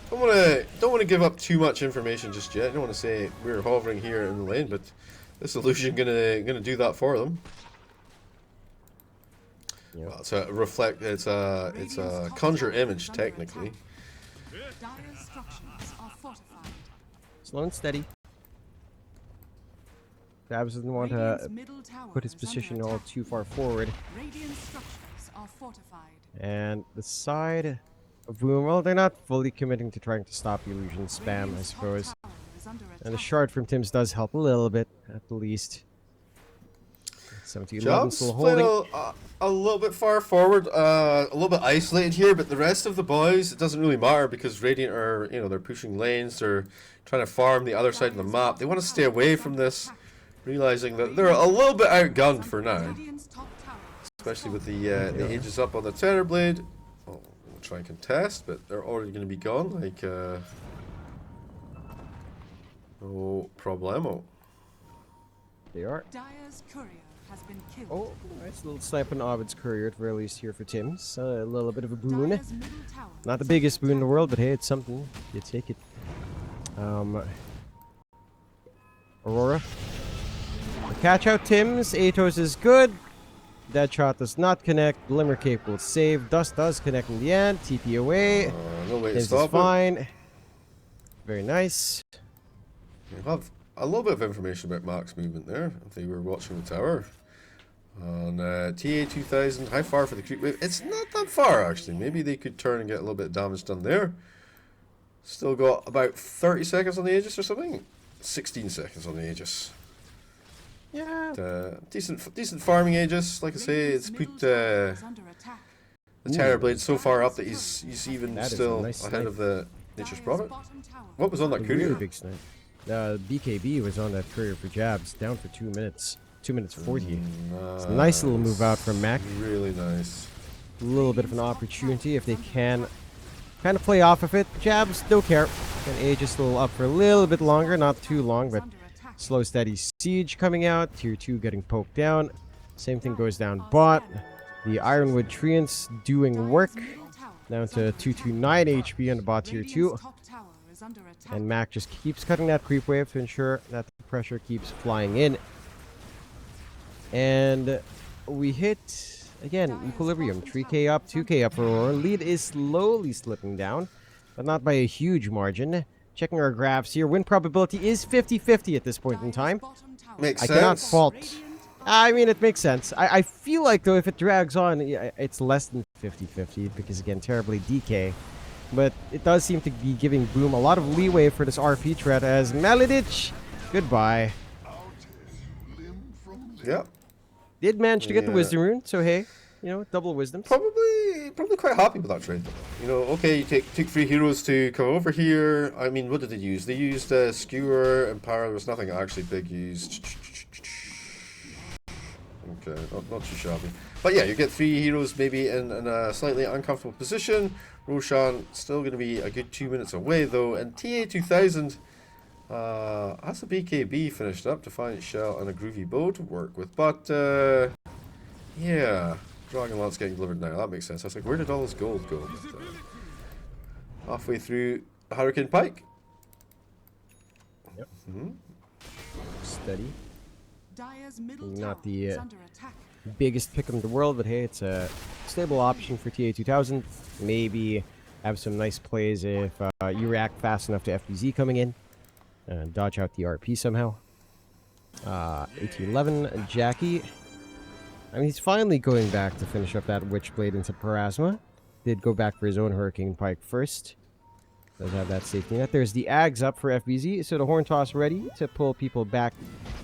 Don't want to give up too much information just yet. I don't want to say we're hovering here in the lane, but this illusion gonna do that for them. Yep. Well, it's a reflect. It's a conjure image technically. Slow and steady. Dabs doesn't want to put his position all too far forward. And the side of Boom, well, they're not fully committing to trying to stop illusion spam, I suppose. And the shard from Tim's does help a little bit, at the least. 70-11 still holding. A little bit far forward, a little bit isolated here, but the rest of the boys, it doesn't really matter because Radiant are, they're pushing lanes, they're trying to farm the other side of the map. They want to stay away from this, realizing that they're a little bit outgunned for now. Especially with the ages up on the Terrorblade. Oh, we'll try and contest, but they're already going to be gone, like, no problemo. They are. Dyer's courier has been killed. Oh, nice little snipe on Ovid's courier at the very least here for Tim's. A little bit of a boon. Not the biggest boon in the world, but hey, it's something. You take it. Aurora. Catch out Tim's. Atos is good. Deadshot does not connect. Glimmer Cape will save. Dust does connect in the end. TP away. No way to Tim's stop is fine. Very nice. We have a little bit of information about Mac's movement there, if they were watching the tower. On TA2000, how far for the creep wave? It's not that far, actually. Maybe they could turn and get a little bit of damage done there. Still got about 30 seconds on the Aegis or something? 16 seconds on the Aegis. Yeah. Decent farming Aegis. Like I say, it's put the Terrorblade so far up that he's even still ahead of the Nature's Prophet. What was on that courier? Really big snipe. BKB was on that courier for Jabs, down for 2 minutes. 2 minutes 40. It's a nice little move out from Mac. Really nice. A little bit of an opportunity if they can kind of play off of it. Jabs, don't care. And Age is still up for a little bit longer, not too long, but slow steady siege coming out. Tier 2 getting poked down. Same thing goes down bot. The Ironwood Treants doing work. Down to 229 HP on the bot tier 2. And Mac just keeps cutting that creep wave to ensure that the pressure keeps flying in. And we hit, again, equilibrium. 3k up, 2k up for Aurora. Lead is slowly slipping down, but not by a huge margin. Checking our graphs here, win probability is 50-50 at this point in time. Makes sense. I cannot fault. I mean, it makes sense. I feel like, though, if it drags on, it's less than 50-50, because, again, terribly DK. But it does seem to be giving Boom a lot of leeway for this RP threat as Maladich, goodbye. Yep. Did manage to get the Wisdom Rune, so hey, double wisdoms. Probably quite happy with that trade. Okay, you take 3 heroes to come over here. I mean, what did they use? They used Skewer and Power. There was nothing actually big used. Okay, not too shabby. But yeah, you get 3 heroes maybe in a slightly uncomfortable position. Roshan still going to be a good 2 minutes away though, and TA2000 has a BKB finished up, Defiant Shell and a Groovy Bow to work with. But yeah, Dragonlance getting delivered now. That makes sense. I was like, where did all this gold go? But, halfway through the Hurricane Pike. Yep. Steady. Not the biggest pick in the world, but hey, it's a stable option for TA2000. Maybe have some nice plays if you react fast enough to FBZ coming in. And dodge out the RP somehow. 1811, Jackie. I mean, he's finally going back to finish up that Witchblade into Parasma. Did go back for his own Hurricane Pike first. Does have that safety net. There's the Ags up for FBZ, so the Horn Toss ready to pull people back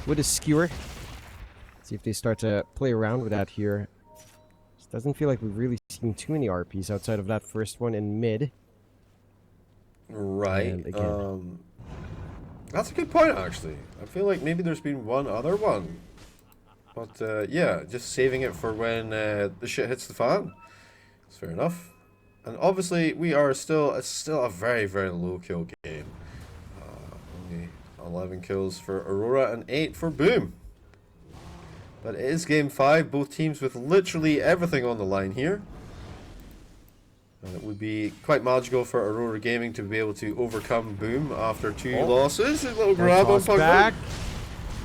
with a Skewer. See if they start to play around with that here. Doesn't feel like we've really seen too many RPs outside of that first one in mid. Right. And again. That's a good point, actually. I feel like maybe there's been one other one. But, yeah, just saving it for when the shit hits the fan. It's fair enough. And obviously, we are still... It's still a very, very low kill game. Only 11 kills for Aurora and 8 for Boom. But it is game 5. Both teams with literally everything on the line here. And it would be quite magical for Aurora Gaming to be able to overcome Boom after 2 losses. A little grab on Pugman. Back.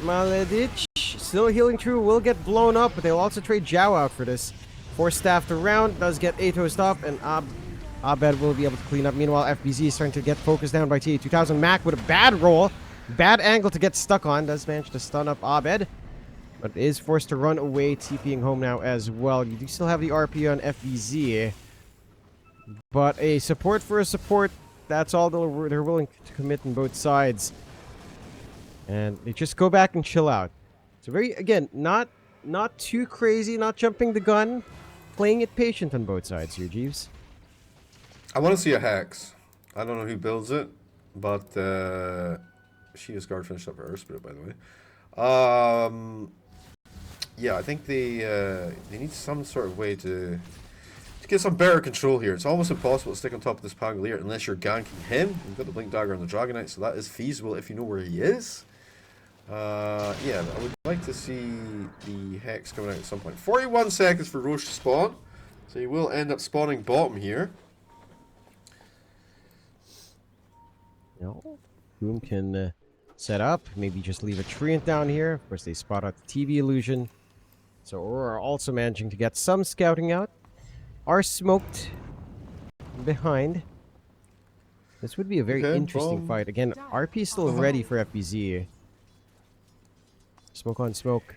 Maledic still healing through, will get blown up, but they'll also trade Zhao out for this. Force staffed around, does get Ato's up, and Abed will be able to clean up. Meanwhile, FBZ is starting to get focused down by TA2000. Mac with a bad roll, bad angle to get stuck on, does manage to stun up Abed, but is forced to run away, TPing home now as well. You do still have the RP on FBZ, but a support for a support, that's all they're willing to commit on both sides. And they just go back and chill out. So very, again, not too crazy, not jumping the gun. Playing it patient on both sides here, Jeeves. I want to see a Hex. I don't know who builds it, but she has guard finished up her Spirit, by the way. Yeah, I think they need some sort of way to get some better control here. It's almost impossible to stick on top of this Pangolier unless you're ganking him. You've got the Blink Dagger on the Dragonite, so that is feasible if you know where he is. Yeah, I would like to see the Hex coming out at some point. 41 seconds for Roche to spawn, so he will end up spawning bottom here. No, Boom can set up, maybe just leave a treant down here. Of course, they spot out the TV illusion. So Aurora also managing to get some scouting out. Are smoked behind. This would be a very interesting fight. Again, RP still ready for FBZ. Smoke on smoke.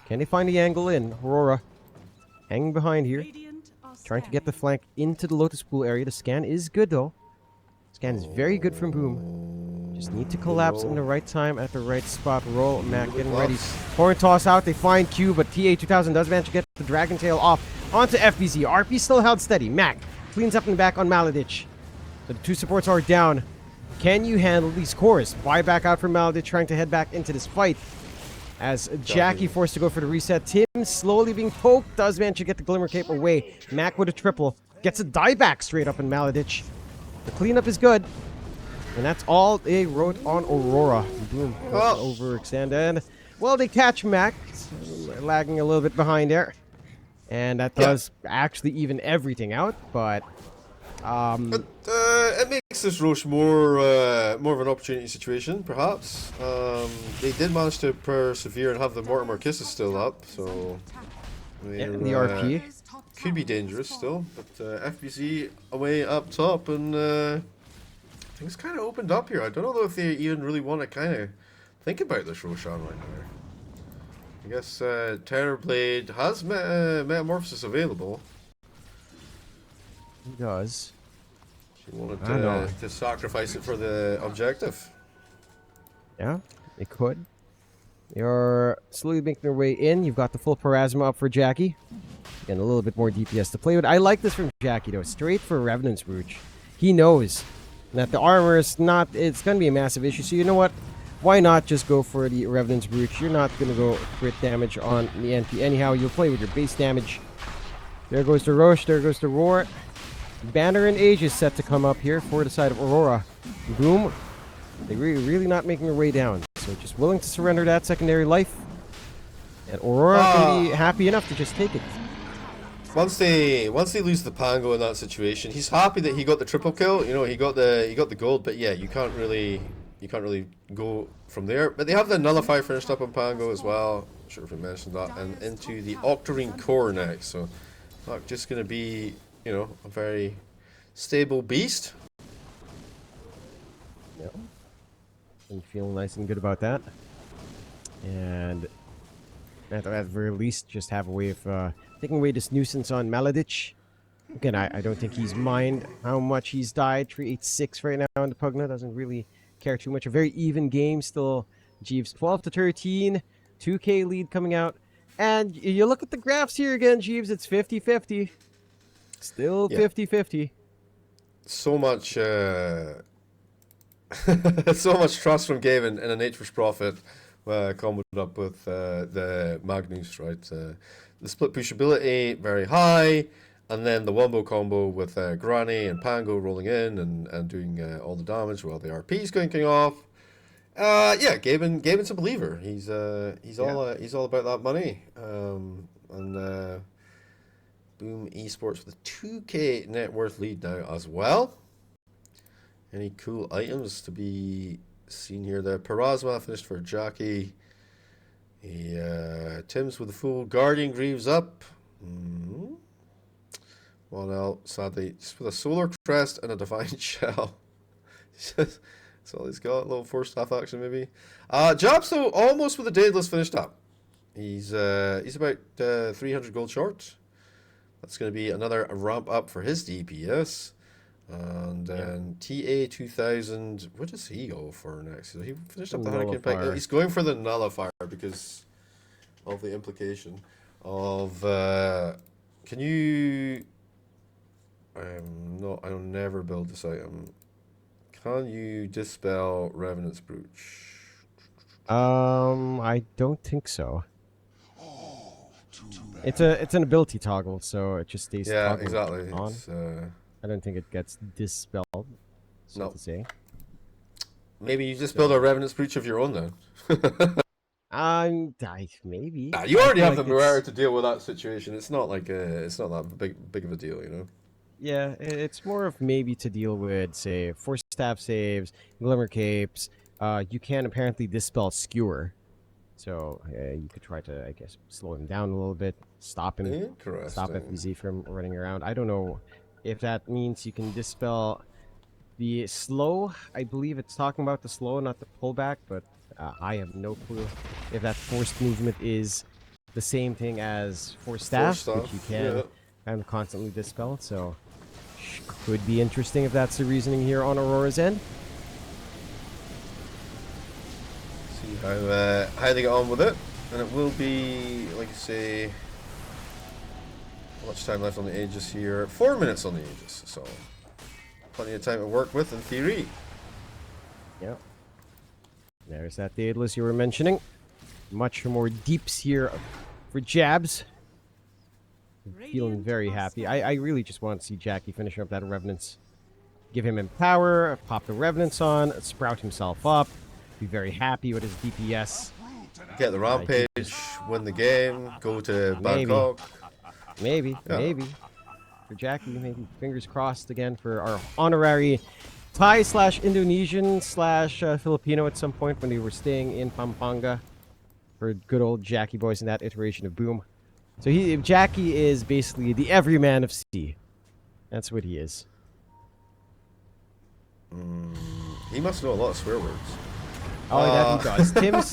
Can they find the angle in? Aurora hanging behind here. Trying to get the flank into the Lotus Pool area. The scan is good though. Scan is very good from Boom. Just need to collapse in the right time at the right spot. Roll, Mac getting ready. Horn toss out. They find Q, but TA2000 does manage to get the Dragon Tail off onto FBZ. RP still held steady. Mac cleans up in the back on Maledic. So the 2 supports are down. Can you handle these cores? Buy back out from Maledic, trying to head back into this fight. As Jackie forced to go for the reset. Tim slowly being poked. Does manage to get the Glimmer Cape away. Mac with a triple. Gets a dieback straight up in Maledic. The cleanup is good. And that's all they wrote on Aurora. Boom. Overextended. Well, they catch Mac. Lagging a little bit behind there. And that does actually even everything out. But it makes this Roche more of an opportunity situation, perhaps. They did manage to persevere and have the Mortimer Kisses still up, so the RP could be dangerous still. But FBC away up top, and things kind of opened up here. I don't know if they even really want to kind of think about this Roshan right now. I guess Terrorblade has Metamorphosis available. He does. She wanted to sacrifice it for the objective. Yeah, they could. They are slowly making their way in. You've got the full Parasma up for Jackie. And a little bit more DPS to play with. I like this from Jackie, though. Straight for Revenant's Brooch. He knows that the armor is not... It's going to be a massive issue. So you know what? Why not just go for the Revenant's Brooch? You're not going to go crit damage on the NP. Anyhow, you'll play with your base damage. There goes the Roche. There goes the Roar. Banner and Age is set to come up here for the side of Aurora. Boom. They're really not making their way down. So just willing to surrender that secondary life. And Aurora can be happy enough to just take it. Once they lose the Pango in that situation, he's happy that he got the triple kill. You know, he got the gold, but yeah, you can't really go from there. But they have the Nullify finished up on Pango as well. Not sure if we mentioned that. And into the Octarine Core next. So not just gonna be, you know, a very stable beast. Yeah. I'm feeling nice and good about that. And at the very least, just have a way of taking away this nuisance on Maledic. Again, I don't think he's mind how much he's died. 386 right now in the Pugna. Doesn't really care too much. A very even game still. Jeeves 12 to 13. 2K lead coming out And you look at the graphs here again, Jeeves, it's 50-50. Still 50-50. So much so much trust from Gavin in a Nature's Prophet comboed up with the Magnus, right? The split push ability, very high, and then the Wombo combo with Granny and Pango rolling in and doing all the damage while the RP's going off. Yeah, Gaben's a believer. He's all about that money. And Boom Esports with a 2K net worth lead now as well. Any cool items to be seen here? The Parasma finished for Jackie. Tim's with the full Guardian Greaves up. Well, now, sadly, just with a Solar Crest and a Divine Shell. That's all he's got. A little 4-staff action, maybe. Japso almost with the Daedalus finished up. He's about 300 gold short. That's going to be another ramp up for his DPS. And then TA 2000, what does he go for next? So he finished up the Hurricane Pike. He's going for the Nullifier because of the implication of can you I'll never build this item. Can you dispel Revenant's Brooch? I don't think so. It's an ability toggle, so it just stays Yeah, toggled exactly. on. I don't think it gets dispelled, so to say. Maybe you just build a Revenant's Brooch of your own then. Maybe. Nah, you already have the Morera to deal with that situation. It's not like it's not that big of a deal, you know. Yeah, it's more of maybe to deal with, say, 4-staff saves, Glimmer Capes. You can apparently dispel Skewer, so you could try to, I guess, slow him down a little bit, stop him, stop FBZ from running around. I don't know if that means you can dispel the slow. I believe it's talking about the slow, not the pullback, but I have no clue if that forced movement is the same thing as forced staff, which you can kind of constantly dispel. So could be interesting if that's the reasoning here on Aurora's end. See how they get on with it, and it will be, like I say, how much time left on the Aegis here? 4 minutes on the Aegis, so plenty of time to work with in theory. Yep. There's that Daedalus you were mentioning. Much more deeps here for Jabs. Feeling very happy. I really just want to see Jackie finishing up that Revenants. Give him power, pop the Revenants on, sprout himself up, be very happy with his DPS. Get the Rampage, win the game, go to Bangkok. Maybe. For Jackie, maybe fingers crossed again for our honorary Thai/Indonesian/Filipino at some point when they were staying in Pampanga for good old Jackie boys in that iteration of Boom. So Jackie is basically the everyman of C. That's what he is. He must know a lot of swear words. Oh, that he does. Tim's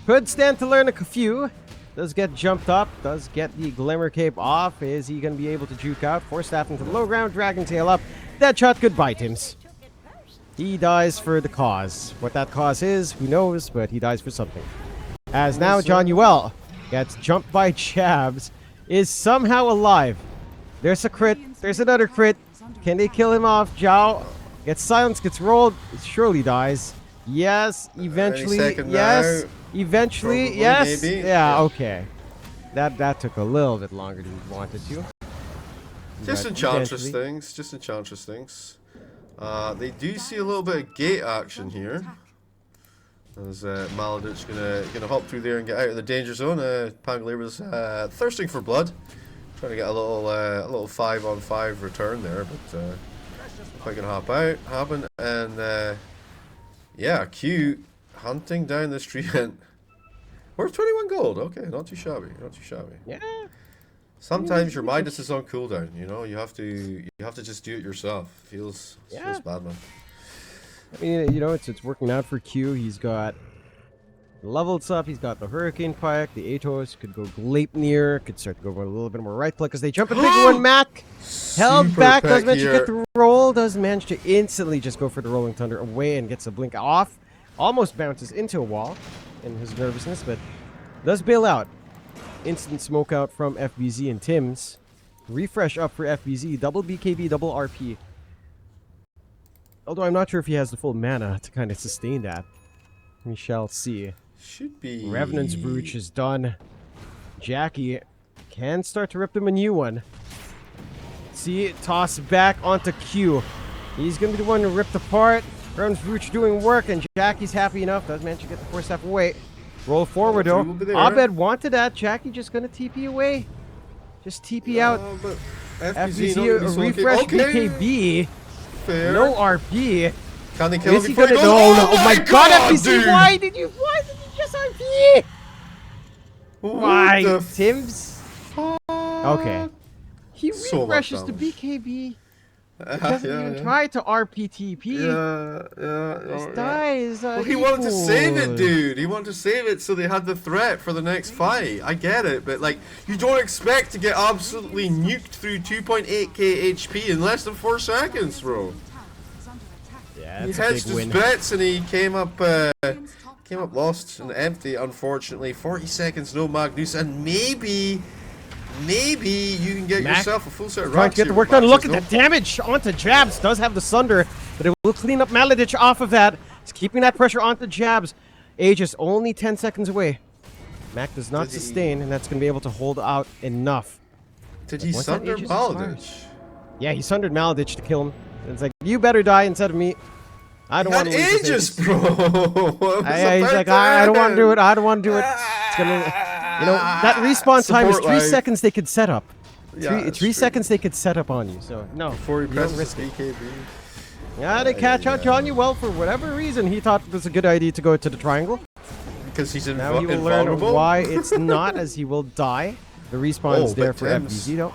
could stand to learn a few. Does get jumped up. Does get the Glimmer Cape off. Is he going to be able to juke out? 4-staff into the low ground. Dragon Tail up. Dead shot. Goodbye, Tims. He dies for the cause. What that cause is, who knows, but he dies for something. As now John Uel gets jumped by Chabs, is somehow alive. There's a crit. There's another crit. Can they kill him off? Zhao gets silenced, gets rolled. Surely dies. Yes, eventually. Yes, eventually. Probably, yes. maybe. Yeah, okay. That took a little bit longer than we wanted to. Just But Enchantress eventually- things. Just Enchantress things. They do see a little bit of gate action here. As Maladich gonna hop through there and get out of the danger zone. Pangolier was thirsting for blood, trying to get a little 5-on-5 return there, but quite gonna happen. And yeah, Q hunting down this treant. Worth 21 gold. Okay, not too shabby. Yeah. Sometimes your Midas is on cooldown. You know, you have to just do it yourself. Feels bad, man. I mean, you know, it's working out for Q. He's got leveled up. He's got the Hurricane Pike, the Atos. Could go Gleipnir. Could start to go a little bit more right click as they jump a big one. Mac held Super back. peck Does manage to here. get the roll. Does manage to instantly just go for the Rolling Thunder away and gets a blink off. Almost bounces into a wall in his nervousness, but does bail out. instant smoke out from FBZ and Tim's. Refresh up for FBZ. Double BKB, double RP. Although I'm not sure if he has the full mana to kind of sustain that. We shall see. Should be. Revenant's Brooch is done. Jackie can start to rip them a new one. See, toss back onto Q. He's going to be the one to rip apart. Revenant's Brooch doing work, and Jackie's happy enough. Does manage to get the force step away. Roll forward, though. Abed wanted that. Jackie just going to TP away. Just TP out. But FBZ refresh BKB. Fair. No RP. Can they kill Is him he before gonna? he goes? No, Oh my God, FBC, dude! why did you just RP? What Why, the Tim's? Okay. He So much refreshes to damage. BKB. Doesn't even try to RPTP. Yeah. Just dies. Well, he wanted to save it, dude. He wanted to save it so they had the threat for the next fight. I get it, but like, you don't expect to get absolutely nuked through 2.8k HP in less than 4 seconds, bro. Yeah, He that's a hedged big his win. bets and he came up lost and empty. Unfortunately, 40 seconds, no Magnus, and maybe you can get Mac yourself a full set of Trying rocks to get the here work with done. Look at Max's the damage onto Jabs. Does have the Sunder, but it will clean up Maladich off of that. It's keeping that pressure onto Jabs. Aegis only 10 seconds away. Mac does not sustain, and that's going to be able to hold out enough. Did he Once that sunder Aegis Maladich? Yeah, he sundered Maladich to kill him. And it's like, you better die instead of me. I don't want to lose this Aegis, Aegis. bro. He's like, I don't want to do it. I don't want to do it. It's gonna, you know, that respawn time is 3 seconds they could set up. Yeah, Three seconds they could set up on you. So no, Before he you don't presses risk it. BKB. Yeah, they catch out Johnny well for whatever reason. He thought it was a good idea to go to the triangle. Because he's Now he will learn invulnerable. why it's not, as he will die. The respawn is there but for Tim's- FBZ though.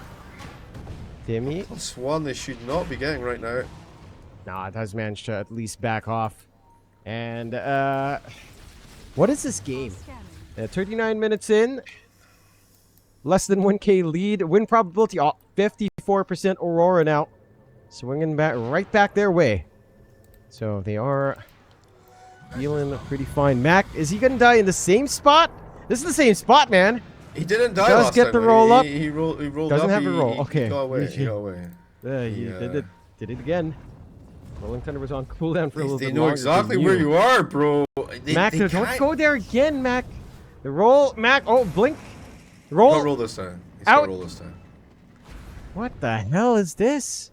Timmy. That's one they should not be getting right now. Nah, it has managed to at least back off. And what is this game? 39 minutes in. Less than 1k lead. Win probability 54% Aurora now. Swinging back right back their way. So they are feeling pretty fine. Mac, is he going to die in the same spot? This is the same spot, man. He didn't die Does last get time, the though. roll up. He rolled Doesn't up. have a roll. He Okay. got away. He got away. He did it again. Rolling Thunder was on cooldown for a little They bit know longer exactly than where you are, bro. Mac, don't go there again, Mac. The roll, Mac. Oh, blink. Roll. Don't roll this time. He's Out. got roll this time. What the hell is this?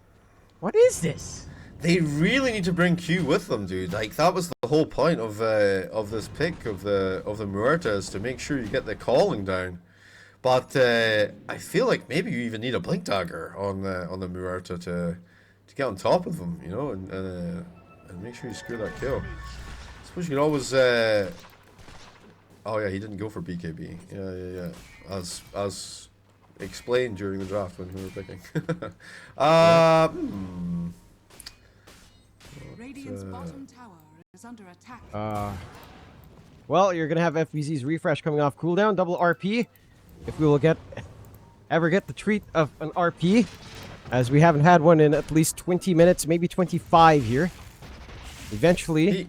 What is this? They really need to bring Q with them, dude. Like that was the whole point of this pick of the Muerta, is to make sure you get the calling down. But I feel like maybe you even need a blink dagger on the Muerta to get on top of them, you know, and make sure you screw that kill. I suppose you can always. Oh yeah, he didn't go for BKB. Yeah. As explained during the draft when we were picking. Radiant's bottom tower is under attack. Well, you're gonna have FBZ's refresh coming off cooldown, double RP. If we will ever get the treat of an RP, as we haven't had one in at least 20 minutes, maybe 25 here. Eventually,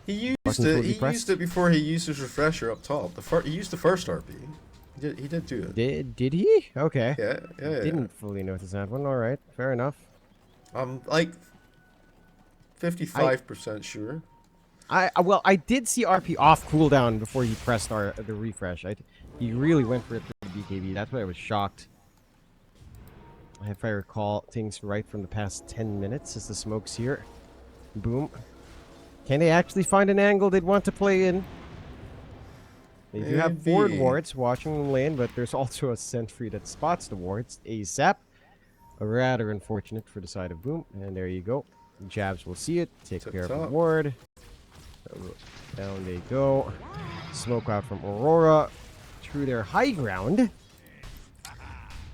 He used Roshan's it. fully He pressed. used it before he used his refresher up top. He used the first RP. He did do it. did he? Okay. Yeah. Didn't fully notice that one. All right, fair enough. I'm like 55% sure. Well, I did see RP off cooldown before he pressed the refresh. He really went for it for the BKB. That's why I was shocked. If I recall things right from the past 10 minutes, as the smoke's here. Boom. Can they actually find an angle they'd want to play in? They do have forward Maybe. wards watching the lane, but there's also a sentry that spots the wards ASAP. Rather unfortunate for the side of Boom. And there you go. Jabs will see it. Take Tip care of the top. ward. Down they go. Smoke out from Aurora. Through their high ground.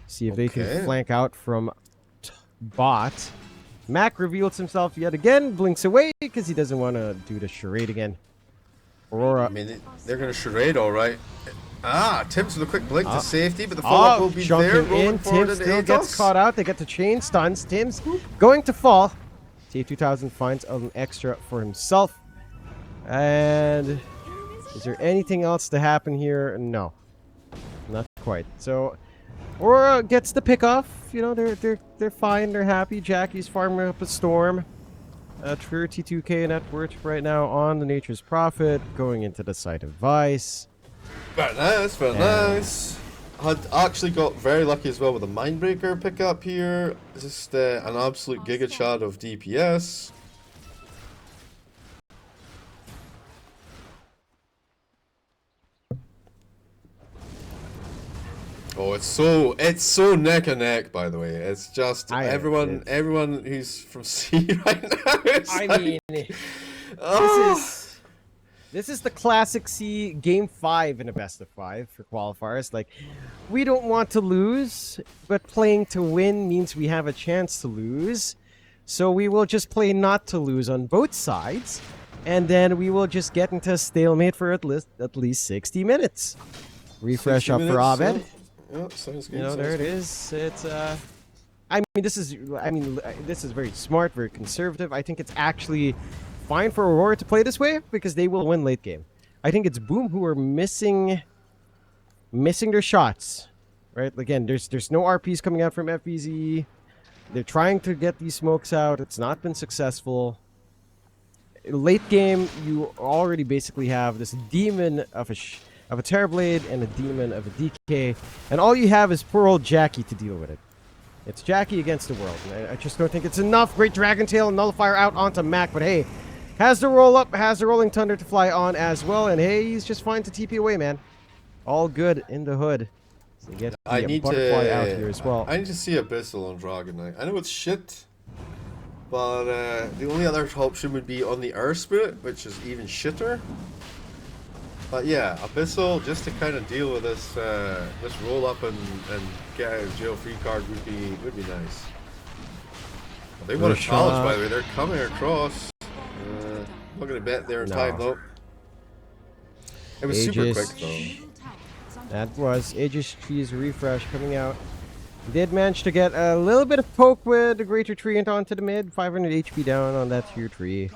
See if they can Okay. flank out from bot. Mac reveals himself yet again. Blinks away because he doesn't want to do the charade again. Aurora. I mean, they're gonna charade all right. Tim's with a quick blink to safety, but the follow-up will be there. Chunking Rolling in. forward Tim into still gets Atos. caught out. They get the chain stuns. Tim's going to fall. T2000 finds an extra for himself. And is there anything else to happen here? No. Nothing quite. So Aurora gets the pick off. You know, they're fine. They're happy. Jackie's farming up a storm. 32k net worth right now on the Nature's Prophet, going into the site of Vice. Very nice, very nice. Had actually got very lucky as well with a Mindbreaker pickup here. Just an absolute giga shot of DPS. Oh, it's so neck and neck. By the way, it's just everyone who's from C right now. This is the classic C game 5 in a best of 5 for qualifiers. Like, we don't want to lose, but playing to win means we have a chance to lose. So we will just play not to lose on both sides, and then we will just get into a stalemate for at least 60 minutes. Refresh up for Abed. Yeah, sounds good. You know, there it is. It's I mean, this is very smart, very conservative. I think it's actually fine for Aurora to play this way because they will win late game. I think it's Boom who are missing their shots. Right? Again, there's no RPs coming out from FBZ. They're trying to get these smokes out. It's not been successful. Late game, you already basically have this demon of a Terrorblade and a demon of a DK, and all you have is poor old Jackie to deal with it. It's Jackie against the world, and I just don't think it's enough. Great Dragon Tail and Nullifier out onto Mac, but hey, has the roll up, has the Rolling Thunder to fly on as well, and hey, he's just fine to TP away, man. All good in the hood. So you get the Butterfly out here as well. I need to see Abyssal on Dragon Knight. I know it's shit, but the only other option would be on the Air Spirit, which is even shitter. But yeah, Abyssal, just to kind of deal with this this roll up and get out of jail free card would be nice. Well, they want a challenge, by the way. They're coming across. I'm not gonna bet they're in time though. It was super quick though. That was Aegis Tree's refresh coming out. Did manage to get a little bit of poke with the Greater Treant onto the mid. 500 HP down on that tier 3.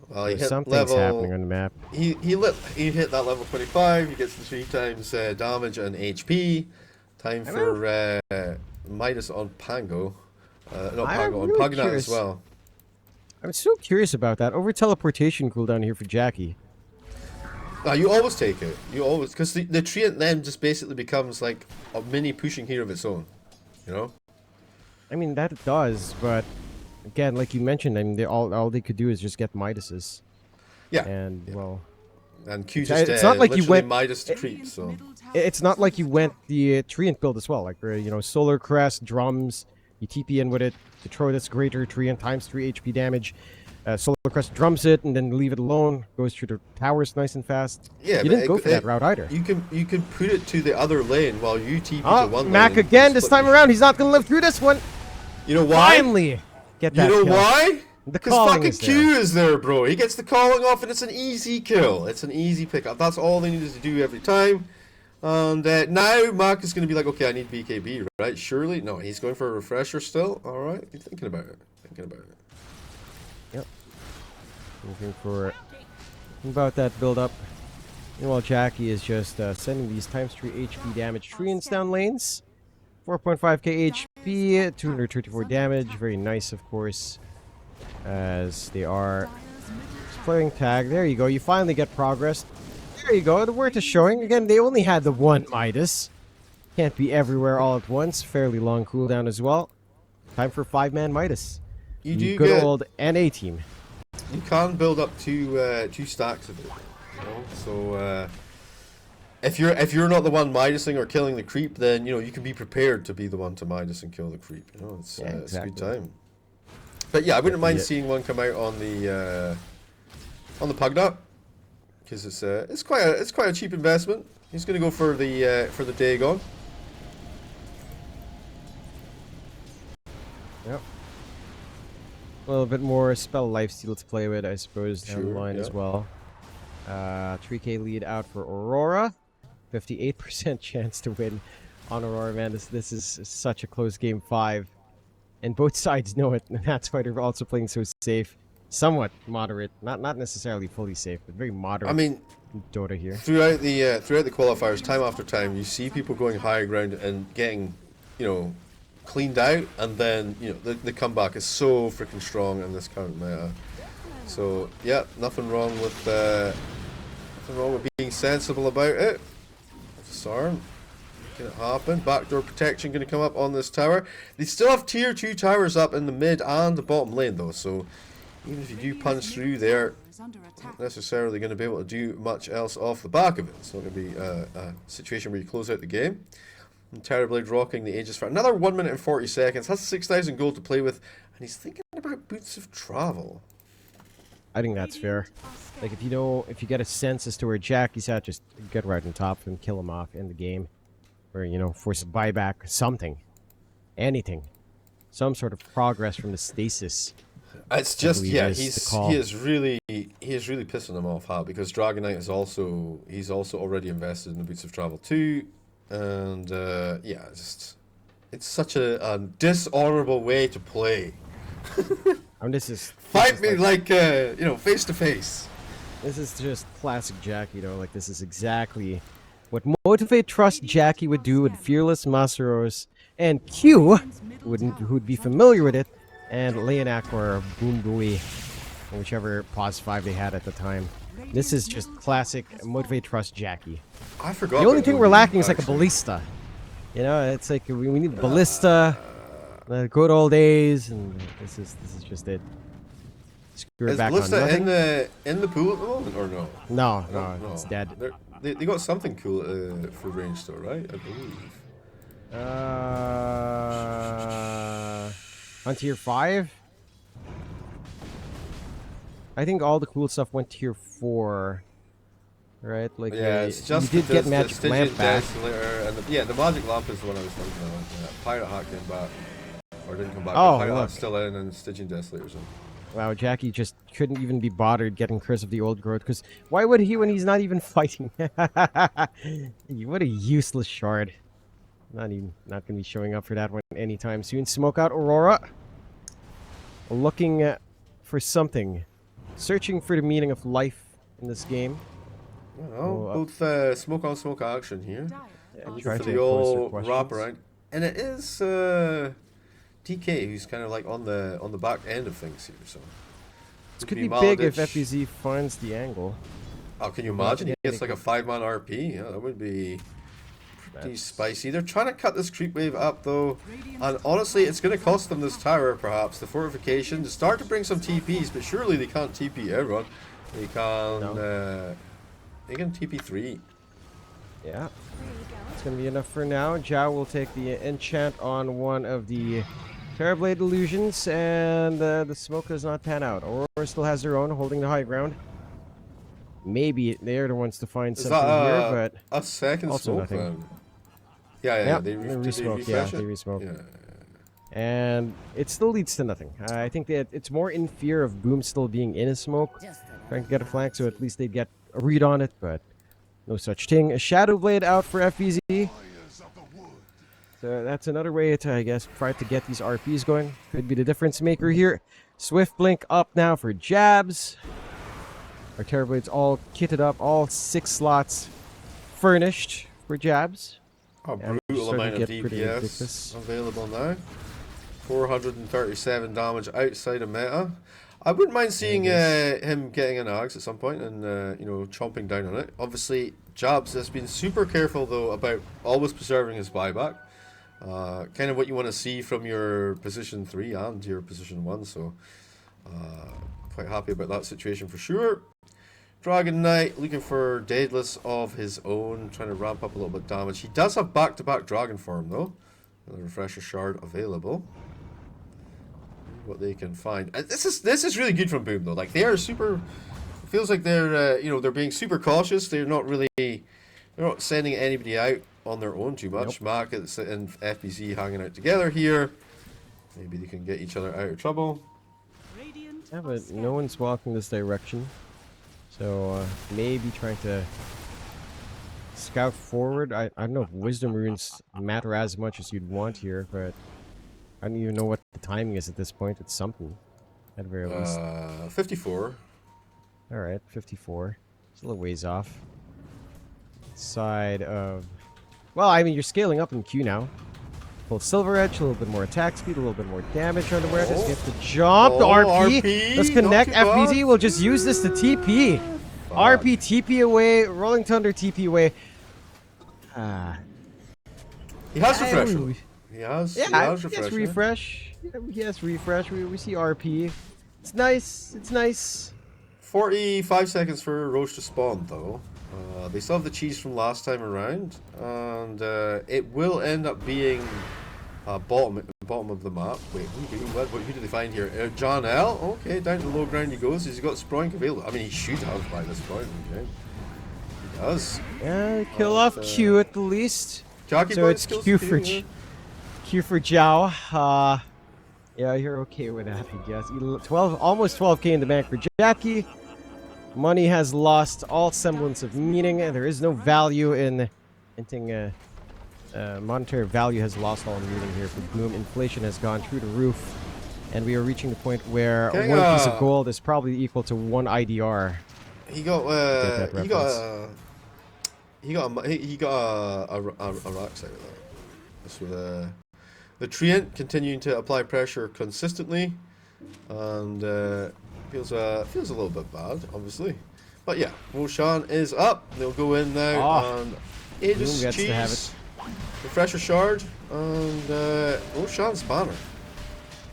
Well, he hit something's happening on the map. He hit that level 25. He gets the 3 times damage and HP. Time for Midas on Pango. Not Pango, on Pugnat as well. I'm so curious about that. Over teleportation cooldown here for Jackie. You always take it. You always, because the Treant then just basically becomes like a mini pushing hero of its own. You know? I mean, that it does, but again, like you mentioned, I mean, all they could do is just get Midases. Yeah. And, well... And Q just it's not like you went Midas to creep, so... It's not like you went the Treant build as well. Like, you know, Solar Crest, drums, you TP in with it to throw this Greater Treant times 3 HP damage. Solar Crest drums it and then leave it alone. Goes through the towers nice and fast. Yeah, you didn't go for that route either. You can put it to the other lane while you TP to one lane. Mac again this time around. He's not going to live through this one. You know why? Finally get that You know kill. why? Because fucking is Q is there, bro. He gets the calling off and it's an easy kill. It's an easy pickup. That's all they needed to do every time. And now Mac is going to be like, okay, I need BKB, right? Surely? No, he's going for a refresher still. Alright, he's thinking about it. Yep. Looking for about that build up. Meanwhile, Jackie is just sending these times 3 HP damage treants down lanes. 4.5k HP, 234 damage. Very nice, of course. As they are playing tag. There you go. You finally get progress. There you go. The word is showing. Again, they only had the one Midas. Can't be everywhere all at once. Fairly long cooldown as well. Time for 5-man Midas. You do good get, old NA team. You can build up two stacks of it. You know? So if you're not the one Midasing or killing the creep, then you know you can be prepared to be the one to Midas and kill the creep. You know, it's it's a good time. But yeah, I wouldn't mind seeing one come out on the Pugnut, because it's quite a cheap investment. He's gonna go for the Dagon. Yep. A little bit more spell lifesteal to play with, I suppose, down the line as well. 3k lead out for Aurora. 58% chance to win on Aurora, man. This is such a close game 5. And both sides know it, and that's why they're also playing so safe. somewhat moderate, not necessarily fully safe, but very moderate. I mean, Dota here. throughout the qualifiers, time after time, you see people going high ground and getting, you know, cleaned out, and then you know the comeback is so freaking strong in this current meta. So yeah, nothing wrong with being sensible about it. Disarm. Can it happen? Backdoor protection going to come up on this tower. They still have tier 2 towers up in the mid and the bottom lane though, so even if you do punch through there, not necessarily going to be able to do much else off the back of it. It's not going to be a situation where you close out the game. And Terrorblade rocking the Aegis for another 1 minute and 40 seconds. Has 6,000 gold to play with, and he's thinking about Boots of Travel. I think that's fair. Like, if you get a sense as to where Jackie's at, just get right on top of him, kill him off in the game. Or, you know, force a buyback, something. Anything. Some sort of progress from the stasis. It's just, yeah, he is really pissing him off, because Dragonite is also, he's also already invested in the Boots of Travel too. And, yeah, it's such a dishonorable way to play. Fight me like you know, face to face. This is just classic Jackie, though. Like, this is exactly what Motivate Trust Jackie would do with Fearless Masaros and Q, who'd be familiar with it, and Leonak or Boom Booey, whichever pause 5 they had at the time. This is just classic Motivate Trust Jackie. I forgot. The only thing we're lacking is like a ballista. You know, it's like we need ballista. The good old days, and this is just it. Screw it Is back Ballista on nothing. in the pool at the moment, or no? No, it's dead. They got something cool for range though, right? I believe. On tier 5? I think all the cool stuff went tier 4. Right? Like, yeah, it's just you did get Magic Lamp back. And the Magic Lamp is the one I was thinking of. Yeah, Pirate Hat came back. Or didn't come back. Oh, Pirate look. Hat's still in, and Stygian Desolator's in. Wow, Jackie just couldn't even be bothered getting Curse of the Old Growth, because why would he when he's not even fighting? What a useless shard. Not gonna be showing up for that one anytime soon. Smoke out Aurora. Looking for something. Searching for the meaning of life in this game. Well, both smoke on smoke action here. Yeah, For the old wraparound. And it is TK who's kind of like on the back end of things here, so this could be big if FBZ finds the angle. Oh, can you imagine? He gets like a 5-man RP. Yeah, that would be pretty spicy. They're trying to cut this creep wave up though, and honestly, it's going to cost them this tower, perhaps the fortification to start to bring some TPs. But surely they can't TP everyone. They can. No. They can TP 3. Yeah, it's gonna be enough for now. Zhao will take the enchant on one of the Terrorblade illusions, and the smoke does not pan out. Aurora still has their own, holding the high ground. Maybe they're the ones to find something here, but a second also smoke. nothing. Yeah, they resmoke. Yeah, They resmoke. And it still leads to nothing. I think that it's more in fear of Boom still being in a smoke, trying to get a flank, so at least they'd get a read on it, but no such thing. A Shadow Blade out for FBZ. So that's another way to, I guess, try to get these RPs going. Could be the difference maker here. Swift Blink up now for jabs. Our Terrorblades all kitted up, all 6 slots furnished for jabs. A brutal amount of DPS available now. 437 damage outside of meta. I wouldn't mind seeing him getting an axe at some point and you know, chomping down on it. Obviously, Jabs has been super careful though about always preserving his buyback. Kind of what you want to see from your position 3 and your position 1. So quite happy about that situation for sure. Dragon Knight looking for Daedalus of his own, trying to ramp up a little bit of damage. He does have back-to-back Dragon form though. Another Refresher Shard available. What they can find. This is really good from Boom though. Like, they are super. It feels like they're you know, they're being super cautious. They're not sending anybody out on their own too much. Nope. Mac and FBZ hanging out together here. Maybe they can get each other out of trouble. Yeah, but no one's walking this direction. So maybe trying to scout forward. I don't know if Wisdom Runes matter as much as you'd want here, but I don't even know what the timing is at this point. It's something. At the very least. 54. Alright, 54. It's a little ways off. Side of... Well, I mean, you're scaling up in Q now. Full Silver Edge, a little bit more attack speed, a little bit more damage on awareness. Get the jump, the RP. Let's connect. FBZ will just use this to TP. RP, TP away. Rolling Thunder, TP away. He has refresh. He has refresh. Yeah, he has refresh. We see RP. It's nice. It's nice. 45 seconds for Roche to spawn, though. They still have the cheese from last time around, and it will end up being bottom of the map. Wait, who did they find here? John L. Okay, down to the low ground he goes. He's got Sproink available. I mean, he should have by this point. Okay, he does. Yeah, kill off Q at the least. Jackie So it's Q for Zhao. Yeah, you're okay with that, I guess. 12, almost 12k in the bank for Jackie. Money has lost all semblance of meaning. There is no value in anything. Monetary value has lost all meaning here for Boom. Inflation has gone through the roof, and we are reaching the point where one piece of gold is probably equal to one IDR. He got a rocks out of that. This with the Treant continuing to apply pressure consistently, and feels a little bit bad, obviously. But yeah, Roshan is up. They'll go in now, and Aegis cheese, refresher shard, and Roshan's banner.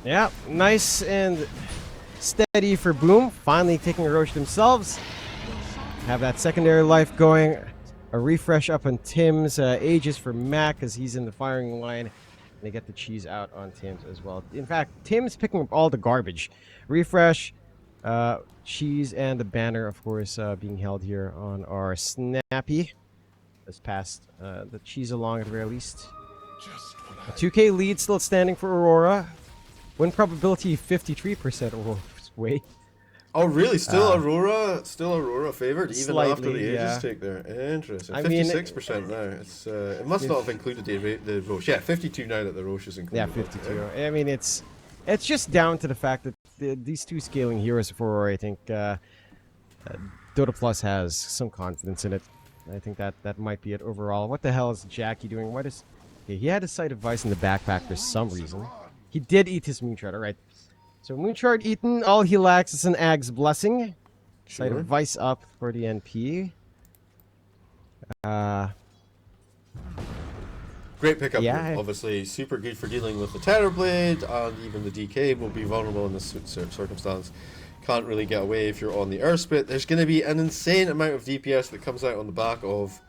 Yeah, nice and steady for Boom. Finally taking a Roche themselves. Have that secondary life going. A refresh up on Tim's. Aegis for Mac as he's in the firing line. And they get the cheese out on Tim's as well. In fact, Tim's picking up all the garbage. Refresh, cheese, and the banner, of course, being held here on our Snappy. This past the cheese along at the very least. A 2k lead still standing for Aurora. Win probability 53% Aurora's way. Oh really? Still Aurora favored even slightly, after the Aegis yeah. take there. Interesting. I mean, 56% now. It's it must not have included the Roche. Yeah, 52 now that the Roche is included. Yeah, 52. I mean, it's just down to the fact that these two scaling heroes for Aurora, I think Dota Plus has some confidence in it. I think that might be it overall. What the hell is Jackie doing? What is... Okay, he had a Sight of Vice in the backpack for some reason. He did eat his Moonshard, alright. So Moonshard eaten, all he lacks is an Ag's Blessing. Sure. Sight of Vice up for the NP. Great pickup, yeah. obviously super good for dealing with the Terrorblade, and even the DK will be vulnerable in this circumstance. Can't really get away if you're on the air split. There's going to be an insane amount of DPS that comes out on the back of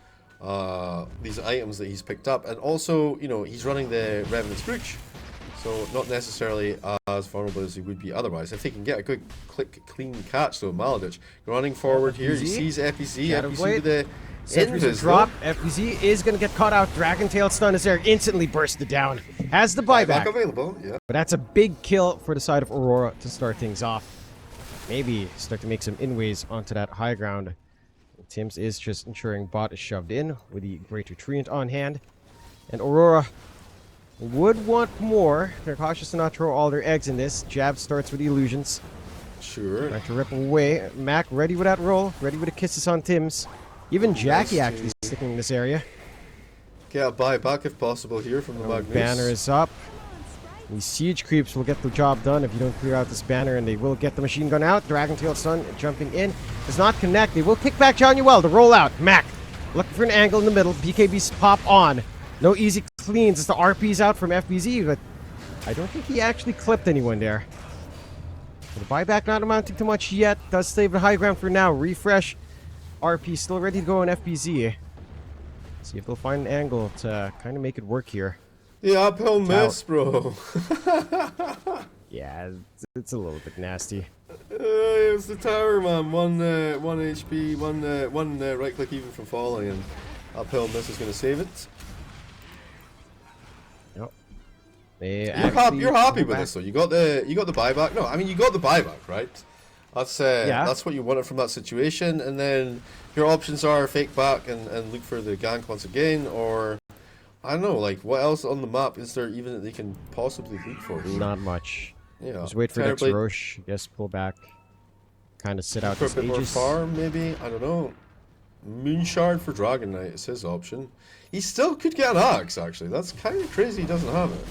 these items that he's picked up, and also, you know, he's running the Revenant's Brooch, so not necessarily as vulnerable as he would be otherwise. If he can get a good clean catch though, Maladich running forward here, he sees FPZ, FPZ with the invis drop. FPZ is going to get caught out. Dragon Tail Stun is there, instantly bursted down. Has the buyback available, yeah. But that's a big kill for the side of Aurora to start things off. Maybe start to make some inways onto that high ground. Tim's is just ensuring bot is shoved in with the Greater Treant on hand. And Aurora would want more. They're cautious to not throw all their eggs in this. Jab starts with the illusions. Sure. Trying to rip away. Mac ready with that roll. Ready with the kisses on Tim's. Even Jackie actually sticking in this area. Get a buyback if possible here from the Magnus. Banner is up. These siege creeps will get the job done if you don't clear out this banner, and they will get the machine gun out. Dragon Tail Stun jumping in. Does not connect. They will kick back Januel to roll out. Mac looking for an angle in the middle. BKBs pop on. No easy cleans as the RP's out from FBZ, but I don't think he actually clipped anyone there. So the buyback not amounting to much yet. Does save the high ground for now. Refresh. RP still ready to go on FBZ. See if they'll find an angle to kind of make it work here. The uphill miss, bro. Yeah, it's a little bit nasty. It was the tower, man. One HP, one right click even from falling, and uphill miss is going to save it. Yep. You're happy with this, though. You got the buyback. No, I mean you got the buyback, right? That's what you wanted from that situation, and then your options are fake back and look for the gank once again, or I don't know, like what else on the map is there even that they can possibly look for? Not much. Yeah. Just wait for next Terrorblade Roche. Yes, pull back. Kind of sit out for a his bit more Aegis. farm, maybe. I don't know. Moonshard for Dragon Knight is his option. He still could get an axe, actually. That's kind of crazy he doesn't have it.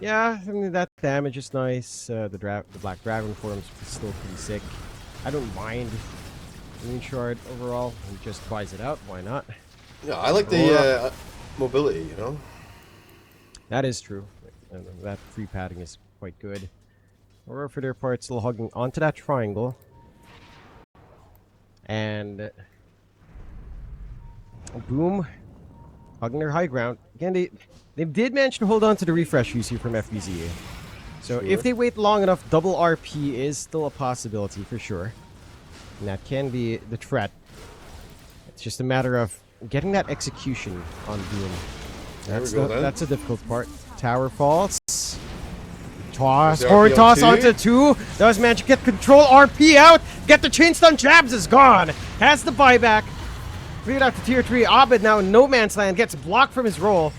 Yeah, I mean, that damage is nice. The Black Dragon forms is still pretty sick. I don't mind Moonshard overall. He just buys it out. Why not? Yeah, I like the mobility, you know? That is true. And that free padding is quite good. Aurora, for their part, still hugging onto that triangle. And Boom, hugging their high ground. Again, they did manage to hold on to the refresh UC from FBZ. So Sure. if they wait long enough, double RP is still a possibility for sure. And that can be the threat. It's just a matter of getting that execution on Boom. That's a difficult part. Tower falls. Toss, horn toss onto 2. Does manage to get control. RP out. Get the chain stun. Jabs is gone. Has the buyback. Cleared out to tier 3. Abed now in no man's land. Gets blocked from his roll.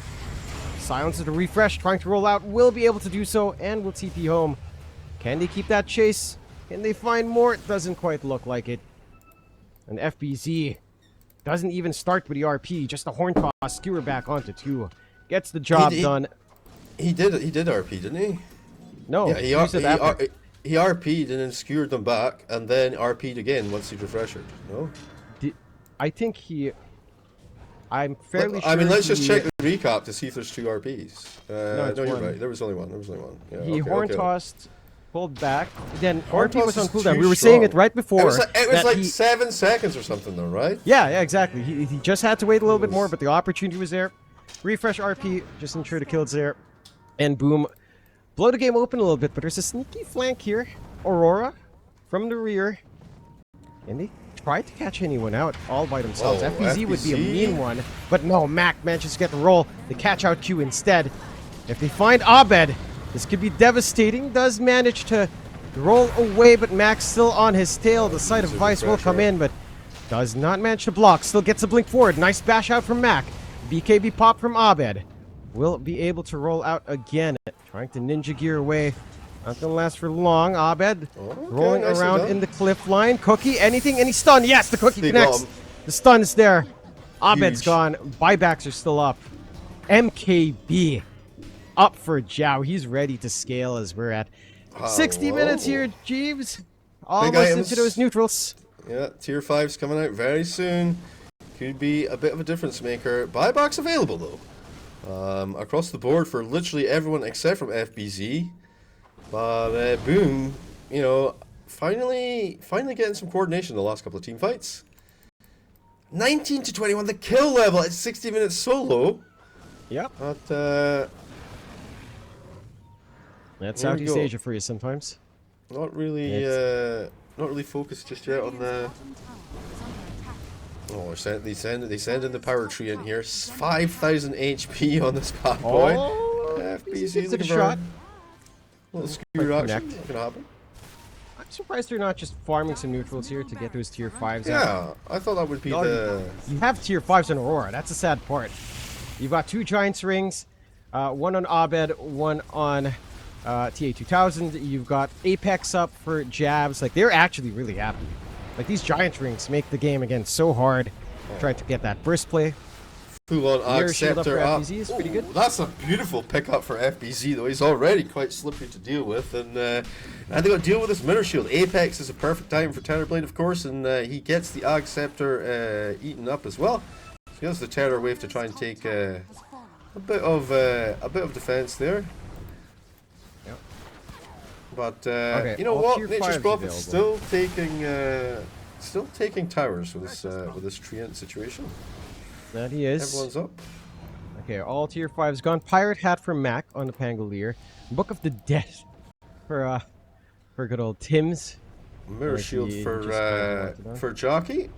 Silences the refresh. Trying to roll out. Will be able to do so. And will TP home. Can they keep that chase? Can they find more? It doesn't quite look like it. And FBZ doesn't even start with the RP. Just a horn toss. Skewer back onto 2. Gets the job done. He did RP, didn't he? No, Yeah, he RP'd and then skewered them back, and then RP'd again once he refreshed. No? I think he... I'm fairly sure I mean, let's just check the recap to see if there's 2 RPs. No, you're one. right. There was only one. Yeah, he horn tossed, pulled back. Then Horn RP was toss on is cooldown. too We were saying it strong. right before. It was like he, 7 seconds or something, though, right? yeah, exactly. He just had to wait a little bit more, but the opportunity was there. Refresh RP, just ensure the kill's there. And Boom, blow the game open a little bit, but there's a sneaky flank here. Aurora from the rear. And they try to catch anyone out all by themselves. Whoa, FBZ would be a FBZ? mean one, but no, Mac manages to get the roll. The catch out Q instead. If they find Abed, this could be devastating. Does manage to roll away, but Mac's still on his tail. The sight of Vice will come in, but does not manage to block. Still gets a blink forward. Nice bash out from Mac. BKB pop from Abed. Will be able to roll out again. Trying to ninja gear away. Not gonna last for long. Abed rolling around in the cliff line. Cookie, anything? Any stun? Yes, the cookie connects. The stun is there. Abed's gone. Buybacks are still up. MKB up for Jiao. He's ready to scale as we're at 60 minutes here, Jeeves. Almost into those neutrals. Yeah, tier 5's coming out very soon. Could be a bit of a difference maker. Buybacks available though. Across the board for literally everyone except from FBZ. But Boom, you know, finally getting some coordination in the last couple of team fights. 19 to 21, the kill level at 60 minutes solo. Yep. But That's Southeast Asia for you sometimes. not really focused just yet on the. Oh, they send in the power tree in here. 5,000 HP on this bad boy. FBZ looking for a little skewer action. Not gonna happen. I'm surprised they're not just farming some neutrals here to get those tier 5s out. Yeah, I thought that would be the. You have tier 5s on Aurora. That's a sad part. You've got 2 Giants rings, one on Abed, one on TA2000. You've got Apex up for Jabs. Like, they're actually really happy. Like, these Giant rings make the game again so hard. Trying to get that burst play. Full on Mirror shield up for Acceptor up. FBZ is pretty good. That's a beautiful pickup for FBZ though. He's already quite slippery to deal with, and they got to deal with this mirror shield. Apex is a perfect time for Terrorblade, of course, and he gets the Acceptor eaten up as well. So he has the Terror wave to try and take a bit of defense there. Yep. But Okay, you know all what? tier Nature's 5s Prophet's available. still taking towers with this Treant situation. That he is. Everyone's up. Okay, all tier 5's gone. Pirate Hat for Mac on the Pangolier. Book of the Dead for good old Tim's. Mirror shield for Jockey.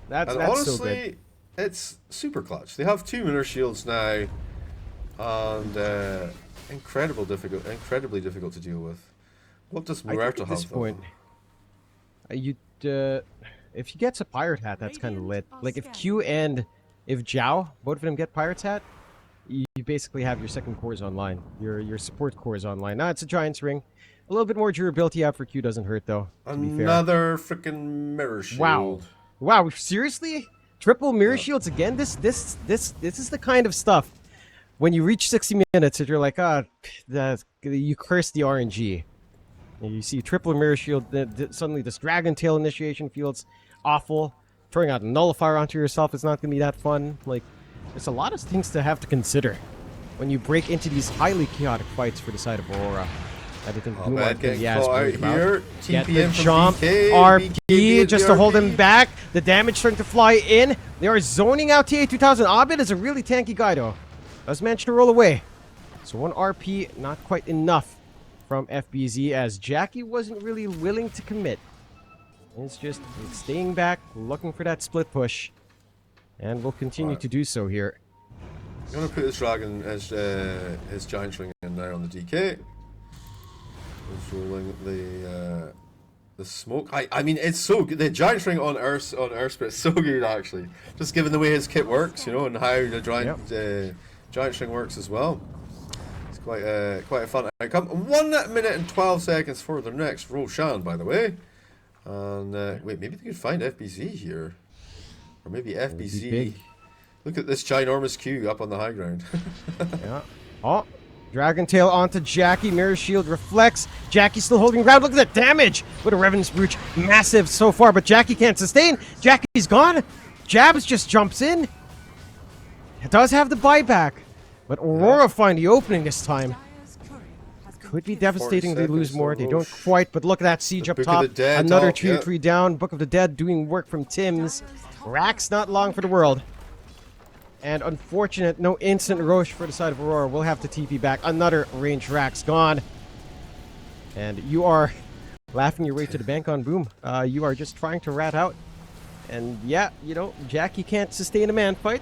That's honestly, so good. it's super clutch. They have 2 mirror shields now, and incredibly difficult to deal with. What does I think Muerta at this have? point, if he gets a Pirate Hat, that's kind of lit. Like if Q and if Jiao, both of them get Pirate's Hat, you basically have your second cores online. Your support cores online. Now it's a Giant's Ring. A little bit more durability out for Q doesn't hurt though, to be fair. Another freaking mirror shield. Wow, seriously? Triple mirror shields again? This is the kind of stuff when you reach 60 minutes that you're like, you curse the RNG. You see triple mirror shield, suddenly this Dragon Tail initiation feels awful. Throwing out a nullifier onto yourself is not going to be that fun. Like, there's a lot of things to have to consider when you break into these highly chaotic fights for the side of Aurora. I think Boom is worried about. Get the jump, RP, just to hold him back. The damage starting to fly in. They are zoning out TA2000. Abed is a really tanky guy though. Does manage to roll away. So one RP, not quite enough from FBZ, as Jackie wasn't really willing to commit. It's just staying back, looking for that split push. And will continue to do so here. I'm going to put his dragon, his giant ring in there on the DK. He's rolling the smoke. I mean, it's so good. The giant ring on Earth is so good actually. Just given the way his kit works, you know, and how the giant string works as well. It's quite a fun outcome. 1 minute and 12 seconds for the next Roshan, by the way. And wait, maybe they could find FBZ here, or maybe FBZ. Look at this ginormous queue up on the high ground. Yeah. Oh, Dragon Tail onto Jackie. Mirror Shield reflects. Jackie still holding ground. Look at the damage with a Revenant's Brooch. Massive so far, but Jackie can't sustain. Jackie's gone. Jabs just jumps in. It does have the buyback, but Aurora find the opening this time. Could be devastating. They lose more. They don't quite, but look at that siege up top. Another 2-3 down. Book of the Dead doing work from Tim's. Rax not long for the world. And unfortunate, no instant Roche for the side of Aurora. We'll have to TP back. Another range Rax gone. And you are laughing your way to the bank on Boom. You are just trying to rat out. And yeah, you know, Jackie can't sustain a man fight.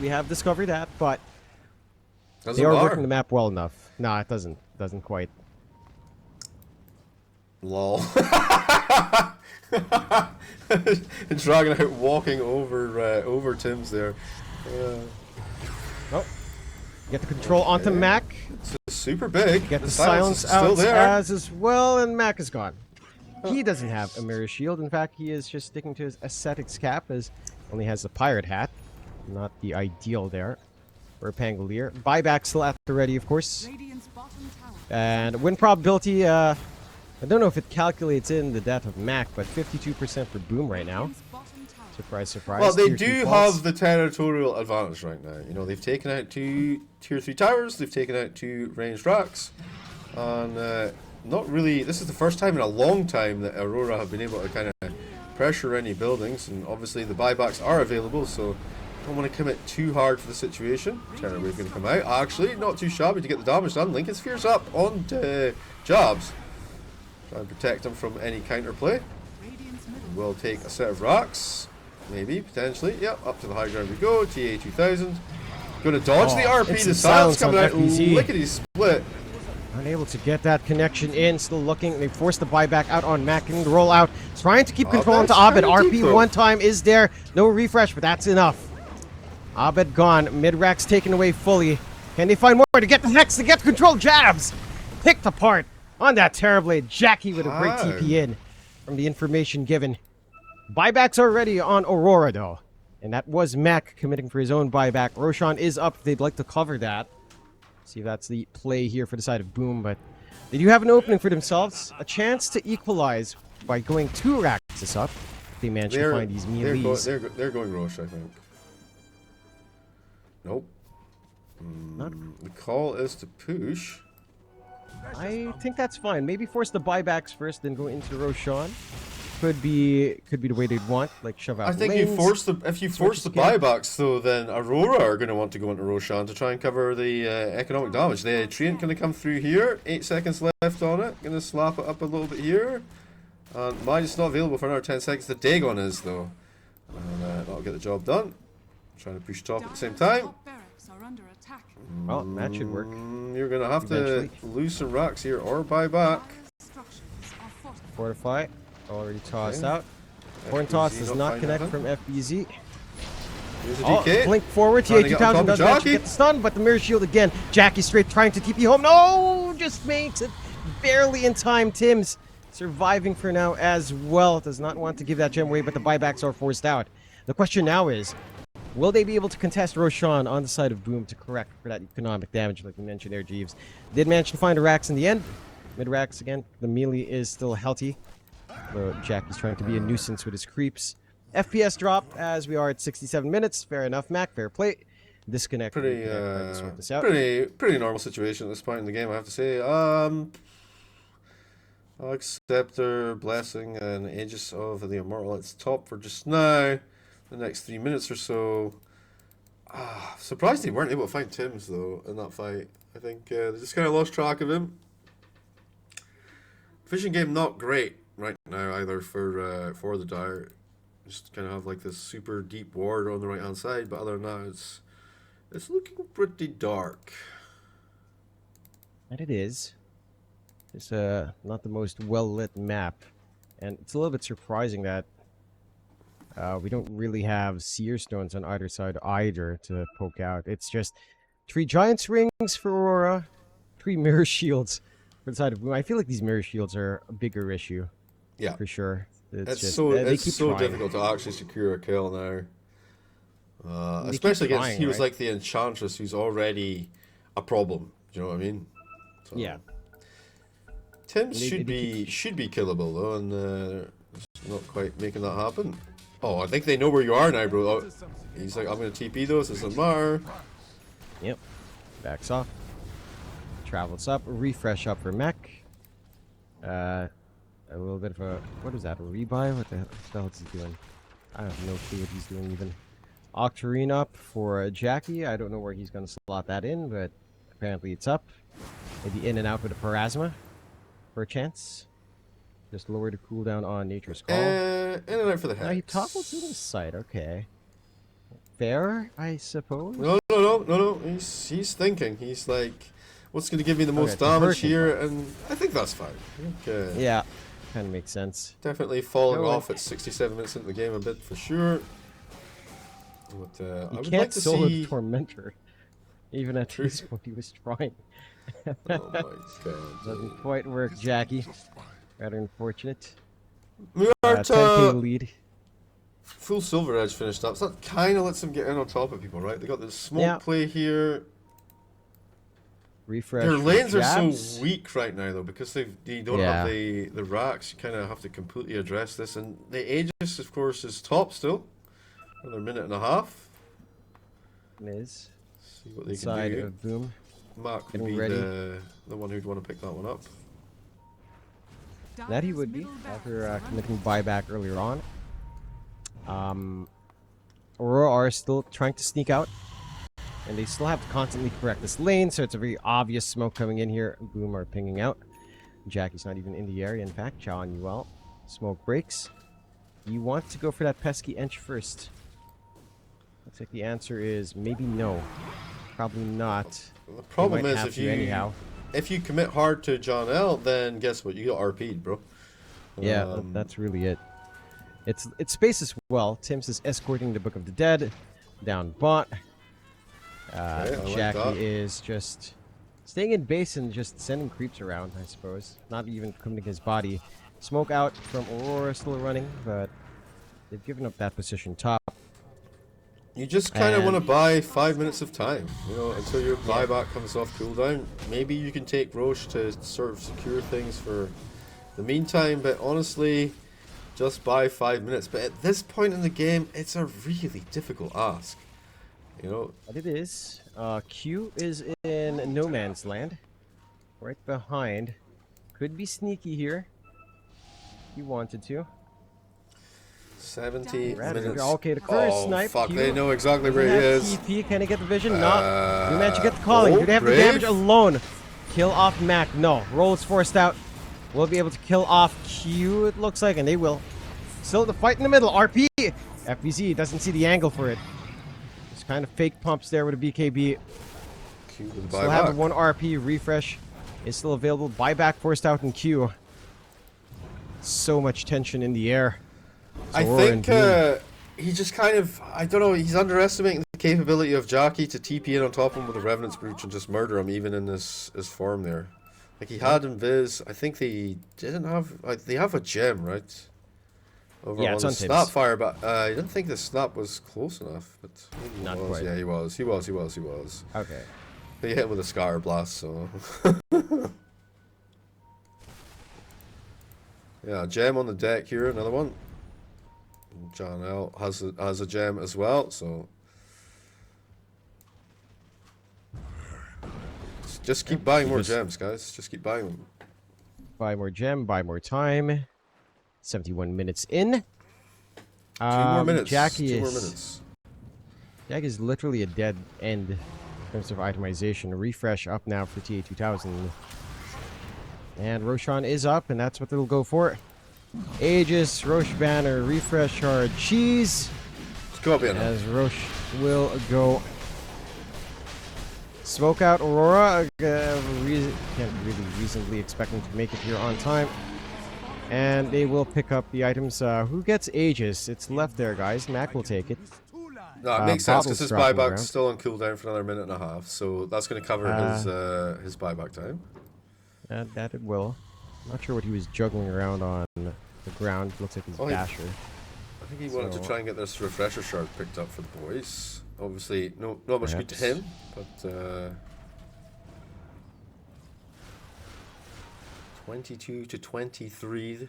We have discovered that, but they are working the map well enough. No, it doesn't quite. Lol. Dragon out walking over Tim's there. Oh, get the control onto Mac. It's super big. Get the silence out as well, and Mac is gone. He doesn't have a mirror shield. In fact, he is just sticking to his ascetics cap, as only has the pirate hat. Not the ideal there for a Pangolier. Buyback still at the ready, of course. And win probability, I don't know if it calculates in the death of Mac, but 52% for Boom right now. Surprise, surprise. Well, they do have the territorial advantage right now. You know, they've taken out 2 tier 3 towers, they've taken out 2 ranged racks, and not really. This is the first time in a long time that Aurora have been able to kind of pressure any buildings, and obviously the buybacks are available, so don't want to commit too hard for the situation. Terror Wave going to come out. Actually, not too shabby to get the damage done. Lincoln Sphere's up on Jobs. Try and protect him from any counterplay. We'll take a set of racks. Maybe, potentially. Yep, up to the high ground we go. TA2000. Going to dodge the RP. The silence coming out. Lickety split. Unable to get that connection in. Still looking. They force the buyback out on Mac. Getting the roll out. Trying to keep control onto Abed. RP one time is there. No refresh, but that's enough. Abed gone. Mid-racks taken away fully. Can they find more to get the Hex to get control? Jabs picked apart on that Terrorblade. Jackie with a great TP in from the information given. Buybacks are ready on Aurora though. And that was Mac committing for his own buyback. Roshan is up if they'd like to cover that. See if that's the play here for the side of Boom, but they do have an opening for themselves. A chance to equalize by going 2 racks up. If they manage to find these melees. They're going Roche, I think. Nope. The call is to push. I think that's fine. Maybe force the buybacks first, then go into Roshan. Could be the way they'd want, like shove out. I think lanes. if you force the buybacks, though, then Aurora are going to want to go into Roshan to try and cover the economic damage. The Treant going to come through here. 8 seconds left on it. Going to slap it up a little bit here. And mine's not available for another 10 seconds. The Dagon is though, and that'll get the job done. Trying to push top at the same time. Well, that should work. You're going to have to lose some racks here or buy back. Fortify. Already tossed out. Horn toss does not connect from FBZ. Here's a Oh, DK. blink forward. Trying to get on top TA2000 of doesn't actually Jockey. get the stun, but the mirror shield again. Jackie straight trying to TP home. No, just makes it barely in time. Tim's surviving for now as well. Does not want to give that gem away, but the buybacks are forced out. The question now is, will they be able to contest Roshan on the side of Boom to correct for that economic damage like we mentioned there, Jeeves? Did manage to find a Rax in the end. Mid Rax again. The melee is still healthy. Though Jackie's trying to be a nuisance with his creeps. FPS drop as we are at 67 minutes. Fair enough, Mac. Fair play. Disconnect. Pretty, Sort this out. pretty normal situation at this point in the game, I have to say. I'll accept their blessing and Aegis of the Immortal. It's top for just now. The next 3 minutes or so. Surprised they weren't able to find Tim's though in that fight. I think they just kind of lost track of him. Fishing game not great right now either for the Dire. Just kind of have like this super deep ward on the right hand side, but other than that, it's looking pretty dark. And it is. It's not the most well lit map, and it's a little bit surprising that we don't really have seer stones on either side either to poke out. It's just 3 Giants rings for Aurora, 3 mirror shields for the side of Boom. I feel like these mirror shields are a bigger issue. Yeah, for sure. It's just, so trying. difficult to actually secure a kill now. Especially against trying, heroes right? like the Enchantress, who's already a problem. Do you know what I mean? So, Yeah. Tim They should be killable though, and just not quite making that happen. Oh, I think they know where you are now, bro. Oh, he's like, I'm gonna TP those. It doesn't matter. Yep. Backs off. Travels up. Refresh up for Mech. A little bit of a... What is that? A rebuy? What the hell is he doing? I have no clue what he's doing even. Octarine up for Jackie. I don't know where he's going to slot that in, but apparently it's up. Maybe in and out with a Parasma for a chance. Just lower the cooldown on Nature's Call. In and out for the Now he hex. toppled to the side. Okay. Fair, I suppose. No. He's thinking. He's like, what's going to give me the most Okay, damage conversion. here? And I think that's fine. I think, Yeah, kind of makes sense. definitely falling No, off at 67 minutes into the game a bit for sure. But I You would can't like to solo see. the Tormentor. Even at this point, he was trying. Oh my god. Doesn't quite work, Jackie. Rather unfortunate. We are 10k lead. full Silver Edge finished up, so that kind of lets them get in on top of people, right? They got the smoke Yeah. play here. Refresh. Their for lanes are jabs. so weak right now, though, because they don't Yeah. have the racks. You kind of have to completely address this. And the Aegis, of course, is top still. Another minute and a half. Miz. See what they Side can do. of Boom. Mark would getting be ready. the one who'd want to pick that one up. That he would be after committing buyback earlier on. Aurora are still trying to sneak out, and they still have to constantly correct this lane, so it's a very obvious smoke coming in here. Boom are pinging out. Jackie's not even in the area. In fact, Chow on you well. Smoke breaks. You want to go for that pesky ench first. Looks like the answer is maybe no. Probably not. The They problem might is have to anyhow. if you commit hard to John L, then guess what? You get RP'd, bro. Yeah, that's really it. It's space as well. Tim's is escorting the Book of the Dead down bot. I like Jackie that. is just staying in base and just sending creeps around, I suppose. Not even committing his body. Smoke out from Aurora still running, but they've given up that position top. You just kind of And- want to buy 5 minutes of time, you know, until your buyback comes off cooldown. Maybe you can take Roche to sort of secure things for the meantime, but honestly, just buy 5 minutes. But at this point in the game, it's a really difficult ask, you know. But it is. Q is in no man's land. Right behind. Could be sneaky here. He wanted to. 70 Right, minutes. okay, the curse Oh, snipe. fuck, Q they know exactly where he doesn't is. have TP. Can he get the vision? Not. Do manage to get the calling? oh, Do they have the Brave? damage alone? Kill off Mac. No. Roll is forced out. We'll be able to kill off Q, it looks like, and they will. Still the fight in the middle. RP. FBZ doesn't see the angle for it. Just kind of fake pumps there with a BKB. Q with Still have the buyback. one RP. Refresh is still available. Buyback forced out in Q. So much tension in the air. I Aurora and think Boom. he just kind of, I don't know, he's underestimating the capability of Jackie to TP in on top of him with a Revenant's Brooch and just murder him even in his form there. Like he had Invis, I think they didn't have, they have a gem, right? Over Yeah, on it's the on Tibbs. Snapfire, but I didn't think the snap was close enough. But maybe he Not was. quite. Yeah, he was. He was. Okay. He hit him with a Scatter Blast, so. Yeah, gem on the deck here, another one. John L has a gem as well, so. Just keep buying more gems, guys. Just keep buying them. Buy more gem, buy more time. 71 minutes in. 2 more minutes. Jackie 2 more is, minutes. Jackie is literally a dead end in terms of itemization. Refresh up now for TA2000. And Roshan is up, and that's what they'll go for. Aegis, Rosh Banner, Refresh Hard, Cheese. Let's go up here now. As Rosh will go. Smoke out Aurora. Can't really reasonably expect them to make it here on time. And they will pick up the items. Who gets Aegis? It's left there, guys. Mac will take it. No, it makes sense Bottles because his dropping buyback's around. still on cooldown for another minute and a half, so that's going to cover his buyback time. That it will. Not sure what he was juggling around on the ground. Looks like his dasher. I think he wanted to try and get this refresher shard picked up for the boys. Obviously, not much good to him, but 22 to 23.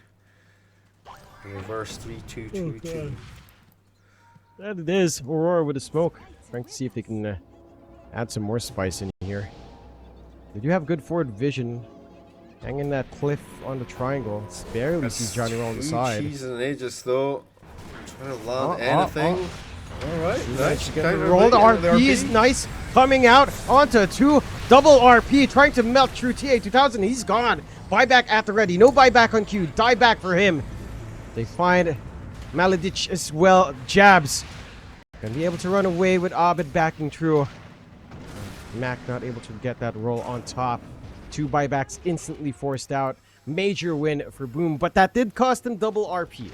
Reverse 3-2-2-2. That it is. Aurora with a smoke. Trying to see if they can add some more spice in here. They do have good forward vision. Hanging that cliff on the triangle. It's barely sees Johnny roll on the side. Cheese and Aegis though. Trying to land anything. Alright, nice. Rolled RP is nice. Coming out onto 2. Double RP. Trying to melt through TA2000. He's gone. Buyback at the ready. No buyback on cue. Die back for him. They find Maledich as well. Jabs. Gonna be able to run away with Abed backing through. Mac not able to get that roll on top. 2 buybacks instantly forced out. Major win for Boom, but that did cost them double RP.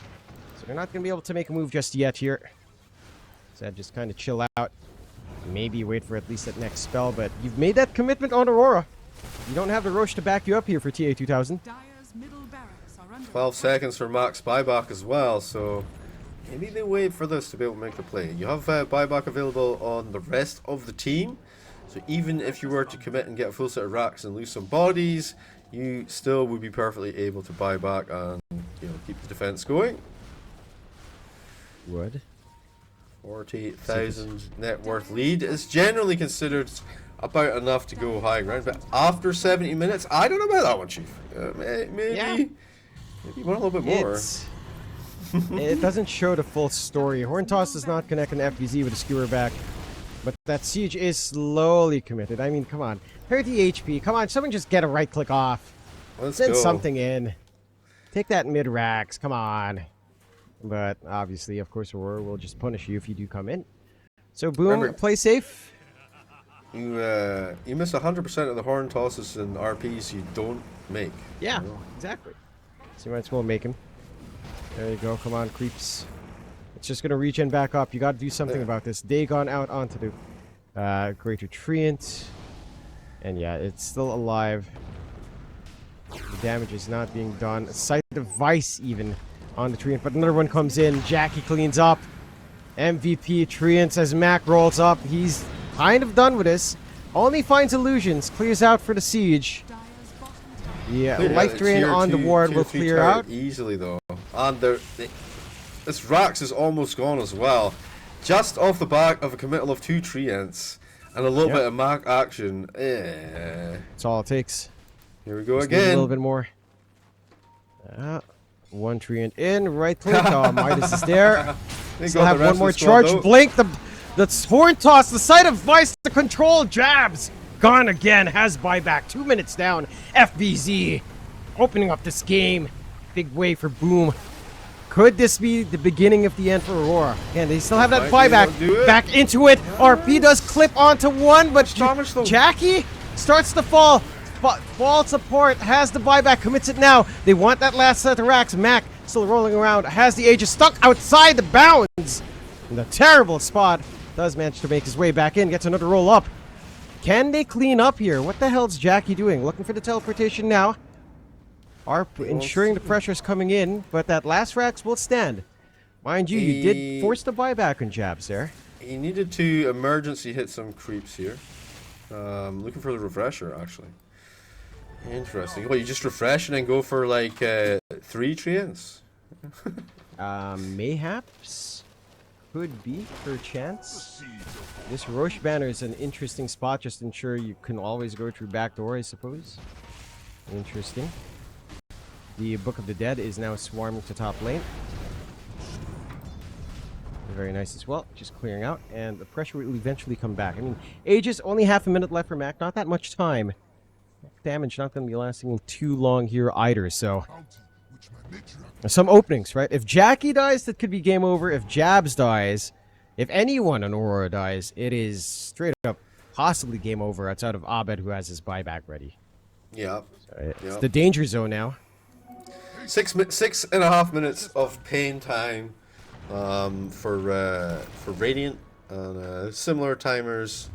So they're not going to be able to make a move just yet here. So just kind of chill out. Maybe wait for at least that next spell, but you've made that commitment on Aurora. You don't have the Roche to back you up here for TA2000. Dire's middle barracks are under 12 seconds for Max buyback as well, so maybe they wait for this to be able to make the play. You have buyback available on the rest of the team, so even if you were to commit and get a full set of racks and lose some bodies, you still would be perfectly able to buy back and keep the defense going. Would. 40,000 net worth lead is generally considered about enough to go high ground, but after 70 minutes, I don't know about that one, Chief. Maybe you want a little bit more. It doesn't show the full story. Horn Toss does not connect an FBZ with a skewer back, but that siege is slowly committed. I mean, come on. 30 HP. Come on, someone just get a right click off. Send something in. Take that mid racks. Come on. But obviously, of course, Aurora will just punish you if you do come in. So Boom, Remember, play safe. You miss 100% of the horn tosses and RPs you don't make. Yeah, exactly. So you might as well make him. There you go. Come on, creeps. It's just gonna regen back up. You got to do something about this. Dagon out onto the Greater Treant, and yeah, it's still alive. The damage is not being done. Sight of Vice even on the Treant, but another one comes in. Jackie cleans up. MVP Treant as Mac rolls up. He's kind of done with this. Only finds illusions. Clears out for the siege. Yeah, life drain on the ward will clear out easily though. And this Rax is almost gone as well. Just off the back of a committal of 2 Treants and a little bit of Mac action. That's all it takes. Here we go Just again. need a little bit more. 1 Treant in, right click. Oh, Midas is there. Still have one more charge. Though. Blink the horn toss. The sight of Vice. The control jabs. Gone again. Has buyback. 2 minutes down. FBZ opening up this game. Big way for Boom. Could this be the beginning of the end for Aurora? Again, they still have that buyback. Back into it. RP does clip onto 1, but Jackie starts to fall. Fall support has the buyback. Commits it now. They want that last set of racks. Mac still rolling around. Has the Aegis stuck outside the bounds. in a terrible spot. Does manage to make his way back in, gets another roll up. Can they clean up here? What the hell's Jackie doing? Looking for the teleportation now. Are ensuring the pressure's coming in, but that last Rax will stand. Mind you, you did force the buyback on jabs there. He needed to emergency hit some creeps here. Looking for the refresher, actually. Interesting. Well, you just refresh and then go for like 3 treants? Mayhaps? Could be, per chance. This Roche banner is an interesting spot, just to ensure you can always go through backdoor, I suppose. Interesting. The Book of the Dead is now swarming to top lane. Very nice as well, just clearing out, and the pressure will eventually come back. I mean, Aegis, only half a minute left for Mac, not that much time. Damage not going to be lasting too long here either, so... Some openings, right? If Jackie dies, that could be game over. If Jabs dies, if anyone on Aurora dies, it is straight up possibly game over outside of Abed, who has his buyback ready. Yeah. So it's the danger zone now. 6.5 minutes of pain time for Radiant, and similar timers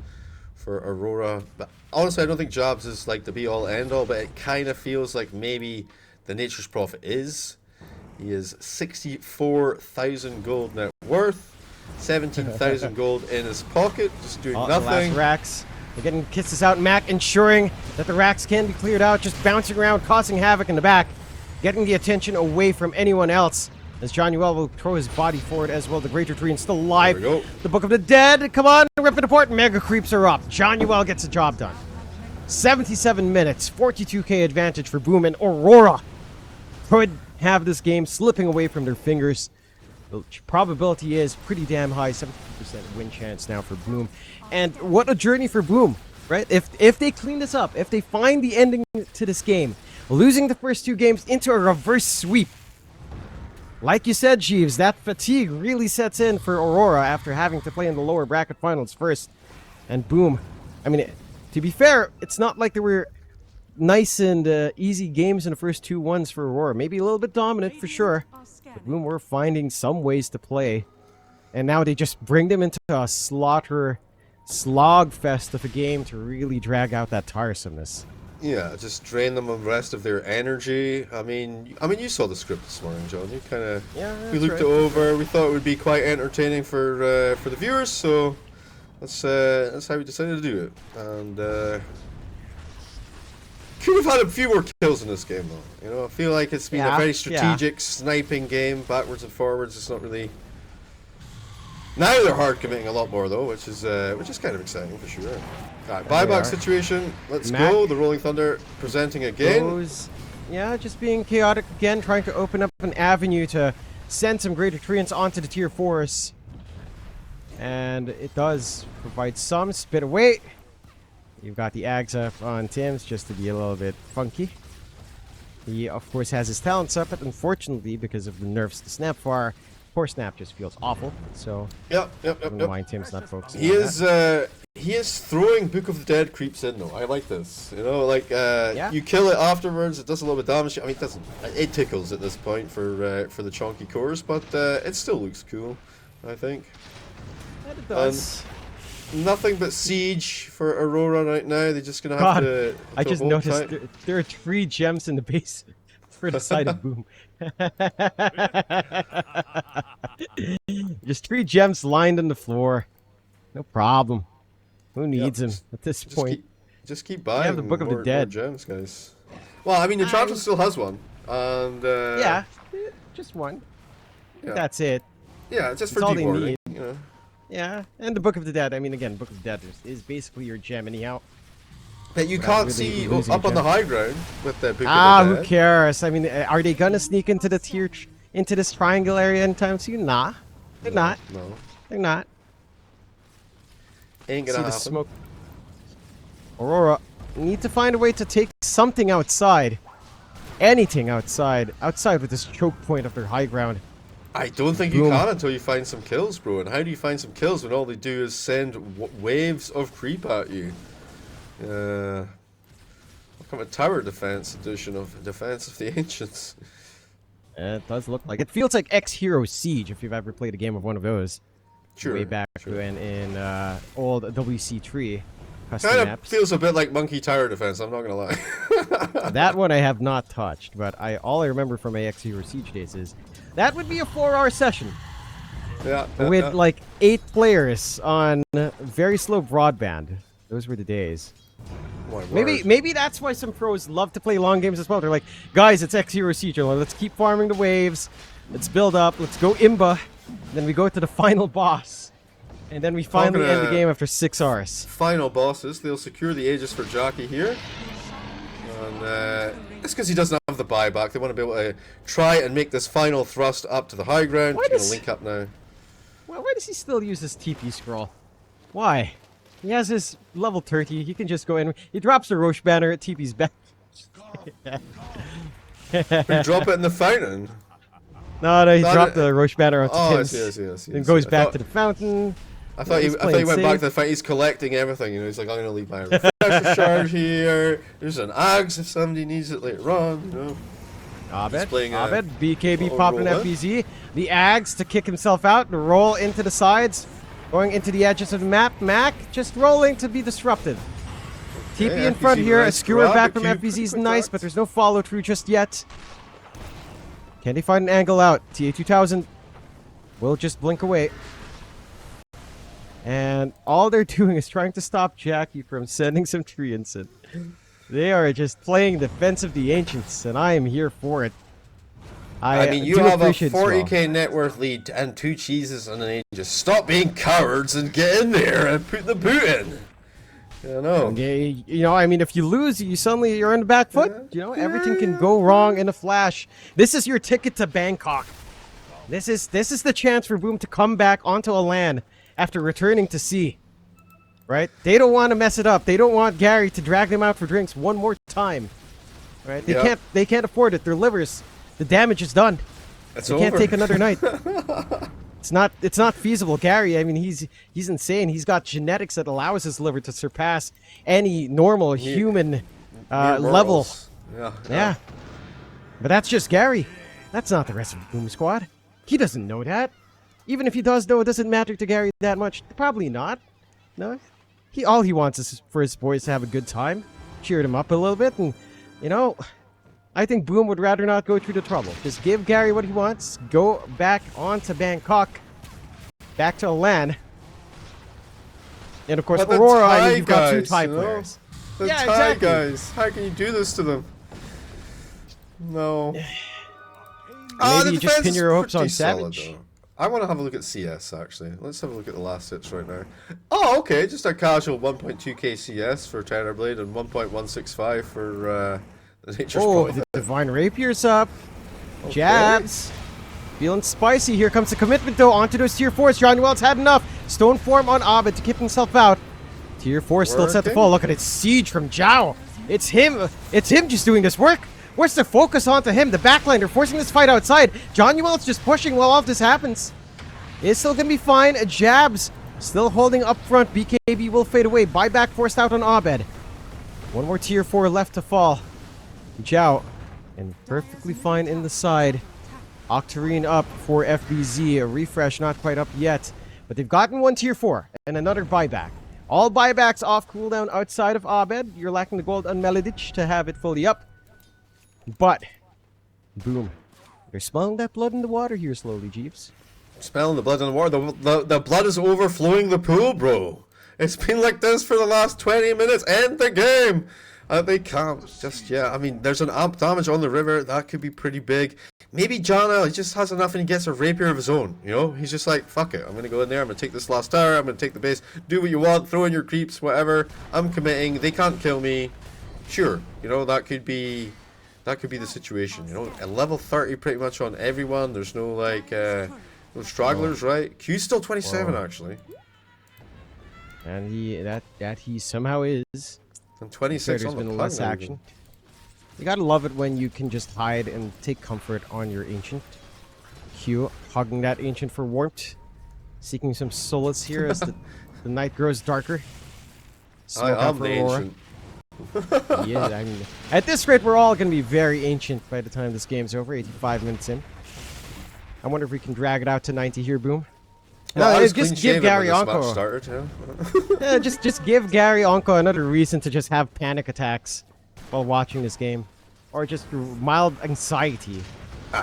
for Aurora. But honestly, I don't think Jobs is like the be-all end-all, but it kind of feels like maybe the Nature's Prophet is. He is 64,000 gold net worth, 17,000 gold in his pocket, just doing nothing. The last racks. They're getting kisses out. Mac ensuring that the racks can be cleared out, just bouncing around, causing havoc in the back, getting the attention away from anyone else. As John Uel will throw his body forward as well. The Greater Treant still alive. There we go. The Book of the Dead. Come on, rip it apart. Mega creeps are up. John Uel gets the job done. 77 minutes, 42k advantage for Boom, and Aurora could have this game slipping away from their fingers. The probability is pretty damn high, 70% win chance now for Boom. And what a journey for Boom, right? If they clean this up, if they find the ending to this game, losing the first 2 games into a reverse sweep. Like you said, Jeeves, that fatigue really sets in for Aurora after having to play in the lower bracket finals first. And Boom, I mean, to be fair, it's not like there were nice and easy games in the first 2 ones for Aurora. Maybe a little bit dominant for sure. But Boom were finding some ways to play. And now they just bring them into a slog fest of a game to really drag out that tiresomeness. Yeah, just drain them of the rest of their energy. I mean, you saw the script this morning, John. You kind of we looked it over. We thought it would be quite entertaining for the viewers, so that's how we decided to do it. And could have had a few more kills in this game, though. You know, I feel like it's been a very strategic sniping game, backwards and forwards. It's not really. Now they're hard committing a lot more though, which is kind of exciting for sure. Alright, buyback situation. Let's go. The Rolling Thunder presenting again. Just being chaotic again, trying to open up an avenue to send some Greater Treants onto the tier 4s. And it does provide some spit away. You've got the Ags up on Tim's just to be a little bit funky. He, of course, has his talents up, but unfortunately, because of the nerfs to Snapfire, poor Snap just feels awful. So, yep. mind Tim's not focusing he on is, that. He is throwing Book of the Dead creeps in, though. I like this. You know, like, you kill it afterwards, it does a little bit of damage. I mean, it tickles at this point for the chonky cores, but it still looks cool, I think. And it does. Nothing but siege for Aurora right now. They're just gonna have to. I just noticed there are 3 gems in the base for the side of Boom. Just 3 gems lined on the floor. No problem. Who needs them at this point? Just keep buying. You have the Book of the Dead. More gems, guys. Well, I mean, Enchantress still has one, and yeah, just one. Yeah. That's it. Yeah, just for all they deboarding, need. you know. Yeah, and the Book of the Dead. I mean, again, Book of the Dead is basically your gem anyhow. That you can't see up on the high ground with the Book of the Dead. Who cares? I mean, are they gonna sneak into the into this triangle area anytime soon? Nah, they're not. No, they're not. Ain't gonna happen. The smoke. Aurora need to find a way to take something outside, anything outside with this choke point of their high ground. I don't think you can until you find some kills, bro. And how do you find some kills when all they do is send waves of creep at you? What kind of tower defense edition of Defense of the Ancients? It does look like it. Feels like X-Hero Siege if you've ever played a game of one of those. way back when in old WC3 custom Kind of maps. feels a bit like Monkey Tower Defense, I'm not gonna lie. That one I have not touched, but all I remember from my X-Hero Siege days is that would be a 4-hour session with like 8 players on very slow broadband. Those were the days. Maybe that's why some pros love to play long games as well. They're like, guys, it's X-Hero Siege. Let's keep farming the waves. Let's build up. Let's go Imba. Then we go to the final boss. And then we finally end the game after 6 hours. Final bosses. They'll secure the Aegis for Jockey here. And it's because he doesn't have the buyback. They want to be able to try and make this final thrust up to the high ground. He's going to link up now. Why does he still use this TP scroll? Why? He has his level 30. He can just go in. He drops the Roche banner at TP's back. We drop it in the fountain. No, he dropped the Roche banner onto Tim's. I see. Then goes back to the fountain. I thought he went back to the fight. He's collecting everything. You know, he's like, I'm gonna leave my refresher shard here. There's an Ags if somebody needs it later on. You know. Abed, BKB popping an FBZ. The Ags to kick himself out, to roll into the sides, going into the edges of the map. Mac just rolling to be disruptive. TP in front here, a skewer back from FBZ is nice, but there's no follow through just yet. Can they find an angle out? TA2000 will just blink away. And all they're doing is trying to stop Jackie from sending some treants in. They are just playing Defense of the Ancients, and I am here for it. I mean, you have a 40k net worth lead and 2 cheeses and an Aegis. Stop being cowards and get in there and put the boot in. You know. Okay, you know, I mean, if you lose, you're on the back foot. You know, everything can go wrong in a flash. This is your ticket to Bangkok. This is the chance for Boom to come back onto a LAN after returning to sea. Right? They don't want to mess it up. They don't want Gary to drag them out for drinks one more time. Right? They can't afford it. Their livers, the damage is done. They can't take another night. It's not feasible. Gary, I mean, he's insane. He's got genetics that allows his liver to surpass any normal human level. Yeah. But that's just Gary. That's not the rest of the Boom Squad. He doesn't know that. Even if he does know, it doesn't matter to Gary that much. Probably not. No. All he wants is for his boys to have a good time. Cheer them up a little bit. And, you know, I think Boom would rather not go through the trouble. Just give Gary what he wants. Go back onto Bangkok. Back to LAN. And, of course, Aurora, I mean, you've got 2 Thai players. The Thai guys. How can you do this to them? No. Maybe you just pin your hopes on Savage. I want to have a look at CS, actually. Let's have a look at the last hits right now. Oh, okay. Just a casual 1.2k CS for Terrorblade and 1.165 for the Nature's Prophet. The Divine Rapier's up. Okay. Jabs. Feeling spicy. Here comes the commitment, though, onto those tier 4s. Johnny Wells had enough. Stone form on Abed to keep himself out. Tier 4 still set to fall. Look at it. Siege from Zhao. It's him. It's him just doing this work. Where's the focus onto him? The backline, they're forcing this fight outside. Johnny Wells just pushing while all of this happens. It's still gonna be fine. Jabs still holding up front. BKB will fade away. Buyback forced out on Abed. One more tier 4 left to fall. Zhao. And perfectly fine in the side. Octarine up for FBZ. A refresh not quite up yet. But they've gotten 1 tier 4 and another buyback. All buybacks off cooldown outside of Abed. You're lacking the gold on Melodich to have it fully up. But, Boom. They're smelling that blood in the water here slowly, Jeeves. Smelling the blood in the water? The blood is overflowing the pool, bro. It's been like this for the last 20 minutes. End the game! They can't just, I mean, there's an amp damage on the river. That could be pretty big. Maybe Jana, he just has enough and he gets a rapier of his own, you know? He's just like, fuck it. I'm going to go in there. I'm going to take this last tower. I'm going to take the base. Do what you want. Throw in your creeps, whatever. I'm committing. They can't kill me. Sure. You know, that could be the situation, you know. And level 30 pretty much on everyone. There's no like no stragglers, right? Q's still 27 actually. And he somehow is. And 26 there's on the been less action. You gotta love it when you can just hide and take comfort on your ancient. Q hugging that ancient for warmth, seeking some solace here as the night grows darker. I'm the ancient. Yeah, I mean, at this rate, we're all going to be very ancient by the time this game's over. 85 minutes in. I wonder if we can drag it out to 90 here, Boom. I was just clean give shaven Gary when this match Onko. started, yeah. Yeah, just give Gary Onko another reason to just have panic attacks while watching this game, or just mild anxiety.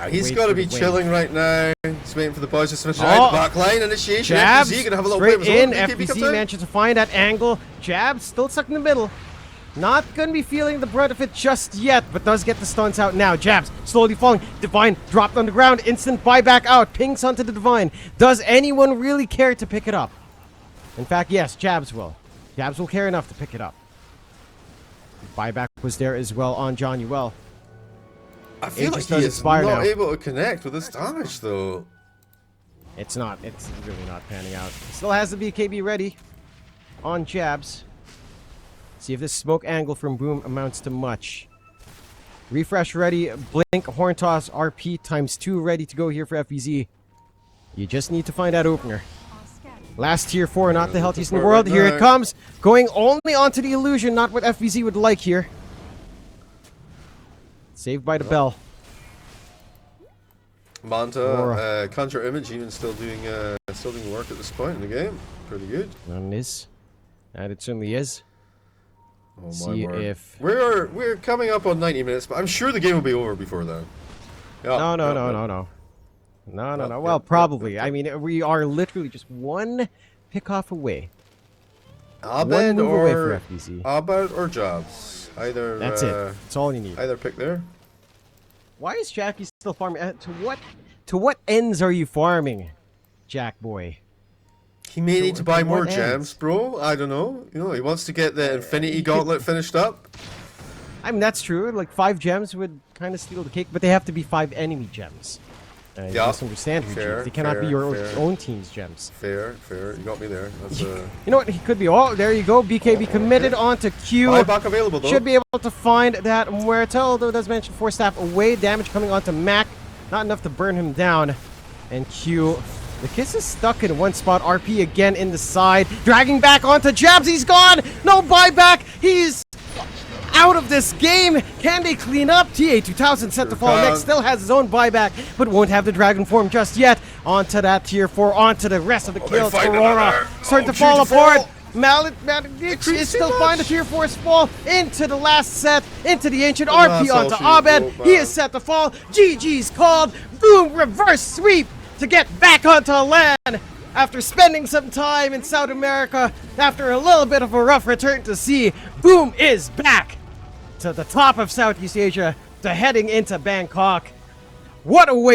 He's Wait got to for be the win. chilling right now. He's waiting for the boys to switch Oh, out. Back line initiation. Jabs FBZ gonna have a little straight play of in. his own. BKB comes FBZ out. manages to find that angle. Jabs still stuck in the middle. Not gonna be feeling the brunt of it just yet, but does get the stunts out now. Jabs slowly falling. Divine dropped on the ground. Instant buyback out. Pings onto the Divine. Does anyone really care to pick it up? In fact, yes, Jabs will. Jabs will care enough to pick it up. Buyback was there as well on John Uel. I feel like Aegis he does is expire not now. able to connect with this damage, though. It's not. It's really not panning out. Still has the BKB ready on Jabs. See if this smoke angle from Boom amounts to much. Refresh ready. Blink, Horn Toss, RP ×2 ready to go here for FBZ. You just need to find that opener. Last tier 4, not the healthiest in the world. Here it comes. Going only onto the illusion, not what FBZ would like here. Saved by the bell. Manta, Conjure Image, even still doing work at this point in the game. Pretty good. And it is. And it certainly is. Oh my See word. if... We're coming up on 90 minutes, but I'm sure the game will be over before then. Yeah, No. Well, probably. I mean, we are literally just one pick-off away. Abed move away or for FBZ. Abed or Jobs. Either. That's it. That's all you need. Either pick there. Why is Jackie still farming? To what ends are you farming, Jack boy? He may need to buy what more ends? gems, bro. I don't know. You know, he wants to get the Infinity Gauntlet finished up. I mean, that's true. Like 5 gems would kind of steal the cake, but they have to be 5 enemy gems. You Yeah. must understand, Fair, they cannot be fair, your fair. own team's gems. Fair. You got me there. That's You know what? He could be. Oh, there you go. BKB committed onto Q. buyback available though. Should be able to find that Muerta, although it does mention 4 staff away. Damage coming onto Mac. Not enough to burn him down. And Q. The Kiss is stuck in one spot. RP again in the side. Dragging back onto Jabs. He's gone. No buyback. He's out of this game. Can they clean up? TA2000 set to fall next. Still has his own buyback, but won't have the dragon form just yet. Onto that tier 4. Onto the rest of the kills. Aurora starting to fall apart. Maledicts is still fine. The tier 4's fall into the last set. Into the ancient RP onto Abed. He is set to fall. GG's called. Boom, reverse sweep to get back onto land. After spending some time in South America, after a little bit of a rough return to sea, Boom is back to the top of Southeast Asia, to heading into Bangkok. What a way